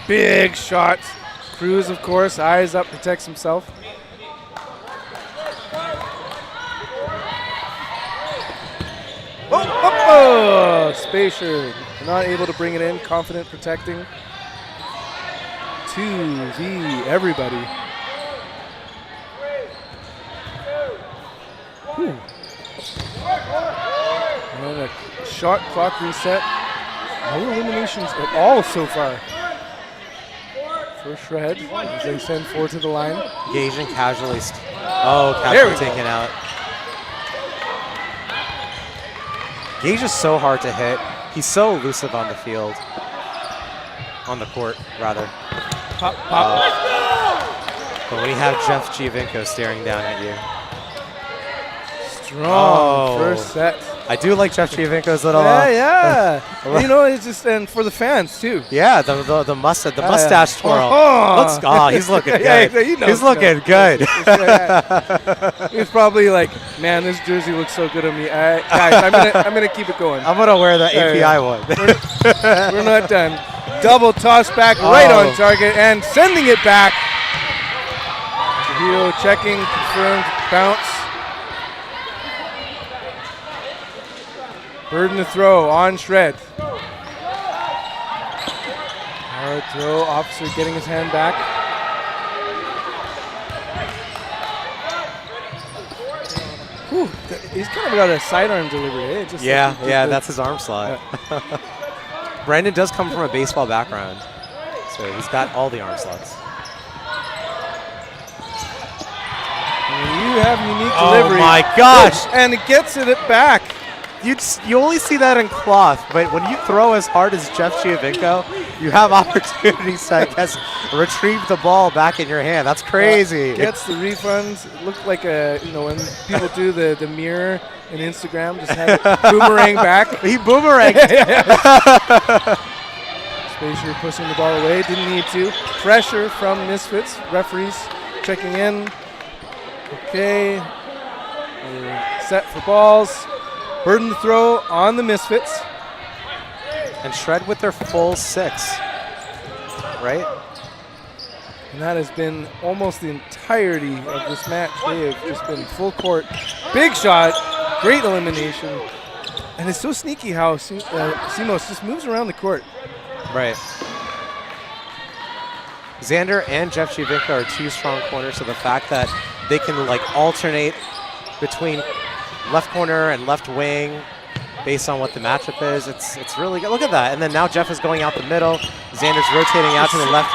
Big shot. Cruz, of course, eyes up, protects himself. Oh, Spacer not able to bring it in. Confident protecting. 2v everybody. And a shot clock reset. No eliminations at all so far for Shred as they send 4 to the line. Gage and casually. Casually taken out. Gage is so hard to hit. He's so elusive on the field. On the court, rather. Pop, pop. But when you have Jeff Giovinco staring down at you. Strong first set. I do like Jeff Giovinco's little. Yeah. You know, it's just and for the fans too. Yeah, the mustache twirl. He's looking good. He's looking good. He's probably like, man, this jersey looks so good on me. Guys, I'm gonna keep it going. I'm gonna wear the API one. We're not done. Double toss back right on target and sending it back. Trujillo checking, confirmed, bounce. Burden to throw on Shred. Hard throw, Officer getting his hand back. Whew, he's kind of got a sidearm delivery. Eh? Just that's his arm slot. Brandon does come from a baseball background, so he's got all the arm slots. And you have unique delivery. Oh my gosh! And it gets it back. You only see that in cloth, but when you throw as hard as Jeff Giovinco, you have opportunities to, I guess, retrieve the ball back in your hand. That's crazy. Gets the refunds. It looked like when people do the mirror in Instagram, just have it boomerang back. He boomeranged. Spacer pushing the ball away. Didn't need to. Pressure from Misfits. Referees checking in. Okay. We're set for balls. Burden to throw on the Misfits. And Shred with their full 6, right? And that has been almost the entirety of this match. They have just been full court. Big shot, great elimination. And it's so sneaky how Simos just moves around the court. Right. Xander and Jeff Giovinco are 2 strong corners, so the fact that they can alternate between left corner and left wing based on what the matchup is. It's really good. Look at that. And then now Jeff is going out the middle. Xander's rotating out to the left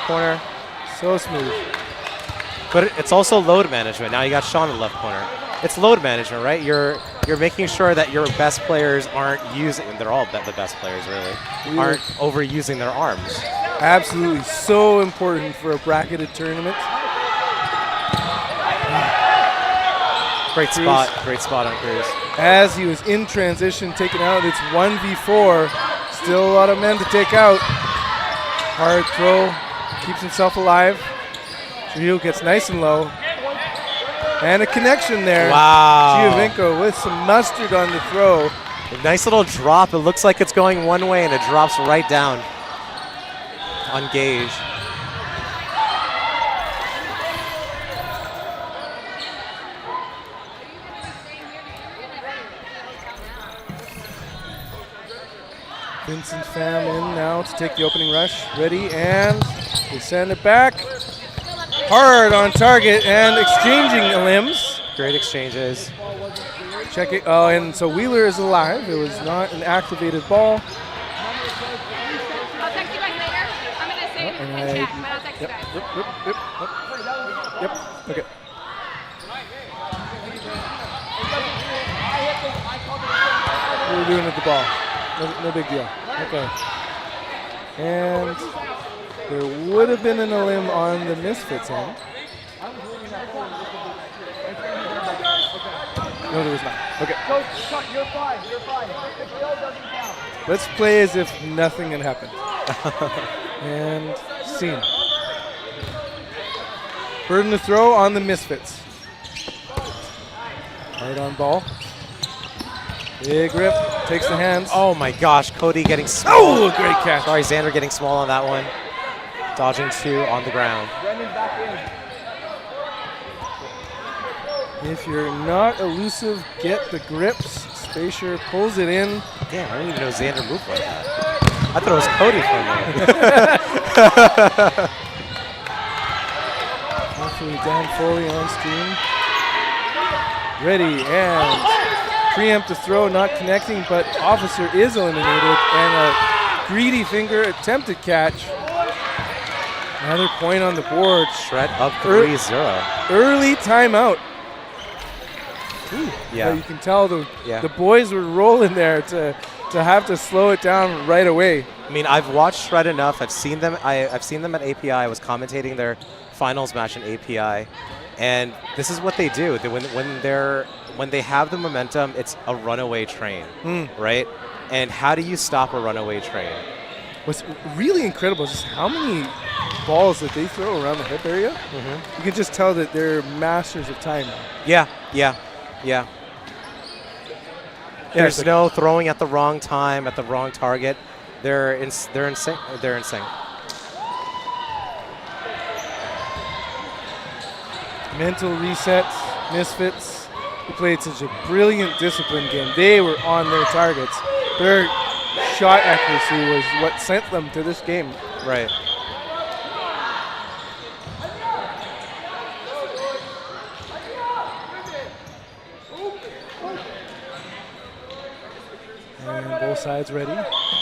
corner. So smooth. But it's also load management. Now you got Sean in the left corner. It's load management, right? You're making sure that your best players aren't using, they're all the best players really, aren't overusing their arms. Absolutely. So important for a bracketed tournament. Great spot on Cruz. As he was in transition, taken out, it's 1v4. Still a lot of men to take out. Hard throw, keeps himself alive. Trujillo gets nice and low. And a connection there. Wow. Giovinco with some mustard on the throw. A nice little drop. It looks like it's going one way and it drops right down on Gage. Vincent Pham in now to take the opening rush. Ready, and they send it back. Hard on target and exchanging limbs. Great exchanges. Check it. Oh, and so Wheeler is alive. It was not an activated ball. I'll text you guys later. I'm going to save and check, but I'll text you guys. Yep. Okay. What are we doing with the ball? No big deal. Okay. And there would have been an limb on the Misfits end. No, there was not. Okay. You're fine. The kill doesn't count. Let's play as if nothing had happened. And scene. Burden to throw on the Misfits. Right on ball. Big rip, takes the hands. Oh my gosh, Cody getting small. Oh, great catch. Sorry, Xander getting small on that one. Dodging 2 on the ground. Brendan back in. If you're not elusive, get the grips. Spacer pulls it in. Damn, I didn't even know Xander moved like that. I thought it was Cody for a minute. Actually, Dan Foley on stream. Ready, and preemptive throw, not connecting, but Officer is eliminated, and a greedy finger attempted catch. Another point on the board. Shred up 3-0. Early timeout. Ooh, Yeah. you can tell the Yeah. boys were rolling there to have to slow it down right away. I mean, I've watched Shred enough. I've seen them. I've seen them at API. I was commentating their finals match in API, and this is what they do. When they have the momentum, it's a runaway train, right? And how do you stop a runaway train? What's really incredible is just how many balls that they throw around the hip area. You can just tell that they're masters of timing. Yeah. There's no throwing at the wrong time, at the wrong target. They're in sync. They're in sync. Mental resets, Misfits. They played such a brilliant discipline game. They were on their targets. Their shot accuracy was what sent them to this game. Right. And both sides ready.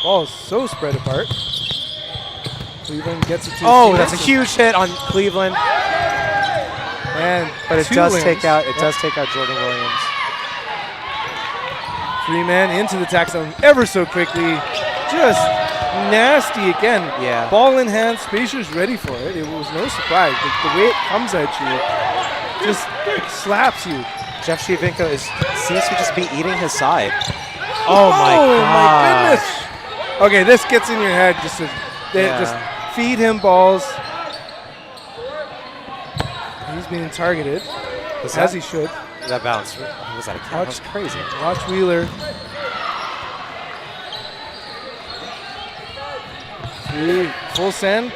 Ball is so spread apart. Cleveland gets it to That's a huge hit on Cleveland. But it does take out. It does take out Jordan Williams. 3-man into the tack zone ever so quickly. Just nasty again. Yeah. Ball in hand. Spacer's ready for it. It was no surprise. The way it comes at you just slaps you. Jeff Shievinko seems to just be eating his side. Oh my goodness. Okay, this gets in your head. Just feed him balls. He's being targeted, as he should. That bounce. Was that a count? That's crazy. Watch Wheeler. Full send.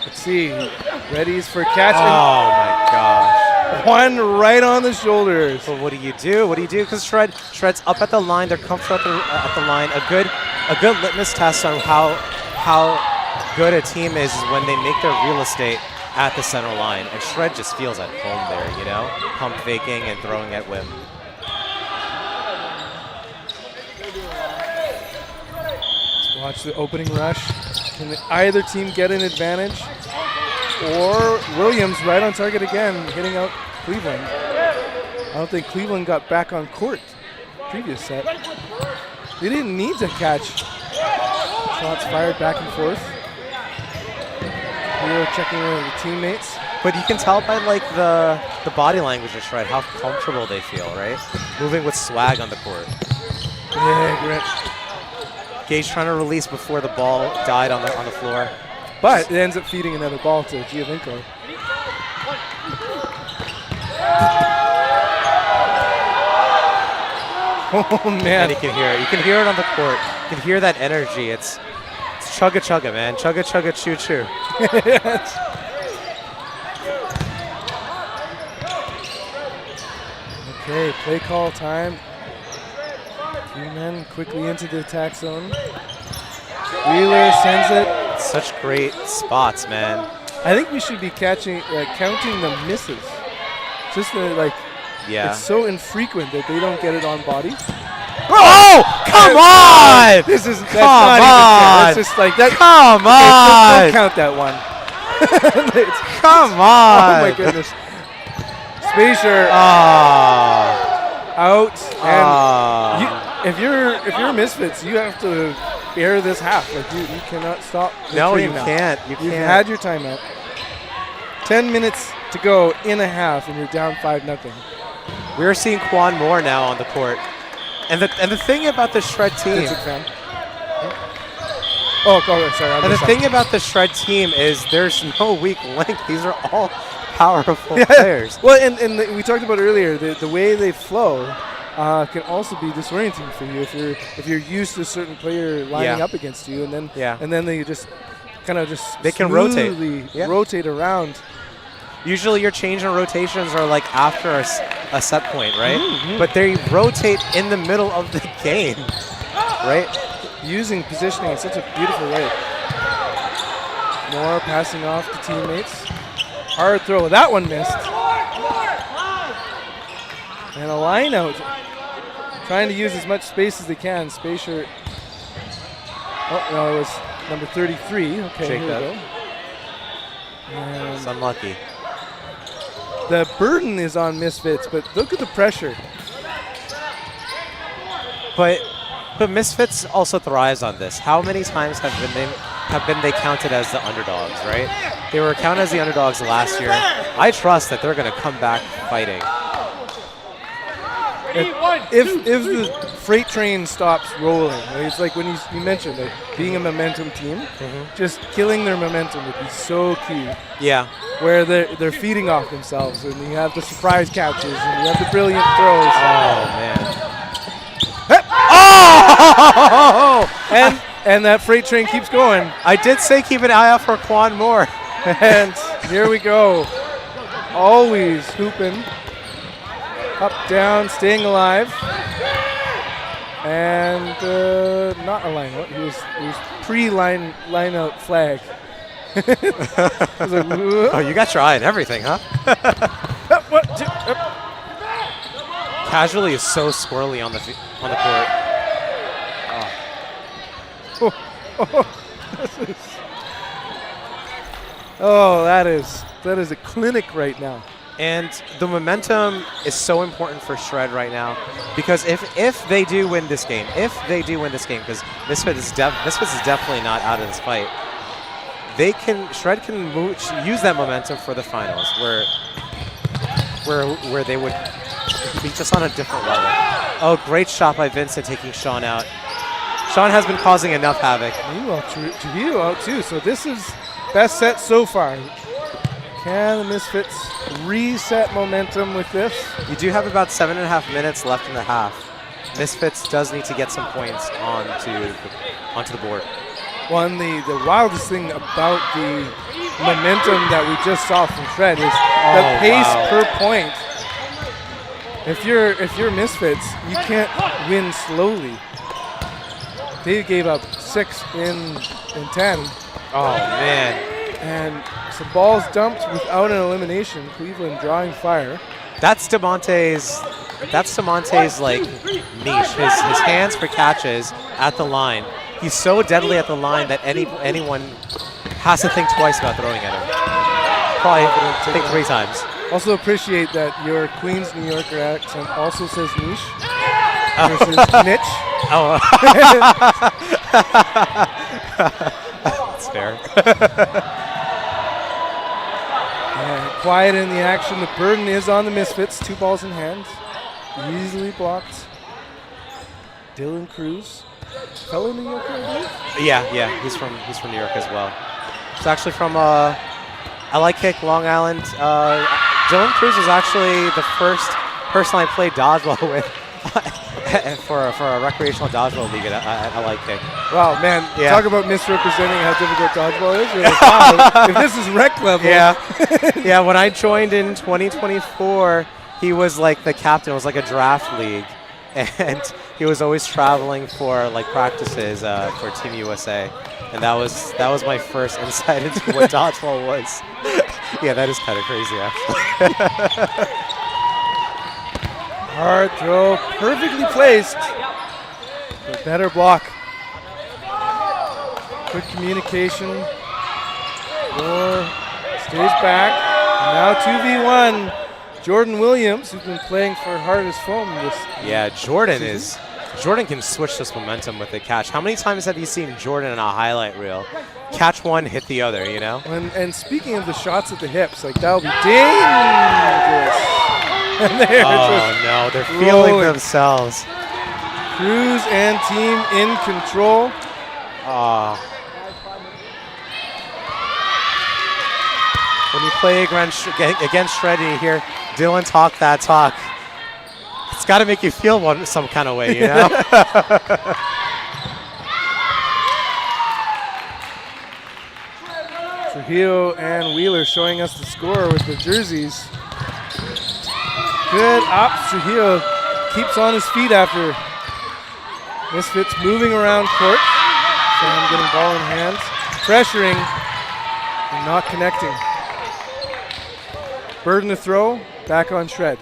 Let's see. Readies for catch. Oh my gosh. One right on the shoulders. But what do you do? Because Shred's up at the line. They're comfortable at the line. A good litmus test on how good a team is when they make their real estate at the center line. And Shred just feels at home there, you know? Pump faking and throwing at whim. Let's watch the opening rush. Can either team get an advantage? Or Williams right on target again, hitting out Cleveland. I don't think Cleveland got back on court previous set. They didn't need to catch. Shots fired back and forth. We were checking in with the teammates. But you can tell by like the body language of Shred how comfortable they feel, right? Moving with swag on the court. Big rip. Gage trying to release before the ball died on the floor. But it ends up feeding another ball to Giovinco. Oh man! And you can hear it. You can hear it on the court. You can hear that energy. It's chugga chugga, man. Chugga chugga choo choo. Okay, play call time. 3 men quickly into the attack zone. Wheeler sends it. Such great spots, man. I think we should be counting the misses. Just it's so infrequent that they don't get it on body. Oh, come on! That's not even fair. That's just like that. Come on! Don't count that one. Come on! Oh my goodness. Spacer out. And if you're Misfits, you have to air this half. Like you cannot stop. No, you now. can't. You've had your timeout. 10 minutes to go in a half, and you're down 5-0. We're seeing Quan Moore now on the court, and the thing about the Shred team. Sorry. And the thing about the Shred team is there's no weak link. These are all powerful players. Well, and we talked about earlier the way they flow can also be disorienting for you if you're used to a certain player lining up against you, and then they just they can rotate around. Usually your change in rotations are like after a set point, right? But they rotate in the middle of the game, right? Using positioning in such a beautiful way. Moore passing off to teammates. Hard throw. That one missed. And a line out. Trying to use as much space as they can. Spacer. Oh, no, it was number 33. Okay, here we go. It's unlucky. The burden is on Misfits, but look at the pressure. But Misfits also thrives on this. How many times have been they counted as the underdogs, right? They were counted as the underdogs last year. I trust that they're going to come back fighting. If the freight train stops rolling, right, it's like when you mentioned like being a momentum team, just killing their momentum would be so key. Yeah. Where they're feeding off themselves, and you have the surprise catches, and you have the brilliant throws. Oh man. Oh! And that freight train keeps going. I did say keep an eye out for Quan Moore. And here we go. Always hooping. Up, down, staying alive. And not a line out. He was pre-line out flag. Oh, you got your eye on everything, huh? Casually is so squirrely on the court. Oh, that is a clinic right now. And the momentum is so important for Shred right now, because if they do win this game, because Misfits is definitely not out of this fight, Shred can use that momentum for the finals, where they would be just on a different level. Oh, great shot by Vincent taking Sean out. Sean has been causing enough havoc. Meanwhile, Trujillo out too, so this is best set so far. Can the Misfits reset momentum with this? You do have about 7.5 minutes left in the half. Misfits does need to get some points onto the board. One, the wildest thing about the momentum that we just saw from Shred is the pace per point. If you're Misfits, you can't win slowly. They gave up 6 in 10. Oh man. And some balls dumped without an elimination. Cleveland drawing fire. That's DeMonte's like niche. His hands for catches at the line. He's so deadly at the line that anyone has to think twice about throwing at him. Probably think 3 times. Also appreciate that your Queens, New Yorker accent also says niche versus niche. Oh. That's fair. Quiet in the action. The burden is on the Misfits. 2 balls in hand. Easily blocked. Dylan Cruz. Fellow New Yorker, I believe? Yeah. He's from New York as well. He's actually from LI Kick, Long Island. Dylan Cruz was actually the first person I played dodgeball with for a recreational dodgeball league at LI Kick. Wow, man. Yeah. Talk about misrepresenting how difficult dodgeball is. You're like, wow, if this is rec level. Yeah. Yeah, when I joined in 2024, he was like the captain. It was like a draft league. And he was always traveling for like practices for Team USA. And that was my first insight into what dodgeball was. Yeah, that is kind of crazy, actually. Hard throw, perfectly placed. A better block. Good communication. Stays back. Now 2v1. Jordan Williams, who's been playing for Hardest Foam this Yeah, Jordan can switch this momentum with the catch. How many times have you seen Jordan in a highlight reel? Catch one, hit the other, you know? And speaking of the shots at the hips, like that'll be dangerous. And they're no, they're feeling rolling. themselves. Cruz and team in control. When you play against Shred and you hear Dylan talk that talk, it's got to make you feel some kind of way, you know? Trujillo and Wheeler showing us the score with the jerseys. Good ops. Trujillo keeps on his feet after Misfits moving around court. Fang getting ball in hands, pressuring and not connecting. Burden to throw, back on Shred.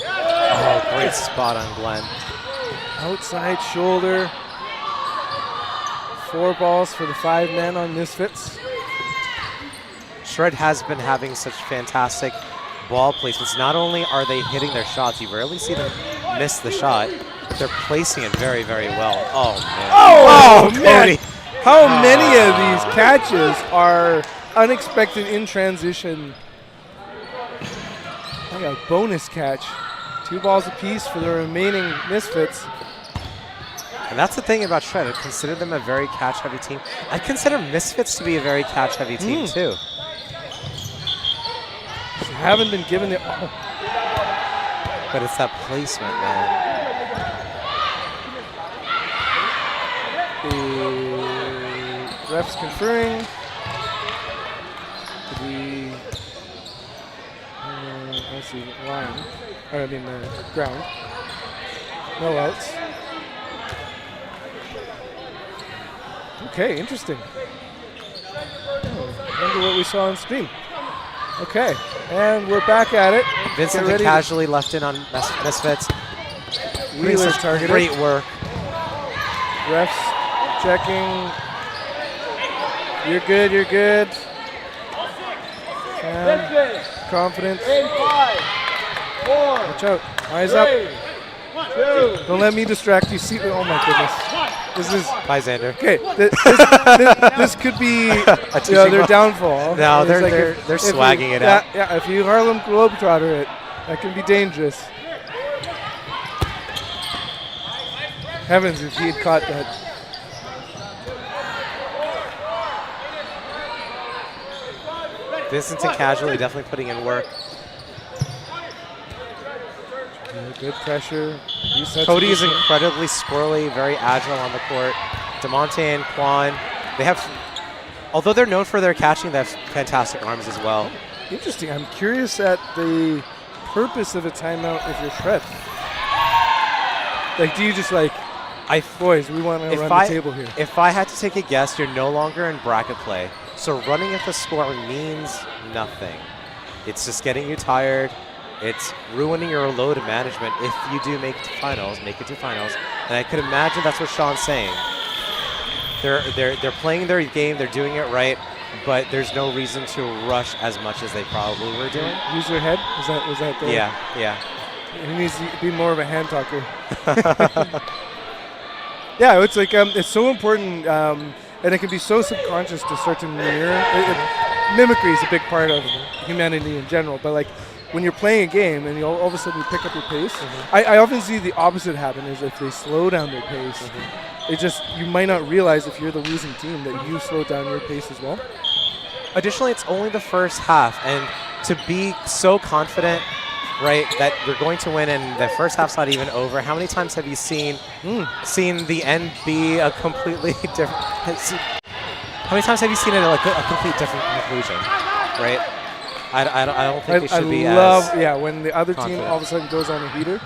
Oh, great spot on Glenn. Outside shoulder. 4 balls for the 5 men on Misfits. Shred has been having such fantastic ball placements. Not only are they hitting their shots, you rarely see them miss the shot. They're placing it very, very well. Oh, man. Oh, Cody. man. How many of these catches are unexpected in transition? I got a bonus catch. 2 balls apiece for the remaining Misfits. And that's the thing about Shred. I consider them a very catch-heavy team. I consider Misfits to be a very catch-heavy team, too. They haven't been given it. Oh. But it's that placement, man. The refs conferring. Let's see, line. Or I mean, ground. No outs. Okay, interesting. Wonder what we saw on screen. Okay, and we're back at it. Vincent casually left in on Misfits. Wheeler's targeted. Great work. Refs checking. You're good, you're good. And confidence. In 5, 4, Watch out. Eyes up. 3, 2. Don't let me distract you. See, oh my goodness. This is Bye, Xander. okay. This could be their downfall. No, It's they're if swagging you, it out. Yeah, if you Harlem Globetrotter it, that can be dangerous. Heavens, if he had caught that. Vincent casually definitely putting in work. Good pressure. Cody is incredibly squirrely, very agile on the court. DeMonte and Quan, they have, although they're known for their catching, they have fantastic arms as well. Interesting. I'm curious at the purpose of a timeout if you're Shred. Like, do you just boys, we want to run the table here. If I had to take a guess, you're no longer in bracket play. So running at the score means nothing. It's just getting you tired. It's ruining your load of management. If you do make it to finals, make it to finals. And I could imagine that's what Sean's saying. They're playing their game, they're doing it right, but there's no reason to rush as much as they probably were doing. Use your head? Was that the Yeah. He needs to be more of a hand talker. Yeah, it's it's so important, and it can be so subconscious to start to mirror. Mimicry is a big part of humanity in general, but when you're playing a game and all of a sudden you pick up your pace, I often see the opposite happen is if they slow down their pace, you might not realize if you're the losing team that you slow down your pace as well. Additionally, it's only the first half, and to be so confident, right, that you're going to win and the first half's not even over, how many times have you seen the end be a completely different, how many times have you seen it like a complete different conclusion, right? I don't think they should be when the other confident. team all of a sudden goes on a heater.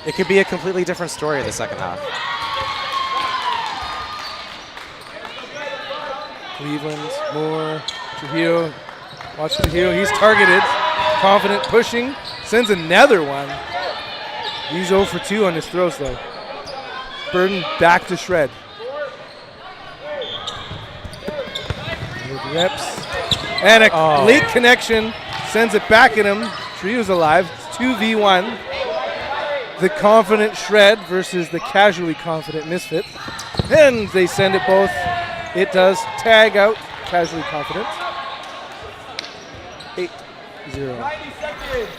It could be a completely different story in the second half. Cleveland, Moore, Trujillo. Watch Trujillo, he's targeted. Confident, pushing, sends another one. He's 0 for 2 on his throws though. Burden back to Shred. Good reps. And a late connection, sends it back at him. Trujillo's alive, it's 2v1. The confident Shred versus the casually confident Misfit. And they send it both. It does tag out casually confident. 8-0. 90 seconds.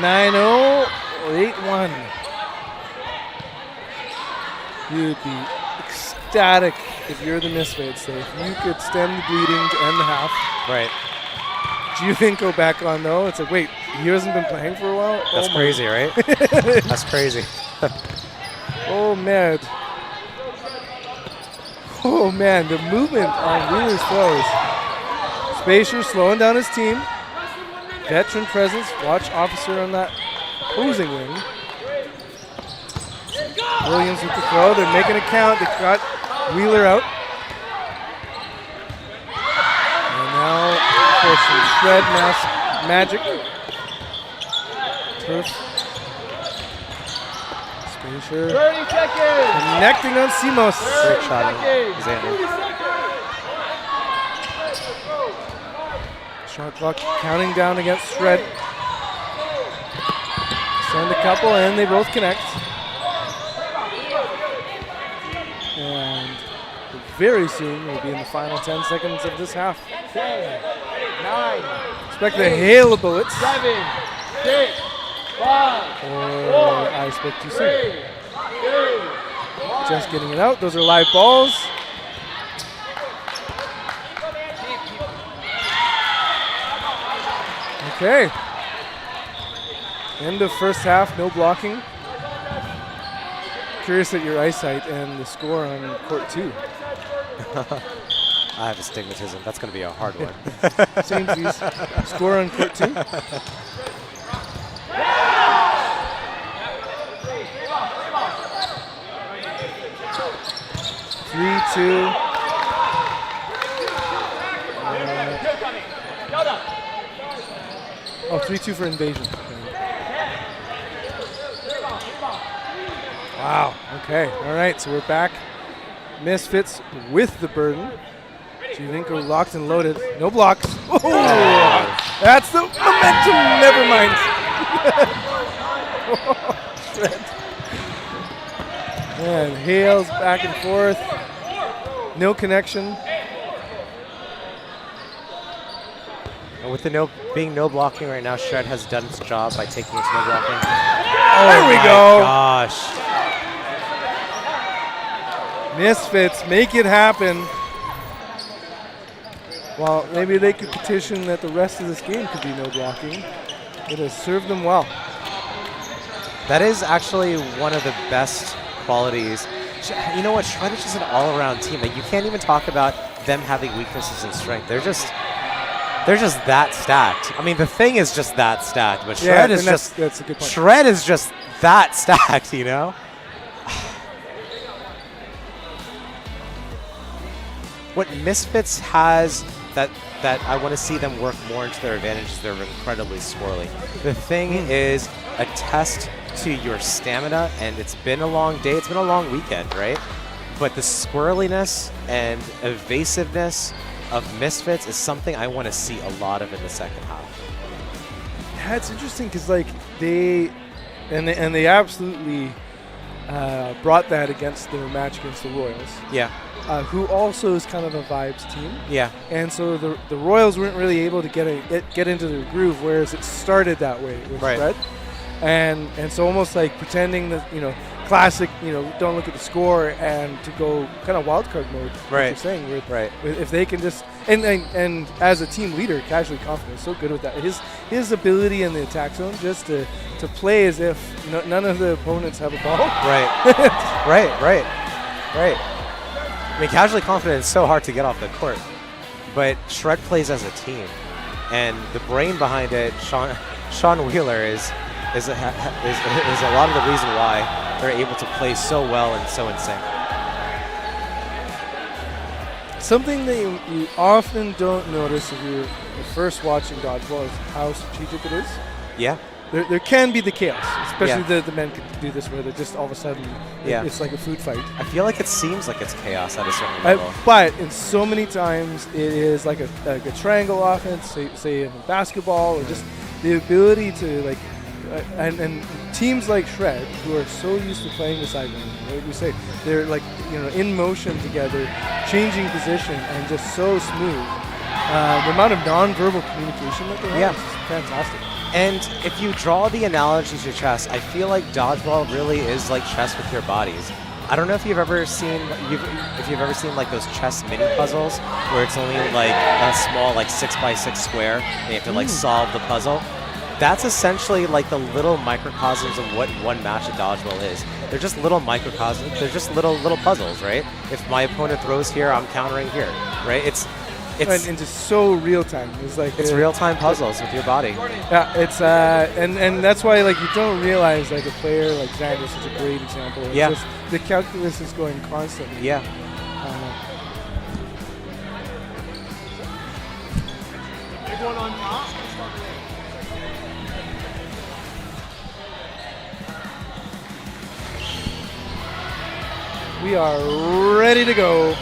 Or 8-1. You'd be ecstatic if you're the Misfits. If you could stem the bleeding to end the half. Right. Do you think go back on though? It's wait, he hasn't been playing for a while? That's crazy, right? That's crazy. Oh man. Oh man, the movement on Wheeler's throws. Spacer slowing down his team. Veteran presence. Watch officer on that opposing wing. Williams with the throw. They're making a count. They got Wheeler out. And now for some Shred magic. Turf. Glacier 30 seconds. connecting on Simos. Great shot, Xander. Shot clock counting down against Shred. Send a couple and they both connect. And very soon we'll be in the final 10 seconds of this half. 10, 9, Expect the hail of bullets. 7, 6, 5, Or I spoke too soon. 3, 2, 1. Just getting it out. Those are live balls. Okay. End of first half, no blocking. Curious at your eyesight and the score on court 2. I have astigmatism. That's going to be a hard one. Samesies. Score on court 2. Three, 2. Oh, 3-2 for Invasion. Wow. Okay. All right. So we're back. Misfits with the burden. Giovinco locked and loaded. No blocks. Oh, that's the momentum. Never mind. And Hales back and forth. No connection. And with the being no blocking right now, Shred has done its job by taking its no blocking. There we go. Gosh. Misfits make it happen. Well, maybe they could petition that the rest of this game could be no blocking. It has served them well. That is actually one of the best qualities. You know what? Shred is just an all-around team. Like, you can't even talk about them having weaknesses and strength. They're just that stacked. I mean, the thing is just that stacked, but Shred is just that's a good point. Shred is just that stacked, you know? What Misfits has that I want to see them work more into their advantage is they're incredibly swirly. The thing is a test to your stamina, and it's been a long day. It's been a long weekend, right? But the swirliness and evasiveness of Misfits is something I want to see a lot of in the second half. Yeah, it's interesting because like they absolutely brought that against their match against the Royals. Yeah. Who also is kind of a vibes team. Yeah. And so the Royals weren't really able to get into their groove, whereas it started that way with Fred. And so almost like pretending that, classic, don't look at the score and to go kind of wild card mode, right. You're saying. If they can just, and as a team leader, Casually Confident is so good with that. His ability in the attack zone just to play as if none of the opponents have a ball. Right. I mean, Casually Confident is so hard to get off the court, but Shred plays as a team, and the brain behind it, Sean Wheeler, is a lot of the reason why they're able to play so well and so in sync. Something that you often don't notice if you're first watching dodgeball is how strategic it is. Yeah. There can be the chaos, especially the men can do this where they're just all of a sudden, it's like a food fight. I feel like it seemes like it's chaos at a certain level. But in so many times, it is like a triangle offense, say in basketball, or just the ability to and teams like Shred, who are so used to playing the sideline, like you say, they're like in motion together, changing position, and just so smooth. The amount of nonverbal communication that they have is fantastic. And if you draw the analogy to chess, I feel like dodgeball really is like chess with your bodies. I don't know if you've ever seen like those chess mini puzzles where it's only like a small 6x6 square and you have to solve the puzzle. That's essentially like the little microcosms of what one match of dodgeball is. They're just little microcosms. They're just little puzzles, right? If my opponent throws here, I'm countering here, right? It's and just so real time. It's real time puzzles with your body. Yeah, it's and that's why you don't realize a player like Xander is such a great example. It's just the calculus is going constantly. Yeah. Big one on top. We are ready to go.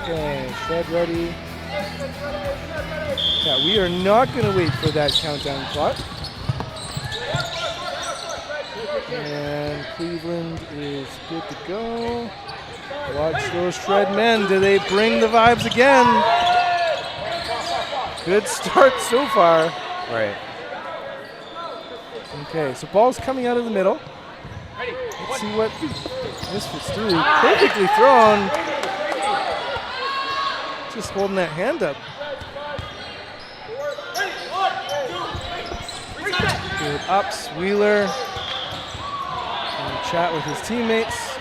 Okay, Shred ready. Yeah, we are not going to wait for that countdown clock. And Cleveland is good to go. Watch those Shred men. Do they bring the vibes again? Good start so far. Right. Okay, so ball's coming out of the middle. Let's see what Misfits do. Perfectly thrown. Just holding that hand up. Good ups, Wheeler. And chat with his teammates.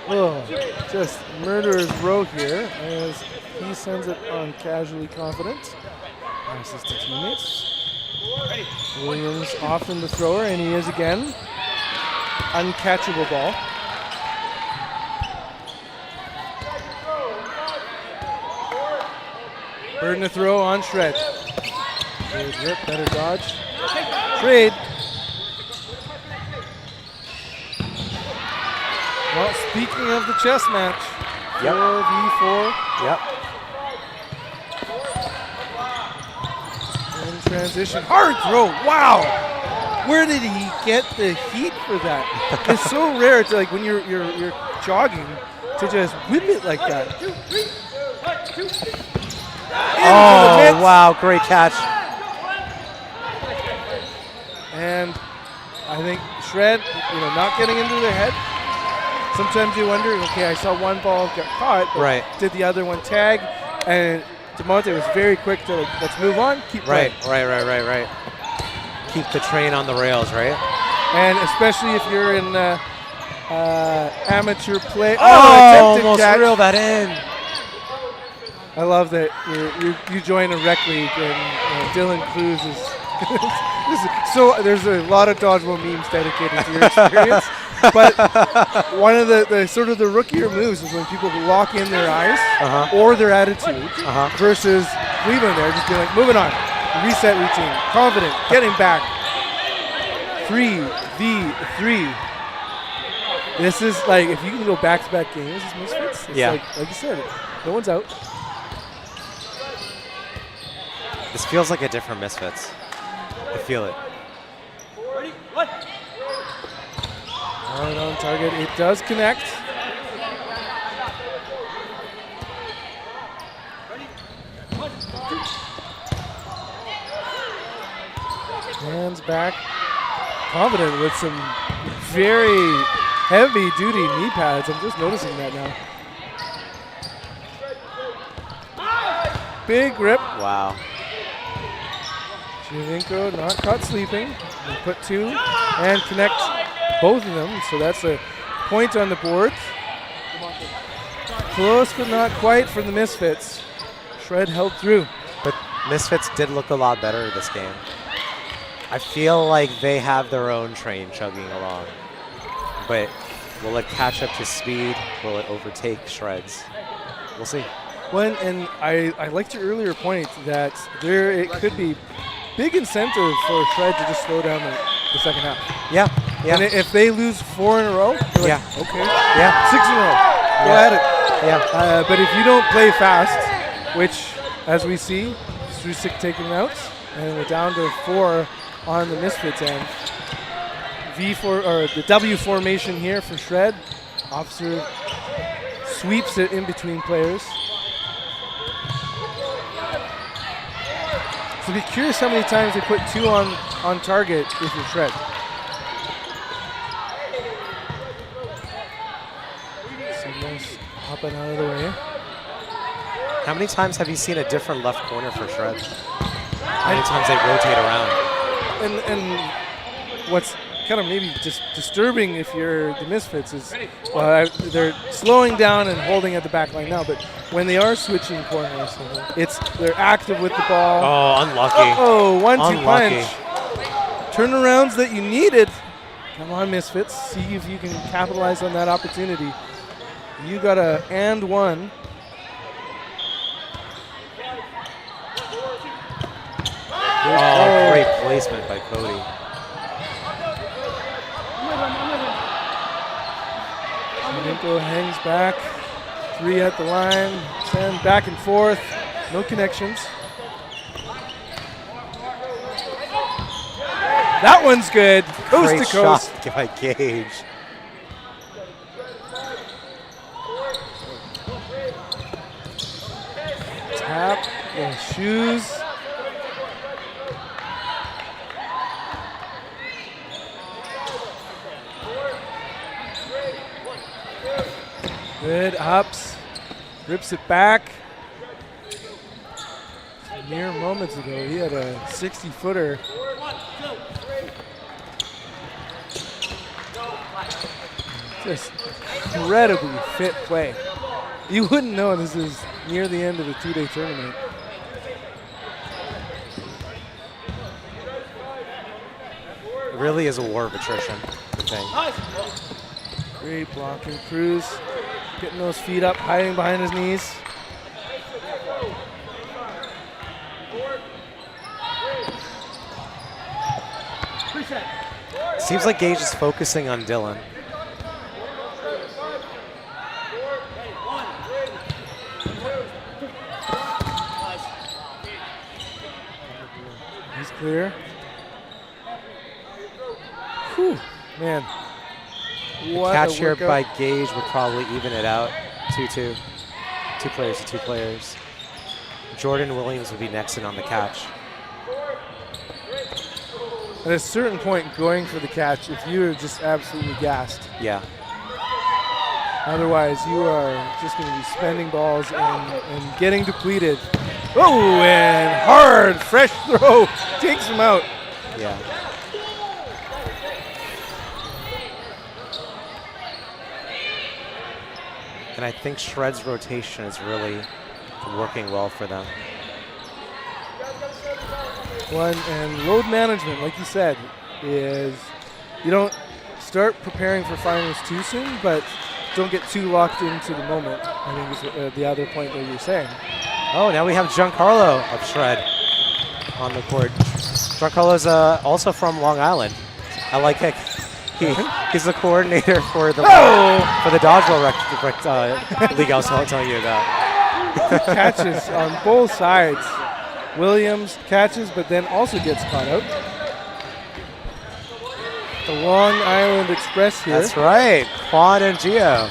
Oh, just murderer's row here as he sends it on casually confident. Passes to teammates. Williams often the thrower, and he is again. Uncatchable ball. Burden to throw on Shred. Good rip, better dodge. Trade. Well, speaking of the chess match, 4v4. Yep. In transition, hard throw, wow! Where did he get the heat for that? It's so rare to, like, when you're jogging to just whip it like that. Oh, wow, great catch. And I think Shred, not getting into the head. Sometimes you wonder, okay, I saw one ball get caught, but right. Did the other one tag? And DeMonte was very quick to, like, let's move on, keep playing. Right. Keep the train on the rails, right? And especially if you're in amateur play. Oh, attempted almost catch. reel that in. I love that you join a rec league and Dylan Cruz is. So there's a lot of dodgeball memes dedicated to your experience. But one of the sort of the rookier moves is when people lock in their eyes or their attitude versus Cleveland there, just being like, moving on, reset routine, confident, getting back. 3v3. This is like, if you can go back-to-back games as Misfits, it's like you said, no one's out. This feels like a different Misfits. I feel it. Hard on target, it does connect. Hands back, confident with some very heavy-duty knee pads. I'm just noticing that now. Big rip. Wow. Giovinco not caught sleeping. They put two and connect both of them, so that's a point on the board. Close but not quite for the Misfits. Shred held through. But Misfits did look a lot better this game. I feel like they have their own train chugging along. But will it catch up to speed? Will it overtake Shred's? We'll see. And I liked your earlier point that it could be big incentive for Shred to just slow down the second half. Yeah. And if they lose 4 in a row, you're like, okay. 6 in a row. Go at it. Yeah. But if you don't play fast, which, as we see, Strusik taking out, and we're down to 4 on the Misfits end. The W formation here for Shred. Officer sweeps it in between players. So be curious how many times they put 2 on target if you're Shred. Signals hopping out of the way. How many times have you seen a different left corner for Shred? How many times they rotate around? And what's kind of maybe just disturbing if you're the Misfits is they're slowing down and holding at the back line now, but when they are switching corners, they're active with the ball. Oh, unlucky. Oh, 1-2 punch. Turnarounds that you needed. Come on, Misfits. See if you can capitalize on that opportunity. You got a and one. Oh, great placement by Cody. Cinco hangs back. 3 at the line. 10 back and forth. No connections. That one's good. Coast Great to coast. shot by Gage. Tap. The shoes. Good hops. Rips it back. Mere moments ago, he had a 60-footer. Just incredibly fit play. You wouldn't know this is near the end of the 2-day tournament. It really is a war of attrition, I think. Great blocking. Cruz getting those feet up, hiding behind his knees. Seems like Gage is focusing on Dylan. He's clear. Whew, man. What Catch a here workout. by Gage would probably even it out. 2-2. 2 players to 2 players. Jordan Williams would be next in on the catch. At a certain point, going for the catch, if you are just absolutely gassed. Yeah. Otherwise, you are just going to be spending balls and getting depleted. Oh, and hard, fresh throw. Takes him out. Yeah. And I think Shred's rotation is really working well for them. One, and load management, like you said, is you don't start preparing for finals too soon, but don't get too locked into the moment, I think is the other point that you're saying. Oh, now we have Giancarlo of Shred on the court. Giancarlo's also from Long Island. I like that he's the coordinator for the dodgeball league I was telling you about. Catches on both sides. Williams catches, but then also gets caught out. The Long Island Express here. That's right, Quan and Gio.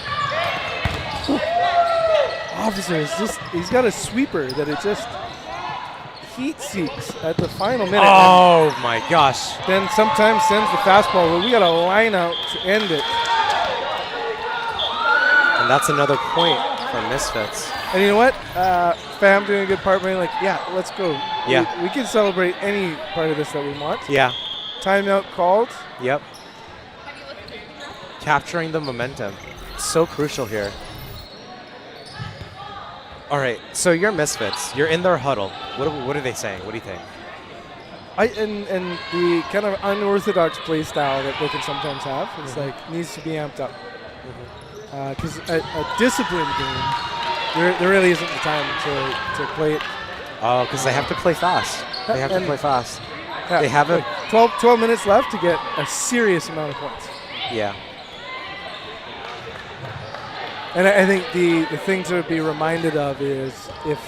Officer is he's got a sweeper that it just heat seeks at the final minute. Oh my gosh. Then sometimes sends the fastball, but we got a line out to end it. And that's another point for Misfits. And you know what? Fam doing a good part, being like, yeah, let's go. Yeah. We can celebrate any part of this that we want. Yeah. Timeout called. Yep. Capturing the momentum. It's so crucial here. All right, so you're Misfits. You're in their huddle. What are they saying? What do you think? And the kind of unorthodox play style that they can sometimes have, it's like needs to be amped up. Because a disciplined game, there really isn't the time to play it. Oh, because they have to play fast. They have to play fast. Yeah, They have a like 12 minutes left to get a serious amount of points. yeah. And I think the thing to be reminded of is if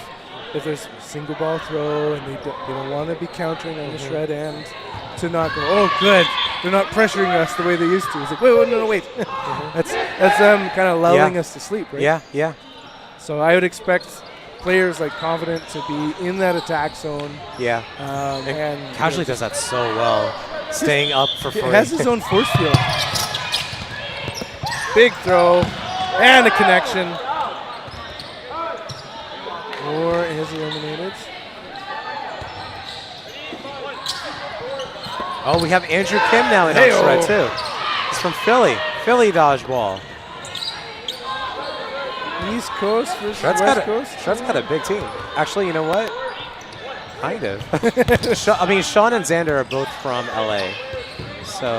there's a single ball throw and they don't want to be countering on the Shred end, to not go, oh, good, they're not pressuring us the way they used to. It's like, wait. That's them kind of lulling us to sleep, right? Yeah. So I would expect players like Confident to be in that attack zone. Yeah. And Casually does that so well, staying up for free. He has his own force field. Big throw. And a connection. Moore is eliminated. Oh, we have Andrew Kim now in Hey-o. Shred too. He's from Philly. Philly dodgeball. East Coast versus West Coast. Shred's got a big team. Actually, you know what? Kind of. I mean, Sean and Xander are both from LA. So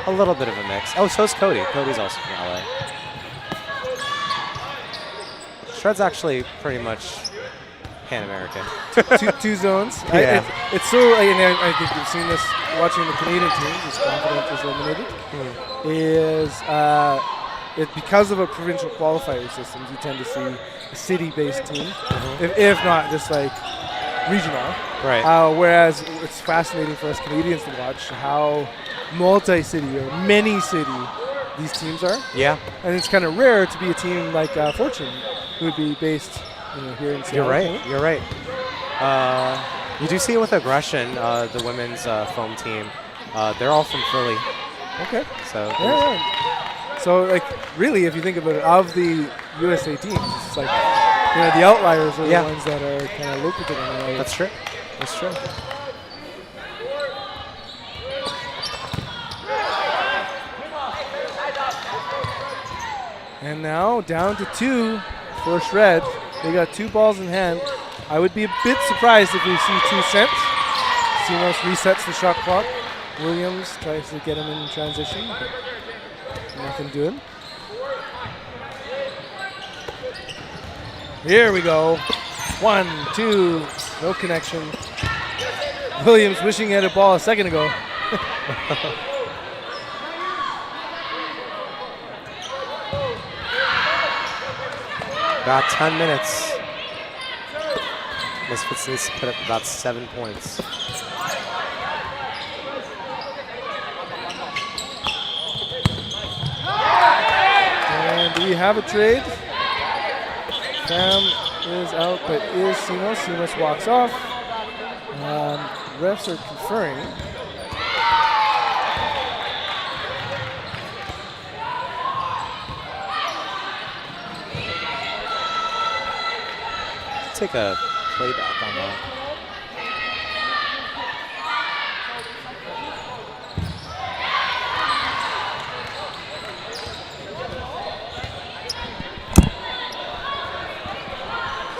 a little bit of a mix. Oh, so's Cody. Cody's also from LA. Shred's actually pretty much Pan-American. two zones. Yeah. It's so, and I think you've seen this watching the Canadian teams, as Confident is eliminated, is because of a provincial qualifier systems, you tend to see a city-based team, if not just like regional. Right. Whereas it's fascinating for us Canadians to watch how multi-city or many-city these teams are. Yeah. And it's kind of rare to be a team like Fortune, who would be based here in Seattle. You're right. You're right. You do see it with aggression. The women's foam team, they're all from Philly. Okay. So Yeah. So like really, if you think about it, of the USA teams, it's like the outliers are the ones that are kind of local to them. That's true. That's true. And now down to 2 for Shred. They got 2 balls in hand. I would be a bit surprised if we see 2 cents. Simos resets the shot clock. Williams tries to get him in transition, but nothing doing. Here we go. 1, 2, no connection. Williams wishing he had a ball a second ago. About 10 minutes. Misfits needs to put up about 7 points. And we have a trade. Sam is out, but is Simos. Simos walks off. Refs are conferring. Take a playback on that.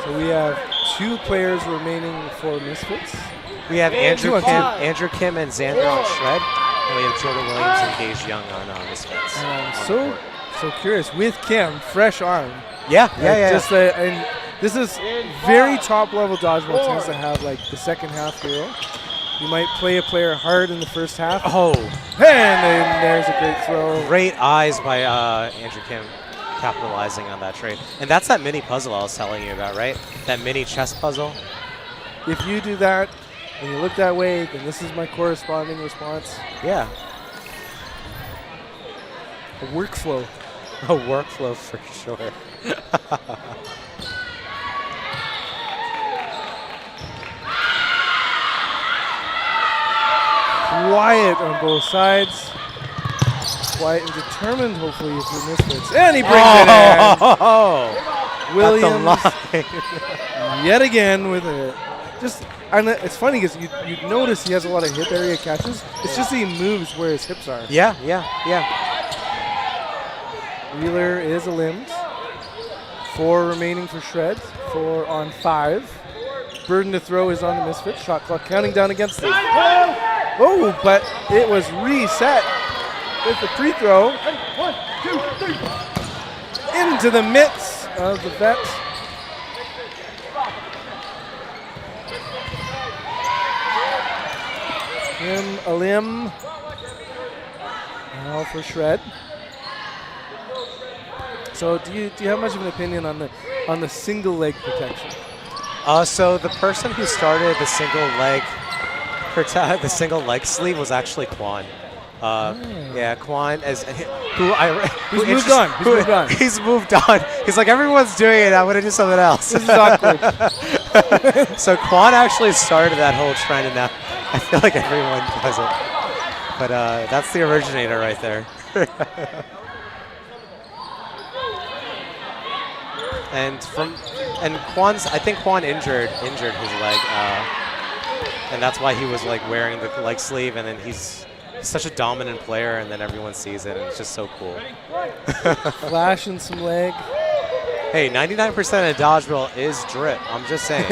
So we have 2 players remaining for Misfits. We have Andrew on Kim and Xander on Shred, and we have Jordan Williams and Gage Young on Misfits. And I'm so curious with Kim, fresh arm. Yeah. Just and this is very top level dodgeball. Tends to have like the second half hero. You might play a player hard in the first half. Oh, and then there's a great throw. Great eyes by Andrew Kim, capitalizing on that trade. And that's that mini puzzle I was telling you about, right? That mini chess puzzle. If you do that and you look that way, then this is my corresponding response. Yeah. A workflow. A workflow for sure. Quiet on both sides. Quiet and determined, hopefully, if you're Misfits. And he brings it in. Williams yet again with it. And it's funny because you notice he has a lot of hip area catches. It's just that he moves where his hips are. Yeah. Wheeler is a limbed. 4 remaining for Shred. 4 on 5. Burden to throw is on the Misfits. Shot clock counting down against them. Oh, but it was reset with the free throw. 1, 2, 3. Into the mitts of the Vets. Him a limb. Now for Shred. So do you have much of an opinion on the single leg protection? So the person who started the single leg sleeve was actually Quan. Yeah, Quan is He's moved on. He's moved on. He's like, everyone's doing it. I'm gonna do something else. This is awkward. So Quan actually started that whole trend, and now I feel like everyone does it. But that's the originator right there. And Quan's, I think Quan injured his leg, and that's why he was like wearing the leg sleeve. And then he's such a dominant player, and then everyone sees it, and it's just so cool. Flashing some leg. Hey, 99% of dodgeball is drip. I'm just saying.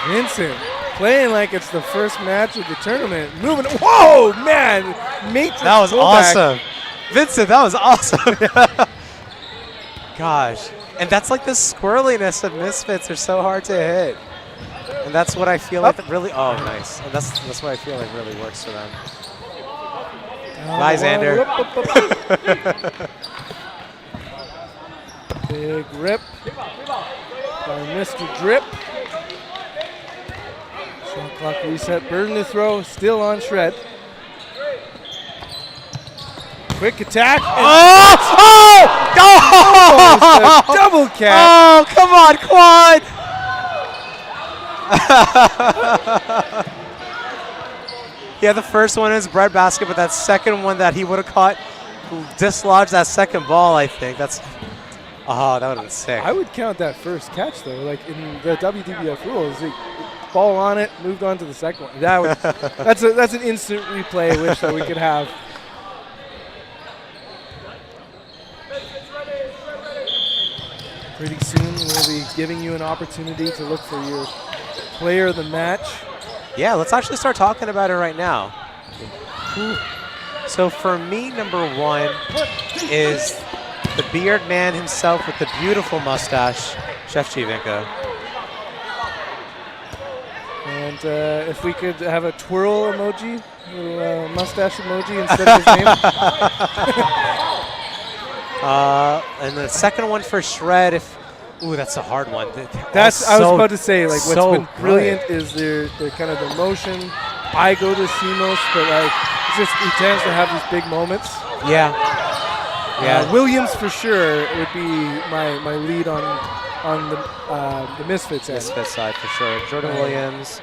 Vincent playing like it's the first match of the tournament. Moving. Whoa, man! Matrix That was pullback. awesome, Vincent. That was awesome. Gosh, and that's like the squirreliness of Misfits are so hard to hit, and that's what I feel like really. Oh, nice. And that's what I feel like really works for them. Bye, Xander. Big rip by Mr. Drip. Shot clock reset. Burden to throw. Still on Shred. Quick attack. Oh! Double catch. Oh, come on, Quad! Yeah, the first one is breadbasket, but that second one that he would have caught dislodged that second ball, I think. That would have been sick. I would count that first catch, though. Like in the WDBF rules, ball on it, moved on to the second one. That's an instant replay I wish that we could have. Pretty soon we'll be giving you an opportunity to look for your player of the match. Yeah, let's actually start talking about it right now. So for me, number one is the beard man himself with the beautiful mustache, Chef Chivinka. And if we could have a twirl emoji, little mustache emoji instead of his name. And the second one for Shred, ooh, that's a hard one. I was about to say, like, so what's been brilliant is their kind of the motion. I go to Simos, but like it's just he tends to have these big moments. Yeah. Williams for sure would be my lead on the Misfits end. Misfits side for sure. Jordan Williams,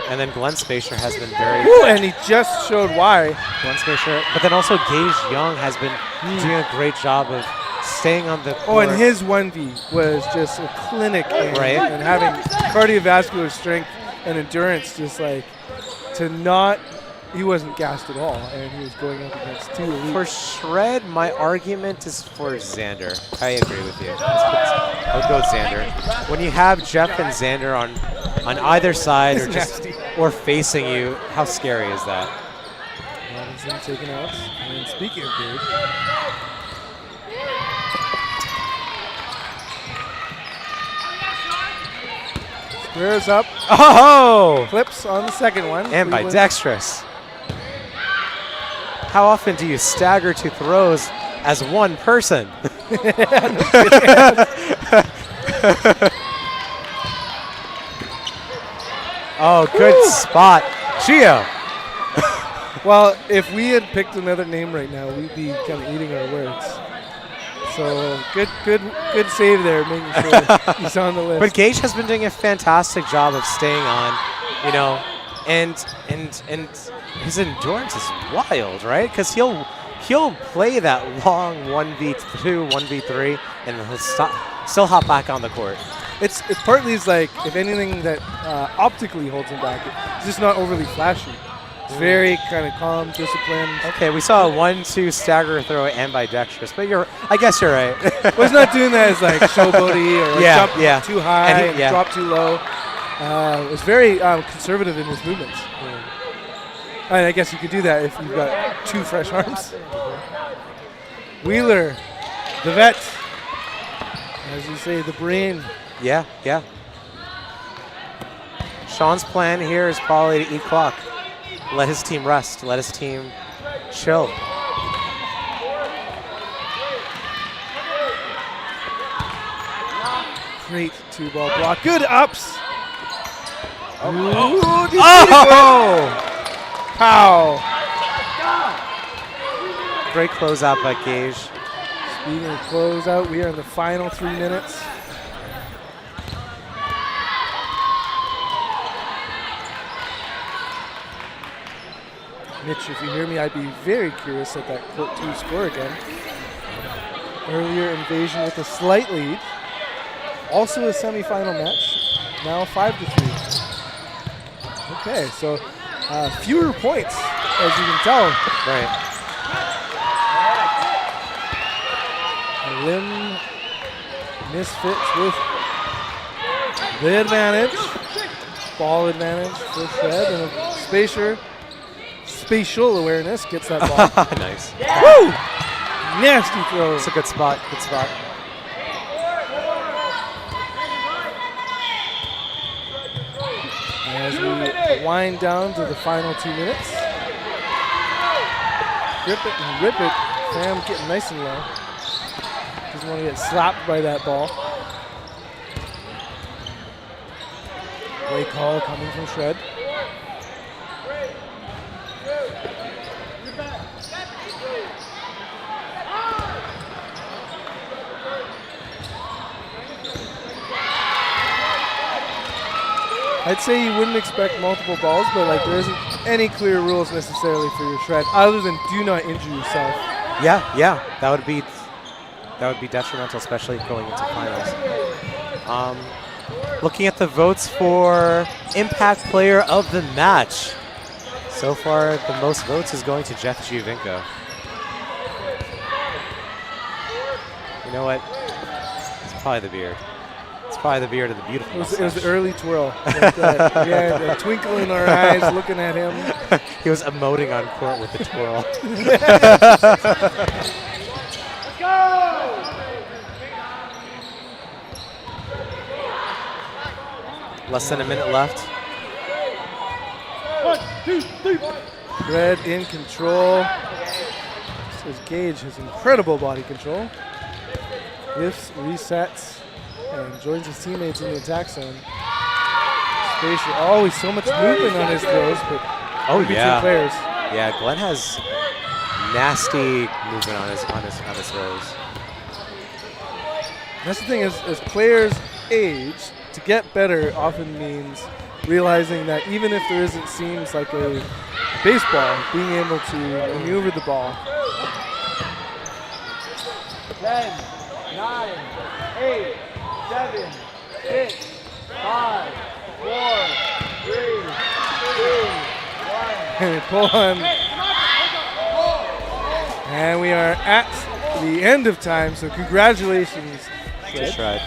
and then Glenn Spacer has been very. Ooh, and he just showed why. Glenn Spacer, but then also Gage Young has been doing a great job of staying on the court. Oh, and his 1v was just a clinic, and having cardiovascular strength and endurance, just like he wasn't gassed at all, and he was going up against two elites. For Shred, my argument is for Xander. I agree with you. I'll go with Xander. When you have Jeff and Xander on either side or facing you, how scary is that? Robinson taken out. And speaking of big, squares up. Oh! Clips on the second one. Ambidextrous. How often do you stagger to throws as one person? Oh, good spot. Gio. Well, if we had picked another name right now, we'd be kind of eating our words. So good save there, making sure he's on the list. But Gage has been doing a fantastic job of staying on, and his endurance is wild, right? Because he'll play that long 1v2, 1v3, and he'll still hop back on the court. It's partly like, if anything, that optically holds him back. It's just not overly flashy. It's very kind of calm, disciplined. Okay, we saw a 1-2 stagger throw ambidextrous, but I guess you're right. Well, he's not doing that as like showboaty or jump too high and drop too low. It's very conservative in his movements. And I guess you could do that if you've got two fresh arms. Wheeler, the vet, as you say, the brain. Yeah. Sean's plan here is probably to eat clock. Let his team rest. Let his team chill. Great two-ball block. Good ups. Oh! Pow. Great closeout by Gage. Speaking of closeout, we are in the final 3 minutes. Mitch, if you hear me, I'd be very curious at that court 2 score again. Earlier Invasion with a slight lead. Also a semifinal match. Now 5-3. Okay, so fewer points, as you can tell. Right. Lim Misfits with the advantage. Ball advantage for Shred, and a spatial awareness gets that ball. Nice. Woo! Nasty throw. It's a good spot. Good spot. As we wind down to the final 2 minutes. Grip it and rip it Fang getting nice and low. Doesn't want to get slapped by that ball. Play call coming from Shred. I'd say you wouldn't expect multiple balls, but like there isn't any clear rules necessarily for your Shred, other than do not injure yourself. Yeah, that would be detrimental, especially going into finals. Looking at the votes for Impact Player of the Match. So far, the most votes is going to Jeff Giovinco. You know what? It's probably the beard. It's probably the beard of the beautiful It was the mustache. early twirl. Like that. We had a twinkle in our eyes looking at him. He was emoting on court with the twirl. Less than a minute left. Red in control. Says Gage has incredible body control. Lifts, resets, and joins his teammates in the attack zone. Spatial, always so much movement on his throws, but between players. Yeah, Glenn has nasty movement on his throws. That's the thing is, as players age, to get better often means realizing that even if there isn't seems like a baseball, being able to maneuver the ball. 10, 9, 8, 7, 6, 5, 4, 3, 2, 1. And pull on. And we are at the end of time, so congratulations, To Shred.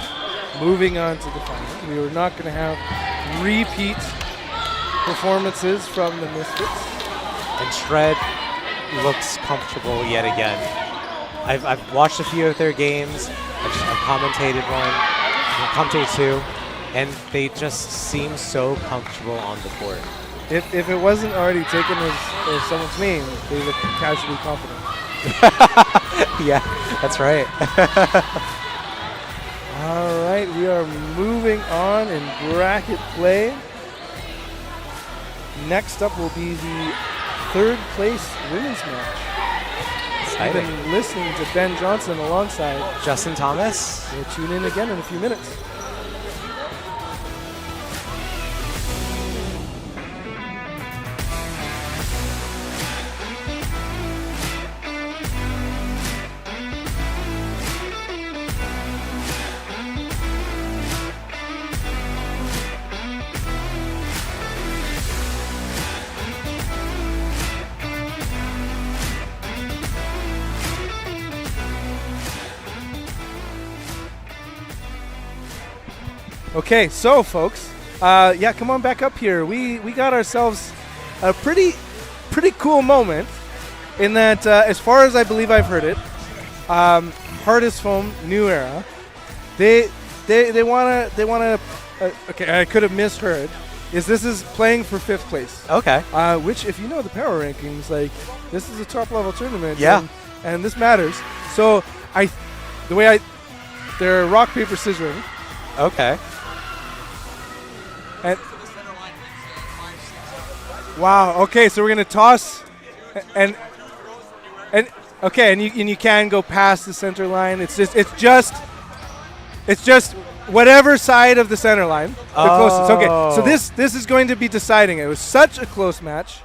moving on to the final. We were not going to have repeat performances from the Misfits. And Shred looks comfortable yet again. I've watched a few of their games. I've commentated two, and they just seem so comfortable on the court. If it wasn't already taken as someone's name, they look casually confident. Yeah, that's right. All right, we are moving on in bracket play. Next up will be the third place women's match. I've Exciting. been listening to Ben Johnson alongside. Justin Thomas. We'll tune in again in a few minutes. Okay, so folks, come on back up here. We got ourselves a pretty cool moment in that, as far as I believe I've heard it, Hardest Foam New Era, they wanna. Okay, I could have misheard. This is playing for 5th place. Okay. Which, if you know the power rankings, like this is a top level tournament. Yeah. And this matters. So they're rock paper scissoring. Okay. And wow. Okay, so we're gonna toss, and you can go past the center line. It's just whatever side of the center line, the closest. Okay, so this is going to be deciding it. It was such a close match.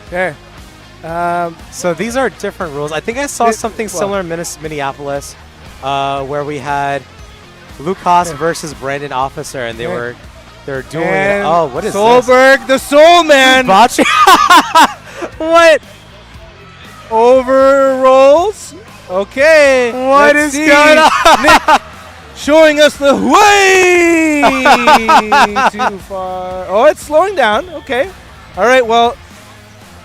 Okay. So these are different rules. I think I saw something similar in Minneapolis, where we had Lucas versus Brandon Officer, and they're doing. And what is Solberg, the Soul Man. this? What? Overrolls. Okay. What let's is see. going on? Nick showing us the way too far. Oh, it's slowing down. Okay. All right. Well,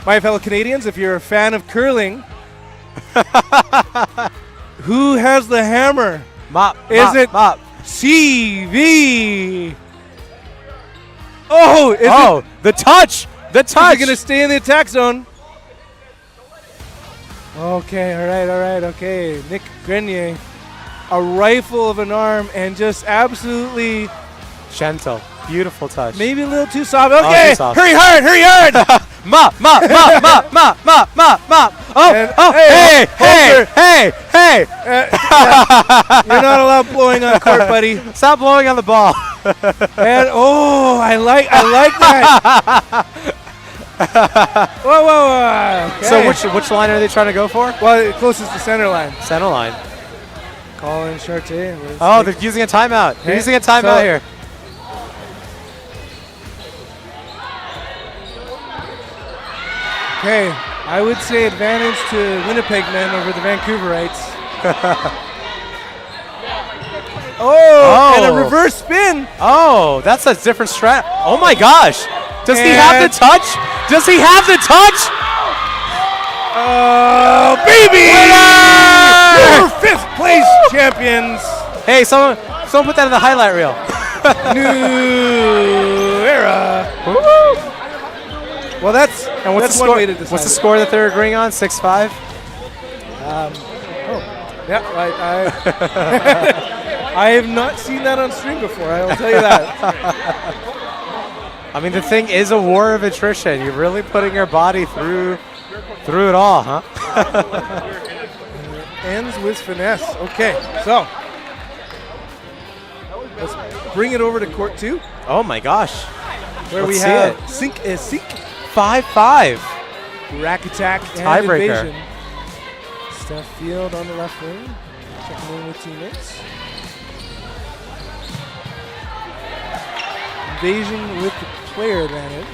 my fellow Canadians, if you're a fan of curling, who has the hammer? Mop. Is it Mop? CV? Oh, The touch. The is touch. he going to stay in the attack zone? Okay, all right, okay. Nick Grenier, a rifle of an arm and just absolutely Gentle. Beautiful touch. maybe a little too soft. Okay, too soft. hurry hard. Mop. Oh, And- hey. You're not allowed blowing on court, buddy. Stop blowing on the ball. And I like that. Whoa. Okay. So which line are they trying to go for? Well, closest to center line. Center line. Colin Chartier. Oh, they're using a timeout. They're Okay, using a timeout so- here. Okay, I would say advantage to Winnipeg men over the Vancouverites. And a reverse spin. Oh, that's a different strat. Oh my gosh. Does he have the touch? Does he have the touch? Oh, baby! Winner! We're 5th place champions. Hey, someone put that in the highlight reel. New era. Well, that's And what's that's the one score? way to decide. What's the score that they're agreeing on? 6-5. Yeah, I have not seen that on stream before. I will tell you that. I mean, the thing is a war of attrition. You're really putting your body through it all, huh? Ends with finesse. Okay, so let's bring it over to court 2, Oh my gosh. where Let's we see have it. Sink, 5-5. rack attack, and Tiebreaker. invasion. Steph Field on the left wing, checking in with teammates. Invasion with the player advantage.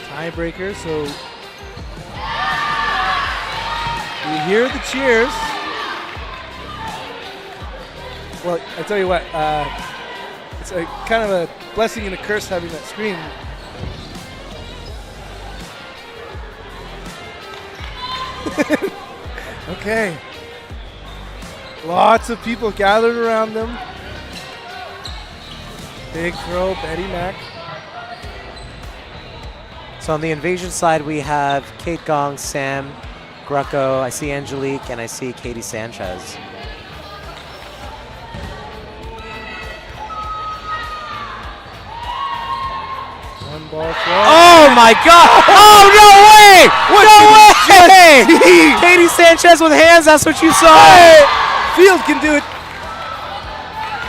Tiebreaker, so you hear the cheers. Well, I tell you what, it's a kind of a blessing and a curse having that screen. Okay. Lots of people gathered around them. Big throw, Betty Mack. So on the invasion side, we have Kate Gong, Sam, Greco. I see Angelique, and I see Katie Sanchez. One ball throw. Oh my God! Oh no way! No way! Katie Sanchez with hands. That's what you saw. Field can do it.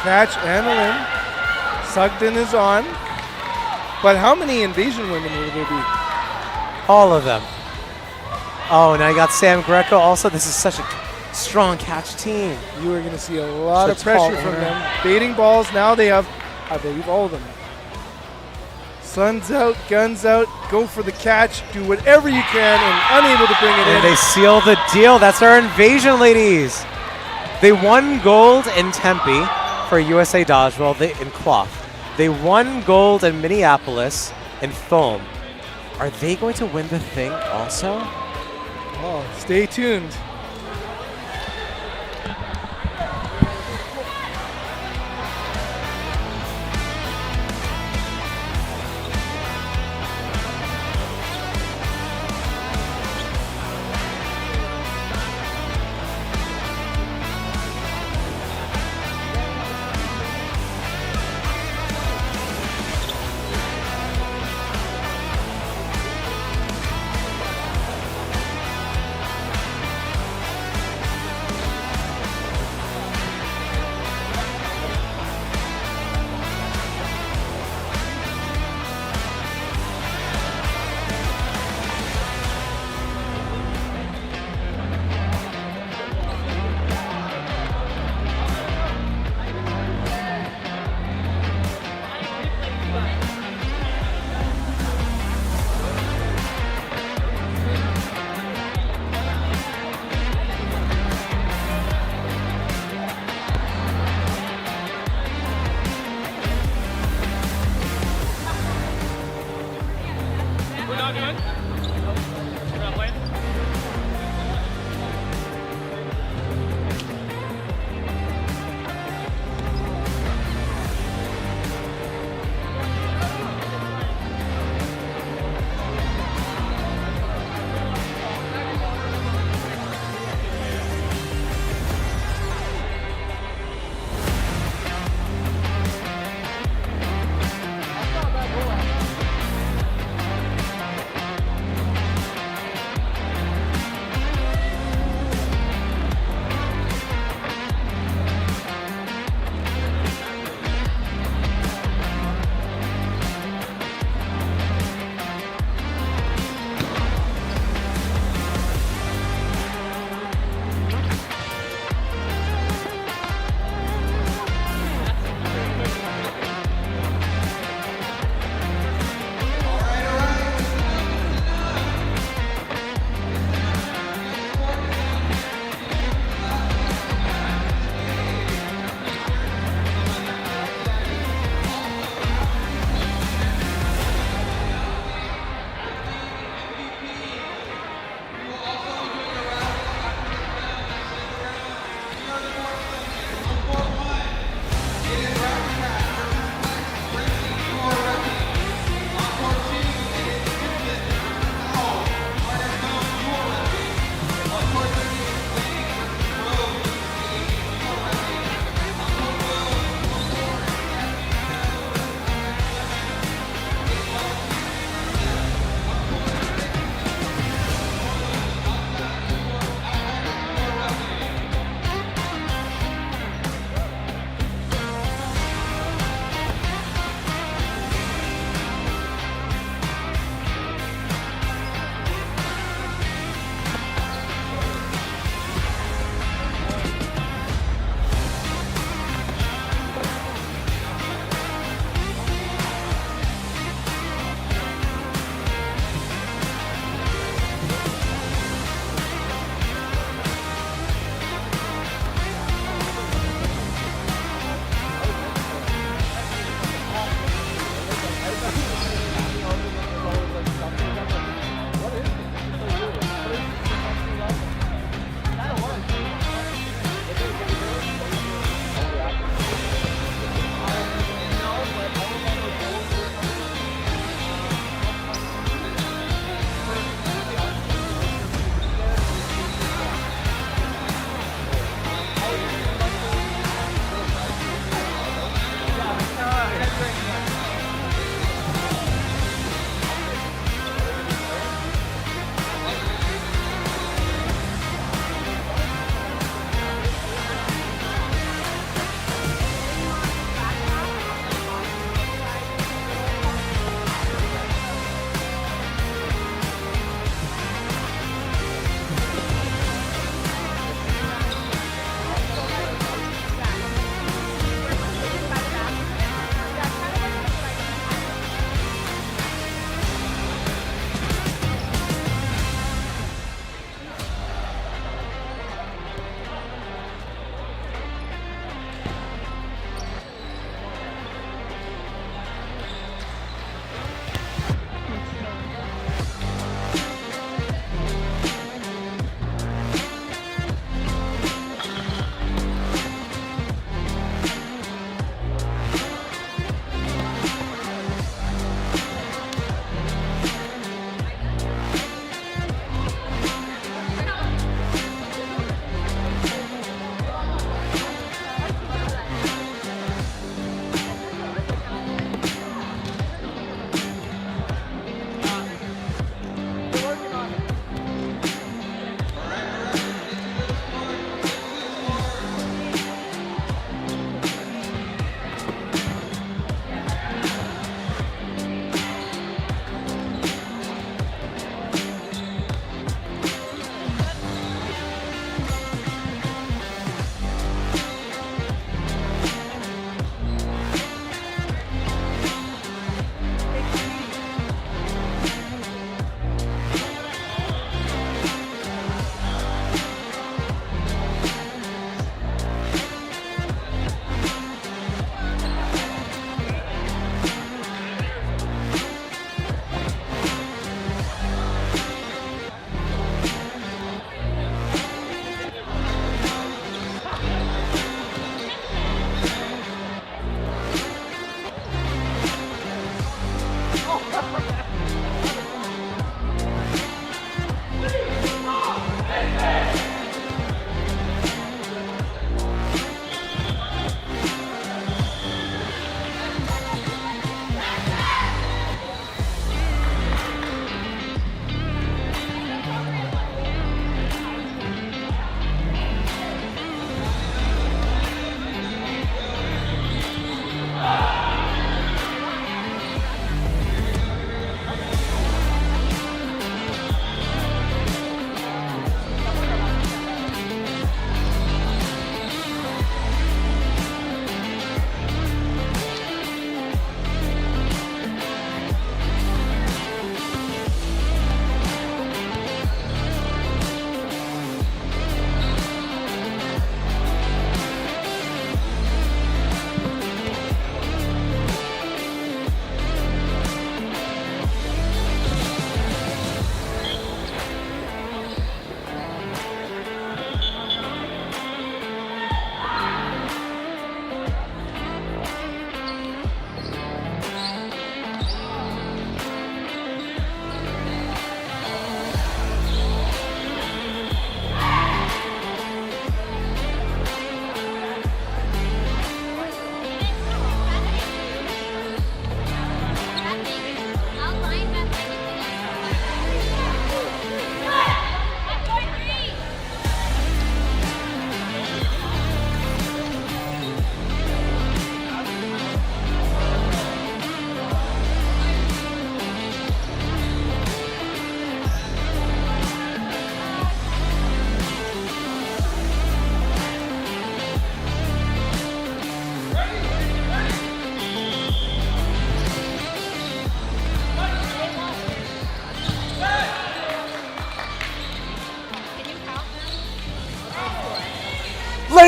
Catch and a limb. Sugden is on. But how many invasion women will there be? All of them. Oh, and I got Sam Greco. Also, this is such a strong catch team. You are going to see a lot Such of pressure tall from winner. them. Baiting balls. Now they have, I believe, all of them. Sun's out, guns out. Go for the catch. Do whatever you can and unable to bring it And in. they seal the deal. That's our invasion, ladies. They won gold in Tempe for USA Dodgeball in cloth. They won gold in Minneapolis in foam. Are they going to win the thing also? Oh, stay tuned.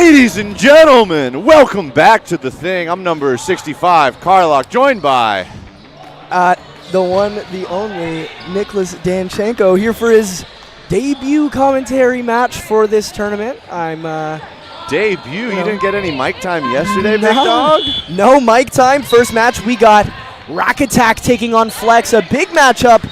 Ladies and gentlemen, welcome back to the thing. I'm number 65, Carlock, joined by the one, the only, Nicholas Danchenko, here for his debut commentary match for this tournament. debut. You didn't get any mic time yesterday, big dog? No mic time. First match, we got Rack Attack taking on Flex, a big matchup.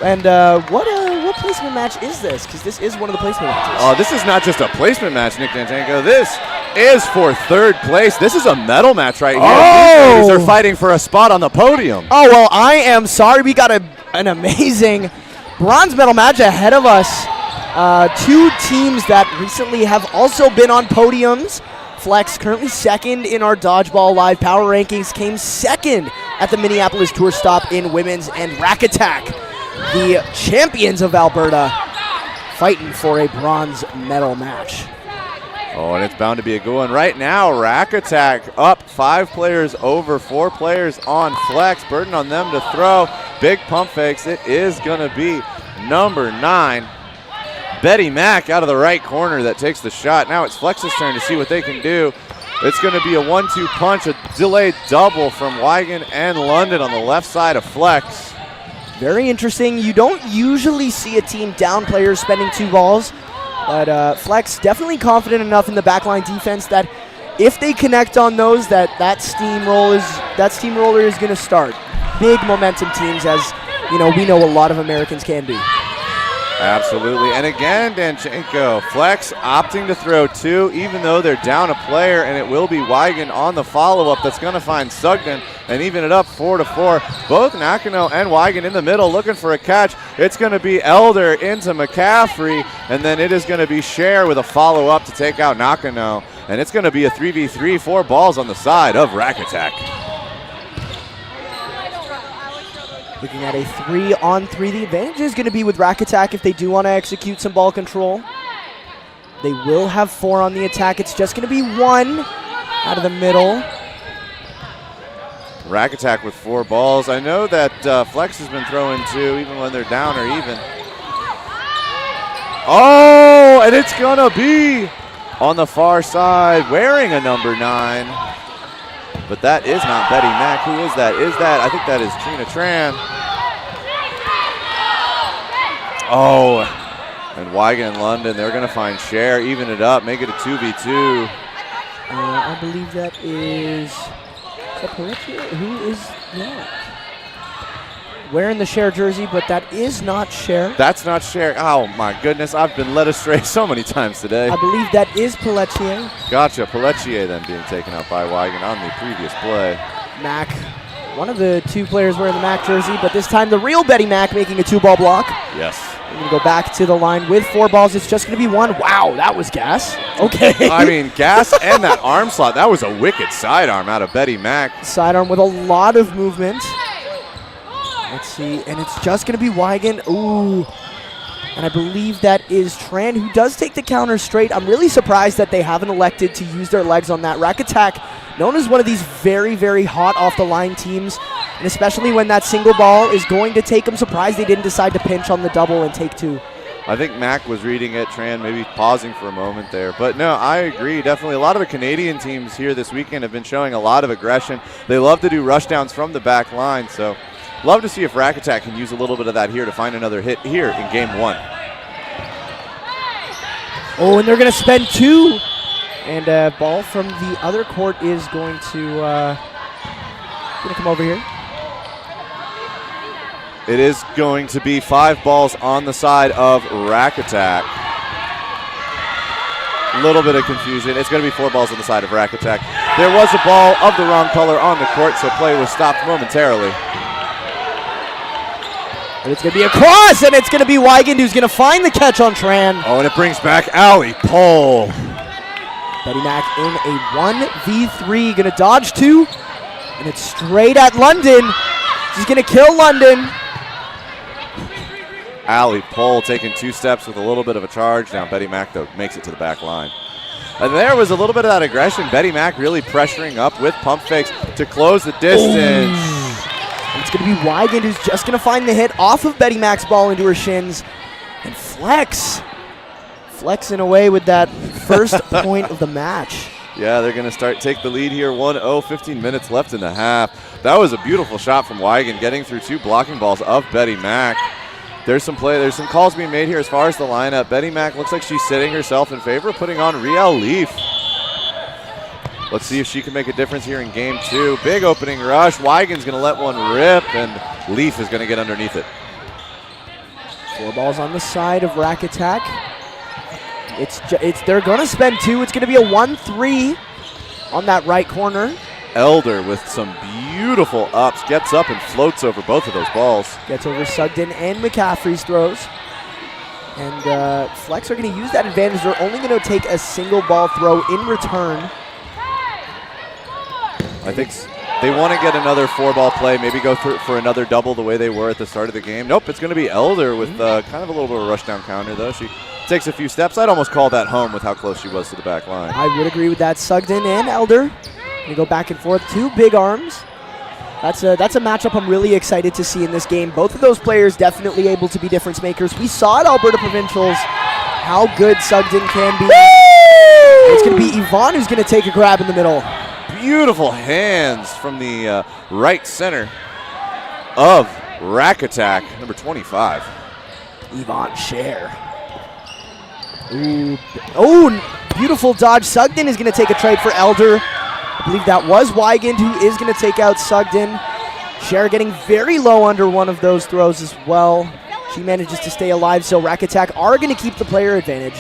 And what placement match is this? Because this is one of the placement matches. Oh, this is not just a placement match, Nick Danchenko. This is for third place. This is a medal match right here. Oh! These ladies are fighting for a spot on the podium. Oh, well, I am sorry. We got an amazing bronze medal match ahead of us. Two teams that recently have also been on podiums. Flex currently second in our Dodgeball Live Power Rankings, came second at the Minneapolis Tour Stop in women's, and Rack Attack, the champions of Alberta, fighting for a bronze medal match. Oh, and it's bound to be a good one. Right now, Rack Attack up 5 players over 4 players on Flex. Burden on them to throw. Big pump fakes. It is going to be number 9. Betty Mack out of the right corner that takes the shot. Now it's Flex's turn to see what they can do. It's going to be a 1-2 punch, a delayed double from Wigan and London on the left side of Flex. Very interesting. You don't usually see a team down players spending 2 balls, but Flex definitely confident enough in the backline defense that if they connect on those, that steamroller is going to start. Big momentum teams, as we know a lot of Americans can be. Absolutely. And again, Danchenko, Flex opting to throw 2, even though they're down a player, and it will be Wigan on the follow-up that's going to find Sugden and even it up 4-4. Both Nakano and Wigan in the middle looking for a catch. It's going to be Elder into McCaffrey, and then it is going to be Cher with a follow-up to take out Nakano. And it's going to be a 3v3, 4 balls on the side of Rack Attack. Looking at a 3-on-3. The advantage is going to be with Rack Attack if they do want to execute some ball control. They will have 4 on the attack. It's just going to be 1 out of the middle. Rack Attack with 4 balls. I know that Flex has been throwing 2 even when they're down or even. Oh, and it's going to be on the far side wearing a number 9. But that is not Betty Mack. Who is that? I think that is Trina Tran. Oh, and Wigan and London, they're going to find Cher, even it up, make it a 2v2. I believe that is who is that? Wearing the Cher jersey, but that is not Cher. That's not Cher. Oh, my goodness. I've been led astray so many times today. I believe that is Pelletier. Gotcha. Pelletier then being taken out by Wigan on the previous play. Mack, one of the 2 players wearing the Mack jersey, but this time the real Betty Mack making a 2-ball block. Yes. We're going to go back to the line with 4 balls. It's just going to be 1. Wow, that was gas. Okay. I mean, gas and that arm slot. That was a wicked sidearm out of Betty Mack. Sidearm with a lot of movement. Let's see, and it's just going to be Wigan. Ooh, and I believe that is Tran, who does take the counter straight. I'm really surprised that they haven't elected to use their legs on that. Rack Attack, known as one of these very, very hot off-the-line teams, and especially when that single ball is going to take them. Surprised they didn't decide to pinch on the double and take 2. I think Mack was reading it, Tran maybe pausing for a moment there. But no, I agree. Definitely a lot of the Canadian teams here this weekend have been showing a lot of aggression. They love to do rushdowns from the back line, so love to see if Rack Attack can use a little bit of that here to find another hit here in game 1. Oh, and they're going to spend 2. And ball from the other court is going to come over here. It is going to be 5 balls on the side of Rack Attack. A little bit of confusion. It's going to be 4 balls on the side of Rack Attack. There was a ball of the wrong color on the court, so play was stopped momentarily. And it's going to be a cross, and it's going to be Wigan who's going to find the catch on Tran. Oh, and it brings back Allie Pole. Betty Mack in a 1v3, going to dodge 2, and it's straight at London. She's going to kill London. Allie Pole taking 2 steps with a little bit of a charge. Now Betty Mack, though, makes it to the back line. And there was a little bit of that aggression. Betty Mack really pressuring up with pump fakes to close the distance. It's going to be Wigan who's just going to find the hit off of Betty Mack's ball into her shins. And Flex flexing away with that first point of the match. Yeah, they're going to take the lead here. 1-0, 15 minutes left in the half. That was a beautiful shot from Wigan, getting through 2 blocking balls of Betty Mack. There's some calls being made here as far as the lineup. Betty Mack looks like she's sitting herself in favor, putting on Riel Leaf. Let's see if she can make a difference here in game 2. Big opening rush. Wigan's going to let one rip, and Leaf is going to get underneath it. 4 balls on the side of Rack Attack. They're going to spend 2. It's going to be a 1-3 on that right corner. Elder with some beautiful ups, gets up and floats over both of those balls. Gets over Sugden and McCaffrey's throws. And Flex are going to use that advantage. They're only going to take a single ball throw in return. I think they want to get another 4-ball play, maybe go for another double the way they were at the start of the game. Nope, it's going to be Elder with kind of a little bit of a rush down counter, though. She takes a few steps. I'd almost call that home with how close she was to the back line. I would agree with that. Sugden and Elder. They go back and forth. 2 big arms. That's a matchup I'm really excited to see in this game. Both of those players definitely able to be difference makers. We saw at Alberta Provincials how good Sugden can be. It's going to be Yvonne who's going to take a grab in the middle. Beautiful hands from the right center of Rack Attack, number 25. Yvonne Scher. Ooh. Oh, beautiful dodge. Sugden is going to take a trade for Elder. I believe that was Wygand who is going to take out Sugden. Scher getting very low under one of those throws as well. She manages to stay alive, so Rack Attack are going to keep the player advantage.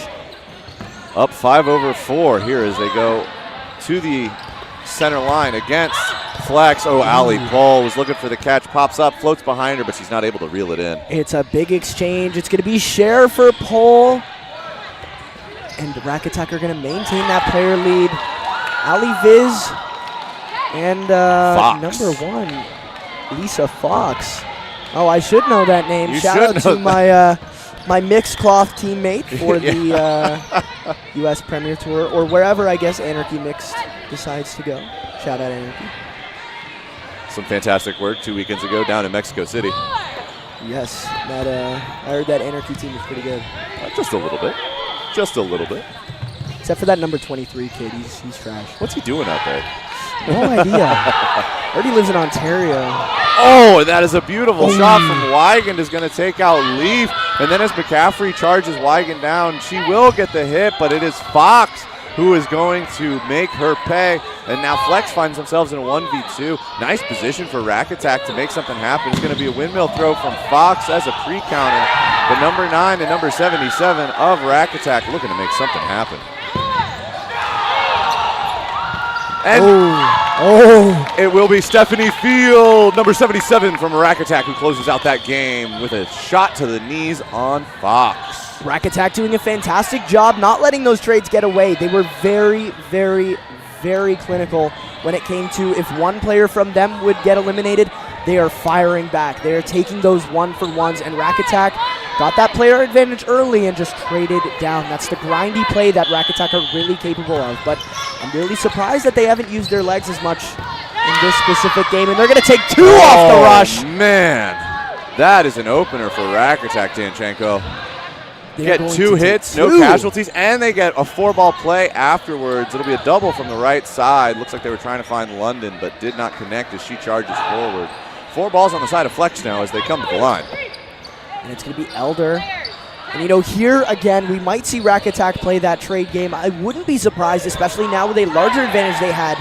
Up 5/4 here as they go to the center line against Flex. Oh, Allie Paul was looking for the catch, pops up, floats behind her, but she's not able to reel it in. It's a big exchange. It's going to be Scher for Pole. And the Rack Attack are going to maintain that player lead. Ali Viz and number 1, Lisa Fox. Oh, I should know that name. Shout out to my mixed cloth teammate for the U.S. Premier Tour, or wherever I guess Anarchy Mixed decides to go. Shout out Anarchy. Some fantastic work 2 weekends ago down in Mexico City. Yes, I heard that Anarchy team is pretty good. Just a little bit. Just a little bit. Except for that number 23 kid, he's trash. What's he doing out there? No idea. I heard he lives in Ontario. Oh, that is a beautiful shot from Wygand, is going to take out Leaf. And then as McCaffrey charges Wygand down, she will get the hit, but it is Fox who is going to make her pay. And now Flex finds themselves in a 1v2. Nice position for Rack Attack to make something happen. It's going to be a windmill throw from Fox as a pre-counter. But number 9 and number 77 of Rack Attack looking to make something happen. And it will be Stephanie Field, number 77 from Rack Attack, who closes out that game with a shot to the knees on Fox. Rack Attack doing a fantastic job not letting those trades get away. They were very, very, very clinical when it came to if one player from them would get eliminated, they are firing back. They are taking those 1-for-1s, and Rack Attack got that player advantage early and just traded down. That's the grindy play that Rack Attack are really capable of, but I'm really surprised that they haven't used their legs as much in this specific game, and they're going to take 2 off the rush. Man, that is an opener for Rack Attack, Danchenko. Get 2 hits, no casualties, and they get a 4-ball play afterwards. It'll be a double from the right side. Looks like they were trying to find London, but did not connect as she charges forward. 4 balls on the side of Flex now as they come to the line. And it's going to be Elder. And, here again, we might see Rack Attack play that trade game. I wouldn't be surprised, especially now with a larger advantage they had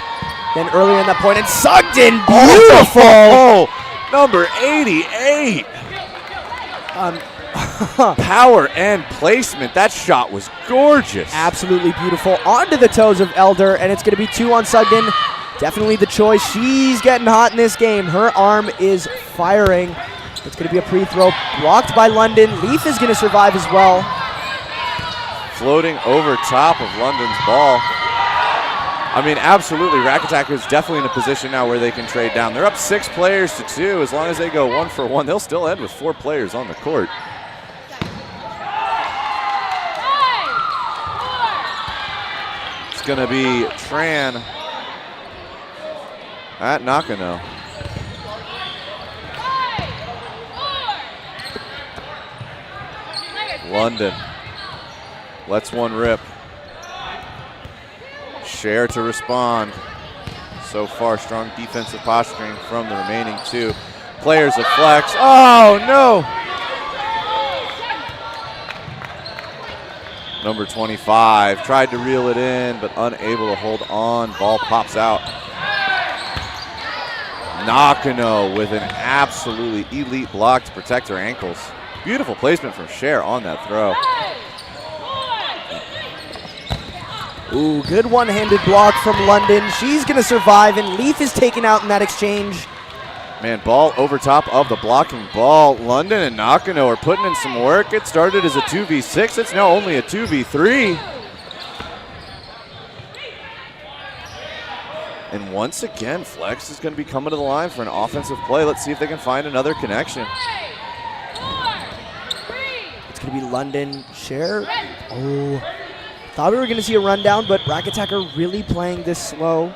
than earlier in that point. And Sugden, beautiful! Oh, number 88. Power and placement. That shot was gorgeous. Absolutely beautiful. Onto the toes of Elder, and it's going to be 2 on Sugden. Definitely the choice. She's getting hot in this game. Her arm is firing. It's going to be a pre-throw blocked by London. Leaf is going to survive as well. Floating over top of London's ball. I mean, absolutely, Rack Attack is definitely in a position now where they can trade down. They're up 6 players to 2. As long as they go 1-for-1, they'll still end with 4 players on the court. It's going to be Tran at Nakano. London Lets one rip. Share to respond. So far, strong defensive posturing from the remaining two players of Flex. Oh, no! Number 25 tried to reel it in, but unable to hold on. Ball pops out. Nakano with an absolutely elite block to protect her ankles. Beautiful placement from Cher on that throw. Ooh, good one-handed block from London. She's going to survive, and Leaf is taken out in that exchange. Man, ball over top of the blocking ball. London and Nakano are putting in some work. It started as a 2v6. It's now only a 2v3. And once again, Flex is going to be coming to the line for an offensive play. Let's see if they can find another connection. It's going to be London. Cher. Oh. Thought we were going to see a rundown, but Rack Attack are really playing this slow.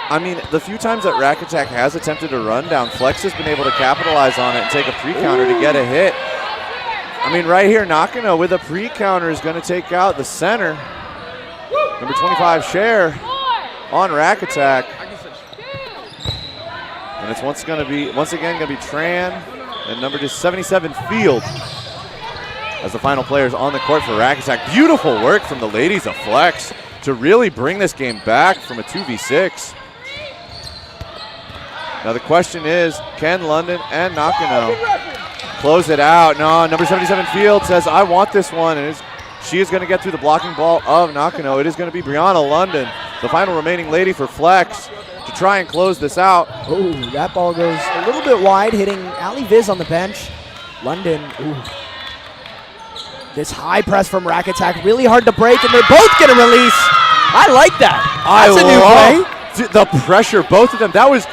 I mean, the few times that Rack Attack has attempted a rundown, Flex has been able to capitalize on it and take a pre-counter to get a hit. I mean, right here, Nakano with a pre-counter is going to take out the center. Number 25, Cher, on Rack Attack. And it's once again going to be Tran and number 77, Field, as the final players on the court for Rack Attack. Beautiful work from the ladies of Flex to really bring this game back from a 2v6. Now the question is, can London and Nakano close it out? No, number 77 Field says, I want this one, and she is going to get through the blocking ball of Nakano. It is going to be Brianna London, the final remaining lady for Flex, to try and close this out. Oh, that ball goes a little bit wide, hitting Ali Viz on the bench. London, ooh. This high press from Rack Attack, really hard to break, and they're both going to release. I like that. That's a new play. The pressure, both of them. That was,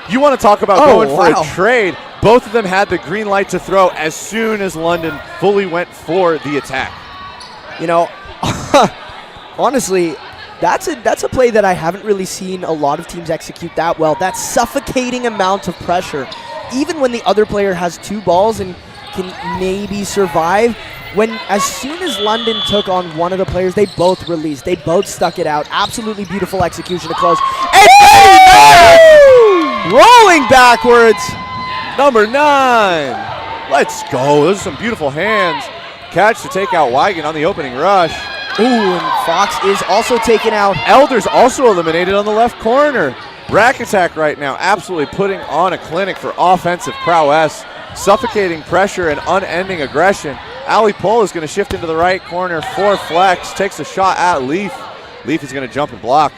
you want to talk about going for a trade. Both of them had the green light to throw as soon as London fully went for the attack. You know, honestly, that's a play that I haven't really seen a lot of teams execute that well. That suffocating amount of pressure, even when the other player has two balls and can maybe survive. As soon as London took on one of the players, they both released. They both stuck it out. Absolutely beautiful execution to close. And rolling backwards. Number 9. Let's go. Those are some beautiful hands. Catch to take out Wigan on the opening rush. Ooh, and Fox is also taken out. Elders also eliminated on the left corner. Rack Attack right now absolutely putting on a clinic for offensive prowess, suffocating pressure and unending aggression. Ali Pohl is going to shift into the right corner for Flex, takes a shot at Leaf. Leaf is going to jump and block.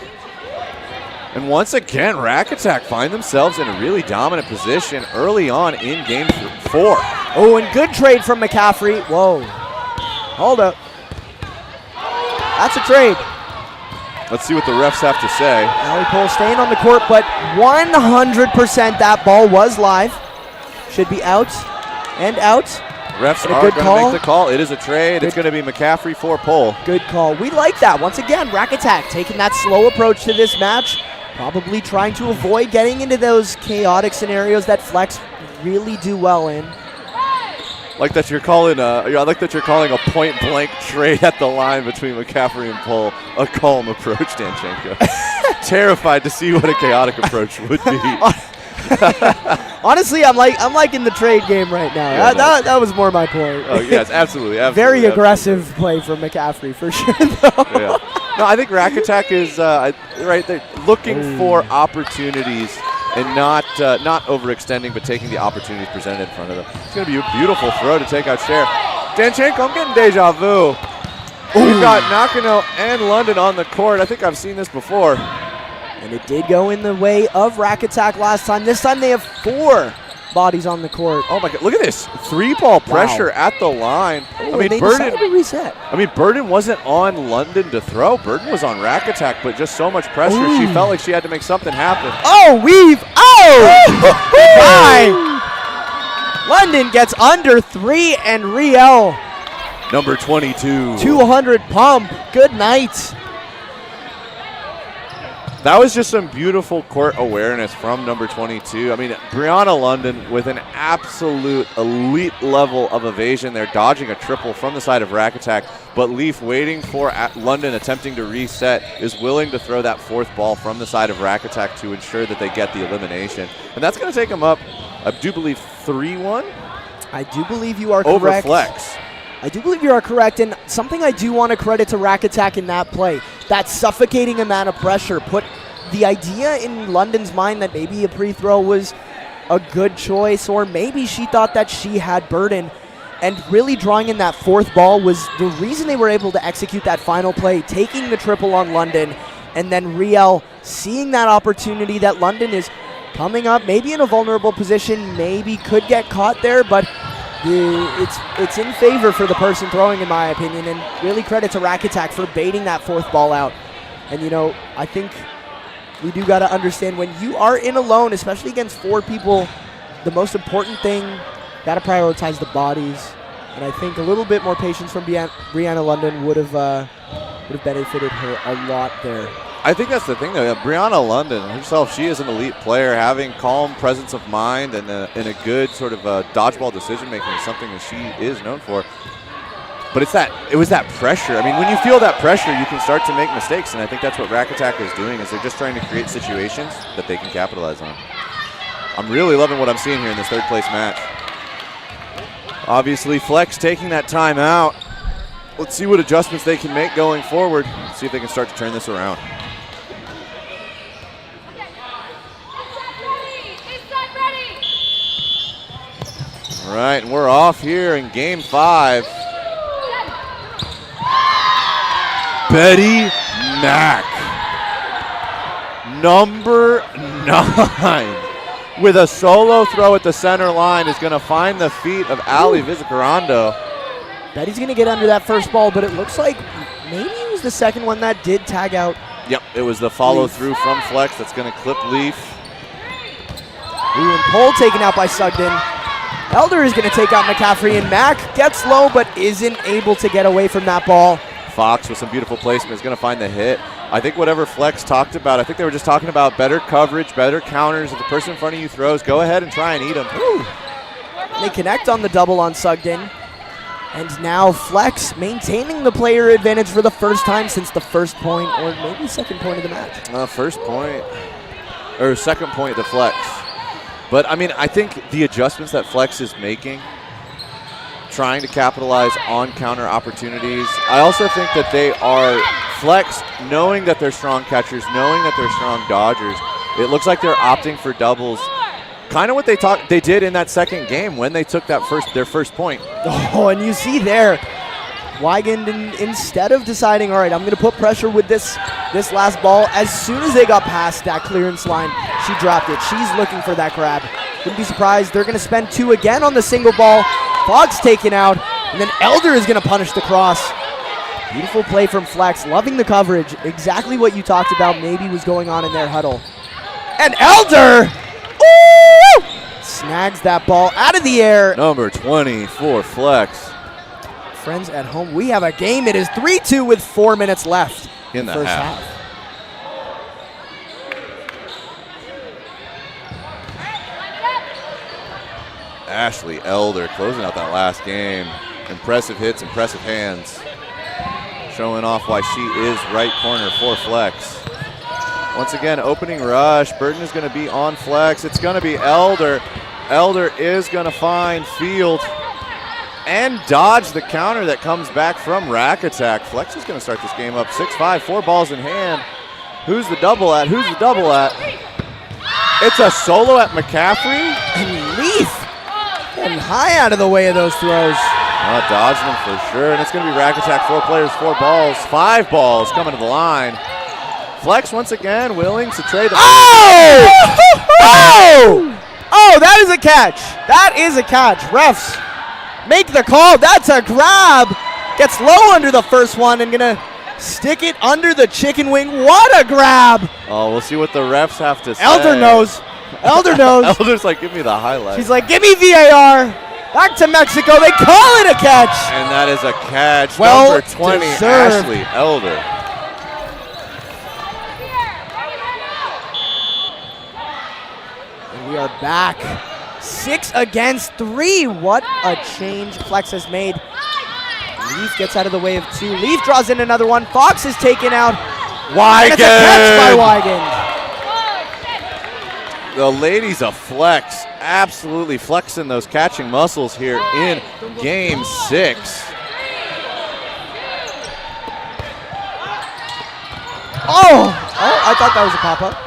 And once again, Rack Attack find themselves in a really dominant position early on in game 4. Oh, and good trade from McCaffrey. Whoa. Hold up. That's a trade. Let's see what the refs have to say. Ali Pohl staying on the court, but 100% that ball was live. Should be out and out. Refs are going to make the call. It is a trade. It's going to be McCaffrey for Pohl. Good call. We like that. Once again, Rack Attack taking that slow approach to this match. Probably trying to avoid getting into those chaotic scenarios that Flex really do well in. Like that you're calling I like that you're calling a point-blank trade at the line between McCaffrey and Pohl a calm approach, Danchenko. Terrified to see what a chaotic approach would be. Honestly, I'm liking the trade game right now. Yeah, that was more my point. Oh yes, absolutely. Very aggressive play from McCaffrey for sure, though. Yeah. No, I think Rack Attack is right there looking for opportunities and not overextending, but taking the opportunities presented in front of them. It's going to be a beautiful throw to take out Cher. Danchenko, I'm getting deja vu. We've got Nakano and London on the court. I think I've seen this before. And it did go in the way of Rack Attack last time. This time they have 4 bodies on the court. Oh my God! Look at this 3-ball pressure at the line. Oh, I mean, Burden to reset. I mean, Burden wasn't on London to throw. Burden was on Rack Attack, but just so much pressure, she felt like she had to make something happen. Oh, weave! Oh! Bye. London gets under 3, and Riel. Number 22. 200 pump. Good night. That was just some beautiful court awareness from number 22. I mean, Brianna London with an absolute elite level of evasion there, dodging a triple from the side of Rack Attack, but Leaf waiting for London attempting to reset, is willing to throw that fourth ball from the side of Rack Attack to ensure that they get the elimination. And that's going to take them up, I do believe, 3-1? I do believe you are over correct. Flex. I do believe you are correct, and something I do want to credit to Rack Attack in that play, that suffocating amount of pressure put the idea in London's mind that maybe a pre-throw was a good choice, or maybe she thought that she had burden, and really drawing in that fourth ball was the reason they were able to execute that final play, taking the triple on London, and then Riel seeing that opportunity that London is coming up, maybe in a vulnerable position, maybe could get caught there, but it's in favor for the person throwing, in my opinion, and really credit to Rack Attack for baiting that fourth ball out. And, you know, I think we do got to understand when you are in alone, especially against 4 people, the most important thing, got to prioritize the bodies. And I think a little bit more patience from Brianna London would have benefited her a lot there. I think that's the thing, though. Brianna London herself, she is an elite player. Having calm presence of mind and a good sort of dodgeball decision-making is something that she is known for. But it was that pressure. I mean, when you feel that pressure, you can start to make mistakes, and I think that's what Rack Attack is doing, is they're just trying to create situations that they can capitalize on. I'm really loving what I'm seeing here in this third-place match. Obviously, Flex taking that time out. Let's see what adjustments they can make going forward. See if they can start to turn this around. All right, and we're off here in game 5. Betty Mack, number 9, with a solo throw at the center line, is going to find the feet of Ali Vizcarrondo. Betty's going to get under that first ball, but it looks like maybe it was the second one that did tag out. Yep, it was the follow through from Flex that's going to clip Leaf. Ooh, and Pole taken out by Sugden. Elder is going to take out McCaffrey, and Mack gets low but isn't able to get away from that ball. Fox with some beautiful placement is going to find the hit. I think whatever Flex talked about, I think they were just talking about better coverage, better counters. If the person in front of you throws, go ahead and try and eat them. Ooh. They connect on the double on Sugden. And now Flex maintaining the player advantage for the first time since the first point, or maybe second point of the match. First point, or second point to Flex. But, I mean, I think the adjustments that Flex is making, trying to capitalize on counter opportunities. I also think that they are, Flex, knowing that they're strong catchers, knowing that they're strong dodgers, it looks like they're opting for doubles. Kind of what they did in that second game when they took their first point. Oh, and you see there, Weigand, instead of deciding, all right, I'm going to put pressure with this last ball, as soon as they got past that clearance line, she dropped it. She's looking for that grab. Wouldn't be surprised. They're going to spend 2 again on the single ball. Fox taken out, and then Elder is going to punish the cross. Beautiful play from Flex, loving the coverage. Exactly what you talked about maybe was going on in their huddle. And Elder, ooh, snags that ball out of the air. Number 20 for Flex. Friends at home, we have a game. It is 3-2 with 4 minutes left in the first half. Ashley Elder closing out that last game. Impressive hits, impressive hands. Showing off why she is right corner for Flex. Once again, opening rush. Burden is going to be on Flex. It's going to be Elder. Elder is going to find Field and dodge the counter that comes back from Rack Attack. Flex is going to start this game up 6-5, 4 balls in hand. Who's the double at? Who's the double at? It's a solo at McCaffrey. And Leaf getting high out of the way of those throws. Dodging them for sure. And it's going to be Rack Attack, 4 players, 4 balls, 5 balls coming to the line. Flex once again willing to trade the. Oh! Oh! Oh, that is a catch. That is a catch. Refs, make the call. That's a grab. Gets low under the first one and gonna stick it under the chicken wing. What a grab. Oh, we'll see what the refs have to say. Elder knows. Elder knows. Elder's like, give me the highlight. She's like, give me VAR. Back to Mexico. They call it a catch. And that is a catch. Well number 20, deserved. Ashley Elder. We are back. 6 against 3. What a change Flex has made. Leaf gets out of the way of 2. Leaf draws in another one. Fox is taken out. Weigand! It's a catch by Weigand. The ladies of Flex absolutely flexing those catching muscles here in game 6. Oh, I thought that was a pop-up.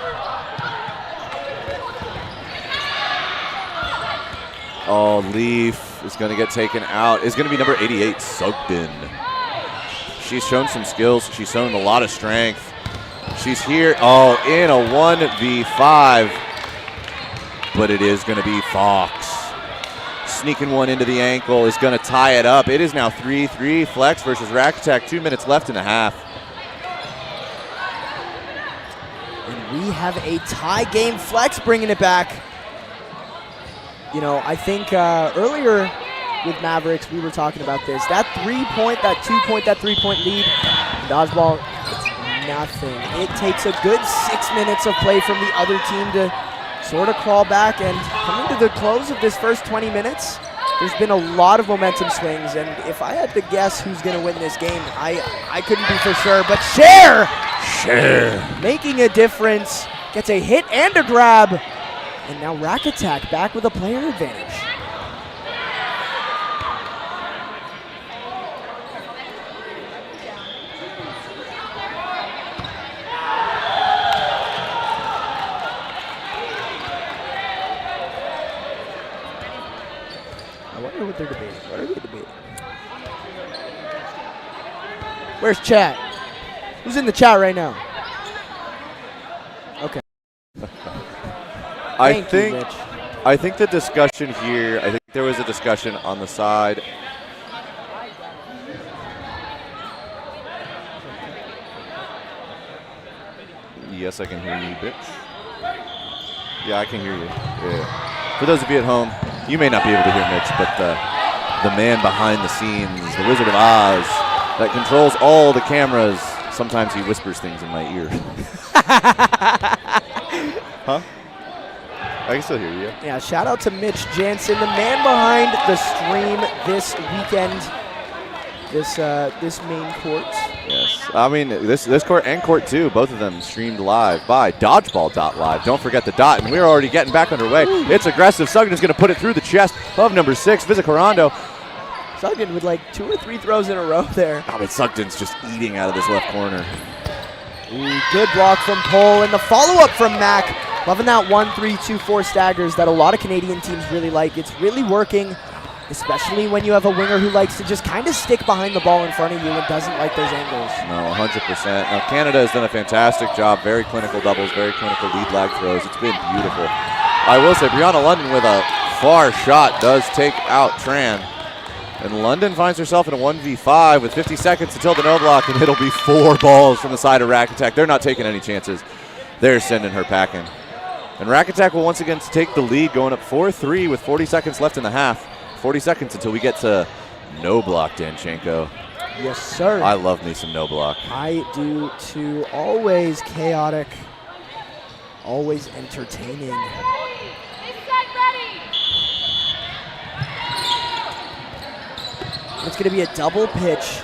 Oh, Leaf is going to get taken out. It's going to be number 88, Sugden. She's shown some skills. She's shown a lot of strength. She's here, in a 1v5. But it is going to be Fox. Sneaking one into the ankle is going to tie it up. It is now 3-3, Flex versus Rack Attack. 2 minutes left in the half. And we have a tie game. Flex bringing it back. You know, I think earlier with Mavericks, we were talking about this. That 3-point, that 2-point, that 3-point lead, dodgeball, it's nothing. It takes a good 6 minutes of play from the other team to sort of crawl back. And coming to the close of this first 20 minutes, there's been a lot of momentum swings. And if I had to guess who's going to win this game, I couldn't be for sure. But Cher making a difference, gets a hit and a grab. And now Rack Attack back with a player advantage. I wonder what they're debating. What are they debating? Where's chat? Who's in the chat right now? Okay. I think the discussion here, I think there was a discussion on the side. Yes, I can hear you, bitch. Yeah, I can hear you. Yeah. For those of you at home, you may not be able to hear Mitch, but the man behind the scenes, the Wizard of Oz, that controls all the cameras, sometimes he whispers things in my ear. Huh? I can still hear you. Yeah, shout out to Mitch Jansen, the man behind the stream this weekend, this main court. Yes, I mean, this court and court 2, both of them streamed live by Dodgeball.live. Don't forget the dot, and we're already getting back underway. Ooh. It's aggressive. Sugden is going to put it through the chest of number 6, Vizicorando. Sugden with like 2 or 3 throws in a row there. Oh, but Sugden's just eating out of this left corner. Ooh, good block from Pole, and the follow-up from Mac. Loving that 1-3-2-4 staggers that a lot of Canadian teams really like. It's really working, especially when you have a winger who likes to just kind of stick behind the ball in front of you and doesn't like those angles. No, 100%. Now, Canada has done a fantastic job. Very clinical doubles, very clinical lead lag throws. It's been beautiful. I will say, Brianna London with a far shot does take out Tran. And London finds herself in a 1v5 with 50 seconds until the no block, and it'll be 4 balls from the side of Rack Attack. They're not taking any chances. They're sending her packing. And Rack Attack will once again take the lead, going up 4-3 with 40 seconds left in the half. 40 seconds until we get to no block, Danchenko. Yes, sir. I love me some no block. I do too. Always chaotic, always entertaining. It's going to be a double pitch.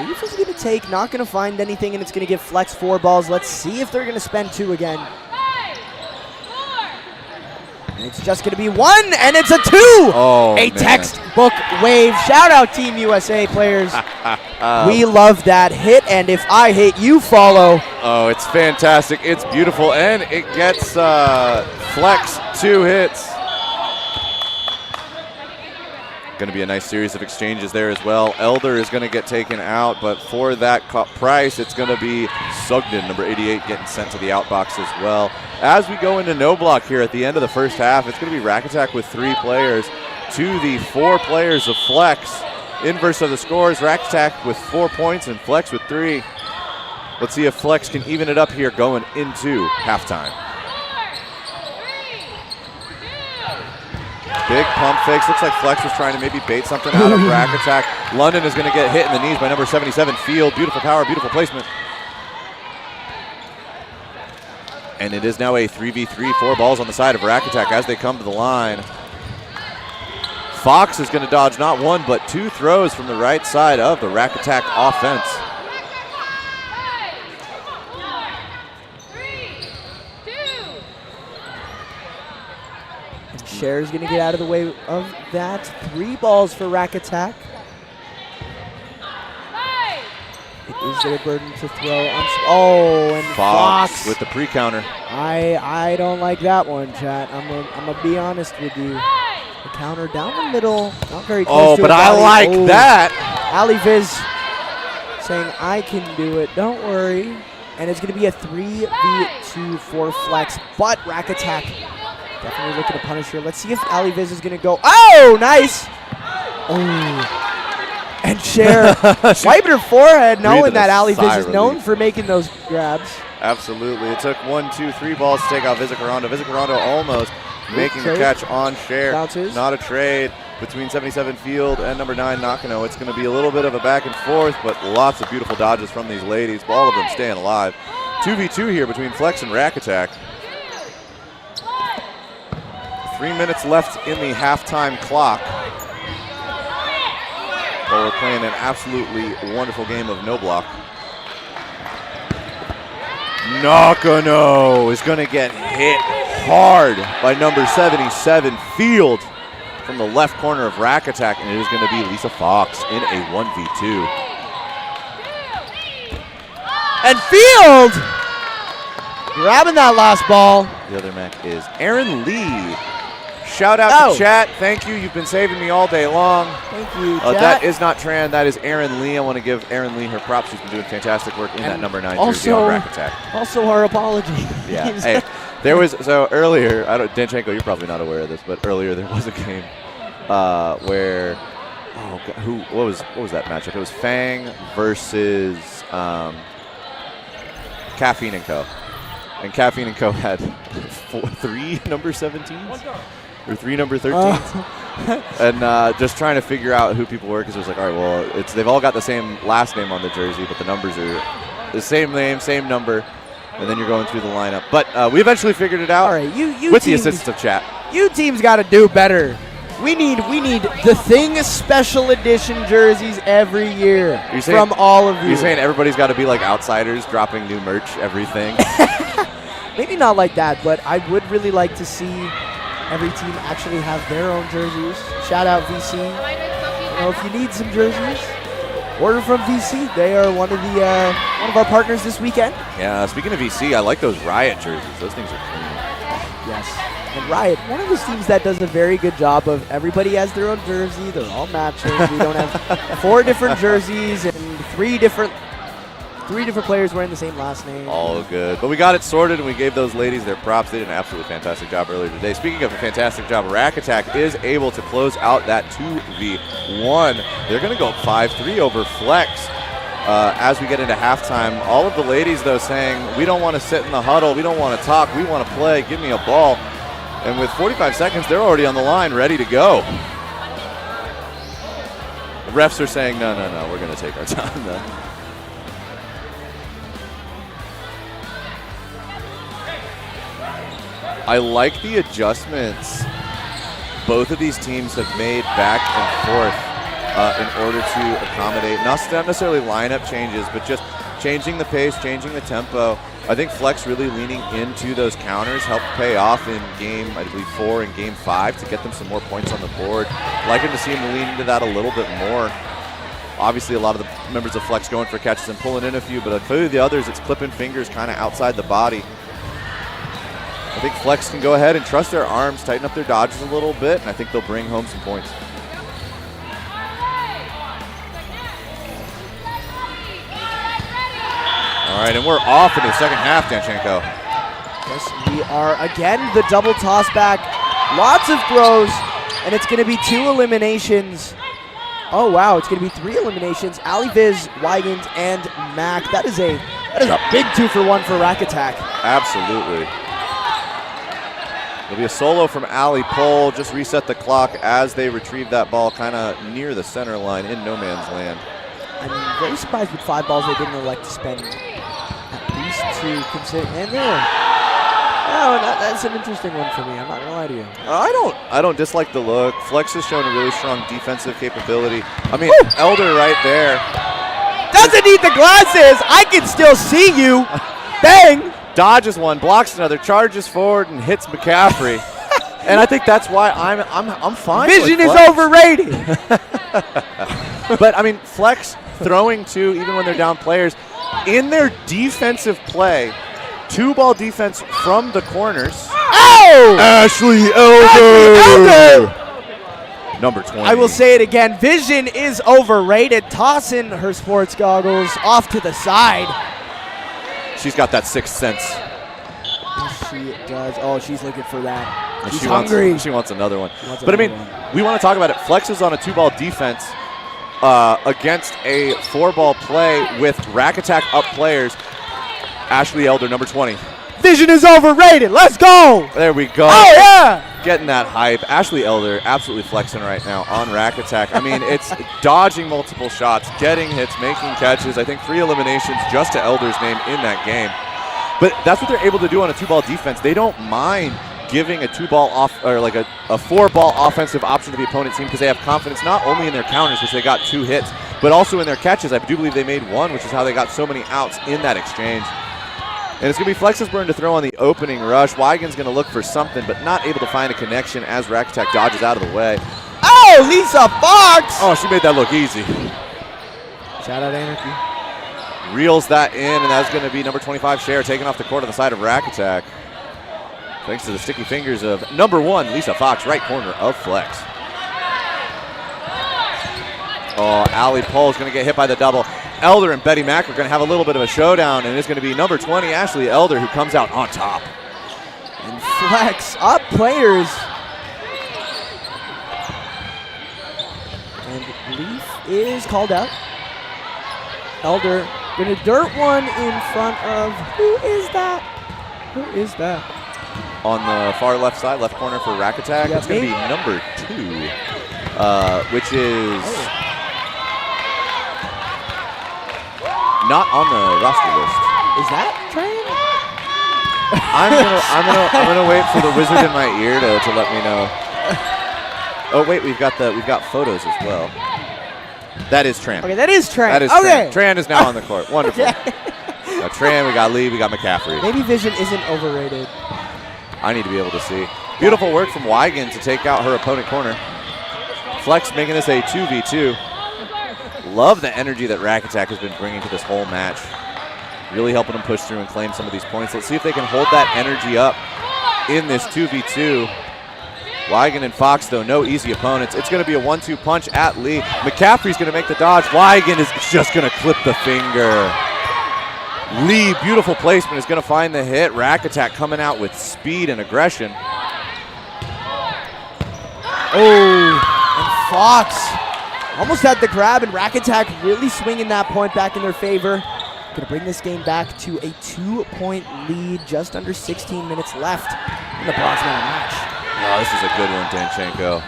Leaf is going to take, not going to find anything, and it's going to give Flex 4 balls. Let's see if they're going to spend 2 again. And it's just going to be 1, and it's a 2! Oh, a man. Textbook wave. Shout out Team USA players. We love that hit, and if I hit, you follow. Oh, it's fantastic. It's beautiful, and it gets Flex 2 hits. Going to be a nice series of exchanges there as well. Elder is going to get taken out, but for that price, it's going to be Sugden, number 88, getting sent to the outbox as well. As we go into no block here at the end of the first half, it's going to be Rack Attack with 3 players to the 4 players of Flex. Inverse of the scores, Rack Attack with 4 points and Flex with 3. Let's see if Flex can even it up here going into halftime. Big pump fakes. Looks like Flex was trying to maybe bait something out of Rack Attack. London is going to get hit in the knees by number 77, Field. Beautiful power, beautiful placement. And it is now a 3v3, 4 balls on the side of Rack Attack as they come to the line. Fox is going to dodge not 1 but 2 throws from the right side of the Rack Attack offense. And Cher's going to get out of the way of that. 3 balls for Rack Attack. It is their burden to throw. And Fox with the pre-counter. I don't like that one, chat. I'm gonna be honest with you. The counter down the middle, not very close to but it. I like that. Ali Viz saying, I can do it, don't worry. And it's gonna be a 3v2 for Flex, but Rack Attack definitely looking to punish her. Let's see if Ali Viz is gonna go. Oh, nice. Oh. And Cher wiping her forehead, knowing that Ali Viz is known for making those grabs. Absolutely. It took 1, 2, 3 balls to take out Vizcarrondo. Vizcarrondo almost making the catch on Cher. Bounces. Not a trade between 77 Field and number 9 Nakano. It's going to be a little bit of a back and forth, but lots of beautiful dodges from these ladies. All of them staying alive. 2v2 here between Flex and Rack Attack. 3 minutes left in the halftime clock. But we're playing an absolutely wonderful game of no block. Nakano is going to get hit hard by number 77 Field from the left corner of Rack Attack, and it is going to be Lisa Fox in a 1v2. And Field grabbing that last ball. The other mech is Aaron Lee. Shout out to chat. Thank you. You've been saving me all day long. Thank you, chat. That is not Tran. That is Aaron Lee. I want to give Aaron Lee her props. She's been doing fantastic work in that number 9 jersey on Rack Attack. Also, our apology. Yeah. Hey, there was earlier. Danchenko, you're probably not aware of this, but earlier there was a game where what was that matchup? It was Fang versus Caffeine and Co. And Caffeine and Co. had 3 number 17s. Or 3 number 13s. And just trying to figure out who people were, because it was like, all right, well, they've all got the same last name on the jersey, but the numbers are the same name, same number, and then you're going through the lineup. But we eventually figured it out, all right, you with the assistance of chat. You teams got to do better. We need the Thing special edition jerseys every year from all of you. You're saying everybody's got to be like outsiders, dropping new merch, everything? Maybe not like that, but I would really like to see every team actually have their own jerseys. Shout out VC. If you need some jerseys, order from VC. They are one of our partners this weekend. Yeah, speaking of VC, I like those Riot jerseys. Those things are clean. Yes. And Riot, one of those teams that does a very good job of everybody has their own jersey. They're all matching. We don't have 4 different jerseys and 3 different players wearing the same last name. All good. But we got it sorted, and we gave those ladies their props. They did an absolutely fantastic job earlier today. Speaking of a fantastic job, Rack Attack is able to close out that 2v1. They're going to go 5-3 over Flex as we get into halftime. All of the ladies, though, saying, we don't want to sit in the huddle. We don't want to talk. We want to play. Give me a ball. And with 45 seconds, they're already on the line, ready to go. The refs are saying, no, we're going to take our time, though. I like the adjustments both of these teams have made back and forth in order to accommodate, not necessarily lineup changes, but just changing the pace, changing the tempo. I think Flex really leaning into those counters helped pay off in game, I believe, 4 and game 5 to get them some more points on the board. Liking to see them lean into that a little bit more. Obviously, a lot of the members of Flex going for catches and pulling in a few, but clearly the others, it's clipping fingers kind of outside the body. I think Flex can go ahead and trust their arms, tighten up their dodges a little bit, and I think they'll bring home some points. All right, and we're off into the second half, Danchenko. Yes, we are again the double toss back. Lots of throws, and it's going to be 2 eliminations. Oh wow, it's going to be 3 eliminations. Ali Viz, Wygant, and Mac. That is a big 2-for-1 for Rack Attack. Absolutely. It'll be a solo from Ali Pole. Just reset the clock as they retrieve that ball kind of near the center line in no man's land. I'm very surprised with 5 balls they didn't elect to spend at least 2 consider. And there. Oh, that's an interesting one for me. I'm not gonna lie to you. I don't dislike the look. Flex has shown a really strong defensive capability. I mean, Elder right there. Doesn't need the glasses. I can still see you. Bang. Dodges one, blocks another, charges forward, and hits McCaffrey. And I think that's why I'm fine. Vision with is Flex. overrated. But I mean, Flex throwing two, even when they're down players, in their defensive play, 2-ball defense from the corners. Oh! Ashley Elder! Number 20. I will say it again. Vision is overrated. Tossing her sports goggles off to the side. She's got that sixth sense. Yes, she does. Oh, she's looking for that. And She's she hungry. She wants another one. wants But I mean, another one. we want to talk about it. Flex is on a 2-ball defense against a 4-ball play with rack attack up players. Ashley Elder, number 20. Vision is overrated. Let's go. There we go. Oh, yeah. Getting that hype. Ashley Elder absolutely flexing right now on rack attack. I mean, it's dodging multiple shots, getting hits, making catches. I think 3 eliminations just to Elder's name in that game. But that's what they're able to do on a 2-ball defense. They don't mind giving a 2-ball off or like a 4-ball offensive option to the opponent team because they have confidence not only in their counters, which they got 2 hits, but also in their catches. I do believe they made 1, which is how they got so many outs in that exchange. And it's going to be Flex's burn to throw on the opening rush. Wigan's going to look for something, but not able to find a connection as Rack Attack dodges out of the way. Oh, Lisa Fox. Oh, she made that look easy. Shout out Anarchy. Reels that in, and that's going to be number 25, Cher, taken off the court on the side of Rack Attack. Thanks to the sticky fingers of number 1, Lisa Fox, right corner of Flex. Oh, Allie Pole's going to get hit by the double. Elder and Betty Mack are going to have a little bit of a showdown, and it's going to be number 20, Ashley Elder, who comes out on top. And Flex up players. And Leaf is called out. Elder going to dirt one in front of, who is that? Who is that? On the far left side, left corner for Rack Attack, Yeah, it's going to be number 2, which is not on the roster list. Is that Train? I'm gonna wait for the wizard in my ear to let me know. Oh wait, we've got photos as well. That is Tran. Okay, that is Train. That is okay. Tran. Tran is now on the court. Wonderful. Okay. Got Tran, we got Lee, we got McCaffrey. Maybe Vision isn't overrated. I need to be able to see. Beautiful work from Wigan to take out her opponent corner. Flex making this a 2v2. Love the energy that Rack Attack has been bringing to this whole match. Really helping them push through and claim some of these points. Let's see if they can hold that energy up in this 2v2. Wigan and Fox, though, no easy opponents. It's going to be a 1-2 punch at Lee. McCaffrey's going to make the dodge. Wigan is just going to clip the finger. Lee, beautiful placement, is going to find the hit. Rack Attack coming out with speed and aggression. Oh, and Fox almost had the grab, and Rack Attack really swinging that point back in their favor. Going to bring this game back to a 2-point lead, just under 16 minutes left in the bronze medal match. Oh, this is a good one, Danchenko.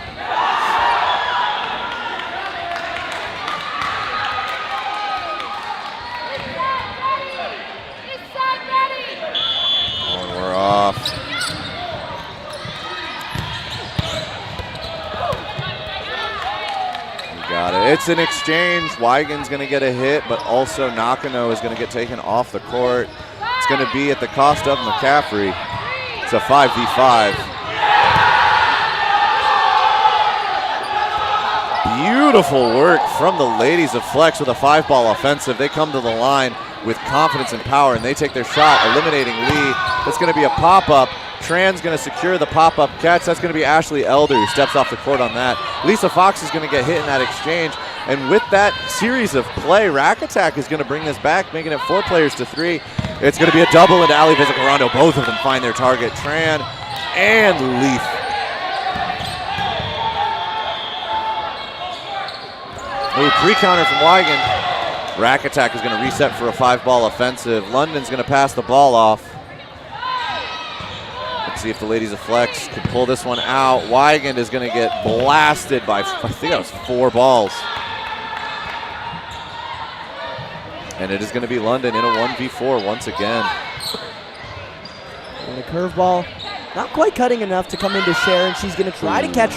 Oh, we're off. We got it. It's an exchange. Wigan's going to get a hit, but also Nakano is going to get taken off the court. It's going to be at the cost of McCaffrey. It's a 5v5. Beautiful work from the ladies of Flex with a 5-ball offensive. They come to the line with confidence and power, and they take their shot, eliminating Lee. That's going to be a pop-up. Tran's going to secure the pop-up catch. That's going to be Ashley Elder who steps off the court on that. Lisa Fox is going to get hit in that exchange. And with that series of play, Rack Attack is going to bring this back, making it 4 players to 3. It's going to be a double into Ali Vizcarrondo. Both of them find their target, Tran and Leaf. Ooh, pre-counter from Wigan. Rack Attack is going to reset for a 5-ball offensive. London's going to pass the ball off. Let's see if the ladies of Flex can pull this one out. Wigan is going to get blasted by, I think that was 4 balls. And it is going to be London in a 1v4 once again. And a curveball, not quite cutting enough to come into Sharon. She's going to try to catch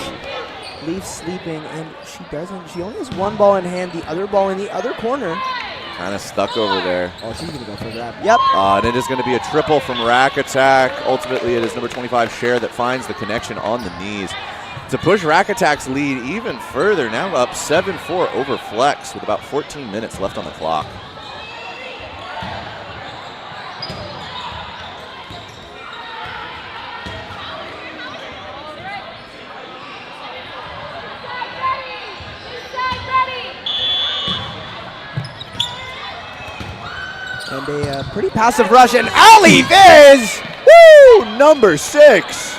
Leaf sleeping, and she doesn't. She only has one ball in hand, the other ball in the other corner. Kind of stuck over there. Oh, she's going to go for that. Yep. And it is going to be a triple from Rack Attack. Ultimately, it is number 25, Cher, that finds the connection on the knees to push Rack Attack's lead even further. Now up 7-4 over Flex with about 14 minutes left on the clock. And a pretty passive rush, and Ali Viz! Woo! Number 6.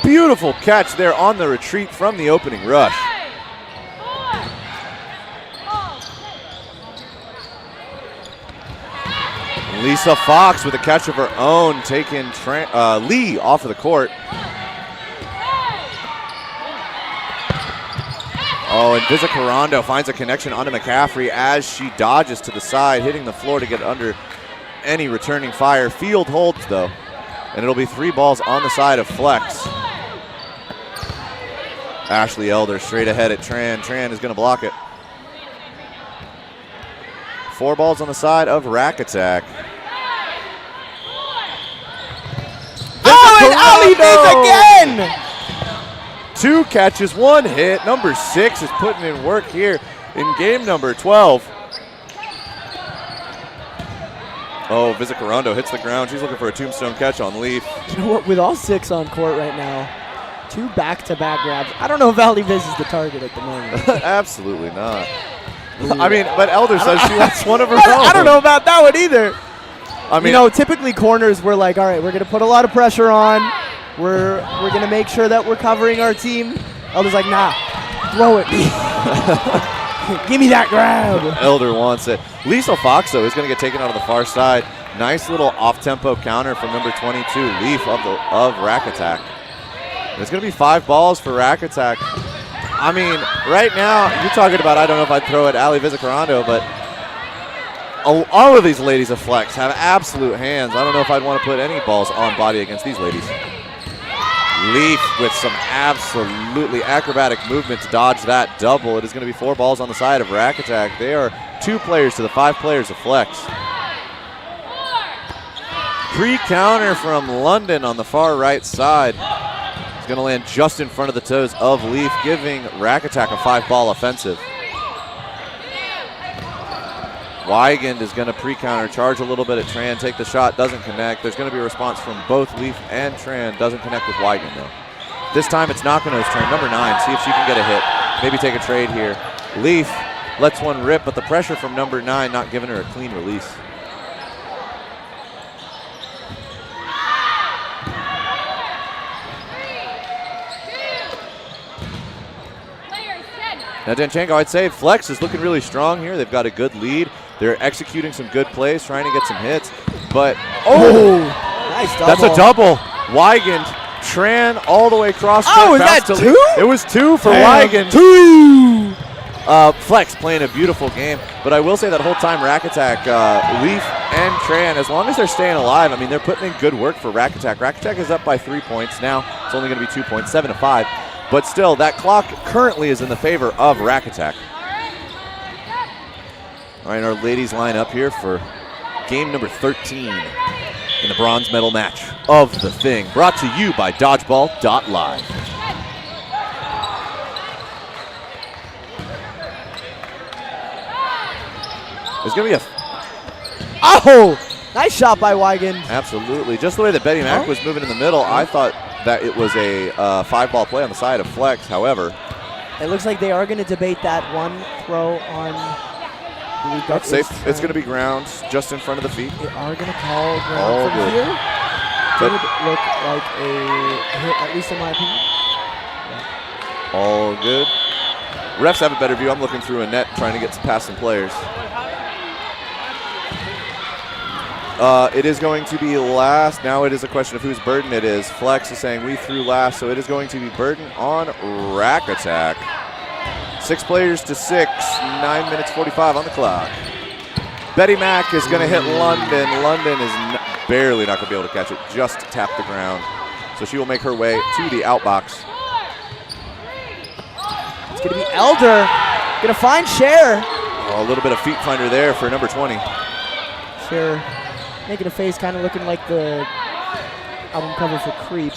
Beautiful catch there on the retreat from the opening rush. Lisa Fox with a catch of her own, taking Lee off of the court. Oh, and Vizcarrondo finds a connection onto McCaffrey as she dodges to the side, hitting the floor to get under any returning fire. Field holds, though, and it'll be 3 balls on the side of Flex. Ashley Elder straight ahead at Tran. Tran is going to block it. 4 balls on the side of Rack Attack. Oh, and Ali Viz again! 2 catches, 1 hit. Number 6 is putting in work here in game number 12. Oh, Vizcarrondo hits the ground. She's looking for a tombstone catch on Leaf. You know what? With all 6 on court right now, 2 back-to-back grabs. I don't know if Ali Viz is the target at the moment. Absolutely not. I mean, but Elder says she wants one of her own. I don't know about that one either. I mean, you know, typically corners, we're like, all right, we're going to put a lot of pressure on. We're going to make sure that we're covering our team. Elder's like, nah, throw it. Give me that grab. Elder wants it. Lisa Fox, though, is going to get taken out of the far side. Nice little off-tempo counter from number 22, Leaf of Rack Attack. There's going to be 5 balls for Rack Attack. I mean, right now, you're talking about, I don't know if I'd throw it Ali Vizcarrondo, but all of these ladies of Flex have absolute hands. I don't know if I'd want to put any balls on body against these ladies. Leaf with some absolutely acrobatic movement to dodge that double. It is going to be 4 balls on the side of Rack Attack. They are 2 players to the 5 players of Flex. Pre-counter from London on the far right side. It's going to land just in front of the toes of Leaf, giving Rack Attack a 5-ball offensive. Weigand is going to pre-counter, charge a little bit at Tran, take the shot, doesn't connect. There's going to be a response from both Leaf and Tran, doesn't connect with Weigand though. This time it's Nakano's turn, number 9, see if she can get a hit. Maybe take a trade here. Leaf lets one rip, but the pressure from number 9 not giving her a clean release. Now Danchenko, I'd say Flex is looking really strong here. They've got a good lead. They're executing some good plays, trying to get some hits. But, nice double. That's a double. Weigand, Tran all the way across. Oh, is that 2? It was 2 for Weigand. 2! Flex playing a beautiful game. But I will say that whole time Rack Attack, Leaf and Tran, as long as they're staying alive, I mean, they're putting in good work for Rack Attack. Rack Attack is up by 3 points. Now it's only going to be 2 points, 7-5. But still, that clock currently is in the favor of Rack Attack. All right, our ladies line up here for game number 13 in the bronze medal match of the thing. Brought to you by Dodgeball.live. There's going to be a... Oh! Nice shot by Weigand. Absolutely. Just the way that Betty Mack was moving in the middle, I thought that it was a 5-ball play on the side of Flex. However, it looks like they are going to debate that one throw on. That's safe. It's going to be ground just in front of the feet. They are going to call ground from here. Could look like a hit, at least in my opinion. All good. Refs have a better view. I'm looking through a net trying to get past some players. It is going to be last. Now it is a question of whose burden it is. Flex is saying we threw last, so it is going to be burden on Rack Attack. 6 players to 6, 9 minutes 45 on the clock. Betty Mack is going to hit London. London is barely not going to be able to catch it, just tap the ground. So she will make her way to the outbox. It's going to be Elder. Going to find Cher. Oh, a little bit of feet finder there for number 20. Cher making a face kind of looking like the album cover for Creep.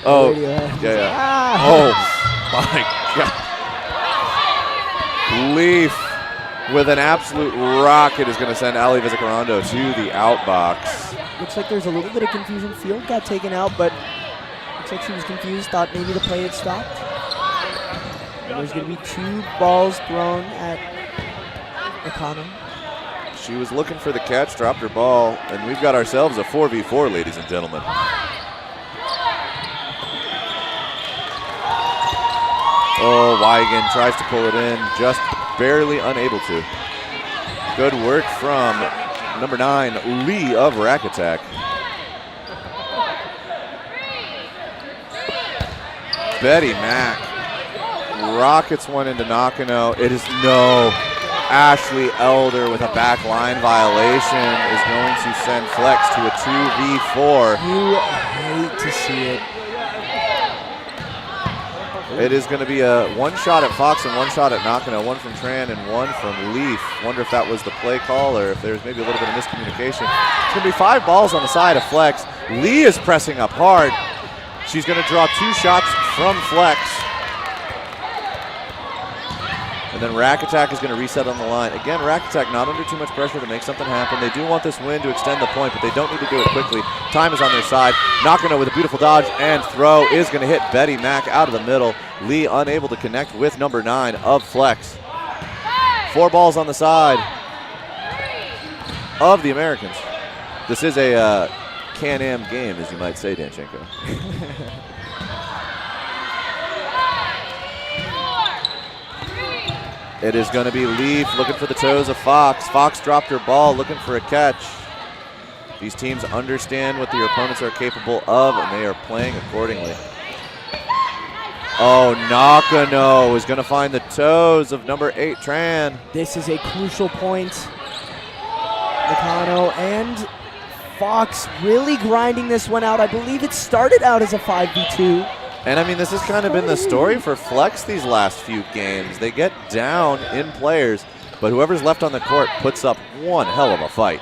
Oh, Radiohead. yeah. Ah. Oh, my God. Leaf with an absolute rocket is going to send Ali Vizcarrondo to the outbox. Looks like there's a little bit of confusion. Field got taken out, but looks like she was confused, thought maybe the play had stopped. And there's going to be 2 balls thrown at Nakano. She was looking for the catch, dropped her ball, and we've got ourselves a 4v4, ladies and gentlemen. Oh, Weigen tries to pull it in, just barely unable to. Good work from number 9, Lee of Rack Attack. Betty Mack rockets one into Nakano. It is no. Ashley Elder with a back line violation is going to send Flex to a 2v4. You hate to see it. It is going to be a 1 shot at Fox and 1 shot at Nakano, 1 from Tran and 1 from Leaf. Wonder if that was the play call or if there's maybe a little bit of miscommunication. It's going to be 5 balls on the side of Flex. Lee is pressing up hard. She's going to draw 2 shots from Flex. And then Rack Attack is going to reset on the line. Again, Rack Attack not under too much pressure to make something happen. They do want this win to extend the point, but they don't need to do it quickly. Time is on their side. Nakano with a beautiful dodge and throw is going to hit Betty Mack out of the middle. Lee unable to connect with number 9 of Flex. 4 balls on the side of the Americans. This is a Can-Am game, as you might say, Danchenko. It is going to be Leaf looking for the toes of Fox. Fox dropped her ball looking for a catch. These teams understand what their opponents are capable of, and they are playing accordingly. Oh, Nakano is going to find the toes of number 8, Tran. This is a crucial point. Nakano and Fox really grinding this one out. I believe it started out as a 5v2. And I mean, this has kind of been the story for Flex these last few games. They get down in players, but whoever's left on the court puts up one hell of a fight.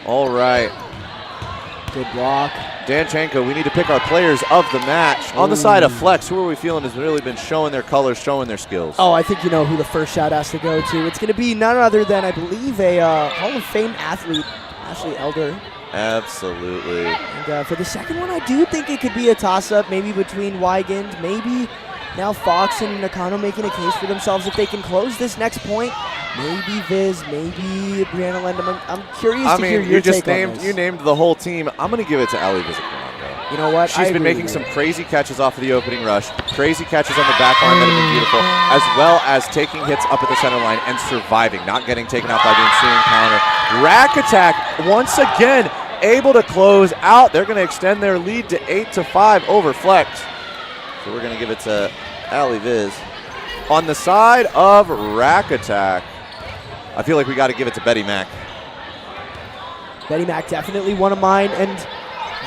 All right. Good block. Danchenko, we need to pick our players of the match. On the side of Flex, who are we feeling has really been showing their colors, showing their skills? Oh, I think you know who the first shot has to go to. It's going to be none other than, I believe, a Hall of Fame athlete, Ashley Elder. Absolutely. And for the second one, I do think it could be a toss-up, maybe between Weigand, maybe now Fox and Nakano making a case for themselves if they can close this next point. Maybe Viz, maybe Brianna Lendem. I'm curious to hear your take on this. You named the whole team. I'm going to give it to Ali Vizcarrondo. You know what? She's been making some crazy catches off of the opening rush, crazy catches on the back line that have been beautiful, as well as taking hits up at the center line and surviving, not getting taken out by the ensuing counter. Rack Attack, once again, able to close out. They're going to extend their lead to 8-5 over Flex. So we're going to give it to Ali Viz. On the side of Rack Attack, I feel like we got to give it to Betty Mack. Betty Mack, definitely one of mine, and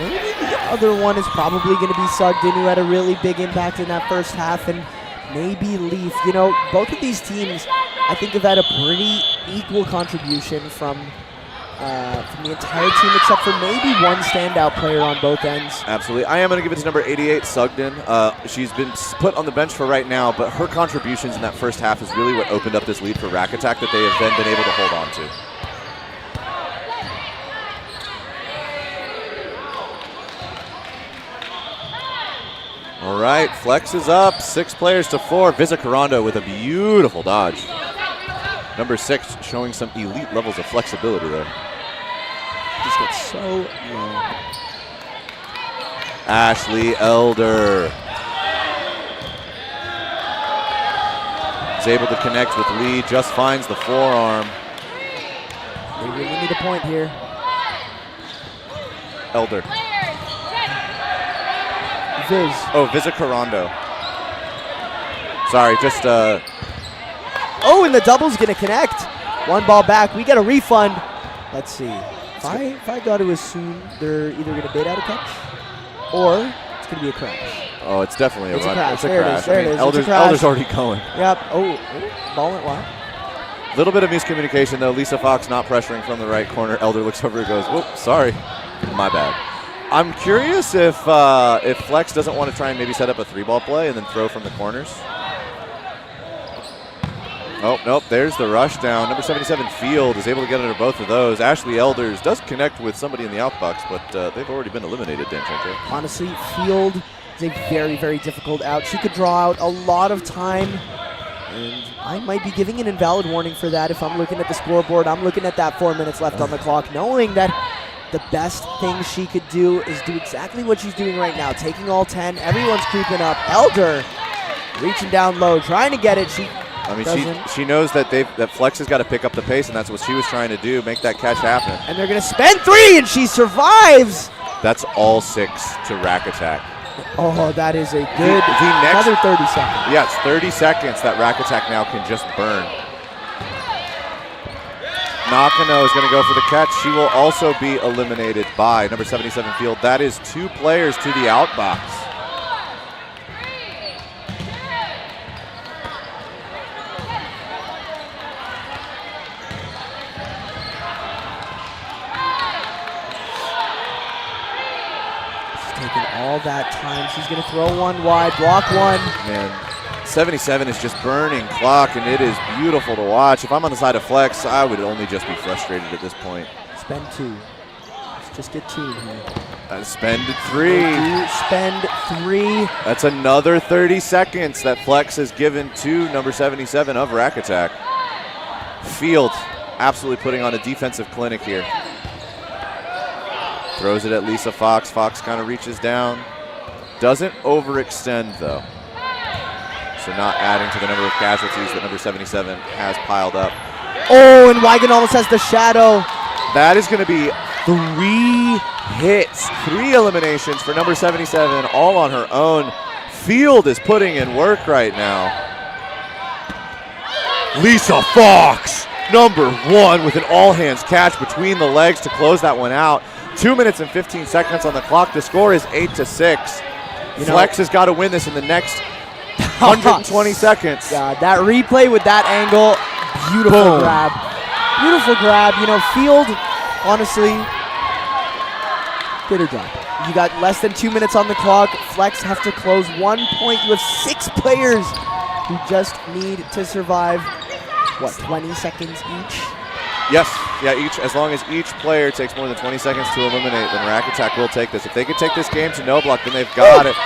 maybe the other one is probably going to be Sugden, who had a really big impact in that first half, and maybe Leaf. You know, both of these teams, I think, have had a pretty equal contribution from the entire team, except for maybe one standout player on both ends. Absolutely. I am going to give it to number 88, Sugden. She's been put on the bench for right now, but her contributions in that first half is really what opened up this lead for Rack Attack that they have then been able to hold on to. All right, Flex is up, 6 players to 4. Vizcarrondo with a beautiful dodge. Number 6 showing some elite levels of flexibility there. Just gets so low. Ashley Elder is able to connect with Lee, just finds the forearm. They really need a point here. Elder. Viz? Oh, Vizicarando. Sorry, just Oh, and the double's going to connect. One ball back. We get a refund. Let's see. If I got to assume they're either going to bait out a catch or it's going to be a crash. Oh, it's definitely It's a a run. crash. It's a There it crash. is. There I it mean, is. It's a Elder's crash. already going. Yep. Oh, ball went wild. Little bit of miscommunication though. Lisa Fox not pressuring from the right corner. Elder looks over and goes, "Whoop, sorry, my bad." I'm curious if Flex doesn't want to try and maybe set up a 3-ball play and then throw from the corners. Oh, nope, there's the rush down. Number 77, Field, is able to get under both of those. Ashley Elders does connect with somebody in the outbox, but they've already been eliminated, Danchenko. Honestly, Field is a very, very difficult out. She could draw out a lot of time, and I might be giving an invalid warning for that if I'm looking at the scoreboard. I'm looking at that 4 minutes left on the clock, knowing that the best thing she could do is do exactly what she's doing right now, taking all 10. Everyone's creeping up. Elder reaching down low, trying to get it. She knows that that Flex has got to pick up the pace, and that's what she was trying to do, make that catch happen. And they're going to spend 3, and she survives. That's all 6 to Rack Attack. Oh, that is a good, another 30 seconds. Yeah, it's 30 seconds that Rack Attack now can just burn. Nakano is going to go for the catch. She will also be eliminated by number 77 Field. That is 2 players to the outbox. Taking all that time. She's going to throw one wide, block one. Man, 77 is just burning clock, and it is beautiful to watch. If I'm on the side of Flex, I would only just be frustrated at this point. Spend 2. Let's just get 2 here. Spend 3. Spend 3. That's another 30 seconds that Flex has given to number 77 of Rack Attack. Field absolutely putting on a defensive clinic here. Throws it at Lisa Fox. Fox kind of reaches down. Doesn't overextend, though. So not adding to the number of casualties that number 77 has piled up. Oh, and Wigan almost has the shadow. That is going to be 3 hits, 3 eliminations for number 77, all on her own. Field is putting in work right now. Lisa Fox, number 1, with an all-hands catch between the legs to close that one out. 2 minutes and 15 seconds on the clock. The score is 8-6. Flex has got to win this in the next 120 seconds. Yeah, that replay with that angle, beautiful grab. Beautiful grab. Field, honestly, did her job. You got less than 2 minutes on the clock. Flex have to close 1 point. You have 6 players who just need to survive, 20 seconds each? Yes, yeah, as long as each player takes more than 20 seconds to eliminate, then Rack Attack will take this. If they could take this game to no block, then they've got it.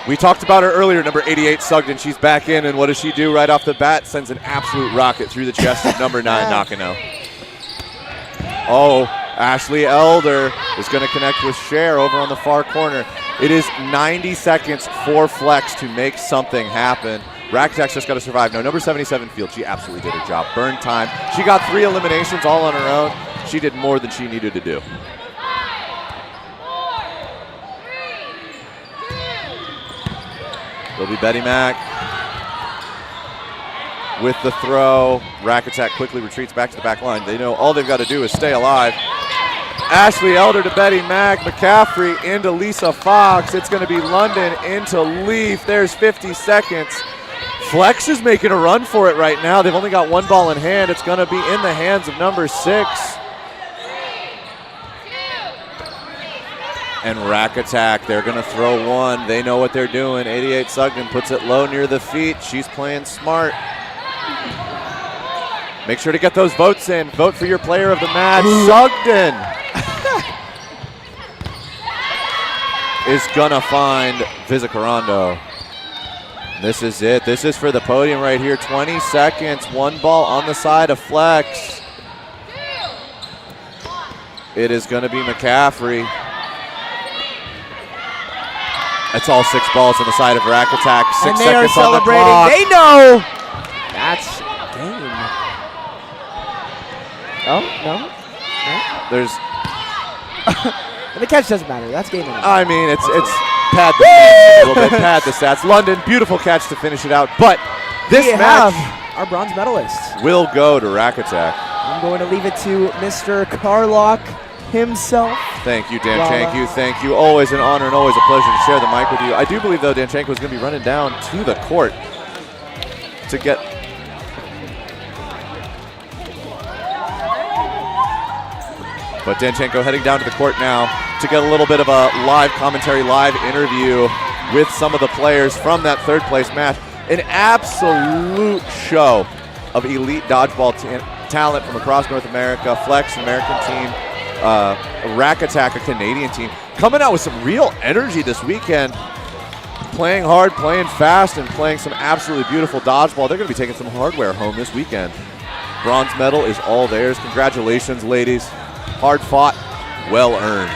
We talked about her earlier, number 88, Sugden. She's back in, and what does she do right off the bat? Sends an absolute rocket through the chest of number 9, Nakano. Oh, Ashley Elder is going to connect with Cher over on the far corner. It is 90 seconds for Flex to make something happen. Rack Attack's just got to survive. No, number 77 Field, she absolutely did her job. Burn time. She got 3 eliminations all on her own. She did more than she needed to do. It'll be Betty Mack with the throw. Rack Attack quickly retreats back to the back line. They know all they've got to do is stay alive. Ashley Elder to Betty Mack. McCaffrey into Lisa Fox. It's going to be London into Leaf. There's 50 seconds. Flex is making a run for it right now. They've only got 1 ball in hand. It's going to be in the hands of number 6. And Rack Attack, they're going to throw 1. They know what they're doing. 88 Sugden puts it low near the feet. She's playing smart. Make sure to get those votes in. Vote for your player of the match. Sugden is going to find Vizicarando. This is it. This is for the podium right here. 20 seconds. 1 ball on the side of Flex. It is going to be McCaffrey. That's all 6 balls on the side of Rack Attack. 6 and they seconds are celebrating. on the clock. They know. That's game. Oh, no. There's. The catch doesn't matter. That's game. I mean, it's pad the stats a little bit. Pad the stats. London, beautiful catch to finish it out. But this We match have our bronze medalists. will go to Rack Attack. I'm going to leave it to Mr. Carlock himself. Thank you, Danchenko. Thank you. Always an honor and always a pleasure to share the mic with you. I do believe, though, Danchenko is going to be running down to the court to get. But Danchenko heading down to the court now to get a little bit of a live commentary, live interview with some of the players from that third place match. An absolute show of elite dodgeball talent from across North America. Flex, an American team. Rack Attack, a Canadian team, coming out with some real energy this weekend. Playing hard, playing fast, and playing some absolutely beautiful dodgeball. They're going to be taking some hardware home this weekend. Bronze medal is all theirs. Congratulations, ladies. Hard fought, well earned.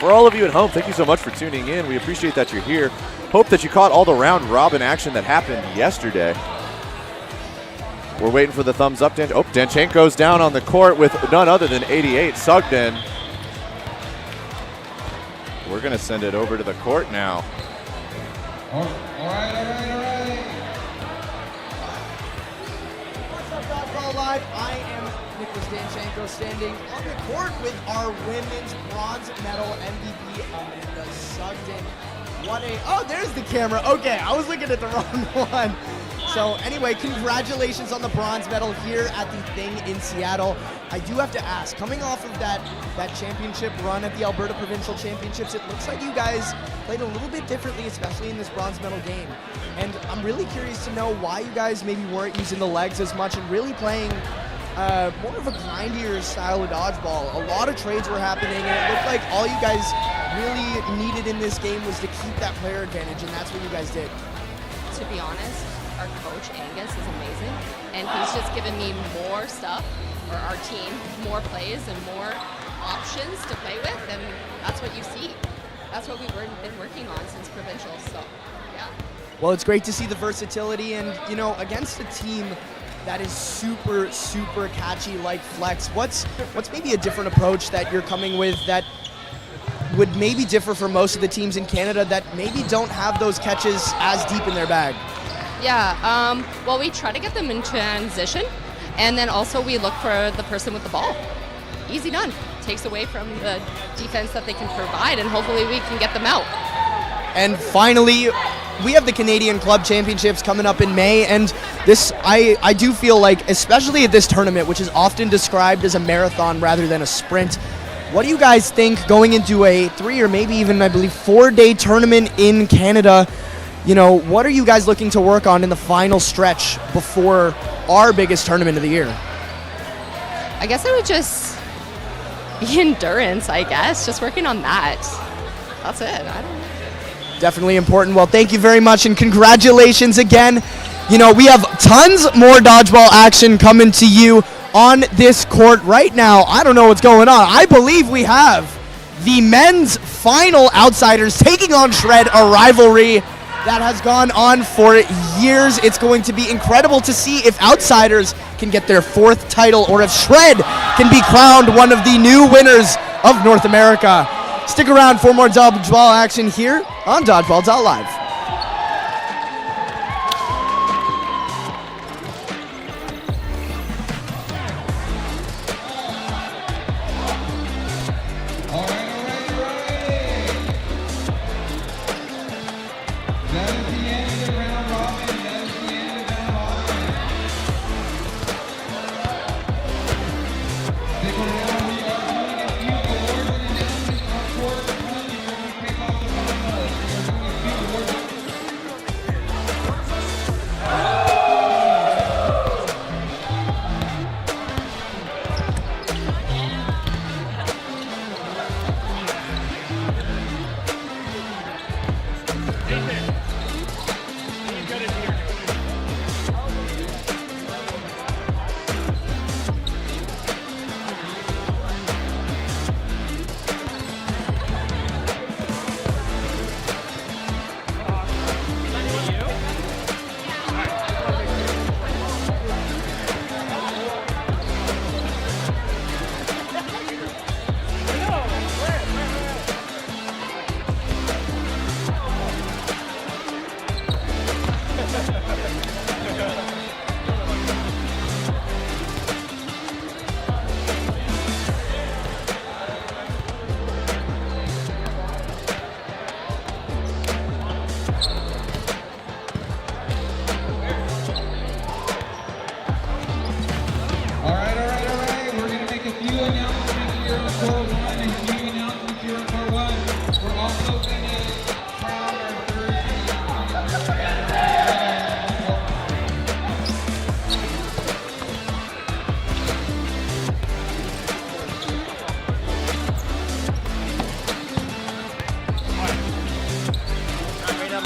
For all of you at home, thank you so much for tuning in. We appreciate that you're here. Hope that you caught all the round robin action that happened yesterday. We're waiting for the thumbs up. Danchenko's down on the court with none other than 88, Sugden. We're going to send it over to the court now. All right. What's up, Dodgeball Live? I am Nicholas Danchenko standing on the court with our women's bronze medal MVP, Amanda Sugden. Oh, there's the camera. Okay, I was looking at the wrong one. So anyway, congratulations on the bronze medal here at the Thing in Seattle. I do have to ask, coming off of that championship run at the Alberta Provincial Championships, it looks like you guys played a little bit differently, especially in this bronze medal game. And I'm really curious to know why you guys maybe weren't using the legs as much and really playing more of a grindier style of dodgeball. A lot of trades were happening, and it looked like all you guys really needed in this game was to keep that player advantage, and that's what you guys did. To be honest, our coach Angus is amazing, and he's just given me more stuff, or our team, more plays and more options to play with, and that's what you see. That's what we've been working on since provincial, so yeah. Well, it's great to see the versatility, and you know, against a team that is super, super catchy like Flex, what's maybe a different approach that you're coming with that would maybe differ from most of the teams in Canada that maybe don't have those catches as deep in their bag? Yeah, well, we try to get them in transition, and then also we look for the person with the ball. Easy done. Takes away from the defense that they can provide, and hopefully we can get them out. And finally, we have the Canadian Club Championships coming up in May, and this, I do feel like, especially at this tournament, which is often described as a marathon rather than a sprint, what do you guys think going into a 3 or maybe even, I believe, 4-day tournament in Canada? You know, what are you guys looking to work on in the final stretch before our biggest tournament of the year? I guess it would just be endurance, I guess. Just working on that. That's it. I don't know. Definitely important. Well, thank you very much, and congratulations again. You know, we have tons more dodgeball action coming to you on this court right now. I don't know what's going on. I believe we have the men's final outsiders taking on Shred, a rivalry that has gone on for years. It's going to be incredible to see if outsiders can get their 4th title or if Shred can be crowned one of the new winners of North America. Stick around for more dodgeball action here on Dodgeball.live.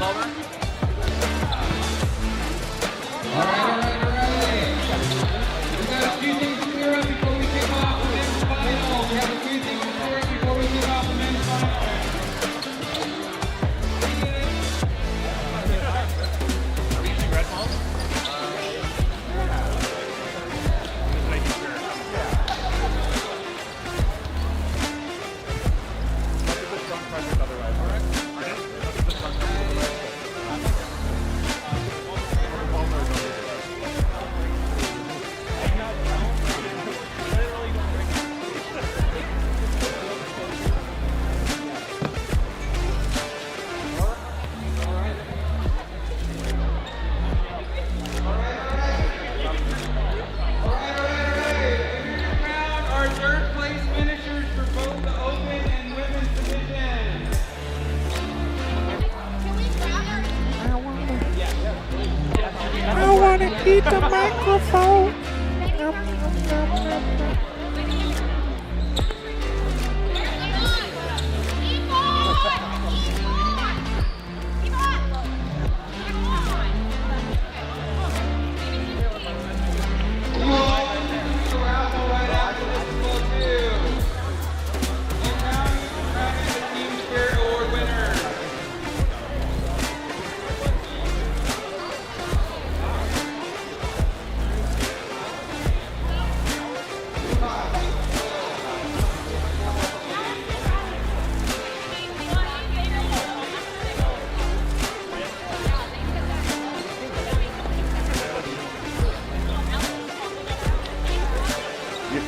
We got a few things to clear up before we kick off the men's final. We have a few things to clear up before we kick off the men's final. Our third place finishers for both the open and women's divisions. I want to eat the microphone.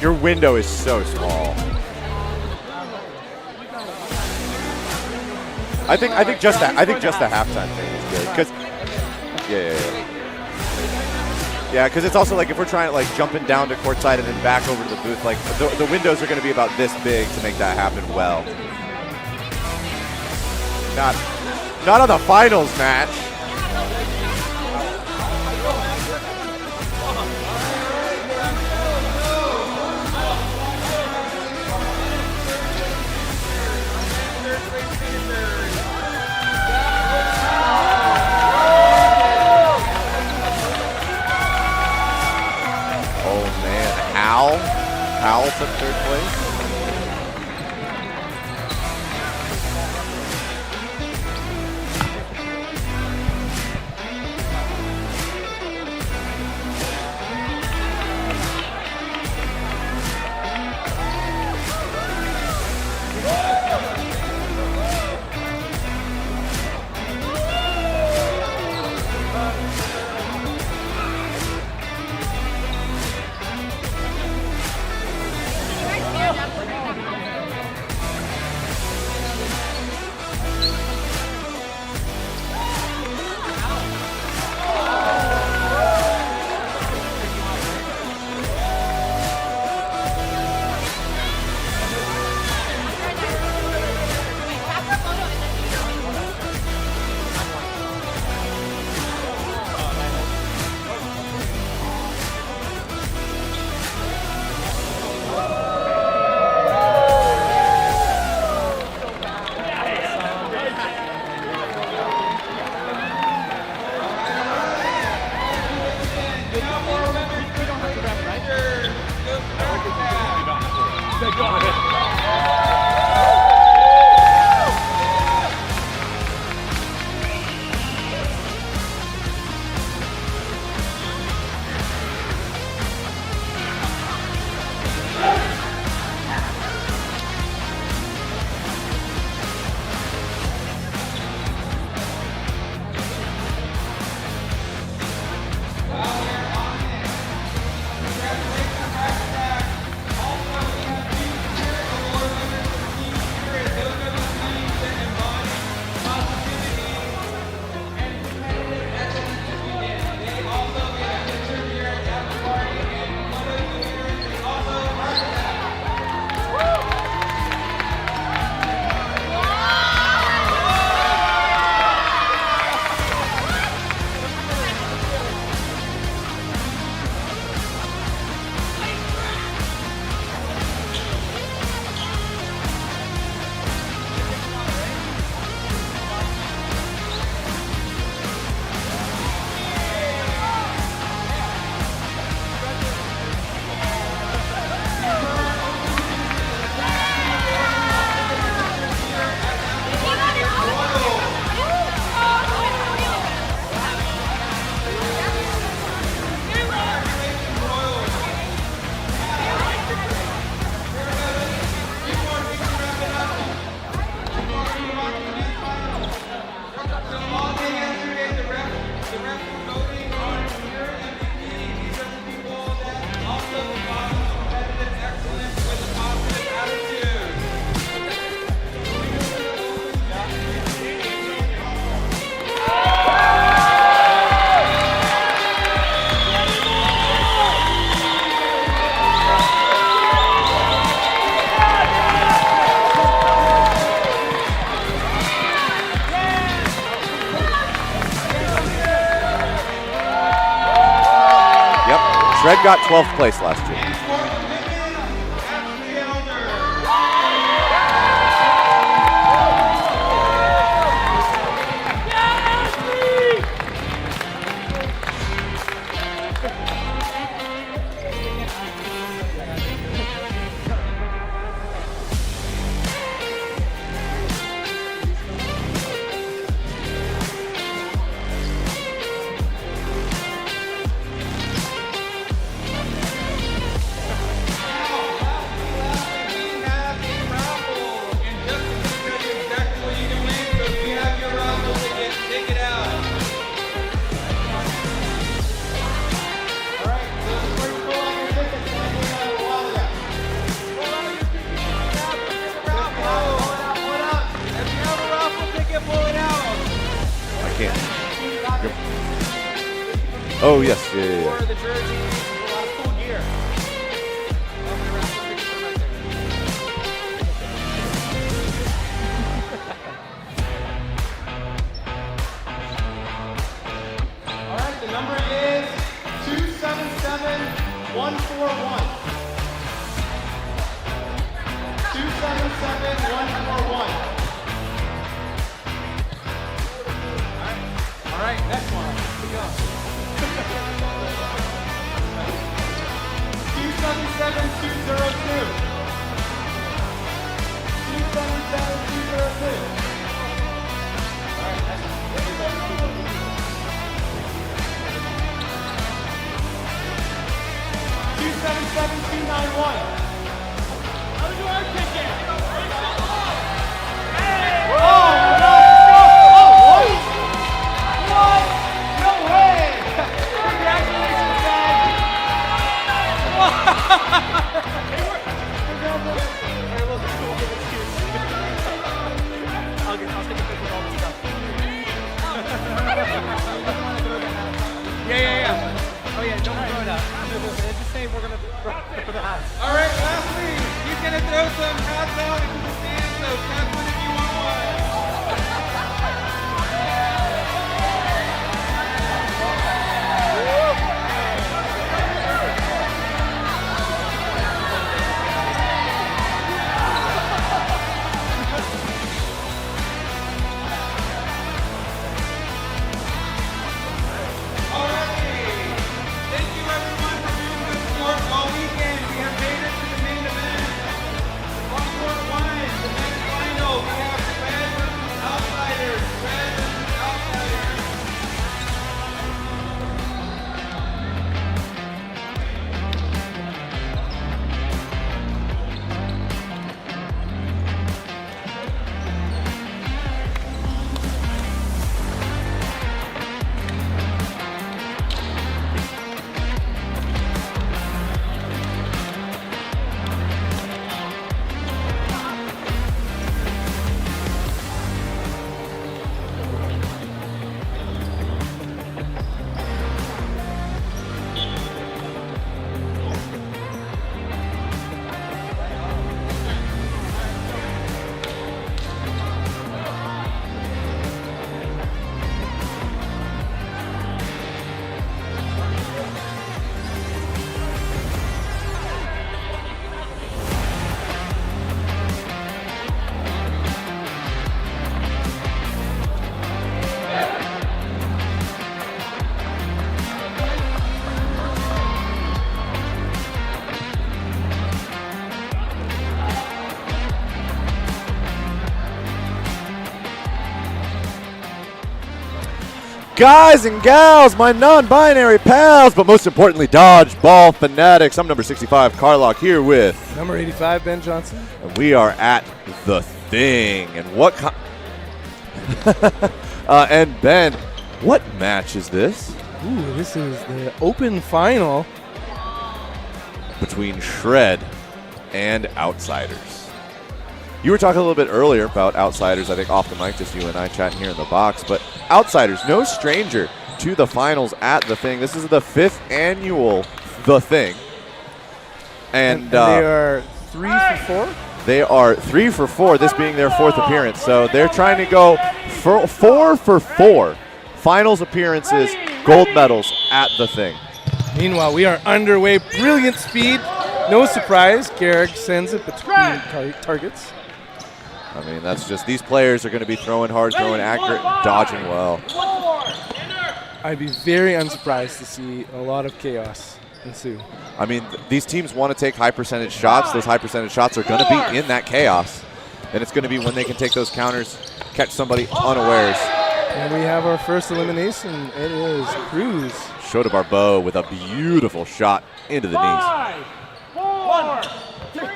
Your window is so small. I think just the halftime thing is good because yeah, because it's also like if we're trying to like jumping down to courtside and then back over to the booth, like the windows are going to be about this big to make that happen well. Not on the finals match. Howell took third place. Shred got 12th place last year. Oh, yes. Yeah. Or the jersey, a lot of cool gear. All right, the number is 277141. 277141. All right, next one. Here we go. 277202. 277202. All right, next one. 277291. How do I pick it? Oh, my God. Oh, what? No way! Congratulations, Fang! I'll take a picture of all this stuff. Yeah. Oh yeah, don't throw it out. Just say we're gonna throw the hats. All right, lastly, he's gonna throw some hats out into the stands, so tap one if you want one. Guys and gals, my non-binary pals, but most importantly, Dodgeball fanatics. I'm number 65, Carlock, here with Number 85, Ben Johnson. and we are at the thing. And what and Ben, what match is this? Ooh, this is the open final Between Shred and Outsiders. You were talking a little bit earlier about Outsiders, I think off the mic, just you and I chatting here in the box, but Outsiders, no stranger to the finals at the thing. This is the 5th annual The Thing. And they are 3 for 4. They are 3 for 4, this being their 4th appearance. So they're trying to go 4 for 4 finals appearances, gold medals at the thing. Meanwhile, we are underway. Brilliant speed. No surprise. Garrick sends it between targets. I mean, that's just, these players are going to be throwing hard, throwing accurate, and dodging well. I'd be very unsurprised to see a lot of chaos ensue. I mean, these teams want to take high percentage shots. Those high percentage shots are going to be in that chaos. And it's going to be when they can take those counters, catch somebody unawares. And we have our first elimination. It is Cruz. Show to Barbeau with a beautiful shot into the knees. 5, 4, 3.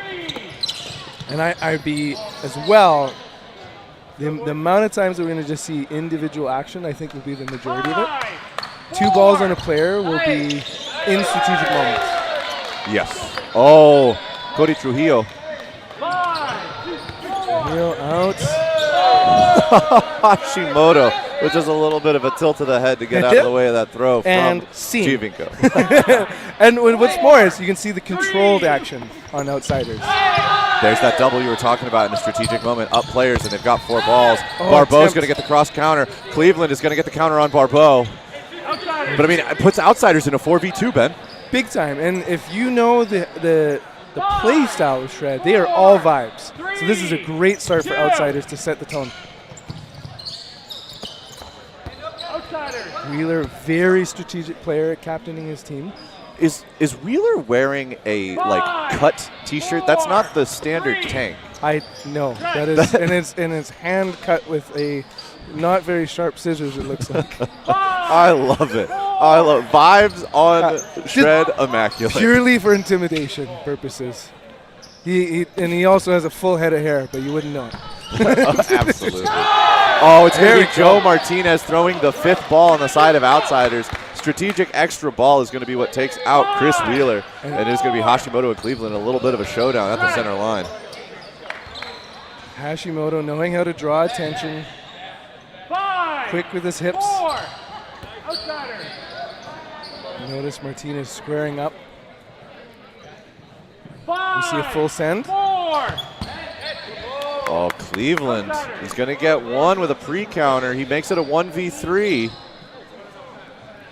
And I'd be as well, the amount of times that we're going to just see individual action, I think will be the majority of it. 2 balls on a player will be in strategic moments. Yes. Oh, Cody Trujillo. Trujillo out. Hashimoto, which is a little bit of a tilt to the head to get out of the way of that throw And from scene. Giovinco. And what's more is you can see the controlled action on outsiders. There's that double you were talking about in a strategic moment. Up players, and they've got 4 balls. Oh, Barbeau's going to get the cross counter. Cleveland is going to get the counter on Barbeau. But I mean, it puts outsiders in a 4v2, Ben. Big time. And if you know the play style of Shred, they are all vibes. So this is a great start for outsiders to set the tone. Wheeler, very strategic player at captaining his team. Is Wheeler wearing a cut T-shirt? That's not the standard tank. I know that is, and it's hand cut with a not very sharp scissors. It looks like. I love it. I love vibes on Shred immaculate. Purely for intimidation purposes. He also has a full head of hair, but you wouldn't know it. Absolutely. Oh, it's going to be Joe Martinez throwing the 5th ball on the side of outsiders. Strategic extra ball is going to be what takes out Chris Wheeler. And it's going to be Hashimoto and Cleveland, a little bit of a showdown at the center line. Hashimoto knowing how to draw attention. 5, Quick with his hips. 4. Outsider. Notice Martinez squaring up. 5, You see a full send. 4. Oh, Cleveland. He's going to get 1 with a pre-counter. He makes it a 1v3.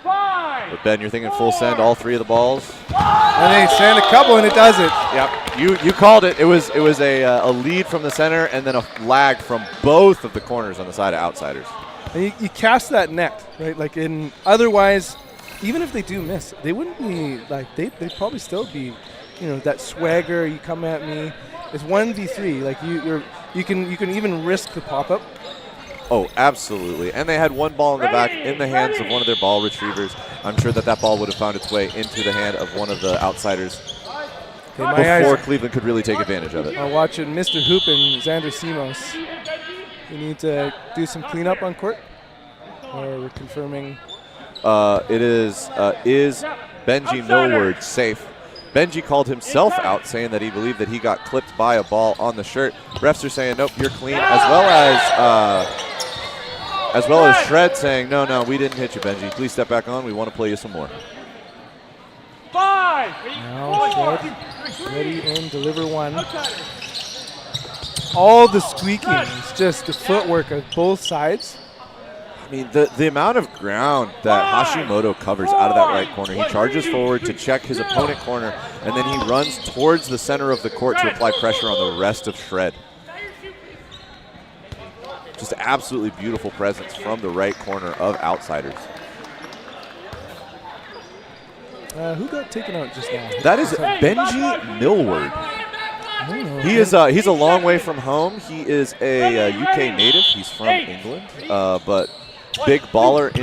5. But Ben, you're thinking full send all 3 of the balls? And they send a couple, and it does it. Yep, you called it. It was a lead from the center and then a lag from both of the corners on the side of outsiders. And you cast that net, right? Like otherwise, even if they do miss, they wouldn't be they'd probably still be, that swagger. You come at me. It's 1v3. Like you can even risk the pop up. Oh, absolutely. And they had 1 ball in the back in the hands of one of their ball retrievers. I'm sure that ball would have found its way into the hand of one of the outsiders before Cleveland could really take advantage of it. I'm watching Mr. Hoop and Xander Simos. We need to do some cleanup on court. Or we're confirming. It is Benji Millward safe. Benji called himself out, saying that he believed that he got clipped by a ball on the shirt. Refs are saying, nope, you're clean, as well as Shred saying, no, we didn't hit you, Benji. Please step back on. We want to play you some more. 5. Now Shred ready and deliver 1. All the squeaking is just the footwork of both sides. I mean, the amount of ground that Hashimoto covers out of that right corner. He charges forward to check his opponent corner, and then he runs towards the center of the court to apply pressure on the rest of Shred. Just absolutely beautiful presence from the right corner of outsiders. Who got taken out just now? That is Benji Millward. He's a long way from home. He is a UK native. He's from England, but big baller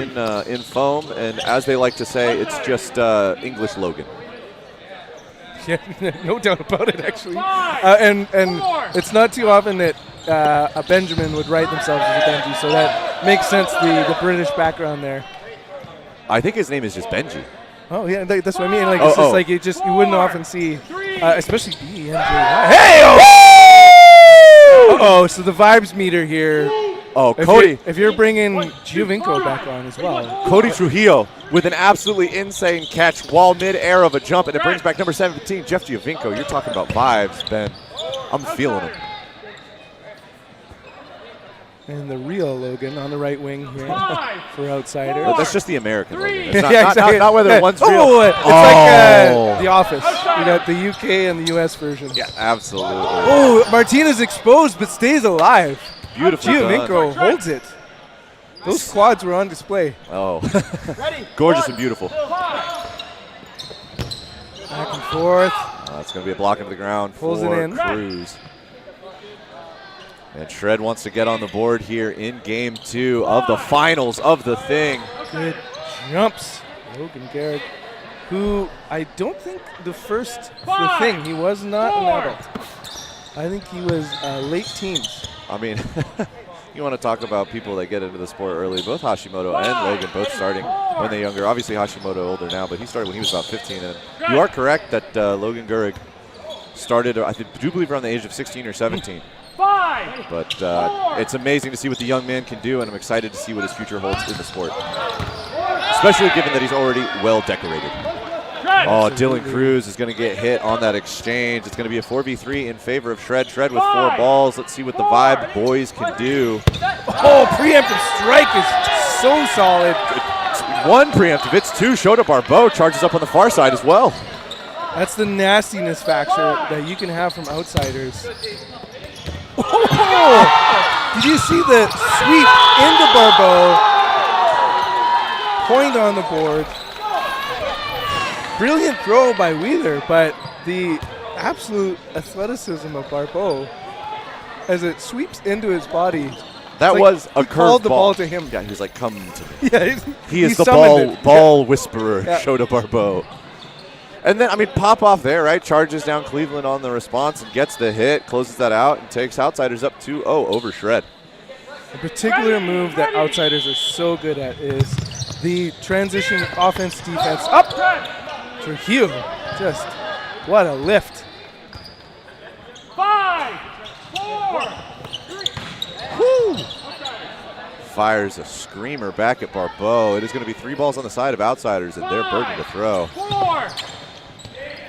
in foam, and as they like to say, it's just English Logan. Yeah, no doubt about it, actually. And it's not too often that a Benjamin would write themselves as a Benji, so that makes sense, the British background there. I think his name is just Benji. Oh, yeah, that's what I mean. Like, it's just like you wouldn't often see, especially BNJ. Hey! Uh-oh, so the vibes meter here. Oh, Cody. If you're bringing Giovinco back on as well. Cody Trujillo with an absolutely insane catch while mid-air of a jump, and it brings back number 17, Jeff Giovinco. You're talking about vibes, Ben. I'm feeling them. And the real Logan on the right wing here for outsider. But that's just the American Logan. It's not, Yeah, not- exactly. not whether one's real. Oh, it's like The Office. We got the UK and the US version. Yeah, absolutely. Oh, Martinez exposed but stays alive. Beautiful done. Giovinco holds it. Those quads were on display. Oh, gorgeous and beautiful. Back and forth. It's going to be a block into the ground Pulls for it in. Cruz. And Shred wants to get on the board here in game 2 of the finals of the thing. Good jumps. Logan Garrick, who I don't think the thing, he was not an adult. I think he was late teens. I mean, you want to talk about people that get into the sport early. Both Hashimoto and Logan both starting when they're younger. Obviously Hashimoto older now, but he started when he was about 15. And you are correct that Logan Gehrig started, I do believe, around the age of 16 or 17. But it's amazing to see what the young man can do, and I'm excited to see what his future holds in the sport, especially given that he's already well decorated. Oh, Dylan Cruz is going to get hit on that exchange. It's going to be a 4v3 in favor of Shred. Shred with 4 balls. Let's see what the Vibe boys can do. Oh, preemptive strike is so solid. One preemptive. It's 2. Showed up Barbeau. Charges up on the far side as well. That's the nastiness factor that you can have from outsiders. Oh, did you see the sweep into Barbeau? Point on the board. Brilliant throw by Wheeler, but the absolute athleticism of Barbeau as it sweeps into his body. That was a curved called the ball to him. Yeah, he was like, come to me. Yeah, he is the summoned it. ball whisperer, Yeah. Showed up Barbeau. And then, I mean, pop off there, right? Charges down Cleveland on the response and gets the hit, closes that out, and takes Outsiders up 2-0 over Shred. A particular move that outsiders are so good at is the transition offense defense up. Trujillo, just what a lift. 5, 4, 3. Woo! Fires a screamer back at Barbeau. It is going to be 3 balls on the side of Outsiders and their burden to throw. 4.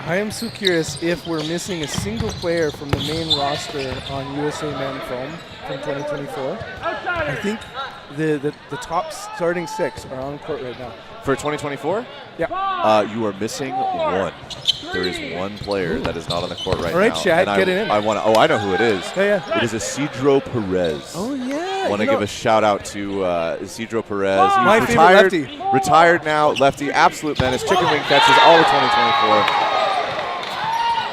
I am so curious if we're missing a single player from the main roster on USA Men Foam from 2024. I think the top starting 6 are on court right now. For 2024? Yeah. You are missing 1. There is 1 player that is not on the court right now. All right, Shad, and get it in. I want to. Oh, I know who it is. Yeah. It is Isidro Perez. Oh, yeah. I want to give a shout out to Isidro Perez. My He's favorite lefty. Retired now, lefty, absolute menace, chicken wing catches all of 2024.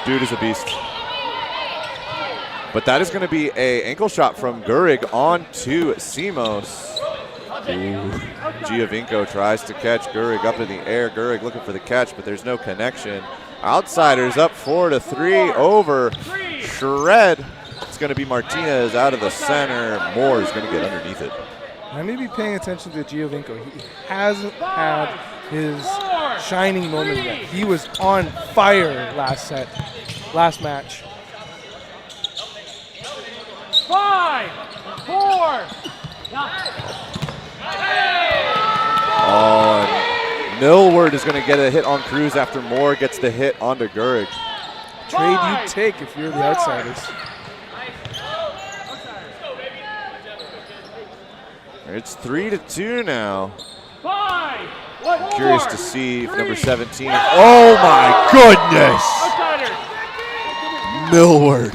Dude is a beast. But that is going to be a ankle shot from Gehrig on to Simos. Ooh. Giovinco tries to catch Gehrig up in the air. Gehrig looking for the catch, but there's no connection. Outsiders up 4-3 over Shred. It's going to be Martinez out of the center. Moore is going to get underneath it. I may be paying attention to Giovinco. He hasn't had his shining moment yet. He was on fire last match. 5, 4. Oh, and Millward is going to get a hit on Cruz after Moore gets the hit onto Gehrig. Trade you take if you're the outsiders. It's 3-2 now. 5. Curious to see if number 17. Oh my goodness! Millward.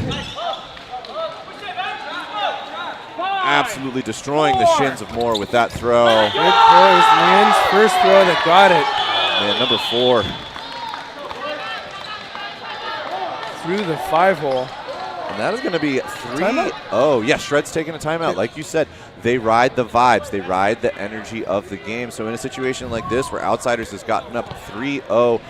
Absolutely destroying the shins of Moore with that throw. Good throw. It was Lynn's first throw that got it. Man, number 4. Through the 5-hole. And that is going to be 3. Timeout? Oh, yeah, Shred's taking a timeout. Like you said, they ride the vibes. They ride the energy of the game. So in a situation like this where Outsiders has gotten up 3-0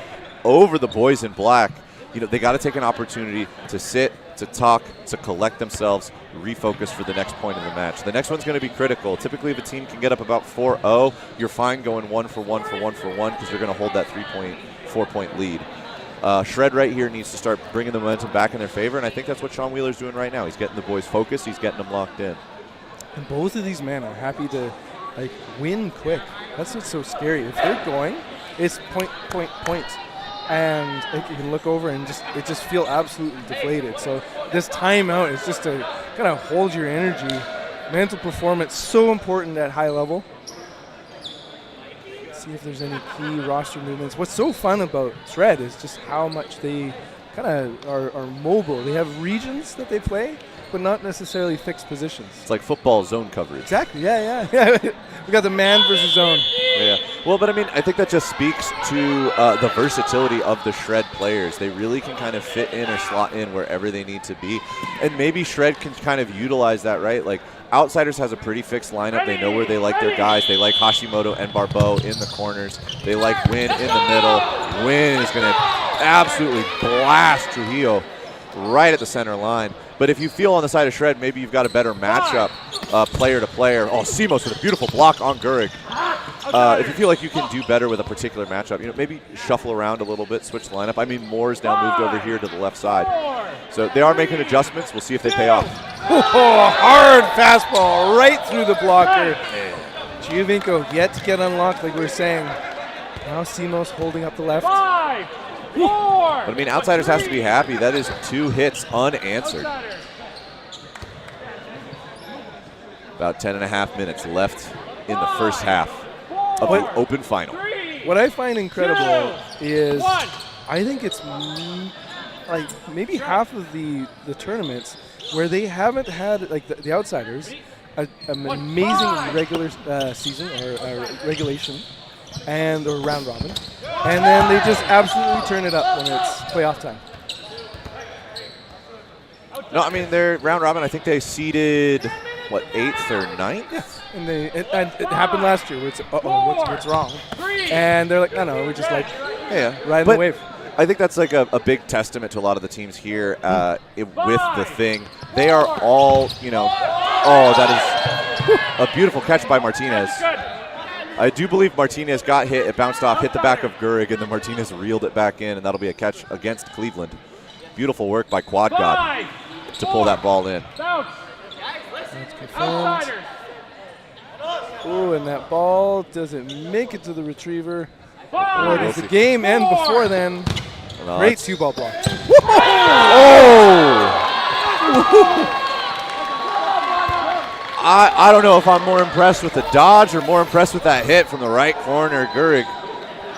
over the boys in black, you know, they got to take an opportunity to sit, to talk, to collect themselves, refocus for the next point in the match. The next one's going to be critical. Typically, if a team can get up about 4-0, you're fine going 1 for 1 for 1 for 1 because you're going to hold that 4-point lead. Shred right here needs to start bringing the momentum back in their favor, and I think that's what Sean Wheeler's doing right now. He's getting the boys focused. He's getting them locked in. And both of these men are happy to win quick. That's what's so scary. If they're going, it's point. And you can look over and it just feel absolutely deflated. So this timeout is just to kind of hold your energy, mental performance, so important at high level. Let's see if there's any key roster movements. What's so fun about Shred is just how much they kind of are mobile. They have regions that they play, but not necessarily fixed positions. It's like football zone coverage. Exactly, yeah. We got the man versus zone. Yeah. Well, but I mean, I think that just speaks to the versatility of the Shred players. They really can kind of fit in or slot in wherever they need to be. And maybe Shred can kind of utilize that, right? Like, Outsiders has a pretty fixed lineup. They know where they like their guys. They like Hashimoto and Barbeau in the corners. They like Win in the middle. Win is going to absolutely blast Trujillo right at the center line. But if you feel on the side of Shred, maybe you've got a better matchup player to player. Oh, Simos with a beautiful block on Gurig. If you feel like you can do better with a particular matchup, maybe shuffle around a little bit, switch the lineup. I mean, Moore's now moved over here to the left side. So they are making adjustments. We'll see if they pay off. Oh, hard fastball right through the blocker. Giovinco yet to get unlocked, like we were saying. Now Simos holding up the left. 5, 4. But I mean, Outsiders has to be happy. That is 2 hits unanswered. About 10.5 minutes left in the first half of the open final. What I find incredible is I think it's like maybe half of the tournaments where they haven't had, like the Outsiders, an amazing regular season or regulation and or round robin, and then they just absolutely turn it up when it's playoff time. No, I mean, their round robin, I think they seeded, what, 8th or 9th? Yeah, and it happened last year where it's, what's wrong? And they're like, no, we're just like riding the wave. I think that's like a big testament to a lot of the teams here with the thing. They are all, that is a beautiful catch by Martinez. I do believe Martinez got hit, it bounced off, hit the back of Gurig, and then Martinez reeled it back in, and that'll be a catch against Cleveland. Beautiful work by Quad God to pull that ball in. That's confirmed. Ooh, and that ball doesn't make it to the retriever. Or does the game end before then? No, great 2-ball block. I don't know if I'm more impressed with the dodge or more impressed with that hit from the right corner. Gurig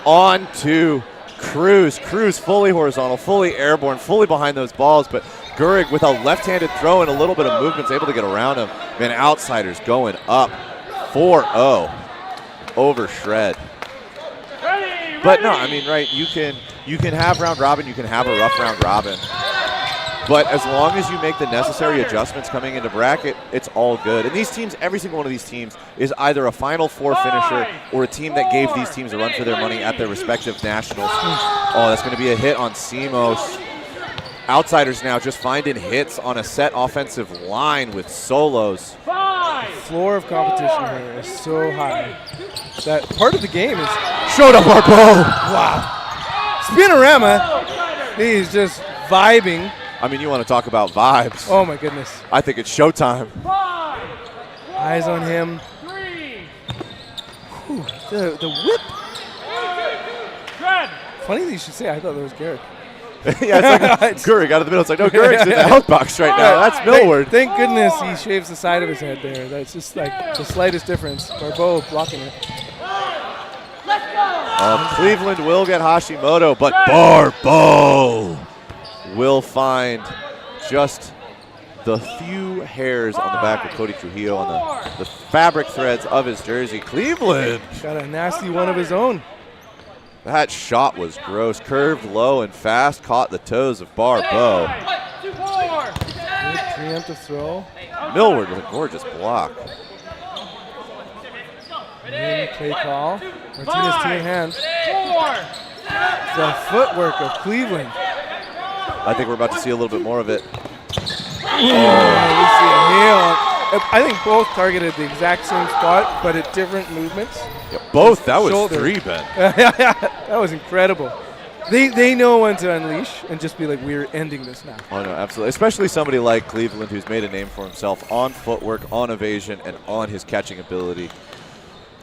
on to Cruz. Cruz fully horizontal, fully airborne, fully behind those balls, but Gurig with a left-handed throw and a little bit of movement is able to get around him. Man, Outsiders going up 4-0 over Shred. But no, I mean, right, you can have round robin, you can have a rough round robin. But as long as you make the necessary adjustments coming into bracket, it's all good. And these teams, every single one of these teams is either a Final Four finisher or a team that gave these teams a run for their money at their respective nationals. Oh, that's going to be a hit on Simos. Outsiders now just finding hits on a set offensive line with solos. The floor of competition here is so high. That part of the game is showdown Barbeau. Wow. Spinorama, he's just vibing. I mean, you want to talk about vibes. Oh, my goodness. I think it's showtime. Eyes on him. Whew, the whip. Funny that you should say, I thought that was Garrett. Yeah, it's like Gurig out of the middle. It's like, no, Gurig's in the health box right now. That's Millward. Thank goodness he shaves the side of his head there. That's just like the slightest difference. Barbeau blocking it. Cleveland will get Hashimoto, but Barbeau will find just the few hairs on the back of Cody Trujillo on the fabric threads of his jersey. Cleveland got a nasty one of his own. That shot was gross. Curved low and fast, caught the toes of Barbeau. Good preemptive throw. Millward with a gorgeous block. Play call. Martinez team hand. The footwork of Cleveland. I think we're about to see a little bit more of it. We see a hail. I think both targeted the exact same spot, but at different movements. Yeah, both. That was shoulder. 3, Ben. That was incredible. They know when to unleash and just be like, we're ending this now. Oh, no, absolutely. Especially somebody like Cleveland who's made a name for himself on footwork, on evasion, and on his catching ability.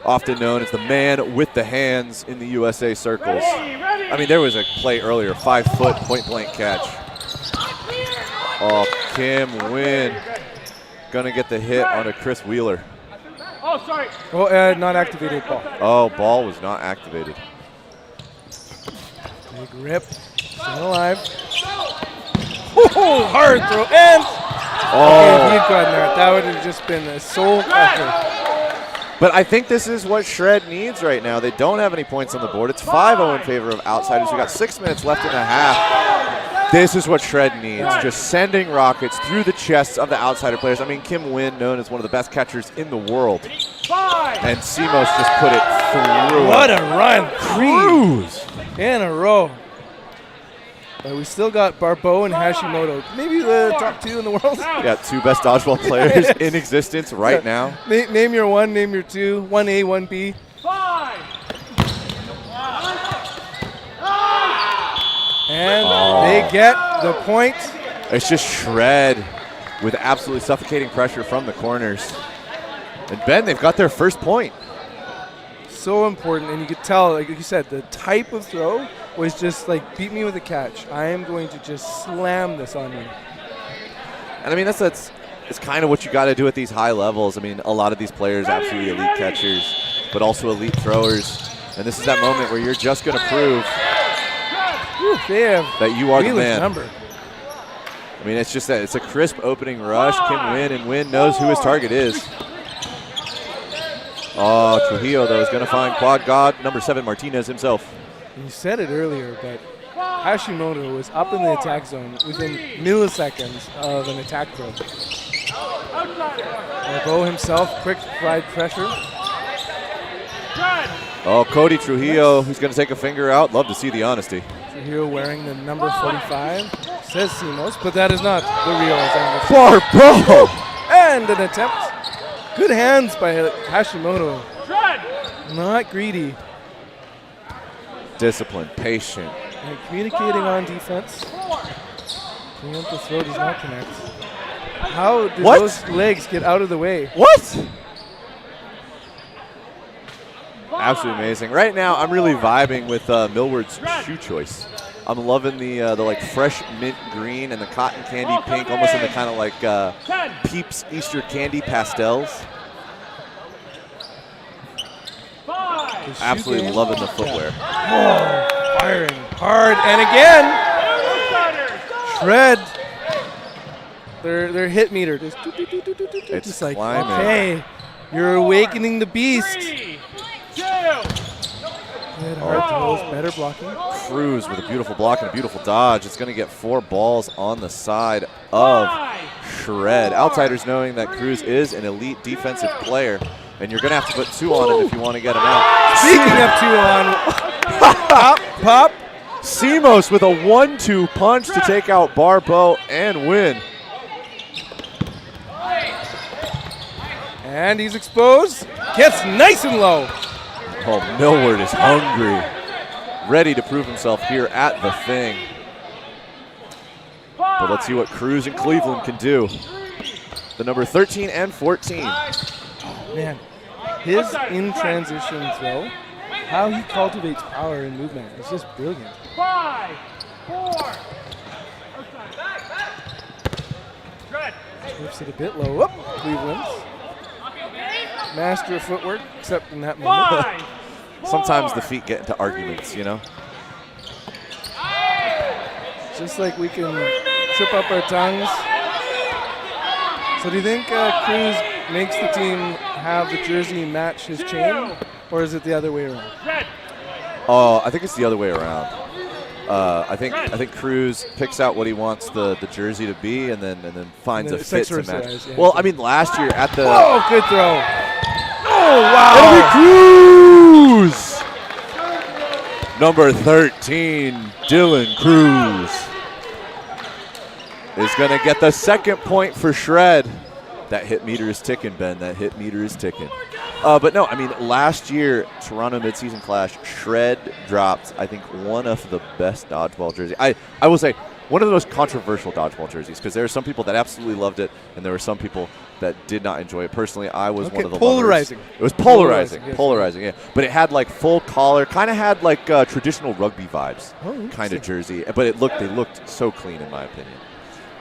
Often known as the man with the hands in the USA circles. I mean, there was a play earlier, 5-foot point-blank catch. Oh, Kim Wynn Going to get the hit on a Chris Wheeler. Oh, sorry. Oh, not activated ball. Oh, ball was not activated. Big rip. Still alive. Oh, hard throw. And okay, if he'd gotten that would have just been a soul crusher. But I think this is what Shred needs right now. They don't have any points on the board. It's 5-0 in favor of Outsiders. We've got 6 minutes left in the half. This is what Shred needs, just sending rockets through the chests of the Outsider players. I mean, Kim Wynn, known as one of the best catchers in the world. And Simos just put it through. What a run. Cruise. In a row. But we still got Barbeau and Hashimoto. Maybe the top 2 in the world. Yeah, 2 best dodgeball players in existence right now. Name your 1, name your 2. 1A, 1B. 5. And they get the point. It's just Shred with absolutely suffocating pressure from the corners. And Ben, they've got their first point. So important, and you could tell, like you said, the type of throw was just like, beat me with a catch. I am going to just slam this on you. And I mean, that's it's kind of what you got to do at these high levels. I mean, a lot of these players absolutely elite catchers, but also elite throwers. And this is that moment where you're just going to prove that you are the man. Number. I mean, it's just that it's a crisp opening rush. Kim Wynn, and Wynn knows who his target is. Oh, Trujillo, though, is going to find quad god number 7, Martinez himself. You said it earlier, but Hashimoto was up in the attack zone within milliseconds of an attack throw. Barbeau himself, quick to provide pressure. Oh, Cody Trujillo, who's going to take a finger out. Love to see the honesty. Trujillo wearing the number 45. Says Simos, but that is not the real Barbeau! And an attempt. Good hands by Hashimoto. Not greedy. Disciplined, patient. And communicating on defense. Preempt the throw does not connect. How did those legs get out of the way? What? Absolutely amazing. Right now, I'm really vibing with Millward's shoe choice. I'm loving the like fresh mint green and the cotton candy pink, almost in the kind of like Peeps Easter candy pastels. Absolutely loving the footwear. Oh, firing hard, and again, Shred. Their hit meter just, It's just like, climbing. okay, you're awakening the beast. Good hard throws, better blocking. Cruz with a beautiful block and a beautiful dodge. It's going to get 4 balls on the side of Shred. Outsiders knowing that Cruz is an elite defensive player, and you're going to have to put 2 on him if you want to get him out. Speaking of 2 on, pop. Simos with a 1-2 punch to take out Barbeau and win. And he's exposed. Gets nice and low. Oh, Millward is hungry. Ready to prove himself here at the Thing. But let's see what Cruz and Cleveland can do. The number 13 and 14. Man, his in transition throw, how he cultivates power and movement is just brilliant. 5, 4. Flips it a bit low. Up, Cleveland. Master of footwork, except in that moment. Sometimes the feet get into arguments, you know? Just like we can trip up our tongues. So do you think Cruz makes the team have the jersey match his chain, or is it the other way around? Oh, I think it's the other way around. I think Cruz picks out what he wants the jersey to be, and then finds a fit to match. Yeah. Well, I mean, last year at the Oh, good throw! Oh wow! It'll be Cruz. Number 13, Dylan Cruz, is going to get the second point for Shred. That hit meter is ticking, Ben. That hit meter is ticking. But no, I mean, last year, Toronto midseason clash, Shred dropped, I think, one of the best dodgeball jerseys. I will say, one of the most controversial dodgeball jerseys, because there are some people that absolutely loved it, and there were some people that did not enjoy it. Personally, I was one of the polarizing. lovers. It was polarizing. Yes. Polarizing, yeah. But it had like full collar, kind of had like traditional rugby vibes, kind of jersey. But they looked so clean, in my opinion.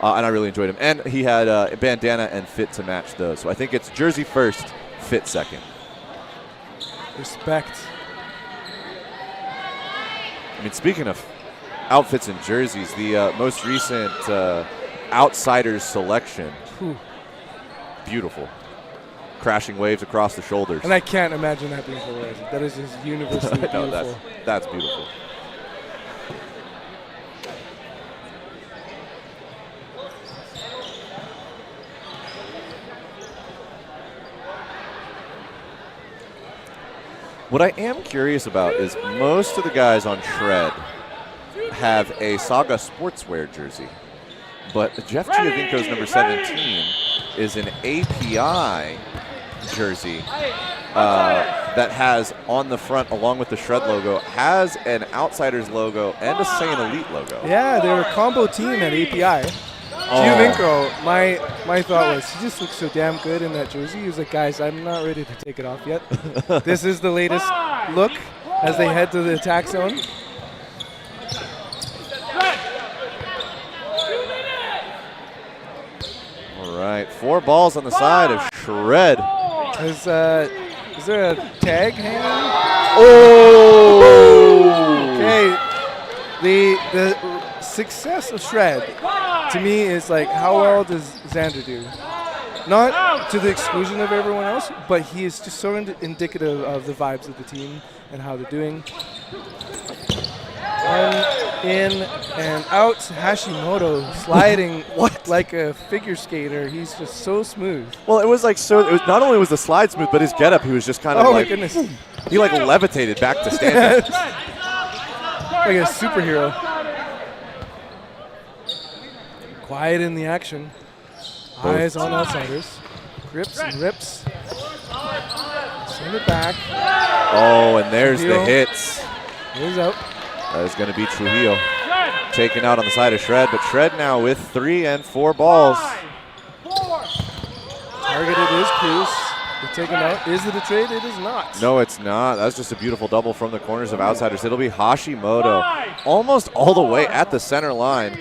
and I really enjoyed him. And he had a bandana and fit to match those. So I think it's jersey first, fit second. Respect. I mean, speaking of outfits and jerseys, the most recent Outsiders selection, beautiful. Crashing waves across the shoulders. And I can't imagine that being polarizing. That is just universally beautiful. No, that's beautiful. What I am curious about is most of the guys on Shred have a Saga Sportswear jersey, but Jeff Giovinco's number 17 is an API jersey that has on the front, along with the Shred logo, has an Outsiders logo and a Saiyan Elite logo. Yeah, they're a combo team at API. Giovinco, my thought was, he just looks so damn good in that jersey. He was like, guys, I'm not ready to take it off yet. This is the latest look as they head to the attack zone. All right, 4 balls on the side of Shred. Is there a tag hanging? Oh! Okay, the success of Shred to me is like, how well does Xander do? Not to the exclusion of everyone else, but he is just so indicative of the vibes of the team and how they're doing. In and out, Hashimoto sliding like a figure skater. He's just so smooth. Well, it was like not only was the slide smooth, but his getup, he was just kind of my goodness. He like levitated back to stand. Like a superhero. Quiet in the action. Eyes on Outsiders. Grips and rips. Send it back. Oh, and there's the hits. He's out. That is going to be Trujillo. Taken out on the side of Shred, but Shred now with 3 and 4 balls. Targeted is Cruz. They take him out. Is it a trade? It is not. No, it's not. That's just a beautiful double from the corners of Outsiders. It'll be Hashimoto almost all the way at the center line.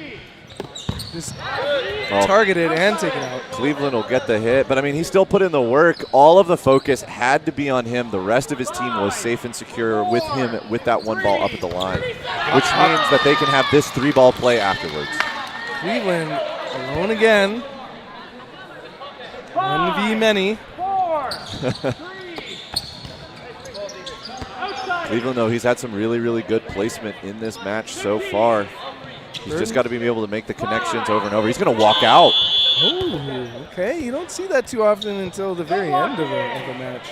Just targeted and taken out. Cleveland will get the hit, but I mean, he still put in the work. All of the focus had to be on him. The rest of his team was safe and secure with him with that 1 ball up at the line, which means that they can have this 3-ball play afterwards. Cleveland alone again. 1v many. Cleveland, though, he's had some really, really good placement in this match so far. He's just got to be able to make the connections over and over. He's going to walk out. Oh, okay. You don't see that too often until the very end of a match.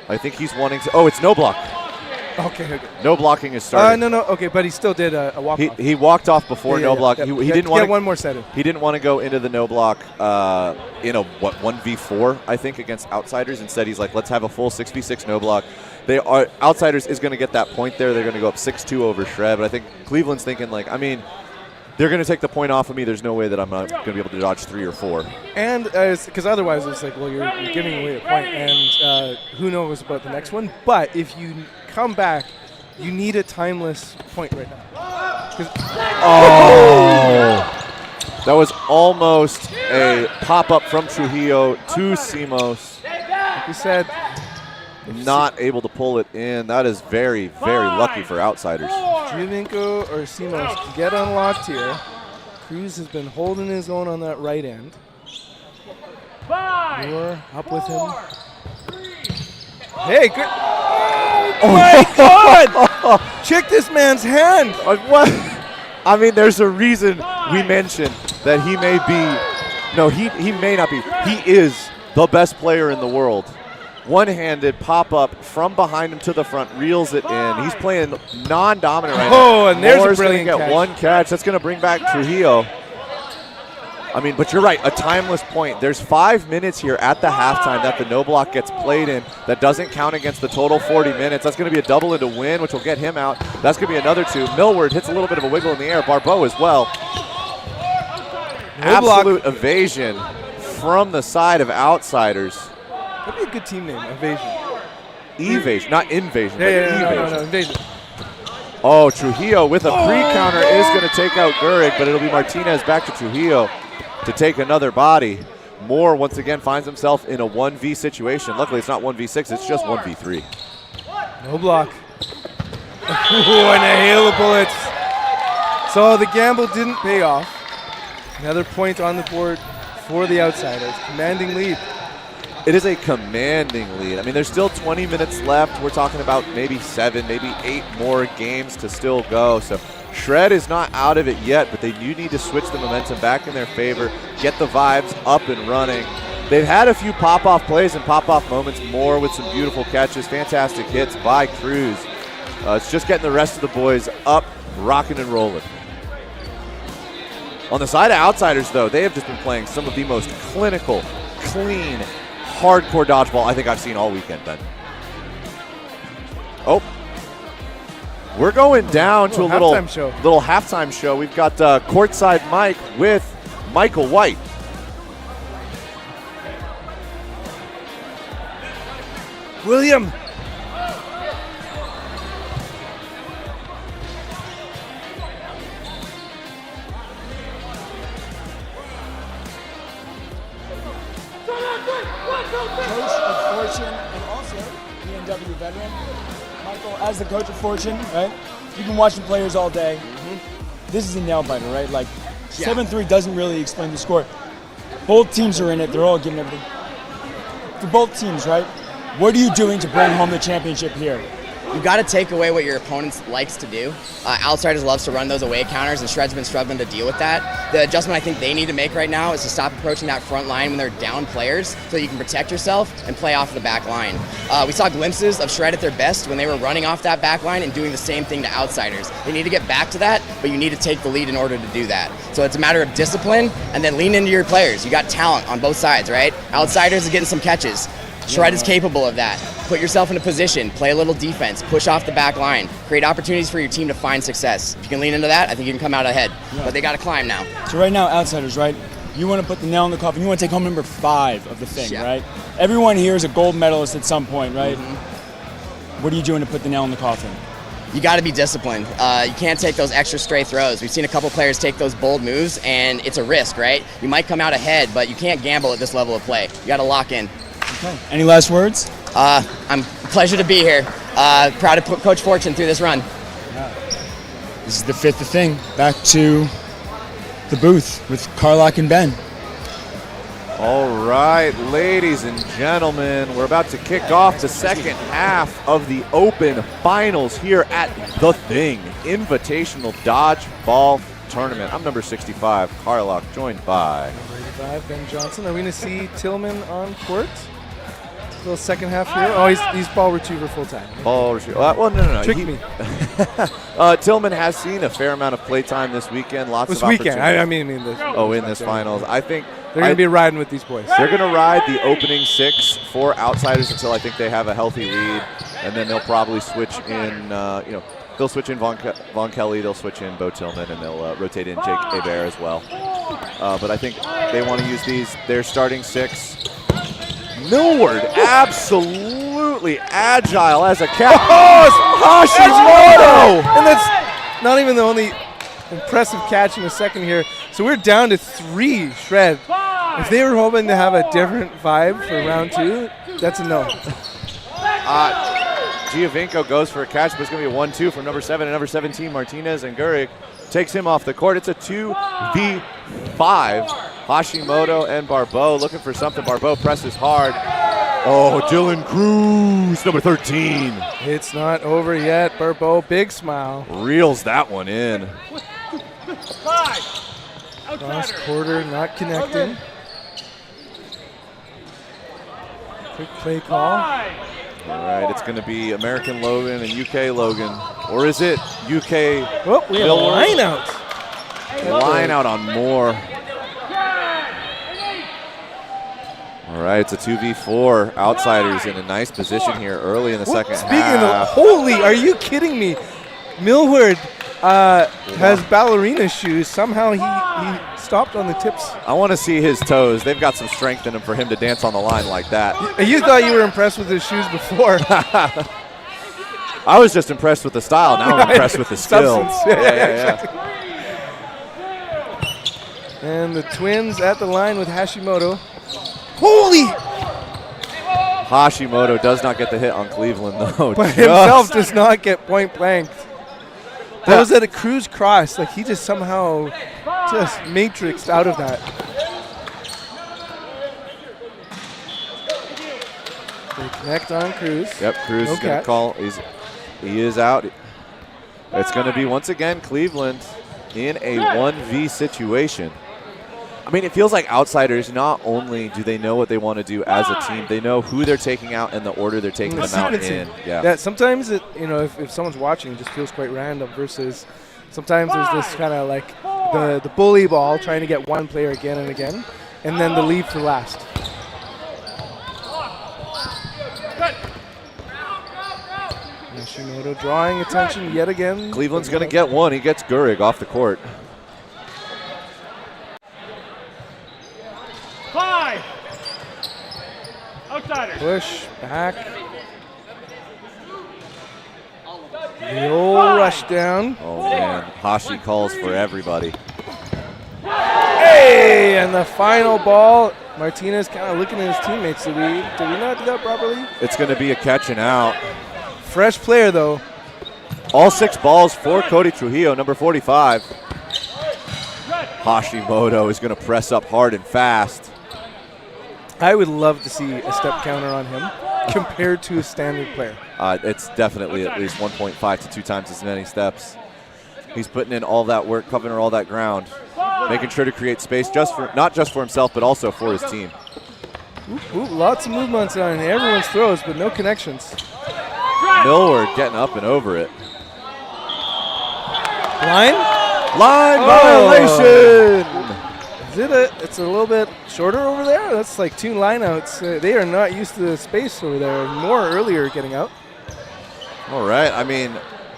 I think he's wanting to. Oh, it's no block. Okay. No blocking is starting. No. Okay, but he still did a walk off. He walked off before no block. He didn't want to get one more set in. He didn't want to go into the no block in a 1v4, I think, against Outsiders. Instead, he's like, let's have a full 6v6 no block. Outsiders is going to get that point there. They're going to go up 6-2 over Shred. But I think Cleveland's thinking, like, I mean, they're going to take the point off of me. There's no way that I'm not going to be able to dodge 3 or 4. And because otherwise it's like, well, you're giving away a point, and who knows about the next one. But if you come back, you need a timeless point right now. That was almost a pop-up from Trujillo to Simos. Like we said, not able to pull it in. That is very, very lucky for Outsiders. Giovinco or Simos can get unlocked here. Cruz has been holding his own on that right end. Moore up with him. Hey, good. Oh my God! Check this man's hand. What? I mean, there's a reason we mentioned that he may be. No, he may not be. He is the best player in the world. One-handed pop-up from behind him to the front, reels it in. He's playing non-dominant right now. Oh, and there's Moore's a brilliant gonna get catch. one catch. That's going to bring back Trujillo. I mean, but you're right, a timeless point. There's 5 minutes here at the halftime that the no block gets played in. That doesn't count against the total 40 minutes. That's going to be a double into win, which will get him out. That's going to be another 2. Millward hits a little bit of a wiggle in the air. Barbeau as well. No Absolute evasion from the side of Outsiders. That'd be a good team name, Evasion. Evasion, not invasion, but No, evasion. Invasion. Oh, Trujillo with a pre-counter is going to take out Gehrig, but it'll be Martinez back to Trujillo. to take another body. Moore once again finds himself in a 1v situation. Luckily, it's not 1v6, it's just 1v3. No block. Ooh, and a hail of bullets. So the gamble didn't pay off. Another point on the board for the Outsiders. Commanding lead. It is a commanding lead. I mean, there's still 20 minutes left. We're talking about maybe 7, maybe 8 more games to still go. So Shred is not out of it yet, but they do need to switch the momentum back in their favor, get the vibes up and running. They've had a few pop-off plays and pop-off moments, more with some beautiful catches, fantastic hits by Cruz. It's just getting the rest of the boys up, rocking and rolling. On the side of Outsiders, though, they have just been playing some of the most clinical, clean, hardcore dodgeball I think I've seen all weekend, Ben. Oh. We're going down to a little halftime show. We've got Courtside Mike with Michael White. William. Coach of Fortune and also B&W veteran. Michael, as the coach of Fortune, right? You've been watching players all day. This is a nail biter, right? Like 7-3 doesn't really explain the score. Both teams are in it. They're all giving everything. For both teams, right? What are you doing to bring home the championship here? You got to take away what your opponent likes to do. Outsiders loves to run those away counters, and Shred's been struggling to deal with that. The adjustment I think they need to make right now is to stop approaching that front line when they're down players so you can protect yourself and play off the back line. We saw glimpses of Shred at their best when they were running off that back line and doing the same thing to Outsiders. They need to get back to that, but you need to take the lead in order to do that. So it's a matter of discipline and then lean into your players. You got talent on both sides, right? Outsiders is getting some catches. Shred is capable of that. Put yourself in a position, play a little defense, push off the back line, create opportunities for your team to find success. If you can lean into that, I think you can come out ahead. Yeah. But they got to climb now. So right now, Outsiders, right? You want to put the nail in the coffin. You want to take home number 5 of the thing, right? Everyone here is a gold medalist at some point, right? What are you doing to put the nail in the coffin? You got to be disciplined. You can't take those extra stray throws. We've seen a couple players take those bold moves, and it's a risk, right? You might come out ahead, but you can't gamble at this level of play. You got to lock in. Okay. Any last words? I'm a pleasure to be here. Proud to put Coach Fortune through this run. Yeah. This is the 5th thing. Back to the booth with Carlock and Ben. All right, ladies and gentlemen, we're about to kick off the second half of the Open Finals here at The Thing Invitational Dodgeball Tournament. I'm number 65, Carlock, joined by number 85, Ben Johnson. Are we going to see Tillman on court? Little second half here. Oh, he's ball retriever full time. Ball retriever. Well, no. Trick me. Tillman has seen a fair amount of play time this weekend. Lots this of weekend. I mean in this finals. I think they're going to be riding with these boys. They're going to ride the opening 6 for Outsiders until I think they have a healthy lead, and then they'll probably switch in. They'll switch in Von Kelly. They'll switch in Bo Tillman, and they'll rotate in Jake Hebert as well. But I think they want to use their starting 6. Millward, absolutely agile as a cat. Oh, Hashimoto! And that's not even the only impressive catch in the second here. So we're down to 3, Shred. If they were hoping to have a different vibe for round 2, that's a no. Giovinco goes for a catch, but it's going to be a 1-2 from number 7 and number 17, Martinez, and Gurik takes him off the court. It's a 2v5. Hashimoto and Barbeau looking for something. Barbeau presses hard. Oh, Dylan Cruz, number 13. It's not over yet. Barbeau, big smile. Reels that one in. Cross quarter, not connecting. Quick play call. All right, it's going to be American Logan and UK Logan. Or is it UK? Oh, we have a line out. Line out on Moore. All right, it's a 2v4. Outsiders in a nice position here early in the second half. Holy, are you kidding me? Millward has ballerina shoes. Somehow he stopped on the tips. I want to see his toes. They've got some strength in them for him to dance on the line like that. You thought you were impressed with his shoes before. I was just impressed with the style. Now I'm impressed with the skill. Yeah. And the Twins at the line with Hashimoto. Holy! Hashimoto does not get the hit on Cleveland, though. But himself does not get point blank. That was at a cruise cross. Like, he just somehow just matrixed out of that. They connect on Cruz. Yep, Cruz is going to call. He is out. It's going to be, once again, Cleveland in a 1v situation. I mean, it feels like Outsiders, not only do they know what they want to do as a team, they know who they're taking out and the order they're taking them out in. Yeah, sometimes, if someone's watching, it just feels quite random versus sometimes there's this kind of like the bully ball trying to get one player again and again, and then the leave for last. Hashimoto drawing attention yet again. Cleveland's going to get one. He gets Gehrig off the court. 5. Outsiders. Push back. The old rush down. Oh, man. Hashi calls for everybody. Hey, and the final ball. Martinez kind of looking at his teammates. Did we not do that properly? It's going to be a catch and out. Fresh player, though. All 6 balls for Cody Trujillo, number 45. Hashimoto is going to press up hard and fast. I would love to see a step counter on him compared to a standard player. It's definitely at least 1.5 to 2 times as many steps. He's putting in all that work, covering all that ground, making sure to create space not just for himself, but also for his team. Lots of movements on everyone's throws, but no connections. Millward getting up and over it. Line violation! It's a little bit shorter over there? That's like 2 lineouts. They are not used to the space over there. More earlier getting out. All right. I mean,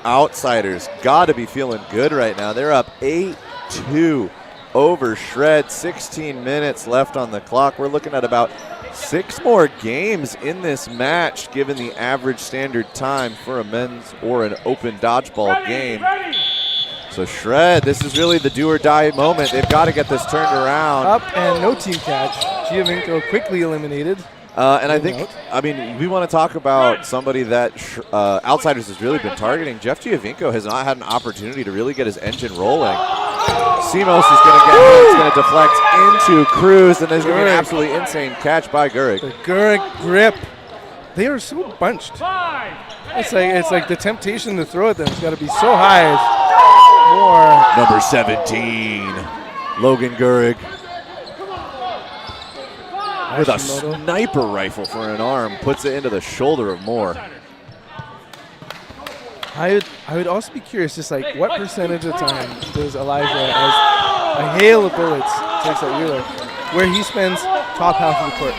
Outsiders got to be feeling good right now. They're up 8-2 over Shred. 16 minutes left on the clock. We're looking at about 6 more games in this match, given the average standard time for a men's or an open dodgeball game. So Shred, this is really the do or die moment. They've got to get this turned around. Up and no team catch. Giovinco quickly eliminated. And I think, we want to talk about somebody that Outsiders has really been targeting. Jeff Giovinco has not had an opportunity to really get his engine rolling. Simos is going to get it. It's going to deflect into Cruz, and there's going to be an absolutely insane catch by Gehrig. The Gehrig grip. They are so bunched. It's like the temptation to throw at them has got to be so high. More. Number 17, Logan Gehrig. With a sniper rifle for an arm, puts it into the shoulder of Moore. I would also be curious, just like what percentage of time does Elijah, as a hail of bullets takes at Wheeler, where he spends top half of the court?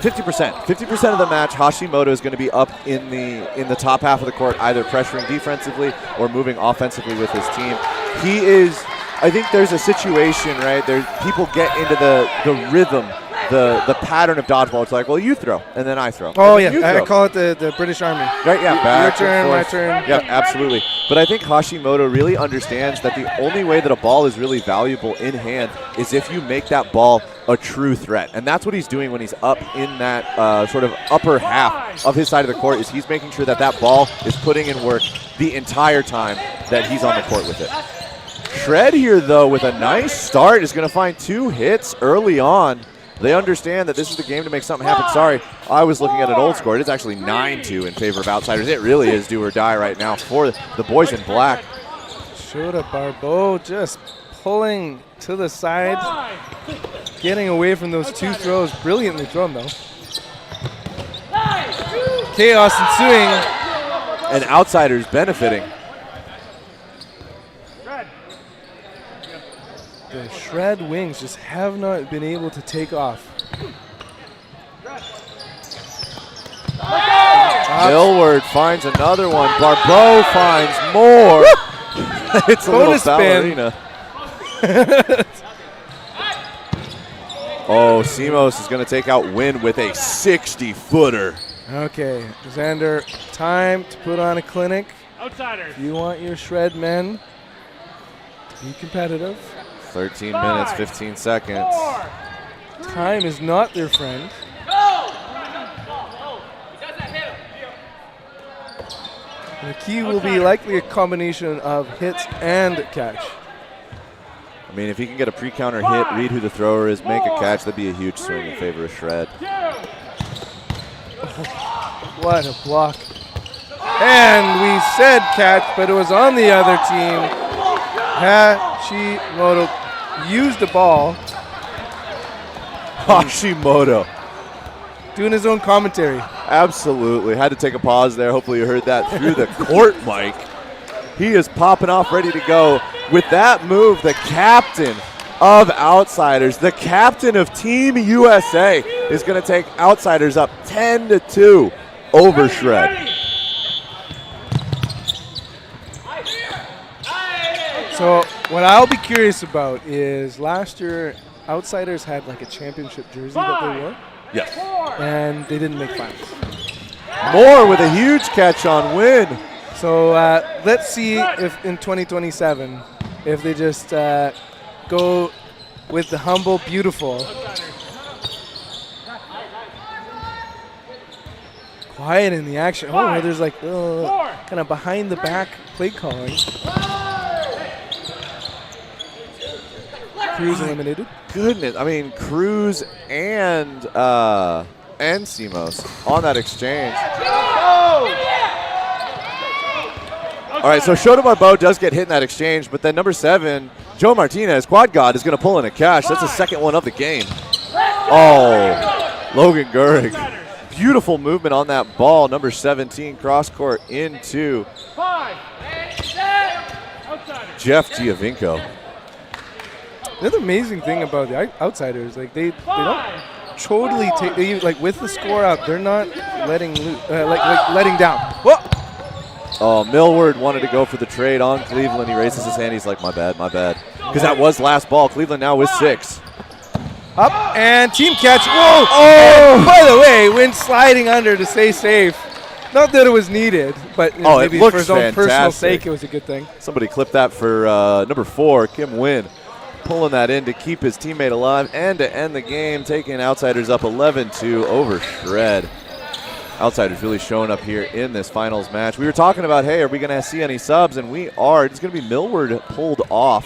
50%. 50% of the match, Hashimoto is going to be up in the top half of the court, either pressuring defensively or moving offensively with his team. He is, I think there's a situation, right? People get into the rhythm, the pattern of dodgeball. It's like, well, you throw, and then I throw. Oh, yeah. I call it the British Army. Right, yeah. Your turn, my turn. Yeah, absolutely. But I think Hashimoto really understands that the only way that a ball is really valuable in hand is if you make that ball a true threat. And that's what he's doing when he's up in that sort of upper half of his side of the court, is he's making sure that that ball is putting in work the entire time that he's on the court with it. Shred here, though, with a nice start, is going to find 2 hits early on. They understand that this is the game to make something happen. Sorry, I was looking at an old score. It is actually 9-2 in favor of Outsiders. It really is do or die right now for the boys in black. Shota Barbeau just pulling to the side, getting away from those 2 throws. Brilliantly thrown, though. Chaos ensuing. And Outsiders benefiting. The Shred wings just have not been able to take off. Millward finds another one. Barbeau finds more. It's a bonus little ballerina. Oh, Simos is going to take out Win with a 60-footer. Okay, Xander, time to put on a clinic. Outsiders. If you want your Shred men to be competitive. 13 minutes, 15 seconds. Time is not their friend. And the key will be likely a combination of hits and catch. I mean, if he can get a pre-counter hit, read who the thrower is, make a catch, that'd be a huge swing in favor of Shred. What a block. And we said catch, but it was on the other team. Hashimoto used the ball. Hashimoto. Doing his own commentary. Absolutely. Had to take a pause there. Hopefully you heard that through the court mic. He is popping off, ready to go. With that move, the captain of Outsiders, the captain of Team USA, is going to take Outsiders up 10-2 over Shred. So what I'll be curious about is last year Outsiders had like a championship jersey that they wore. Yes. And they didn't make finals. Moore with a huge catch on win. So let's see if in 2027, if they just go with the humble, beautiful. Quiet in the action. Oh, there's like kind of behind the back play calling. Cruz eliminated. Goodness, I mean Cruz and Simos on that exchange. All right, so Shota Barbeau does get hit in that exchange, but then number 7, Joe Martinez, Quad God, is going to pull in a catch. That's the second one of the game. Oh, Logan Gehrig. Beautiful movement on that ball. Number 17, cross court into Jeff Giovinco. The other amazing thing about the Outsiders, like they don't totally take, like with the score up, they're not letting letting down. Whoa! Oh, Millward wanted to go for the trade on Cleveland. He raises his hand. He's like, my bad. Because that was last ball. Cleveland now with 6. Up and team catch. Whoa! Oh! By the way, went sliding under to stay safe. Not that it was needed, but maybe for his own personal sake, it was a good thing. Somebody clipped that for number 4, Kim Wynn. Pulling that in to keep his teammate alive and to end the game, taking Outsiders up 11-2 over Shred. Outsiders really showing up here in this finals match. We were talking about, hey, are we going to see any subs? And we are. It's going to be Millward pulled off,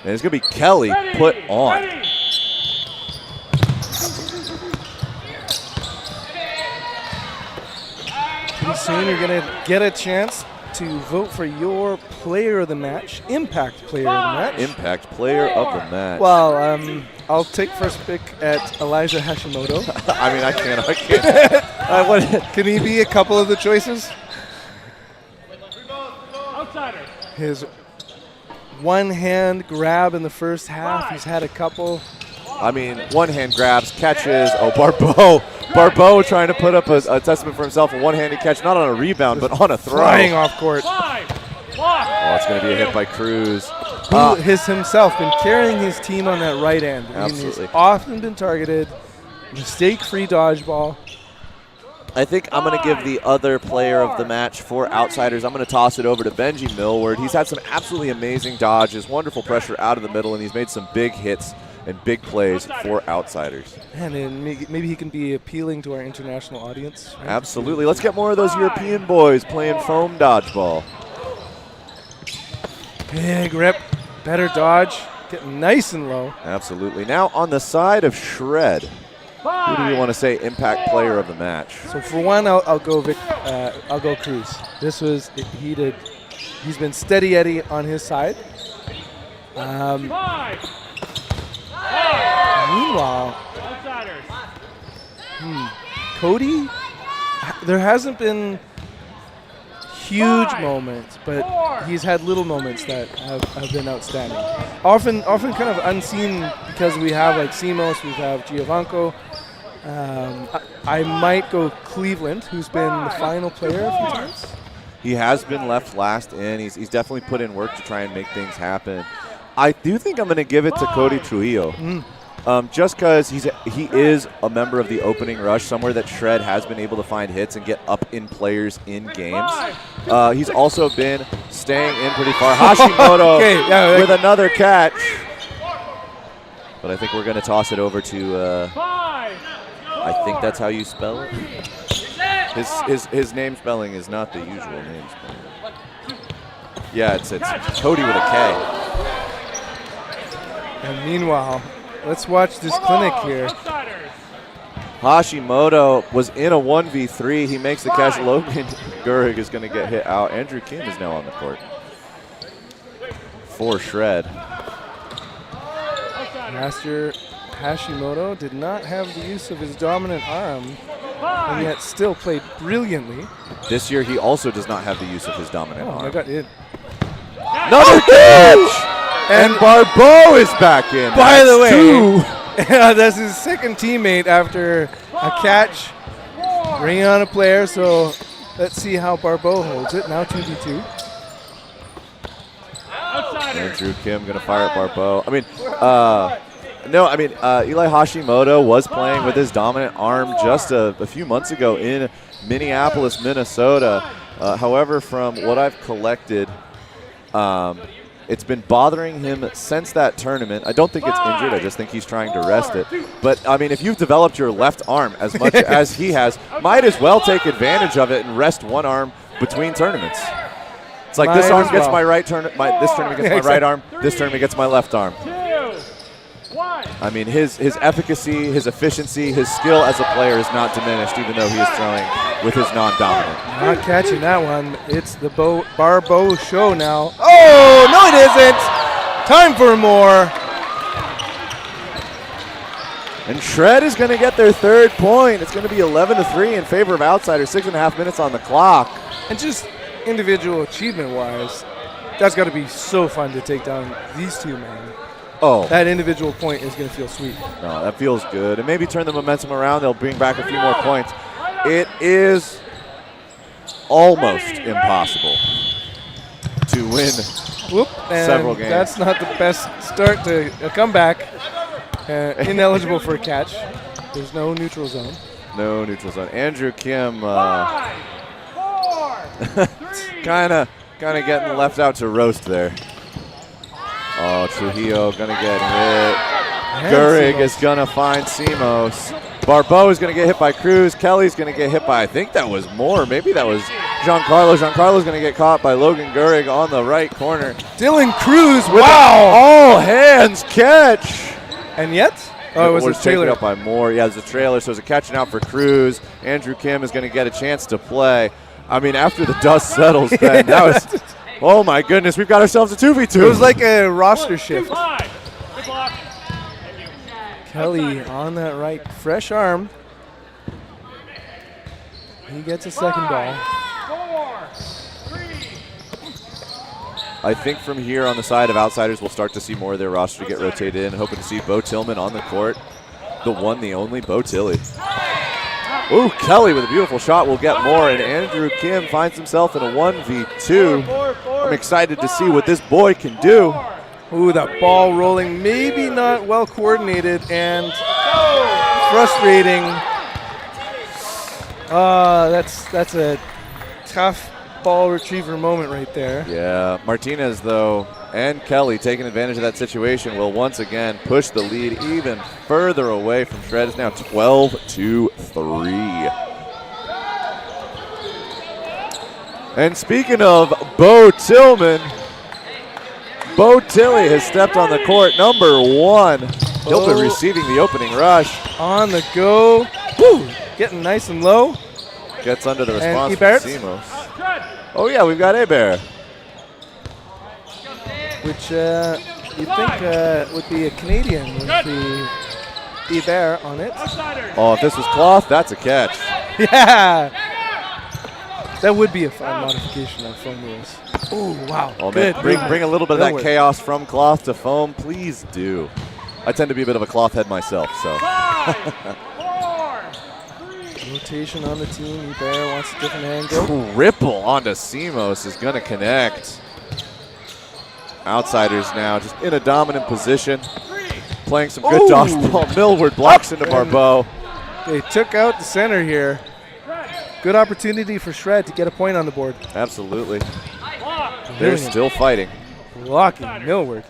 and it's going to be Kelly put on. Pretty soon you're going to get a chance to vote for your player of the match, impact player of the match. Impact player of the match. Well, I'll take first pick at Elijah Hashimoto. I mean, I can't. Can he be a couple of the choices? His one-hand grab in the first half. He's had a couple. I mean, one-hand grabs, catches. Oh, Barbeau trying to put up a testament for himself, a one-handed catch, not on a rebound, but on a throw. Flying off court. Oh, it's going to be a hit by Cruz. Who has himself been carrying his team on that right end. Absolutely. He's often been targeted. Mistake-free dodgeball. I think I'm going to give the other player of the match for Outsiders. I'm going to toss it over to Benji Millward. He's had some absolutely amazing dodges, wonderful pressure out of the middle, and he's made some big hits and big plays for Outsiders. And maybe he can be appealing to our international audience. Right? Absolutely. Let's get more of those European boys playing foam dodgeball. Big rip, better dodge, getting nice and low. Absolutely. Now on the side of Shred, who do we want to say impact player of the match? So for one, I'll go Cruz. This was heated. He's been steady Eddie on his side. Meanwhile, Cody, there hasn't been huge moments, but he's had little moments that have been outstanding. Often kind of unseen because we have like Simos, we have Giovinco. I might go Cleveland, who's been the final player a few times. He has been left last in. He's definitely put in work to try and make things happen. I do think I'm going to give it to Cody Trujillo. Just because he is a member of the opening rush, somewhere that Shred has been able to find hits and get up in players in games. He's also been staying in pretty far. Hashimoto with another catch. But I think we're going to toss it over to, I think that's how you spell it. His name spelling is not the usual name spelling. Yeah, it's Cody with a K. And meanwhile, let's watch this clinic here. Hashimoto was in a 1v3. He makes the catch. Logan Gehrig is going to get hit out. Andrew Kim is now on the court for Shred. Master Hashimoto did not have the use of his dominant arm, and yet still played brilliantly. This year, he also does not have the use of his dominant arm. I got it. Another catch! And Barbeau is back in. By the way, that's his second teammate after a catch, bringing on a player. So let's see how Barbeau holds it. Now 2v2. Andrew Kim going to fire at Barbeau. I mean, Eli Hashimoto was playing with his dominant arm just a few months ago in Minneapolis, Minnesota. However, from what I've collected, it's been bothering him since that tournament. I don't think it's injured. I just think he's trying to rest it. But, I mean, if you've developed your left arm as much as he has, might as well take advantage of it and rest one arm between tournaments. It's like this arm gets my right turn. This tournament gets my right arm. This tournament gets my left arm. I mean, his efficacy, his efficiency, his skill as a player is not diminished, even though he is throwing with his non-dominant. Not catching that one. It's the Barbeau show now. Oh, no it isn't. Time for more. And Shred is going to get their third point. It's going to be 11-3 in favor of Outsiders. 6.5 minutes on the clock. And just individual achievement-wise, that's got to be so fun to take down these two men. Oh. That individual point is going to feel sweet. No, that feels good. And maybe turn the momentum around. They'll bring back a few more points. It is almost impossible to win several games. That's not the best start to a comeback. Ineligible for a catch. There's no neutral zone. No neutral zone. Andrew Kim kind of getting left out to roast there. Oh, Trujillo gonna get hit. Gehrig is gonna find Simos. Barbeau is gonna get hit by Cruz. Kelly's gonna get hit by, I think that was Moore. Maybe that was Giancarlo. Giancarlo's gonna get caught by Logan Gehrig on the right corner. Dylan Cruz, with all hands catch. And yet? Oh, it was a trailer. Taken up by Moore. Yeah, it was a trailer, so it was a catching out for Cruz. Andrew Kim is gonna get a chance to play. I mean, after the dust settles, Ben, that was... Oh my goodness, we've got ourselves a 2v2. It was like a roster shift. Kelly on that right, fresh arm. He gets a second ball. I think from here on the side of Outsiders, we'll start to see more of their roster get rotated in. Hoping to see Bo Tillman on the court. The one, the only, Bo Tilley. Ooh, Kelly with a beautiful shot will get more, and Andrew Kim finds himself in a 1v2. I'm excited to see what this boy can do. Ooh, that ball rolling, maybe not well coordinated and frustrating. That's a tough ball retriever moment right there. Yeah, Martinez, though, and Kelly taking advantage of that situation will once again push the lead even further away from Shred. It's now 12-3. And speaking of Bo Tillman, Bo Tilley has stepped on the court, number one. He'll be receiving the opening rush. On the go. Woo, getting nice and low. Gets under the response from Simos. Oh yeah, we've got Hebert. Which you'd think would be a Canadian with the Hebert on it. Oh, if this was cloth, that's a catch. Yeah. That would be a fun modification of foam rules. Oh, wow. Oh, man, bring a little bit of that chaos from cloth to foam. Please do. I tend to be a bit of a cloth head myself, so. Rotation on the team. Hebert wants a different angle. Triple onto Simos is going to connect. Outsiders now just in a dominant position. Playing some good dodgeball. Millward blocks into Barbeau. They took out the center here. Good opportunity for Shred to get a point on the board. Absolutely. They're still fighting. Blocking Millward.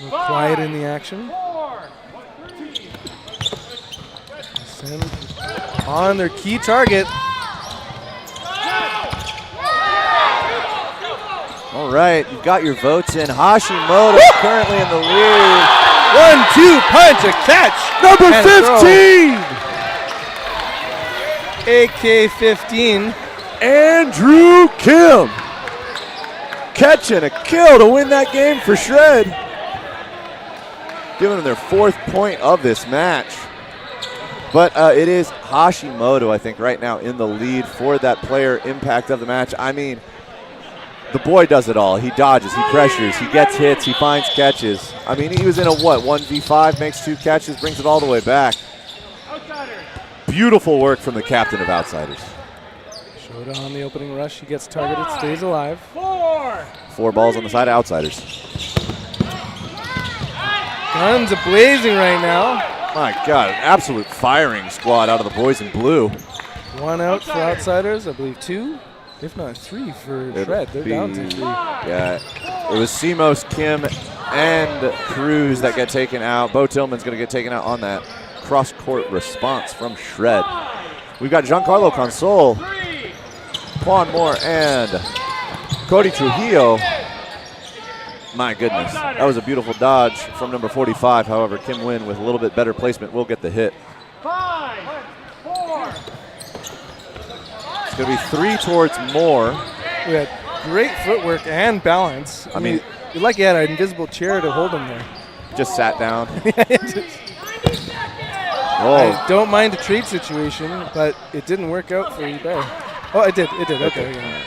Quiet in the action. Send on their key target. All right, you've got your votes in. Hashimoto currently in the lead. 1-2 punch, a catch. Number And a 15. AK-15. Andrew Kim. Catch and a kill to win that game for Shred. Giving them their 4th point of this match. But it is Hashimoto, I think, right now in the lead for that player impact of the match. I mean, the boy does it all. He dodges, he pressures, he gets hits, he finds catches. I mean, he was in a 1v5, makes 2 catches, brings it all the way back. Beautiful work from the captain of Outsiders. Showdown on the opening rush. He gets targeted, stays alive. 4 balls on the side of Outsiders. Guns a-blazing right now. My God, an absolute firing squad out of the boys in blue. 1 out for Outsiders, I believe 2, if not 3 for Shred. They're down to 3. Yeah, it was Simos, Kim, and Cruz that get taken out. Bo Tillman's going to get taken out on that cross-court response from Shred. We've got Giancarlo Consol, Quan Moore, and Cody Trujillo. My goodness, that was a beautiful dodge from number 45. However, Kim Nguyen with a little bit better placement will get the hit. 5, 4. It's going to be 3 towards Moore. We had great footwork and balance. I mean, you're lucky he had an invisible chair to hold him there. Just sat down. I don't mind a trade situation, but it didn't work out for Hebert. Oh, it did. Okay. Yeah.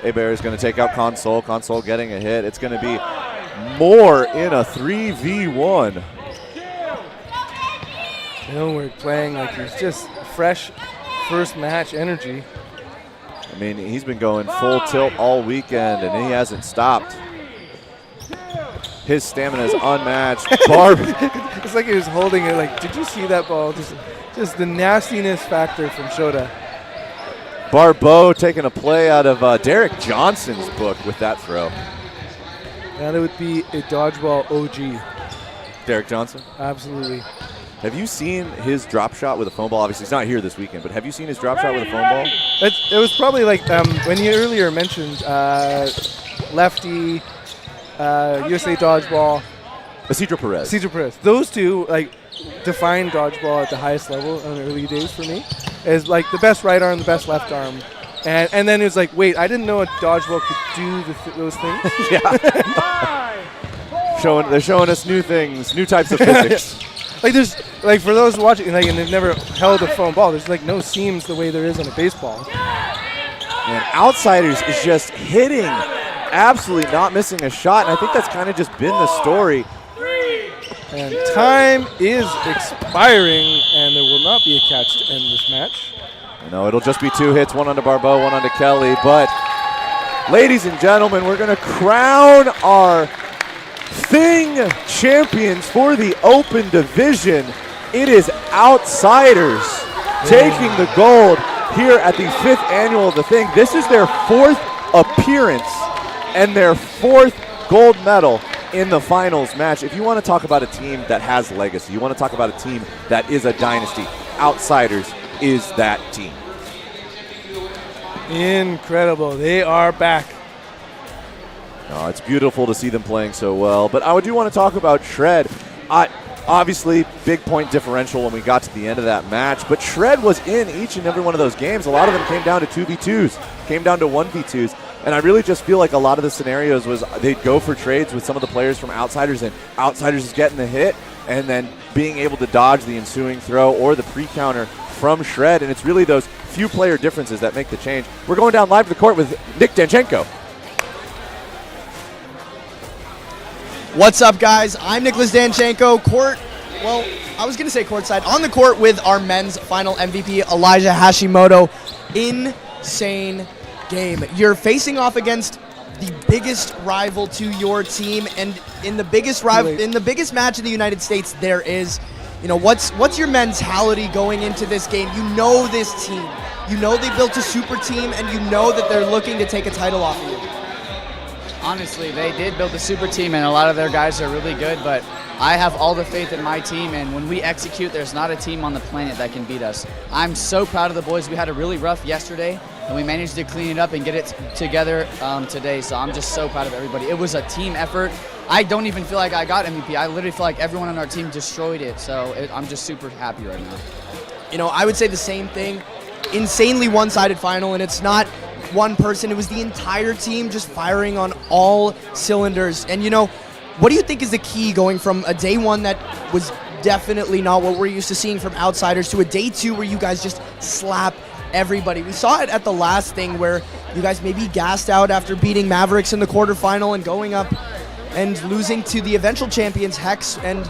Hebert is going to take out Consol. Consol getting a hit. It's going to be Moore in a 3v1. Millward playing like he's just fresh first match energy. I mean, he's been going full tilt all weekend, and he hasn't stopped. His stamina is unmatched. Barb. It's like he was holding it like, did you see that ball? Just the nastiness factor from Shota. Barbeau taking a play out of Derek Johnson's book with that throw. That would be a dodgeball OG. Derek Johnson? Absolutely. Have you seen his drop shot with a foam ball? Obviously, he's not here this weekend, but have you seen his drop shot with a foam ball? It was probably like when you earlier mentioned lefty, USA Dodgeball. Isidro Perez. Those two like define dodgeball at the highest level in the early days for me. Is like the best right arm, the best left arm. And then it was like, wait, I didn't know a dodgeball could do those things. Yeah. They're showing us new things, new types of physics. Like there's like for those watching like and they've never held a foam ball, there's like no seams the way there is on a baseball. And Outsiders is just hitting, absolutely not missing a shot, and I think that's kind of just been the story. And time is expiring, and there will not be a catch to end this match. No, it'll just be 2 hits, one onto Barbeau, one onto Kelly. But, ladies and gentlemen, we're going to crown our Fang champions for the Open Division. It is Outsiders taking the gold here at the 5th annual of the Fang. This is their 4th appearance and their 4th gold medal in the finals match. If you want to talk about a team that has legacy, you want to talk about a team that is a dynasty, Outsiders is that team. Incredible. They are back. Oh, it's beautiful to see them playing so well. But I do want to talk about Shred. Obviously, big point differential when we got to the end of that match. But Shred was in each and every one of those games. A lot of them came down to 2v2s, came down to 1v2s. And I really just feel like a lot of the scenarios was they'd go for trades with some of the players from Outsiders, and Outsiders is getting the hit and then being able to dodge the ensuing throw or the pre-counter from Shred. And it's really those few player differences that make the change. We're going down live to the court with Nick Danchenko. What's up, guys? I'm Nicholas Danchenko. I was going to say courtside. On the court with our men's final MVP, Elijah Hashimoto. Insane game. You're facing off against the biggest rival to your team, and in the biggest match in the United States there is. You know, what's your mentality going into this game? You know this team. You know they built a super team, and you know that they're looking to take a title off of you. honestly, they did build a super team, and a lot of their guys are really good, but I have all the faith in my team, and when we execute, there's not a team on the planet that can beat us. I'm so proud of the boys. We had a really rough yesterday, and we managed to clean it up and get it together today, so I'm just so proud of everybody. It was a team effort. I don't even feel like I got MVP. I literally feel like everyone on our team destroyed it, so I'm just super happy right now. You know, I would say the same thing. Insanely one-sided final, and it's not one person. It was the entire team just firing on all cylinders. And, you know, what do you think is the key going from a day one that was definitely not what we're used to seeing from outsiders to a day two where you guys just slap everybody? We saw it at the last thing where you guys maybe gassed out after beating Mavericks in the quarterfinal and going up and losing to the eventual champions, Hex. And,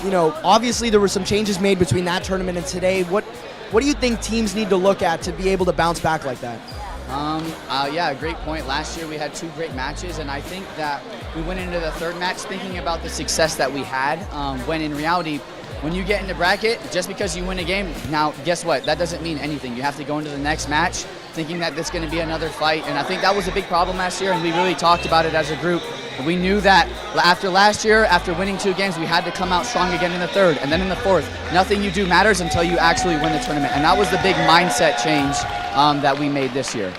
you know, obviously there were some changes made between that tournament and today. What do you think teams need to look at to be able to bounce back like that? Yeah, great point. Last year we had 2 great matches, and I think that we went into the third match thinking about the success that we had, when in reality, when you get into bracket, just because you win a game, now guess what? That doesn't mean anything. You have to go into the next match thinking that there's going to be another fight, and I think that was a big problem last year, and we really talked about it as a group. We knew that after last year, after winning 2 games, we had to come out strong again in the third, and then in the fourth. Nothing you do matters until you actually win the tournament, and that was the big mindset change that we made this year.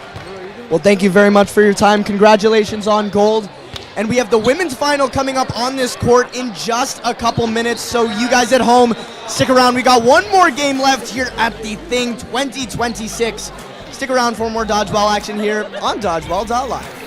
Well, thank you very much for your time. Congratulations on gold. And we have the women's final coming up on this court in just a couple minutes. So you guys at home, stick around. We got one more game left here at the Thing 2026. Stick around for more dodgeball action here on Dodgeball.live.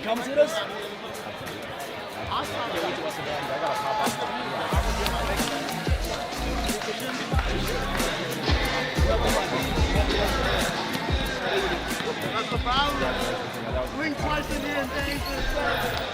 Come to us? That's the foul. Blink twice in here and bang to the side.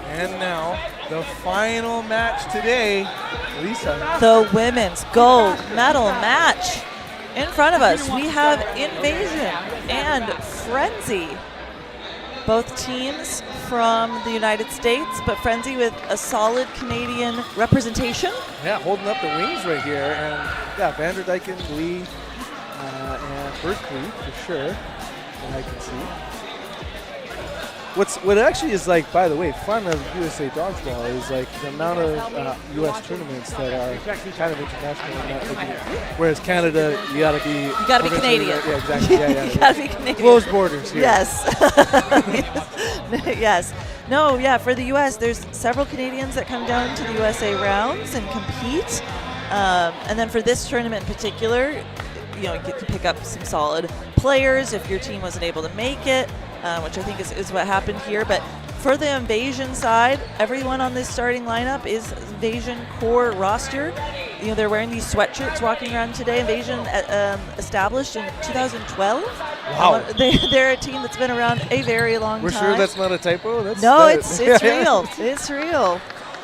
And now, the final match today, Lisa. The women's gold medal match. In front of us, we have Invasion and Frenzy. Both teams from the United States, but Frenzy with a solid Canadian representation. Yeah, holding up the wings right here. And yeah, Vanderdyken, Lee, and Berkeley for sure, that I can see. What actually is like, by the way, fun of USA Dodgeball is like the amount of U.S. tournaments that are kind of international. And not, whereas Canada, you gotta be Canadian. Yeah, exactly. Yeah. You gotta be Canadian. Closed borders here. Yes. Yes. No, yeah. For the U.S., there's several Canadians that come down to the USA rounds and compete. And then for this tournament in particular, you know, you get to pick up some solid players if your team wasn't able to make it. Which I think is what happened here. But for the Invasion side, everyone on this starting lineup is Invasion core roster. You know, they're wearing these sweatshirts walking around today. Invasion established in 2012. Wow. They're a team that's been around a very long We're time. sure that's not a typo? No, it's real. It's real.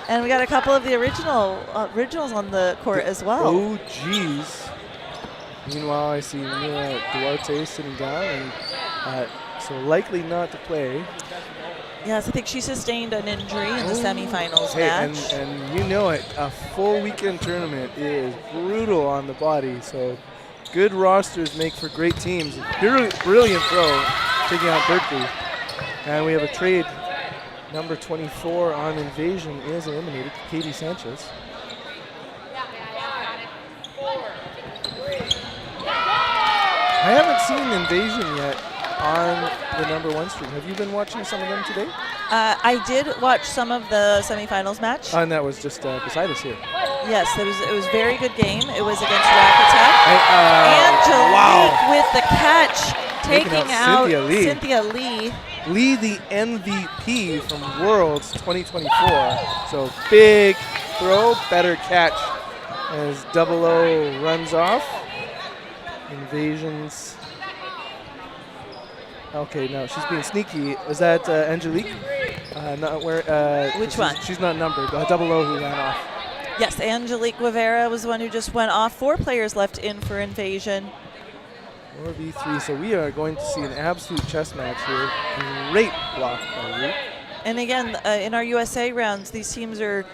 And we got a couple of the originals on the court as well. Oh, geez. Meanwhile, I see Mia Duarte sitting down, and so likely not to play. Yes, I think she sustained an injury in the semifinals Hey, match. and you know it, a full weekend tournament is brutal on the body, so good rosters make for great teams. Brilliant throw, taking out Berkeley. And we have a trade. Number 24 on Invasion is eliminated, Katie Sanchez. I haven't seen Invasion yet on the number 1 stream. Have you been watching some of them today? I did watch some of the semifinals match. And that was just beside us here. Yes, it was a very good game. It was against Rack Attack. Angelique wow. with the catch, taking out Cynthia Cynthia Lee. Lee, the MVP from Worlds 2024. So big throw, better catch as Double O runs off. Invasions. Okay, no, she's being sneaky. Is that Angelique? Not where? Which one? She's not numbered. Double O who ran off. Yes, Angelique Guevara was the one who just went off. 4 players left in for Invasion. 4v3, so we are going to see an absolute chess match here. Great block by Luke. And again, in our USA rounds, these teams are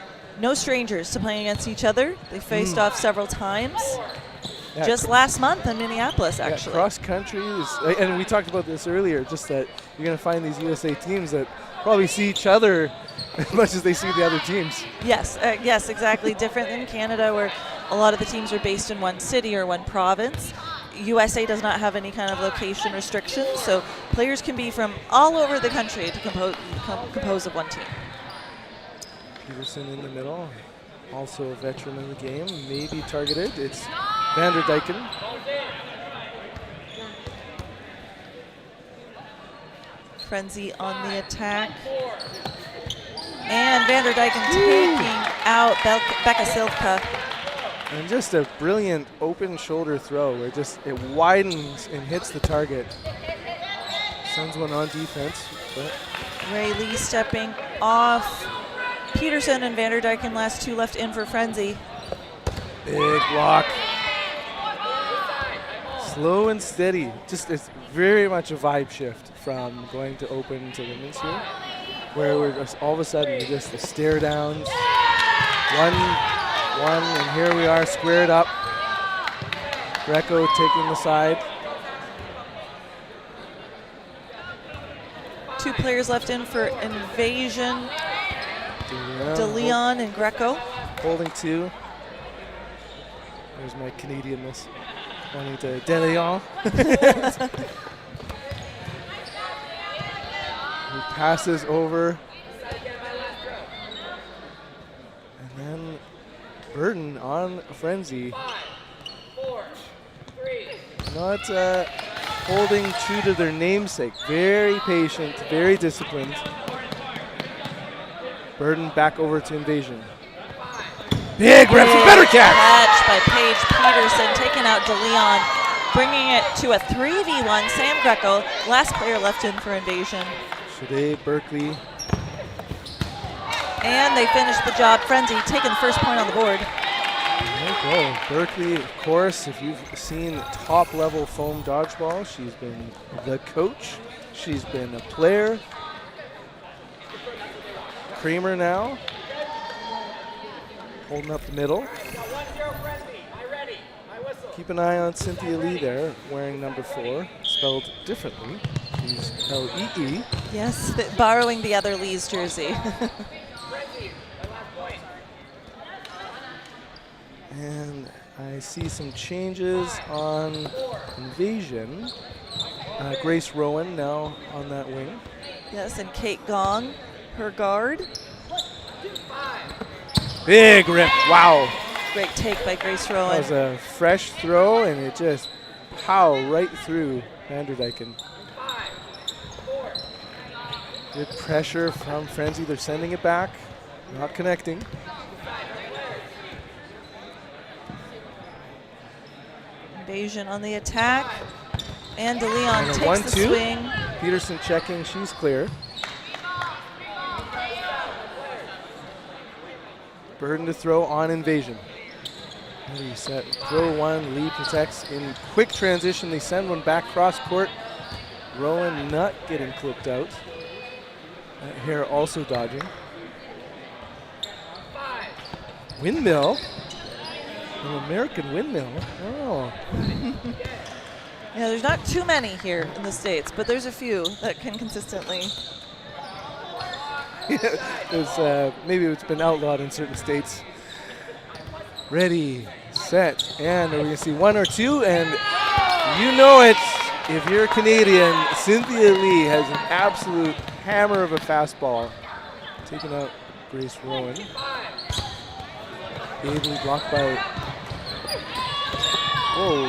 no strangers to playing against each other. They faced off several times. Yeah, just last month in Minneapolis, actually. Yeah, cross country is, and we talked about this earlier, just that you're going to find these USA teams that probably see each other as much as they see the other teams. Yes, yes, exactly. Different than Canada, where a lot of the teams are based in one city or one province. USA does not have any kind of location restrictions, so players can be from all over the country to compose of one team. Peterson in the middle, also a veteran in the game, maybe targeted. It's Vanderdyken. Frenzy on the attack. And Vanderdyken taking out Becca Silka. And just a brilliant open shoulder throw where it widens and hits the target. Sends one on defense. But Ray Lee stepping off. Peterson and Vanderdyken, last 2 left in for Frenzy. big block. Slow and steady. Just it's very much a vibe shift from going to open to women's here, where we're just all of a sudden just the stare downs. One, and here we are squared up. Greco taking the side. 2 players left in for Invasion. DeLeon and Greco. Holding 2. There's my Canadianness. Wanting to DeLeon. He passes over. And then Burton on Frenzy. 5, 4, 3. Not holding true to their namesake. Very patient, very disciplined. Burton back over to Invasion. Big rep, better catch! By Paige Peterson, taking out DeLeon, bringing it to a 3v1. Sam Greco, last player left in for Invasion. Today, Berkeley. And they finished the job. Frenzy taking the first point on the board. There you go. Berkeley, of course, if you've seen top-level foam dodgeball, she's been the coach. She's been a player. Kramer now. Holding up the middle. Keep an eye on Cynthia Lee there, wearing number 4, spelled differently. She's L-E-E. Yes, borrowing the other Lee's jersey. And I see some changes on Invasion. Grace Rowan now on that wing. Yes, and Kate Gong, her guard. Big rip, wow. Great take by Grace That Rowan. was a fresh throw, and it just pow right through Vanderdyken. Good pressure from Frenzy. They're sending it back, not connecting. Invasion on the attack. And DeLeon takes 1-2. the swing. Peterson checking, she's clear. Burden to throw on Invasion. Ready, set, throw one, Lee protects in quick transition. They send one back cross court. Rowan Nutt getting clipped out. Hare also dodging. Windmill. An American windmill. Oh. Yeah, there's not too many here in the States, but there's a few that can consistently. Maybe it's been outlawed in certain states. Ready, set, and we're going to see 1 or 2, and you know it. If you're Canadian, Cynthia Lee has an absolute hammer of a fastball. Taking out Grace Rowan. Ably blocked by. Whoa.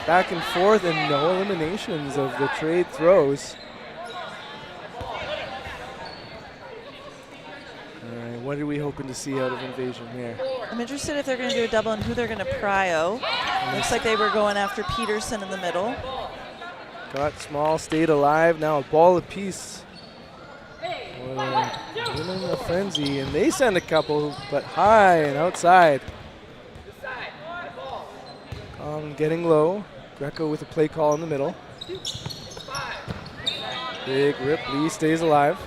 Back and forth, and no eliminations of the trade throws. All right, what are we hoping to see out of Invasion here? I'm interested if they're going to do a double and who they're going to prio. Looks like they were going after Peterson in the middle. Got small, stayed alive. Now a ball apiece. Winning a frenzy, and they send a couple, but high and outside. Getting low. Greco with a play call in the middle. Big rip. Lee stays alive.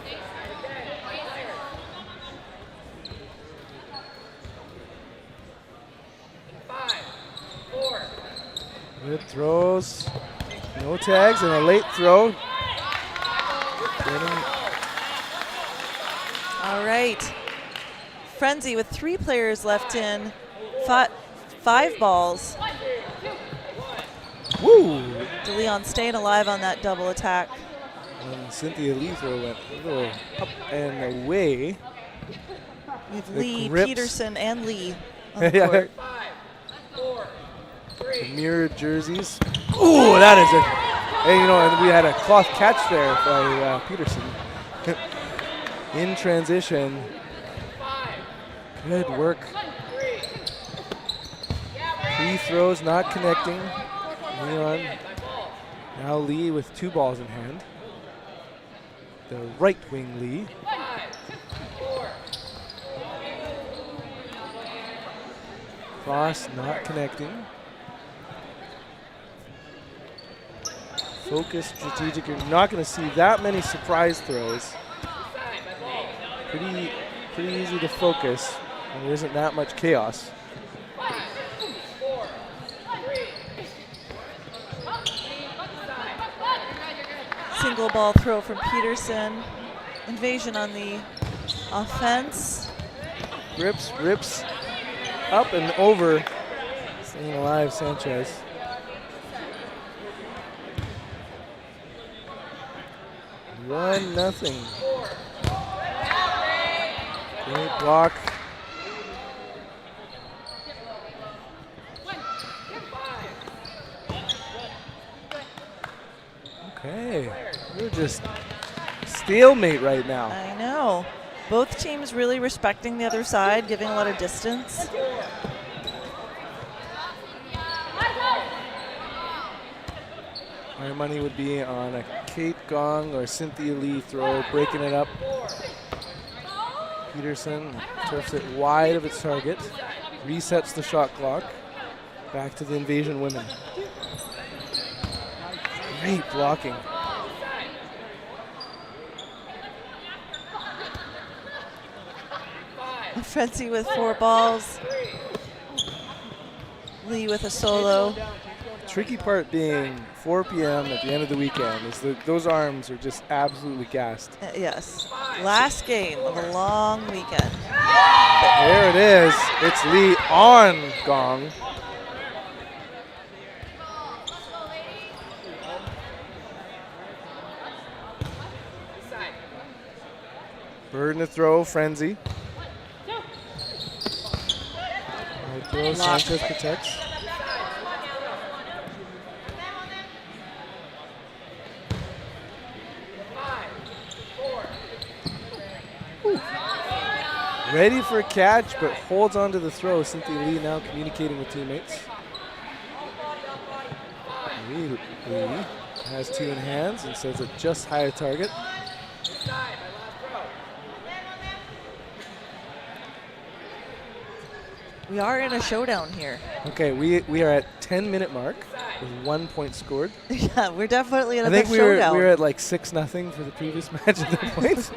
Good throws. No tags and a late throw. All right. Frenzy with 3 players left in. 5 balls. Woo! DeLeon staying alive on that double attack. And Cynthia Lee throw went a little up and away. With The Lee, grips. Peterson, and Lee on the court. The mirrored jerseys. Ooh, that is a. And you know, and we had a cloth catch there by Peterson. In transition. Good work. 3 throws not connecting. Leon. Now Lee with 2 balls in hand. The right wing Lee. Cross not connecting. Focus, strategic. You're not going to see that many surprise throws. Pretty easy to focus when there isn't that much chaos. Single ball throw from Peterson. Invasion on the offense. Rips, up and over. Staying alive, Sanchez. One nothing. Great block. Okay, we're just stalemate right now. I know. Both teams really respecting the other side, giving a lot of distance. My money would be on a Kate Gong or Cynthia Lee throw, breaking it up. Peterson turfs it wide of its target, resets the shot clock. Back to the Invasion women. Great blocking. Frenzy with 4 balls. Lee with a solo. Tricky part being 4 p.m. at the end of the weekend is that those arms are just absolutely gassed. Yes. Last game of a long weekend. There it is. It's Lee on Gong. Burden to throw, Frenzy. Right throw, Sanchez protects. Ready for a catch, but holds on to the throw. Cynthia Lee now communicating with teammates. Lee has two in hands and sets a just higher target. We are in a showdown here. Okay, we are at 10-minute mark with 1 point scored. Yeah, we're definitely in I a think showdown. we were at like 6-0 for the previous match at that point.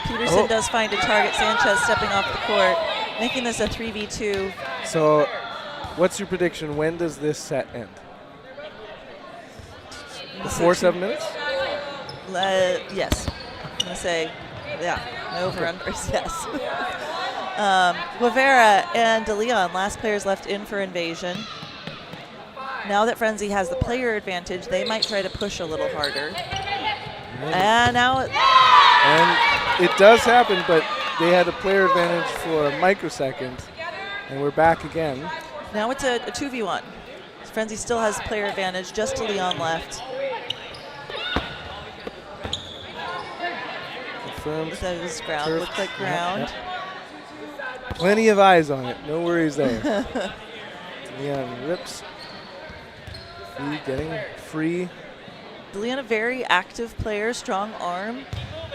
Peterson does find a target. Sanchez stepping off the court, making this a 3v2. So, what's your prediction? When does this set end? Before 7 minutes? Yes. I'm going to say, yeah, no over-unders, yes. Guevara and DeLeon, last players left in for Invasion. Now that Frenzy has the player advantage, they might try to push a little harder. And now... And it does happen, but they had a player advantage for a microsecond, and we're back again. Now it's a 2v1. Frenzy still has player advantage, just DeLeon left. Confirmed. That was ground, Turf. looked like ground. Yep. Plenty of eyes on it, no worries there. Leon rips. Lee getting free. DeLeon, a very active player, strong arm.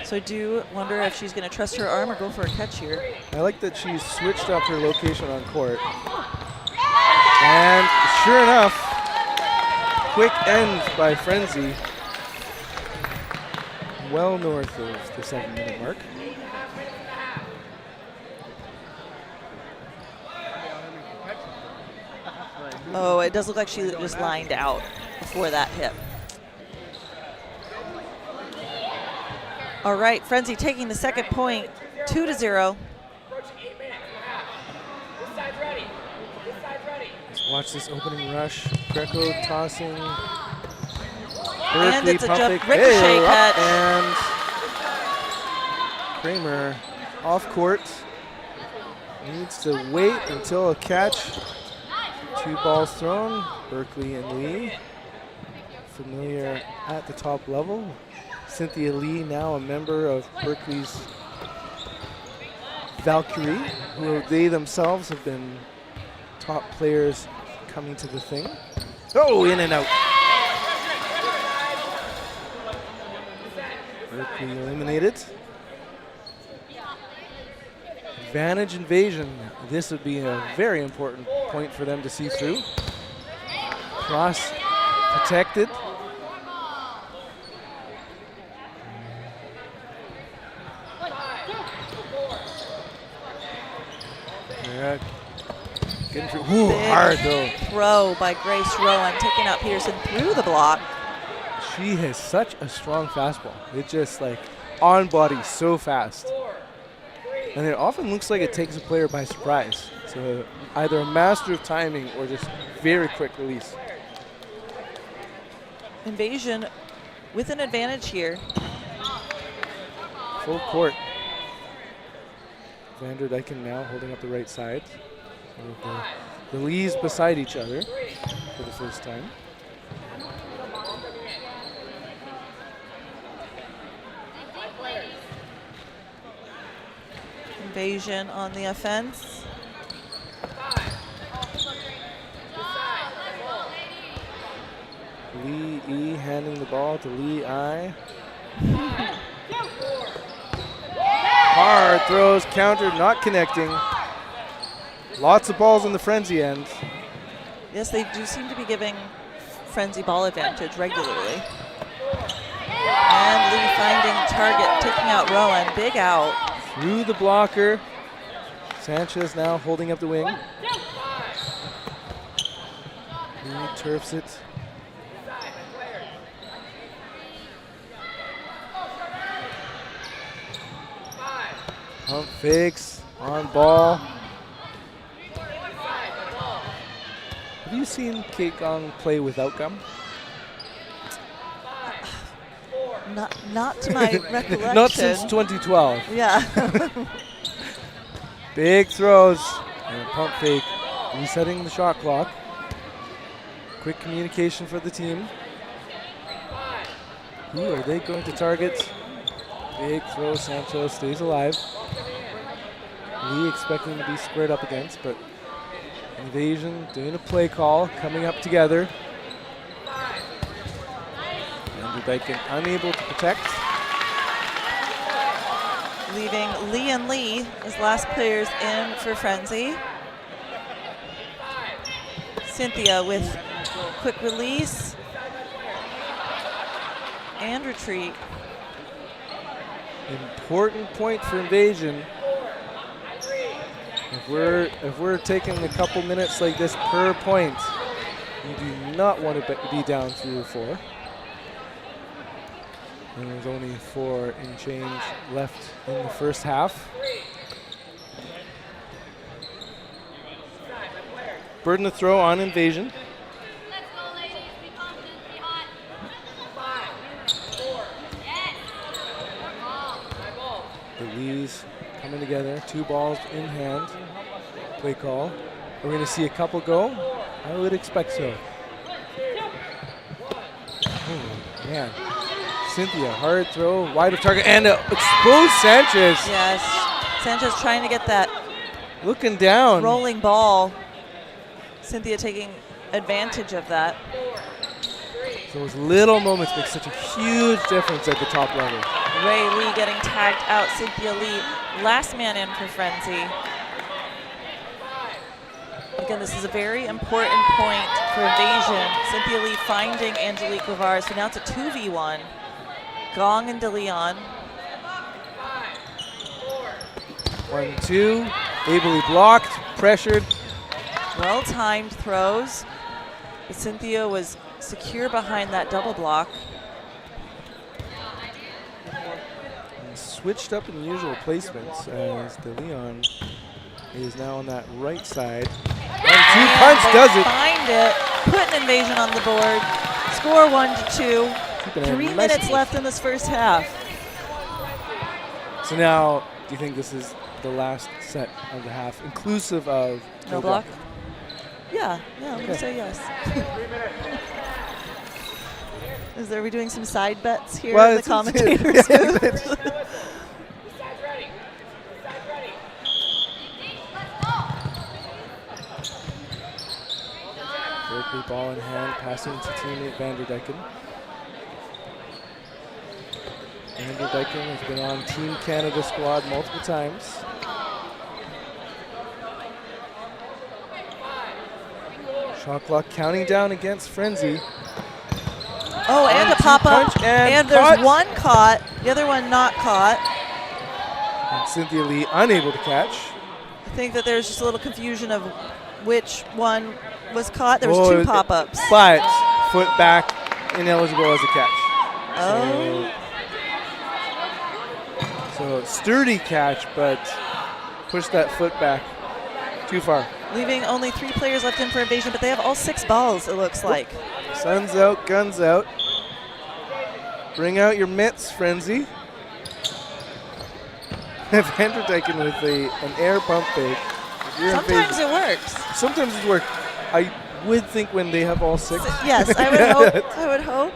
So I do wonder if she's going to trust her arm or go for a catch here. I like that she's switched up her location on court. And sure enough, quick end by Frenzy. Well north of the 7-minute mark. Oh, it does look like she just lined out before that hit. All right, Frenzy taking the second point, 2-0. Let's watch this opening rush. Greco tossing. And it's a Berkeley jump ricochet catch. And Kramer off court. Needs to wait until a catch. 2 balls thrown. Berkeley and Lee. Familiar at the top level. Cynthia Lee, now a member of Berkeley's Valkyrie, who they themselves have been top players coming to the thing. Oh, in and out. Berkeley eliminated. Advantage Invasion. This would be a very important point for them to see through. Cross protected. Yeah. Getting through. Ooh, hard though. Throw by Grace Rowan, taking out Peterson through the block. She has such a strong fastball. It just like on body so fast. And it often looks like it takes a player by surprise. So either a master of timing or just very quick release. Invasion with an advantage here. Full court. Vander Dyken now holding up the right side. So the Lees beside each other for the first time. Invasion on the offense. Lee E handing the ball to Lee I. Hard throws, countered, not connecting. Lots of balls in the Frenzy end. Yes, they do seem to be giving Frenzy ball advantage regularly. And Lee finding target, taking out Rowan, big out. Through the blocker. Sanchez now holding up the wing. Lee turfs it. Pump fakes, on ball. Have you seen Kate Gong play without gum? Not to my recollection. Not since 2012. Yeah. Big throws and a pump fake, resetting the shot clock. Quick communication for the team. Who are they going to target? Big throw, Sancho stays alive. Lee expecting to be squared up against, but Invasion doing a play call, coming up together. Andrew Dyken unable to protect. Leaving Lee and Lee as last players in for Frenzy. Cynthia with quick release and retreat. Important point for Invasion. If we're taking a couple minutes like this per point, you do not want to be down 3 or 4. And there's only 4 and change left in the first half. Burden to throw on Invasion. The Lees coming together, 2 balls in hand. Play call. We're going to see a couple go. I would expect so. Oh, man. Cynthia, hard throw, wide of target, and exposed Sanchez. Yes, Sanchez trying to get that looking down. Rolling ball. Cynthia taking advantage of that. Those little moments make such a huge difference at the top level. Ray Lee getting tagged out. Cynthia Lee, last man in for Frenzy. Again, this is a very important point for Invasion. Cynthia Lee finding Angelique Guevara. So now it's a 2v1. Gong and DeLeon. 1-2, ably blocked, pressured. Well-timed throws. But Cynthia was secure behind that double block. And switched up in usual placements as DeLeon is now on that right side. 1-2 punch does it. Find it, put an Invasion on the board. Score 1-2. 3 minutes left in this first half. So now, do you think this is the last set of the half, inclusive of no block? Yeah, I'm gonna say yes. Are we doing some side bets here in the commentators booth? Berkeley ball in hand, passing to teammate Vanderdyken. Vanderdyken has been on Team Canada squad multiple times. Shot clock counting down against Frenzy. Oh, and a pop-up, and there's one caught, the other one not caught. And Cynthia Lee unable to catch. I think that there's just a little confusion of which one was caught. There was 2 pop-ups. But foot back, ineligible as a catch. Oh. So sturdy catch, but push that foot back too far. Leaving only 3 players left in for Invasion, but they have all 6 balls, it looks like. Sun's out, guns out. Bring out your mitts, Frenzy. Vanderdyken with an air pump fake. Sometimes it works. Sometimes it works. I would think when they have all 6. Yes, I would hope. I would hope.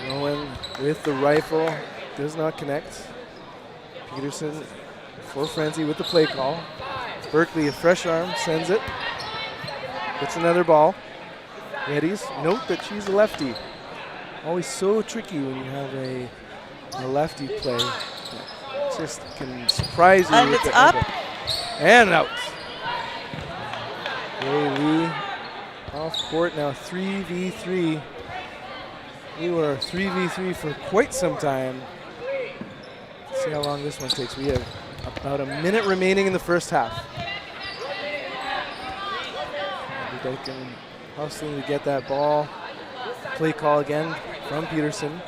Rowan with the rifle does not connect. Peterson for Frenzy with the play call. Berkeley, a fresh arm, sends it. Gets another ball. Readies. Note that she's a lefty. Always so tricky when you have a lefty play. It just can surprise you. And with it's the up. elbow. And out. Ray Lee off court now, 3v3. We were 3v3 for quite some time. Let's see how long this one takes. We have about a minute remaining in the first half. Dyken hustling to get that ball. Play call again from Peterson.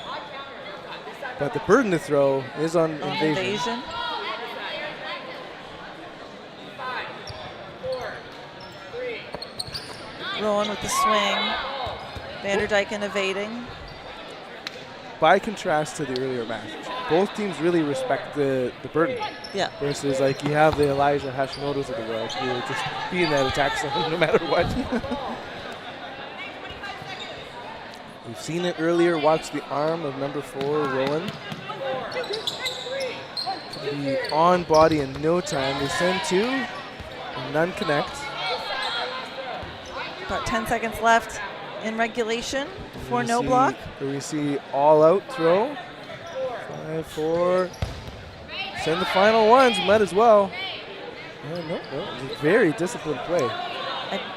But the burden to throw is on Invasion. Rowan with the swing. Vanderdyken evading. By contrast to the earlier match, both teams really respect the burden. Yeah. Versus like you have the Elijah Hashimoto's of the world who will just be in that attack zone no matter what. We've seen it earlier. Watch the arm of number 4, Rowan. Be on body in no time. They send 2. None connect. About 10 seconds left in regulation for no block. Here we see all out throw. 5, 4. Send the final ones, might as well. No, very disciplined play.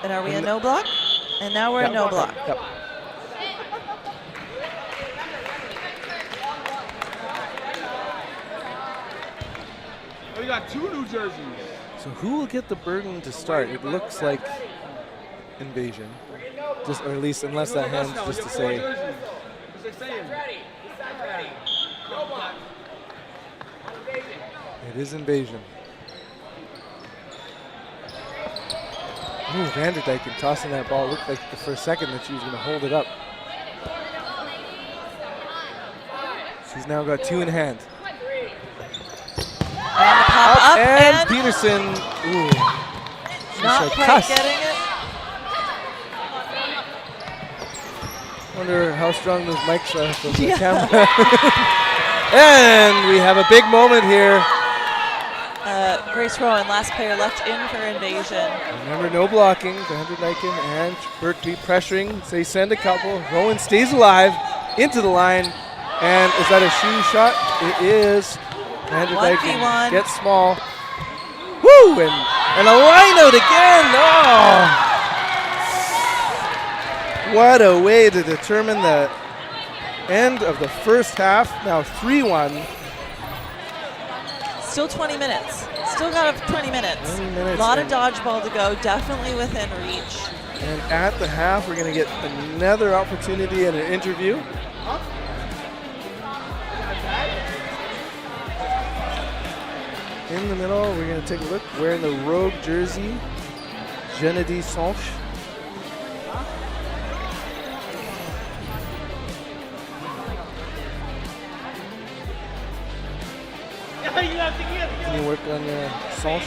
And are we a no block? And now we're a no block. Yep. We got 2 New Jerseys. So who will get the burden to start? It looks like Invasion. Just, or at least, unless that hand's just to say. It is Invasion. Ooh, Vanderdyken tossing that ball. Looked like the first second that she was going to hold it up. She's now got 2 in hand. And the pop up and Peterson. Ooh. Not quite getting it. Wonder how strong those mics are from the camera. And we have a big moment here. Grace Rowan, last player left in for Invasion. Remember, no blocking. Vanderdyken and Berkby pressuring. They send a couple. Rowan stays alive into the line. And is that a shoe shot? It is. Vanderdyken gets small. Woo! And a line out again. Oh! What a way to determine the end of the first half. Now 3-1. Still 20 minutes. Still got 20 minutes. 20 minutes. A lot of dodgeball to go. Definitely within reach. And at the half, we're going to get another opportunity and an interview. In the middle, we're going to take a look. Wearing the rogue jersey, Gennady Sonch. Can you work on your Sonch?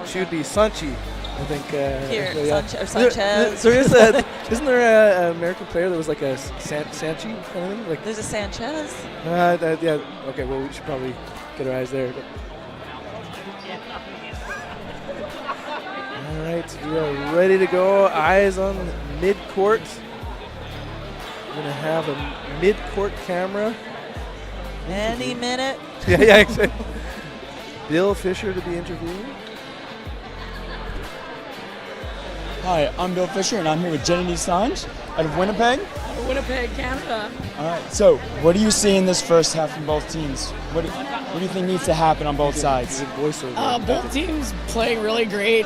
She would be Sanchi, I think. Here, so, yeah. Sanchez. Isn't there an American player that was like a Sanchi kind of thing? Like, there's a Sanchez. Yeah. Okay. Well, we should probably get our eyes there. All right, we are ready to go. Eyes on mid-court. We're gonna have a mid-court camera. Any minute. Yeah, exactly. Bill Fisher to be interviewing. Hi, I'm Bill Fisher, and I'm here with Jenny Sanj out of Winnipeg. Winnipeg, Canada. All right. So, what do you see in this first half from both teams? What do you think needs to happen on both sides? Both teams playing really great.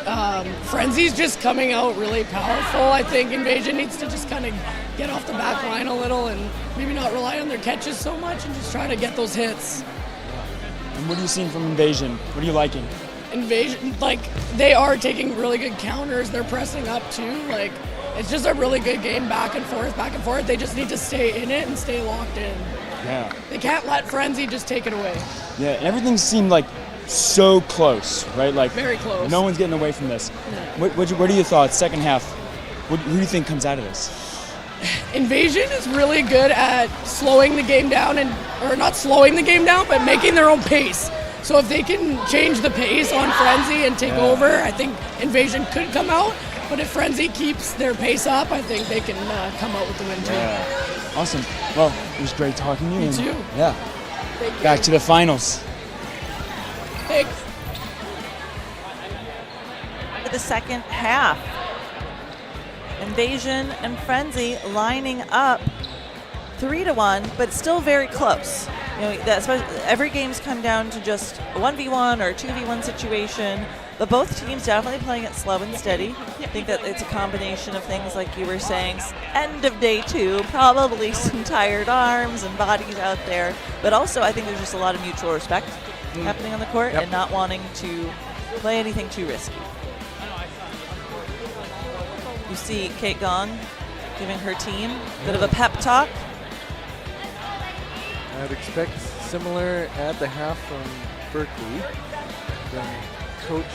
Frenzy's just coming out really powerful. I think Invasion needs to just kind of get off the back line a little and maybe not rely on their catches so much and just try to get those hits. And what are you seeing from Invasion? What are you liking? Invasion, like, they are taking really good counters. They're pressing up too. Like, it's just a really good game, back and forth, back and forth. They just need to stay in it and stay locked in. Yeah. They can't let Frenzy just take it away. Yeah, and everything seemed like so close, right? Like, very close. No one's getting away from this. No. What are your thoughts? Second half, who do you think comes out of this? Invasion is really good at slowing the game down, or not slowing the game down, but making their own pace. So if they can change the pace on Frenzy and take over, I think Invasion could come out. But if Frenzy keeps their pace up, I think they can come out with the win too. Yeah. Awesome. Well, it was great talking to you. You too. Yeah. Thank you. Back to the finals. Thanks. The second half. Invasion and Frenzy lining up 3-1, but still very close. You know, every game's come down to just a 1v1 or a 2v1 situation, but both teams definitely playing it slow and steady. I think that it's a combination of things like you were saying, end of day 2, probably some tired arms and bodies out there, but also I think there's just a lot of mutual respect happening on the court and not wanting to play anything too risky. You see Kate Gong giving her team a bit of a pep talk. I'd expect similar at the half from Berkeley, the coach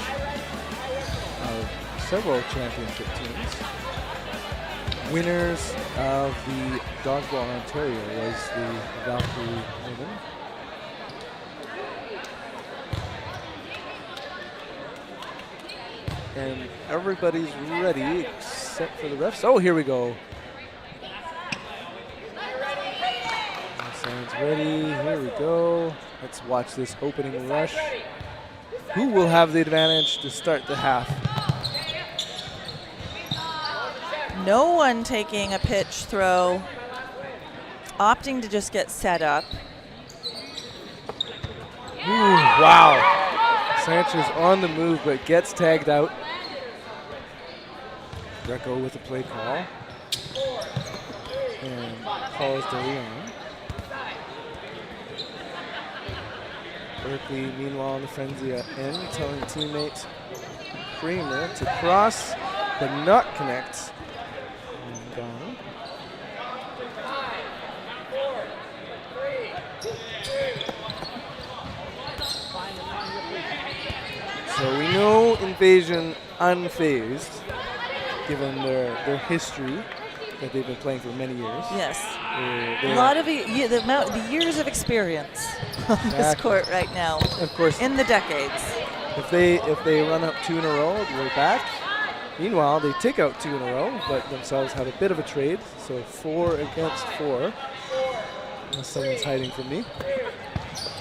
of several championship teams. Winners of the Dodgeball Ontario was the Valkyrie women. and everybody's ready except for the refs. Oh, here we go. Sounds ready. Here we go. Let's watch this opening rush. Who will have the advantage to start the half? No one taking a pitch throw, opting to just get set up. Ooh, wow. Sanchez on the move, but gets tagged out. Greco with a play call. And calls De Leon. Berkeley, meanwhile, on the frenzy at end, telling teammate Kramer to cross, but not connect. And gone. So we know Invasion unfazed, given their history that they've been playing for many years. Yes. They A lot of the years of experience on this court right now. Of course. In the decades. If they run up 2 in a row, we're back. Meanwhile, they take out 2 in a row, but themselves have a bit of a trade. So 4 against 4. Unless someone's hiding from me.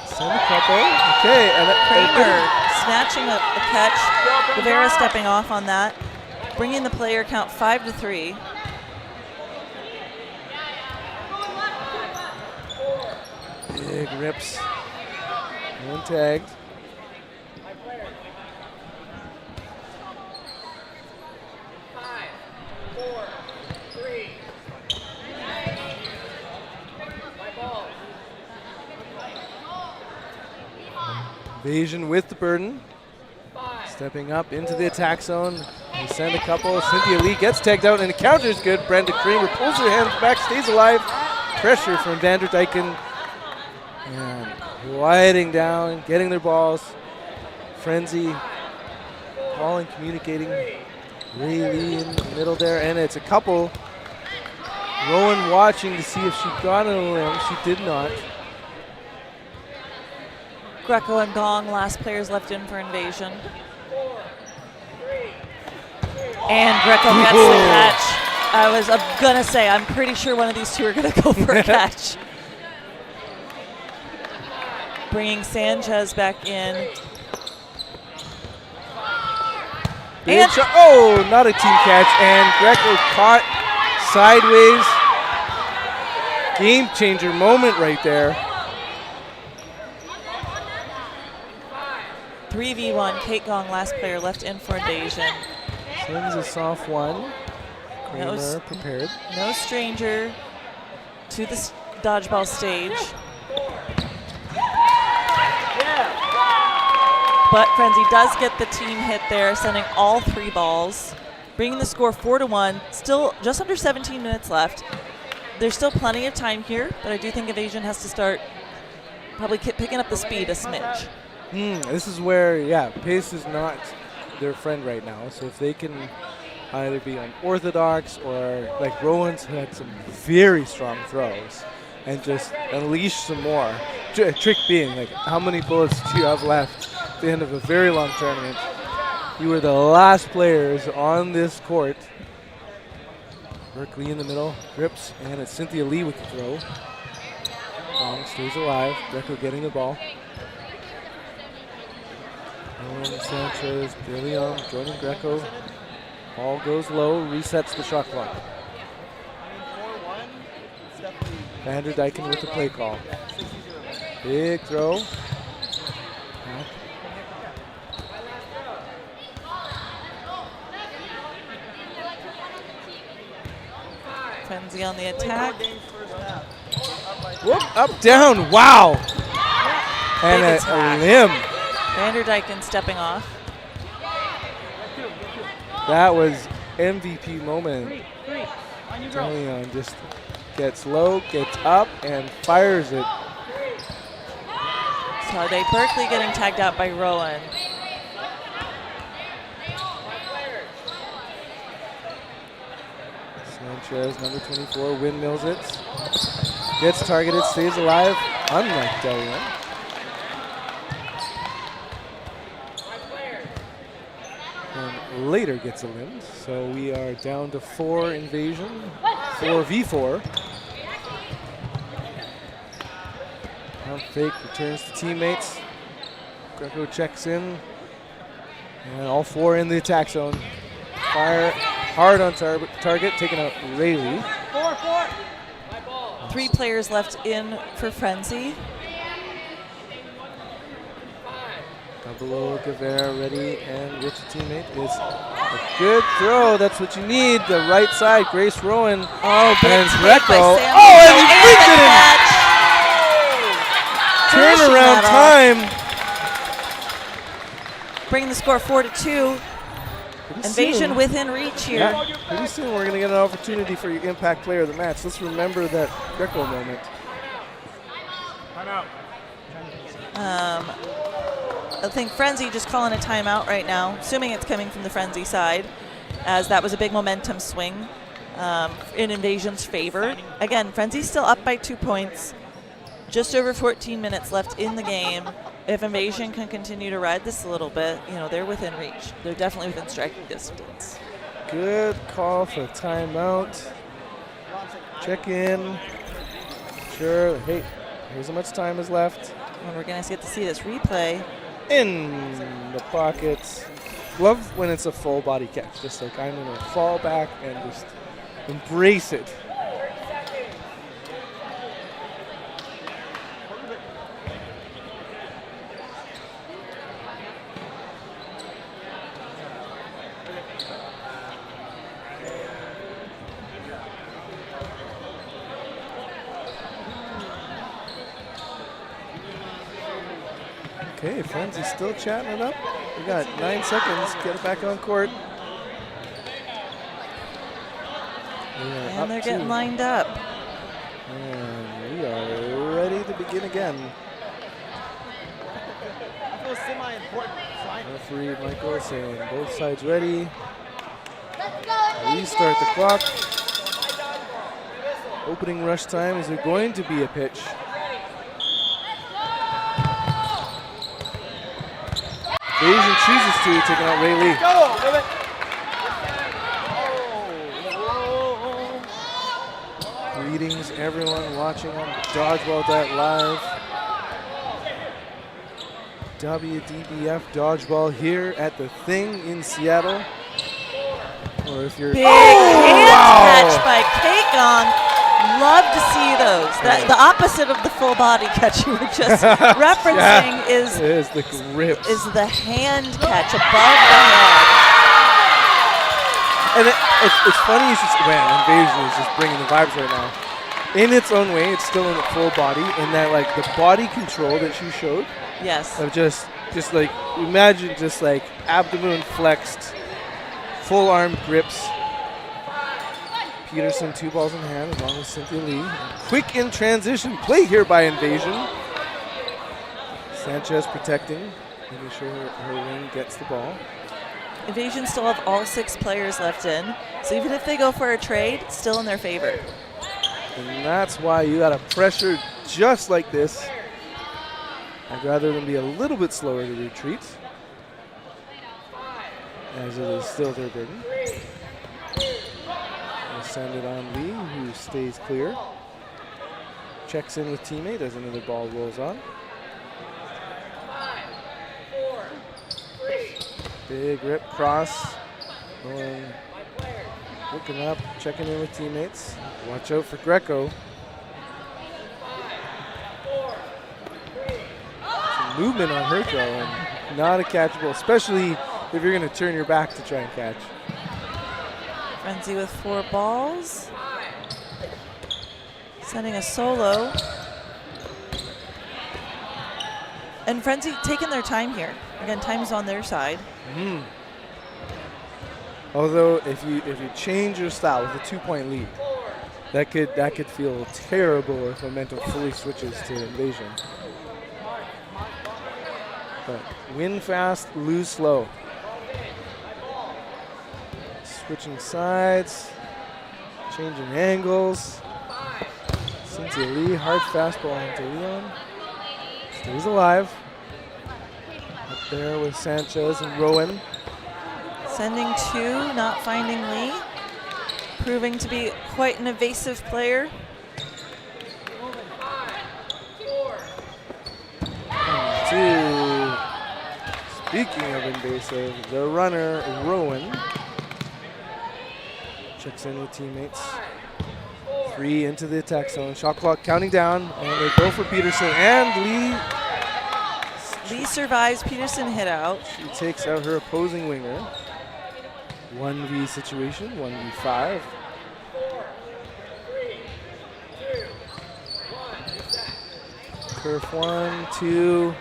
Send a couple. Okay, and Kramer snatching a catch. Rivera stepping off on that, bringing the player count 5-3. Big rips. One tagged. Invasion with the burden. Stepping up into the attack zone. They send a couple. Cynthia Lee gets tagged out and the counter is good. Brenda Kramer pulls her hands back, stays alive. Pressure from Vanderdyken. And gliding down, getting their balls. Frenzy calling, communicating. Ray Lee in the middle there, and it's a couple. Rowan watching to see if she got on a limb. She did not. Greco and Gong, last players left in for Invasion. And Greco gets the catch. I was gonna say, I'm pretty sure one of these two are gonna go for a catch. Bringing Sanchez back in. And oh, not a team catch, and Greco caught sideways. Game changer moment right there. 3v1, Kate Gong, last player left in for Invasion. Sends a soft one. Kramer prepared. No stranger to the dodgeball stage. But Frenzy does get the team hit there, sending all 3 balls, bringing the score 4-1. Still just under 17 minutes left. There's still plenty of time here, but I do think Invasion has to start probably picking up the speed a smidge. This is where, pace is not their friend right now. So if they can either be unorthodox or like Rowan's had some very strong throws and just unleash some more. Trick being, like, how many bullets do you have left at the end of a very long tournament? You were the last players on this court. Berkeley in the middle, grips, and it's Cynthia Lee with the throw. Long stays alive, Greco getting the ball. Sanchez, De Leon joining Greco. Ball goes low, resets the shot clock. Vanderdyken with the play call. Big throw. Frenzy on the attack. Whoop, up, down, wow. And a limb. Vanderdyken stepping off. That was MVP moment. De Leon just gets low, gets up, and fires it. Sade Berkeley getting tagged out by Rowan. Sanchez, number 24, windmills it. Gets targeted, stays alive, unlike De Leon. and later gets a limb. So we are down to 4 Invasion, 4v4. Pump fake returns to teammates. Greco checks in. And all 4 in the attack zone. Fire hard on target, taking out Rayleigh. 3 players left in for Frenzy. Double Guevara ready and with the teammate is a good throw. That's what you need. The right side, Grace Rowan. Oh, and big Greco. by Sam. Oh, and he freaked it in. Finishing Turnaround that time. Bringing the score 4-2. Invasion soon. within reach here. Yeah, pretty soon we're going to get an opportunity for your impact player of the match. Let's remember that Greco moment. I think Frenzy just calling a timeout right now, assuming it's coming from the Frenzy side, as that was a big momentum swing in Invasion's favor. Again, Frenzy's still up by 2 points. Just over 14 minutes left in the game. If Invasion can continue to ride this a little bit, you know, they're within reach. They're definitely within striking distance. Good call for timeout. Check in. Sure, hey, here's how much time is left. And we're going to get to see this replay. In the pockets. Love when it's a full body catch. Just like I'm going to fall back and just embrace it. Okay, Frenzy's still chatting it up. We got 9 seconds. Get it back on court. And they're getting lined up. And we are ready to begin again. Referee Michael saying both sides ready. Restart the clock. Opening rush time. Is there going to be a pitch? Asian chooses to, taking out Rayleigh. Greetings everyone watching on Dodgeball.live. WDBF Dodgeball here at the Thing in Seattle. Or if you're big hand catch by Kagong. Love to see those. The opposite of the full body catch you were just referencing is the grip. Is the hand catch above the head. And it's funny you should say, man, Invasion is just bringing the vibes right now. In its own way, it's still in a full body, and that like the body control that she showed. Yes. Of just like imagine just like abdomen flexed, full arm grips. Peterson 2 balls in hand along with Cynthia Lee. Quick in transition play here by Invasion. Sanchez protecting, making sure her wing gets the ball. Invasion still have all 6 players left in, so even if they go for a trade, it's still in their favor. And that's why you got to pressure just like this. I'd rather them be a little bit slower to retreat, as it is still their burden. Send it on Lee, who stays clear. Checks in with teammate as another ball rolls on. Big rip cross. Going, looking up, checking in with teammates. Watch out for Greco. Some movement on her throw and not a catchable, especially if you're going to turn your back to try and catch. Frenzy with 4 balls. Sending a solo. And Frenzy taking their time here. Again, time's on their side. Although if you change your style with a 2-point lead, that could feel terrible if momentum fully switches to Invasion. But win fast, lose slow. Switching sides, changing angles. Cynthia Lee, hard fastball into Leon. Stays alive. Up there with Sanchez and Rowan. Sending 2, not finding Lee. Proving to be quite an evasive player. Two. Speaking of invasive, the runner, Rowan, checks in with teammates. 3 into the attack zone. Shot clock counting down, and they go for Peterson, and Lee. Lee survives, Peterson hit out. She takes out her opposing winger. 1v situation, 1v5. Turf 1, 2.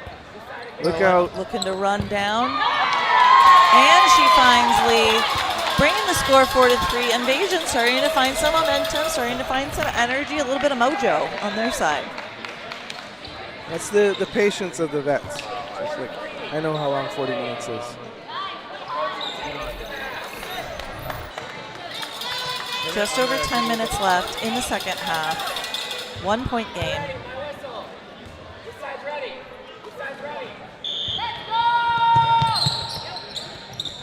Look out. Looking to run down. And she finds Lee, bringing the score 4-3. Invasion starting to find some momentum, starting to find some energy, a little bit of mojo on their side. That's the patience of the vets. Just like, I know how long 40 minutes is. Just over 10 minutes left in the second half. 1-point game.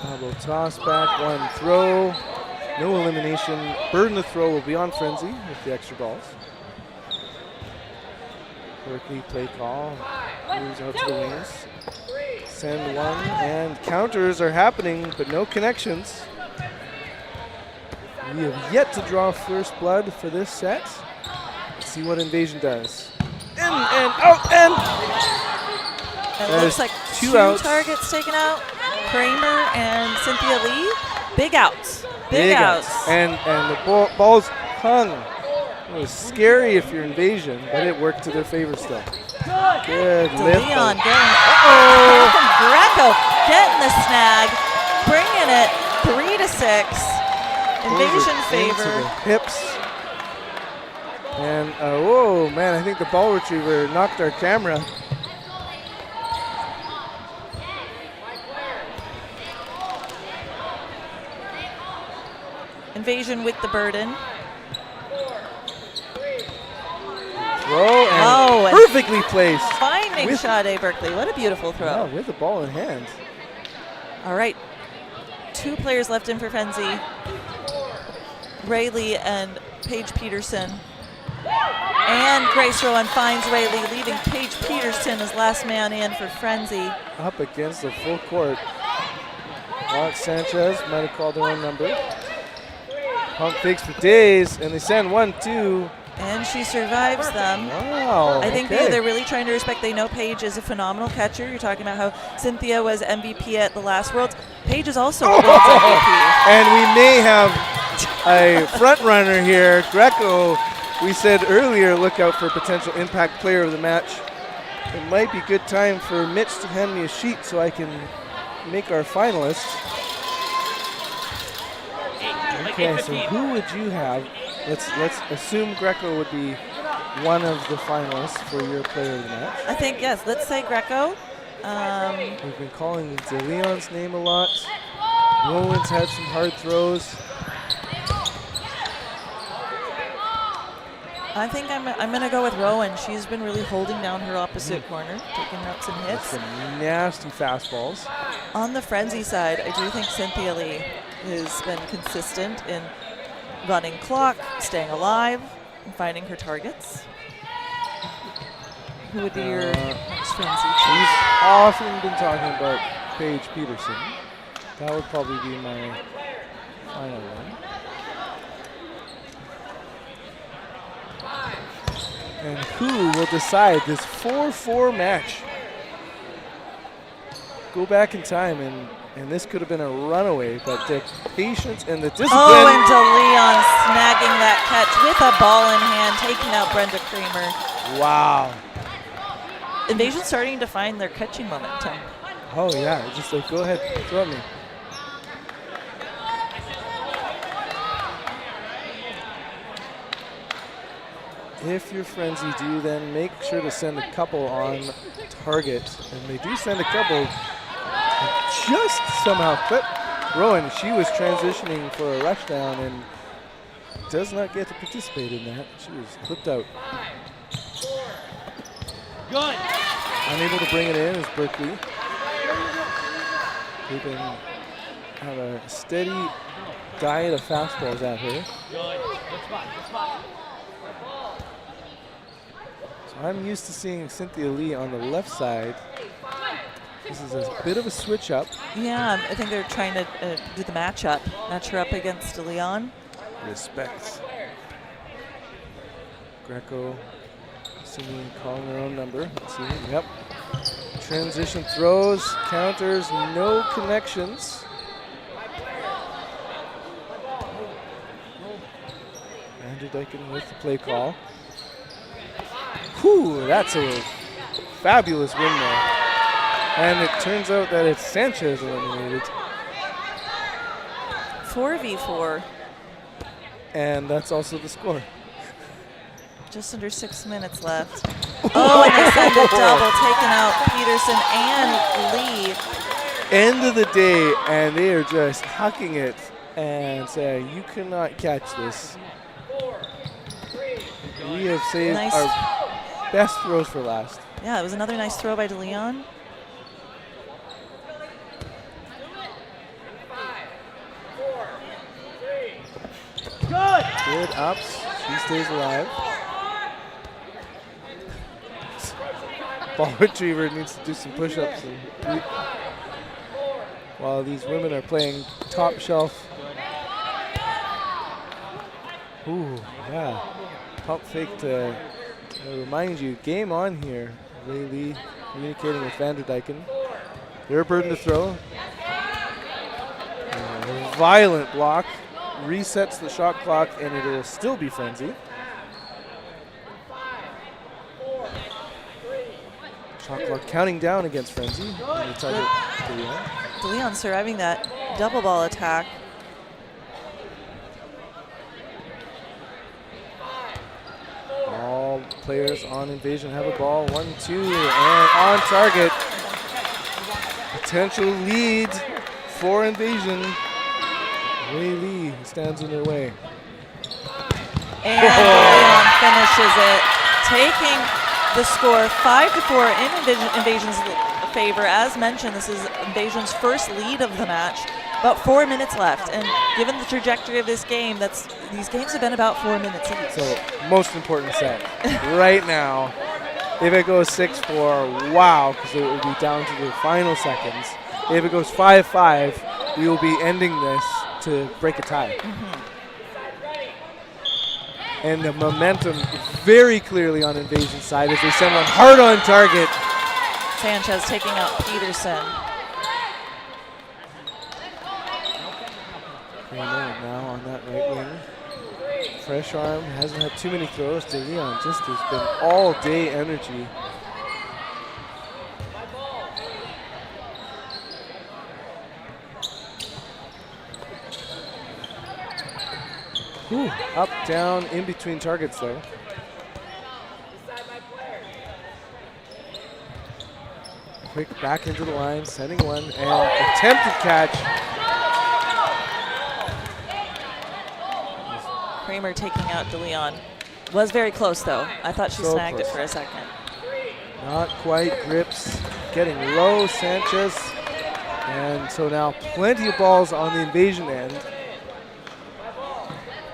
Double toss back, 1 throw. No elimination. Burden the throw will be on Frenzy with the extra balls. Berkeley play call. Moves out to the wings. Send 1, and counters are happening, but no connections. We have yet to draw first blood for this set. Let's see what Invasion does. In and out and. It looks like 2 outs. targets taken out. Kramer and Cynthia Lee. Big outs. Big outs. And the ball's hung. It was scary if you're Invasion, but it worked to their favor still. Good lift. Leon getting, Greco getting the snag, bringing it 3-6. Invasion favor. Into the hips. And whoa, man, I think the ball retriever knocked our camera. Invasion with the burden. Throw and perfectly placed. Finding Sade Berkeley. What a beautiful throw. Yeah, with the ball in hand. All right. 2 players left in for Frenzy. Rayleigh and Paige Peterson. And Grace Rowan finds Rayleigh, leaving Paige Peterson as last man in for Frenzy. Up against the full court. Alex Sanchez might have called their own number. Pump fakes for days, and they send 1-2. And she survives them. Wow. I think they're really trying to respect. They know Paige is a phenomenal catcher. You're talking about how Cynthia was MVP at the last Worlds. Paige is also a Worlds MVP. And we may have a front runner here. Greco, we said earlier, look out for potential impact player of the match. It might be a good time for Mitch to hand me a sheet so I can make our finalists. Okay, so who would you have? Let's assume Greco would be one of the finalists for your player of the match. I think, yes, let's say Greco. We've been calling De Leon's name a lot. Rowan's had some hard throws. I think I'm going to go with Rowan. She's been really holding down her opposite corner, taking out some hits. Some nasty fastballs. On the Frenzy side, I do think Cynthia Lee has been consistent in running clock, staying alive, and finding her targets. Who would be your next Frenzy? We've often been talking about Paige Peterson. That would probably be my final one. And who will decide this 4-4 match? Go back in time, and this could have been a runaway, but the patience and the discipline. Oh, and DeLeon snagging that catch with a ball in hand, taking out Brenda Kramer. Wow. Invasion starting to find their catching momentum. Oh, yeah. Just like, go ahead, throw at me. If your Frenzy do, then make sure to send a couple on target. And they do send a couple. Just somehow clip Rowan. She was transitioning for a rushdown and does not get to participate in that. She was clipped out. Good. Unable to bring it in is Berkeley. They've been have a steady diet of fastballs at her. So I'm used to seeing Cynthia Lee on the left side. This is a bit of a switch up. Yeah, I think they're trying to do the match her up against Leon. Respect. Greco singing, calling her own number. Let's see. Yep. Transition throws, counters, no connections. Vanderdyken with the play call. Whew, that's a fabulous win there. And it turns out that it's Sanchez eliminated. 4v4. And that's also the score. Just under 6 minutes left. Oh, and they send a double, taking out Peterson and Lee. End of the day, and they are just hucking it and saying, you cannot catch this. We have saved our best throws for last. Yeah, it was another nice throw by DeLeon. Good ups. She stays alive. Ball retriever needs to do some push-ups. While these women are playing top shelf. Ooh, yeah. Pump fake to remind you, game on here. Ray Lee communicating with Vanderdyken. Their burden to throw. Violent block. Resets the shot clock, and it will still be frenzy. Shot clock counting down against frenzy. DeLeon surviving that double ball attack. All players on Invasion have a ball. 1-2, and on target. Potential lead for Invasion. Ray Lee stands in their way. And Leon finishes it, taking the score 5-4 in Invasion's favor. As mentioned, this is Invasion's first lead of the match. About 4 minutes left, and given the trajectory of this game, these games have been about 4 minutes each. So, most important set right now. If it goes 6-4, wow, because it will be down to the final seconds. If it goes 5-5, we will be ending this to break a tie. And the momentum very clearly on Invasion's side as they send one hard on target. Sanchez taking out Peterson. Kramer now on that right wing. Fresh arm, hasn't had too many throws. DeLeon just has been all day energy. Ooh, up, down, in between targets though. Quick back into the line, sending one, and attempted catch. Kramer taking out DeLeon. Was very close though. I thought she So snagged close. it for a second. Not quite, grips, getting low, Sanchez. And so now plenty of balls on the Invasion end.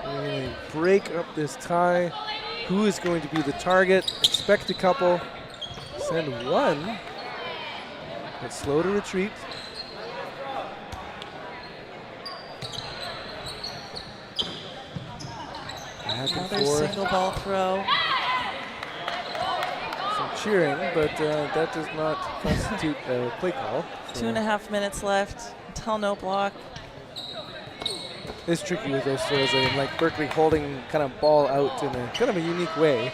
We're going to break up this tie. Who is going to be the target? Expect a couple. Send one. But slow to retreat. Back and Another forth. single ball throw. Some cheering, but that does not constitute a play call. So 2.5 minutes left until no block. it's tricky with those throws. And like Berkeley holding kind of ball out in a kind of a unique way,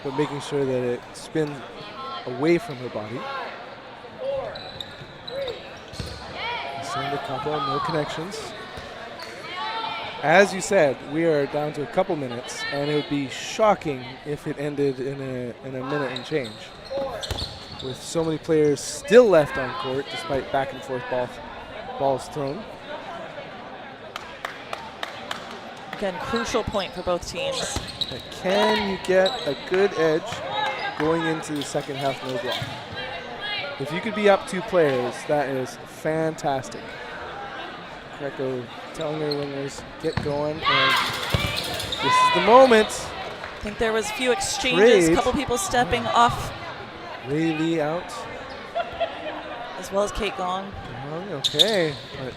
but making sure that it spins away from her body. Send a couple, no connections. As you said, we are down to a couple minutes, and it would be shocking if it ended in a minute and change. With so many players still left on court, despite back and forth balls thrown. Again, crucial point for both teams. But can you get a good edge going into the second half no block? If you could be up 2 players, that is fantastic. Greco telling their wingers, get going. And this is the moment. I think there was a few exchanges, a couple people stepping off. Ray Lee out. As well as Kate Gong. Okay, but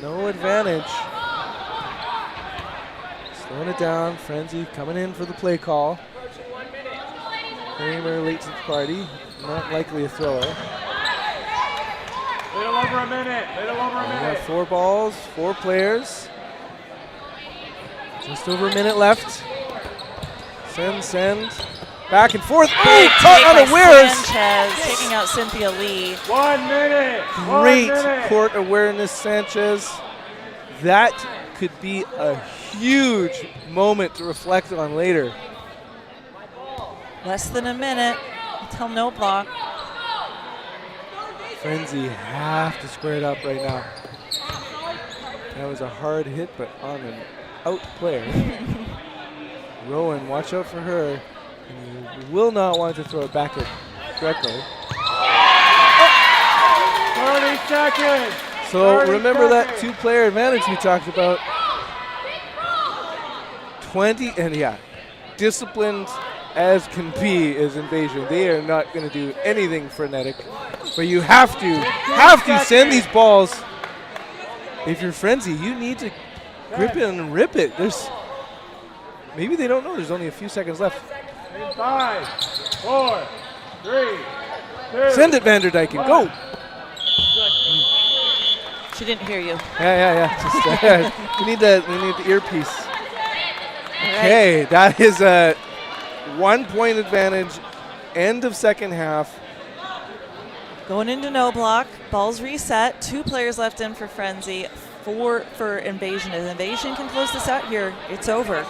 no advantage. Slowing it down. Frenzy coming in for the play call. Kramer late to the party. Not likely a thrower. Little over a minute. Little over a We minute. got 4 balls, 4 players. Just over a minute left. Send. Back and forth. Big Caught take by unawares. Sanchez, taking out Cynthia Lee. 1 minute. Great court awareness, Sanchez. That could be a huge moment to reflect on later. Less than a minute until no block. Frenzy have to square it up right now. That was a hard hit, but on an out player. Rowan, watch out for her. And you will not want to throw it back at Greco. 30 seconds. So 30 remember that seconds. 2-player advantage we talked about. 20, and yeah, disciplined as can be is Invasion. They are not going to do anything frenetic, but you have to send these balls. If you're Frenzy, you need to grip it and rip it. Maybe they don't know. There's only a few seconds left. 5, 4, 3, 2. Send it, Vanderdyken. Go. She didn't hear you. Yeah. Just, we need the earpiece. Okay, that is a 1-point advantage. End of second half. Going into no block. Balls reset. 2 players left in for Frenzy. 4 for Invasion. If Invasion can close this out here, it's over.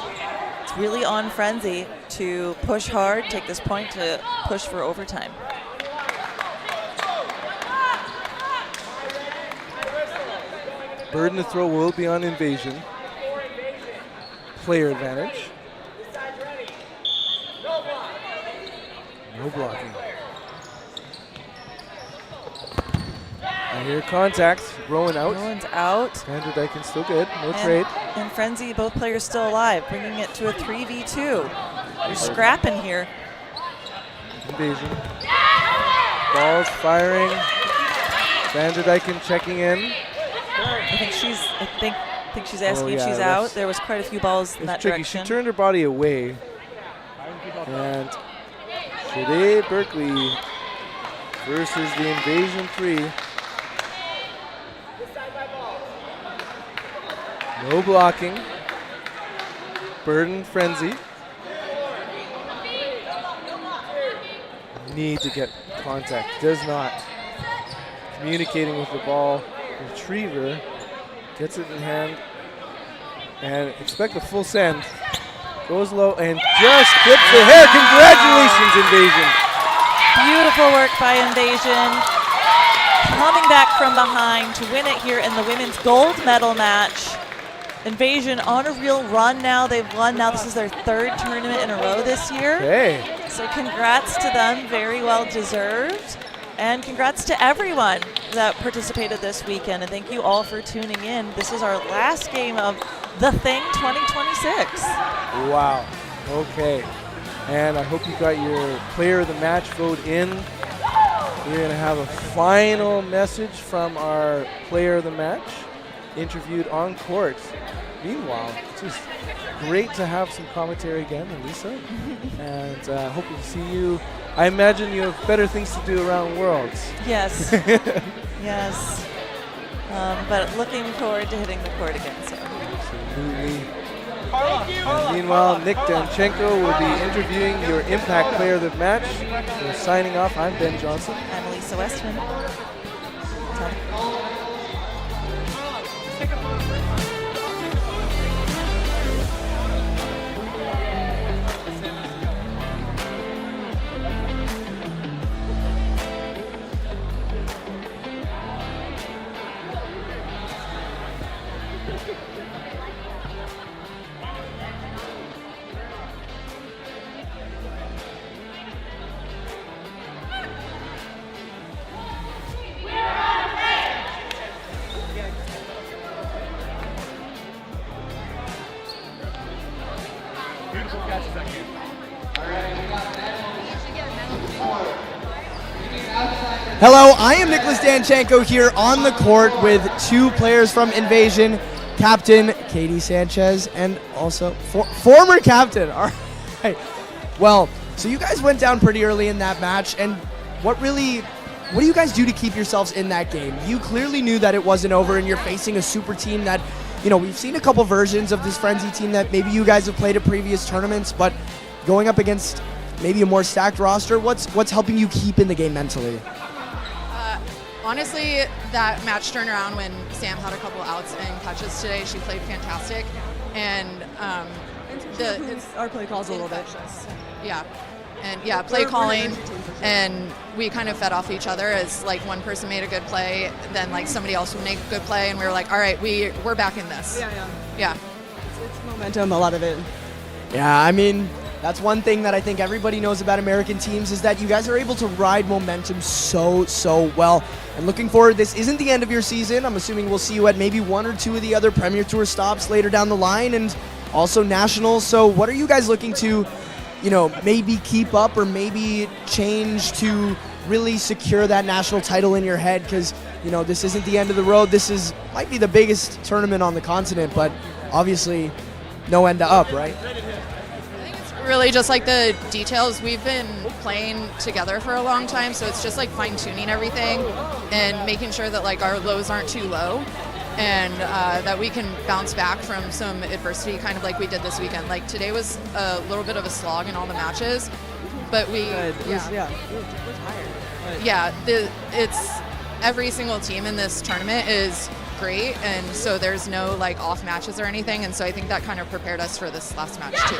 It's really on Frenzy to push hard, take this point to push for overtime. Burden to throw will be on Invasion. Player advantage. No blocking. I hear contact. Rowan out. Rowan's out. Vanderdyken still good. No trade. And Frenzy, both players still alive, bringing it to a 3v2. You're scrapping here. Invasion. Balls firing. Vanderdyken checking in. I think she's asking if she's that's- out. There was quite a few balls in It's that tricky. direction. She turned her body away. And Shade Berkeley versus the Invasion 3. No blocking. Burden Frenzy. Need to get contact. Does not. Communicating with the ball. Retriever gets it in hand. And expect a full send. Goes low and just clips the hair. Congratulations, Invasion. Beautiful work by Invasion. Coming back from behind to win it here in the women's gold medal match. Invasion on a real run now. They've won now. This is their 3rd tournament in a row this year. Hey. So congrats to them. Very well deserved. And congrats to everyone that participated this weekend. And thank you all for tuning in. This is our last game of The Thing 2026. Wow. Okay. And I hope you got your player of the match vote in. We're going to have a final message from our player of the match, interviewed on court. Meanwhile, just great to have some commentary again, Elisa. And hope to see you. I imagine you have better things to do around Worlds. Yes. Yes. But looking forward to hitting the court again. So. Absolutely. And meanwhile, Nick Danchenko will be interviewing your Impact Player of the Match. We're signing off. I'm Ben Johnson. I'm Lisa Westman. Hello, I am Nicholas Danchenko here on the court with two players from Invasion, Captain Katie Sanchez and also former captain. All right. Well, so you guys went down pretty early in that match, and what do you guys do to keep yourselves in that game? You clearly knew that it wasn't over, and you're facing a super team that, we've seen a couple versions of this Frenzy team that maybe you guys have played at previous tournaments, but going up against maybe a more stacked roster, what's helping you keep in the game mentally? Honestly, that match turned around when Sam had a couple outs and catches today. She played fantastic, and our play calls a little bit. Yeah, and play calling, and we kind of fed off each other as like one person made a good play, then like somebody else would make a good play, and we were like, all right, we're back in this. Yeah. It's momentum, a lot of it. Yeah, I mean, that's one thing that I think everybody knows about American teams is that you guys are able to ride momentum so well. And looking forward, this isn't the end of your season. I'm assuming we'll see you at maybe one or two of the other Premier Tour stops later down the line and also nationals. So what are you guys looking to, maybe keep up or maybe change to really secure that national title in your head? Because, this isn't the end of the road. This might be the biggest tournament on the continent, but obviously no end to up, right? Really just like the details. We've been playing together for a long time, so it's just like fine-tuning everything and making sure that like our lows aren't too low, and that we can bounce back from some adversity, kind of like we did this weekend. Like today was a little bit of a slog in all the matches, but we're tired. It's every single team in this tournament is great, and so there's no like off matches or anything, and so I think that kind of prepared us for this last match too.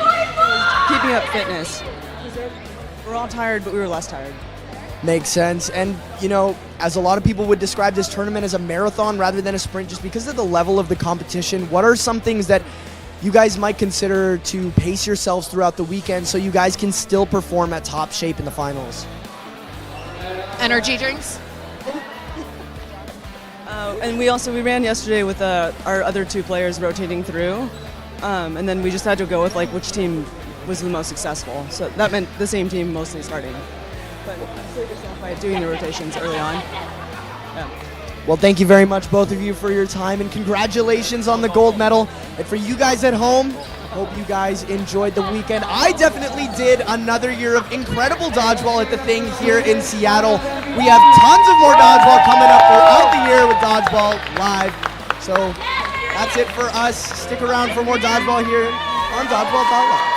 Keeping up fitness. We're all tired, but we were less tired. Makes sense. And, as a lot of people would describe this tournament as a marathon rather than a sprint just because of the level of the competition, what are some things that you guys might consider to pace yourselves throughout the weekend so you guys can still perform at top shape in the finals? Energy drinks. And we ran yesterday with our other two players rotating through, and then we just had to go with like which team was the most successful. So that meant the same team mostly starting. But save yourself by doing the rotations early on. Yeah. Well, thank you very much, both of you, for your time, and congratulations on the gold medal. And for you guys at home, hope you guys enjoyed the weekend. I definitely did. Another year of incredible dodgeball at the Thing here in Seattle. We have tons of more dodgeball coming up throughout the year with Dodgeball Live. So that's it for us. Stick around for more dodgeball here on Dodgeball.live.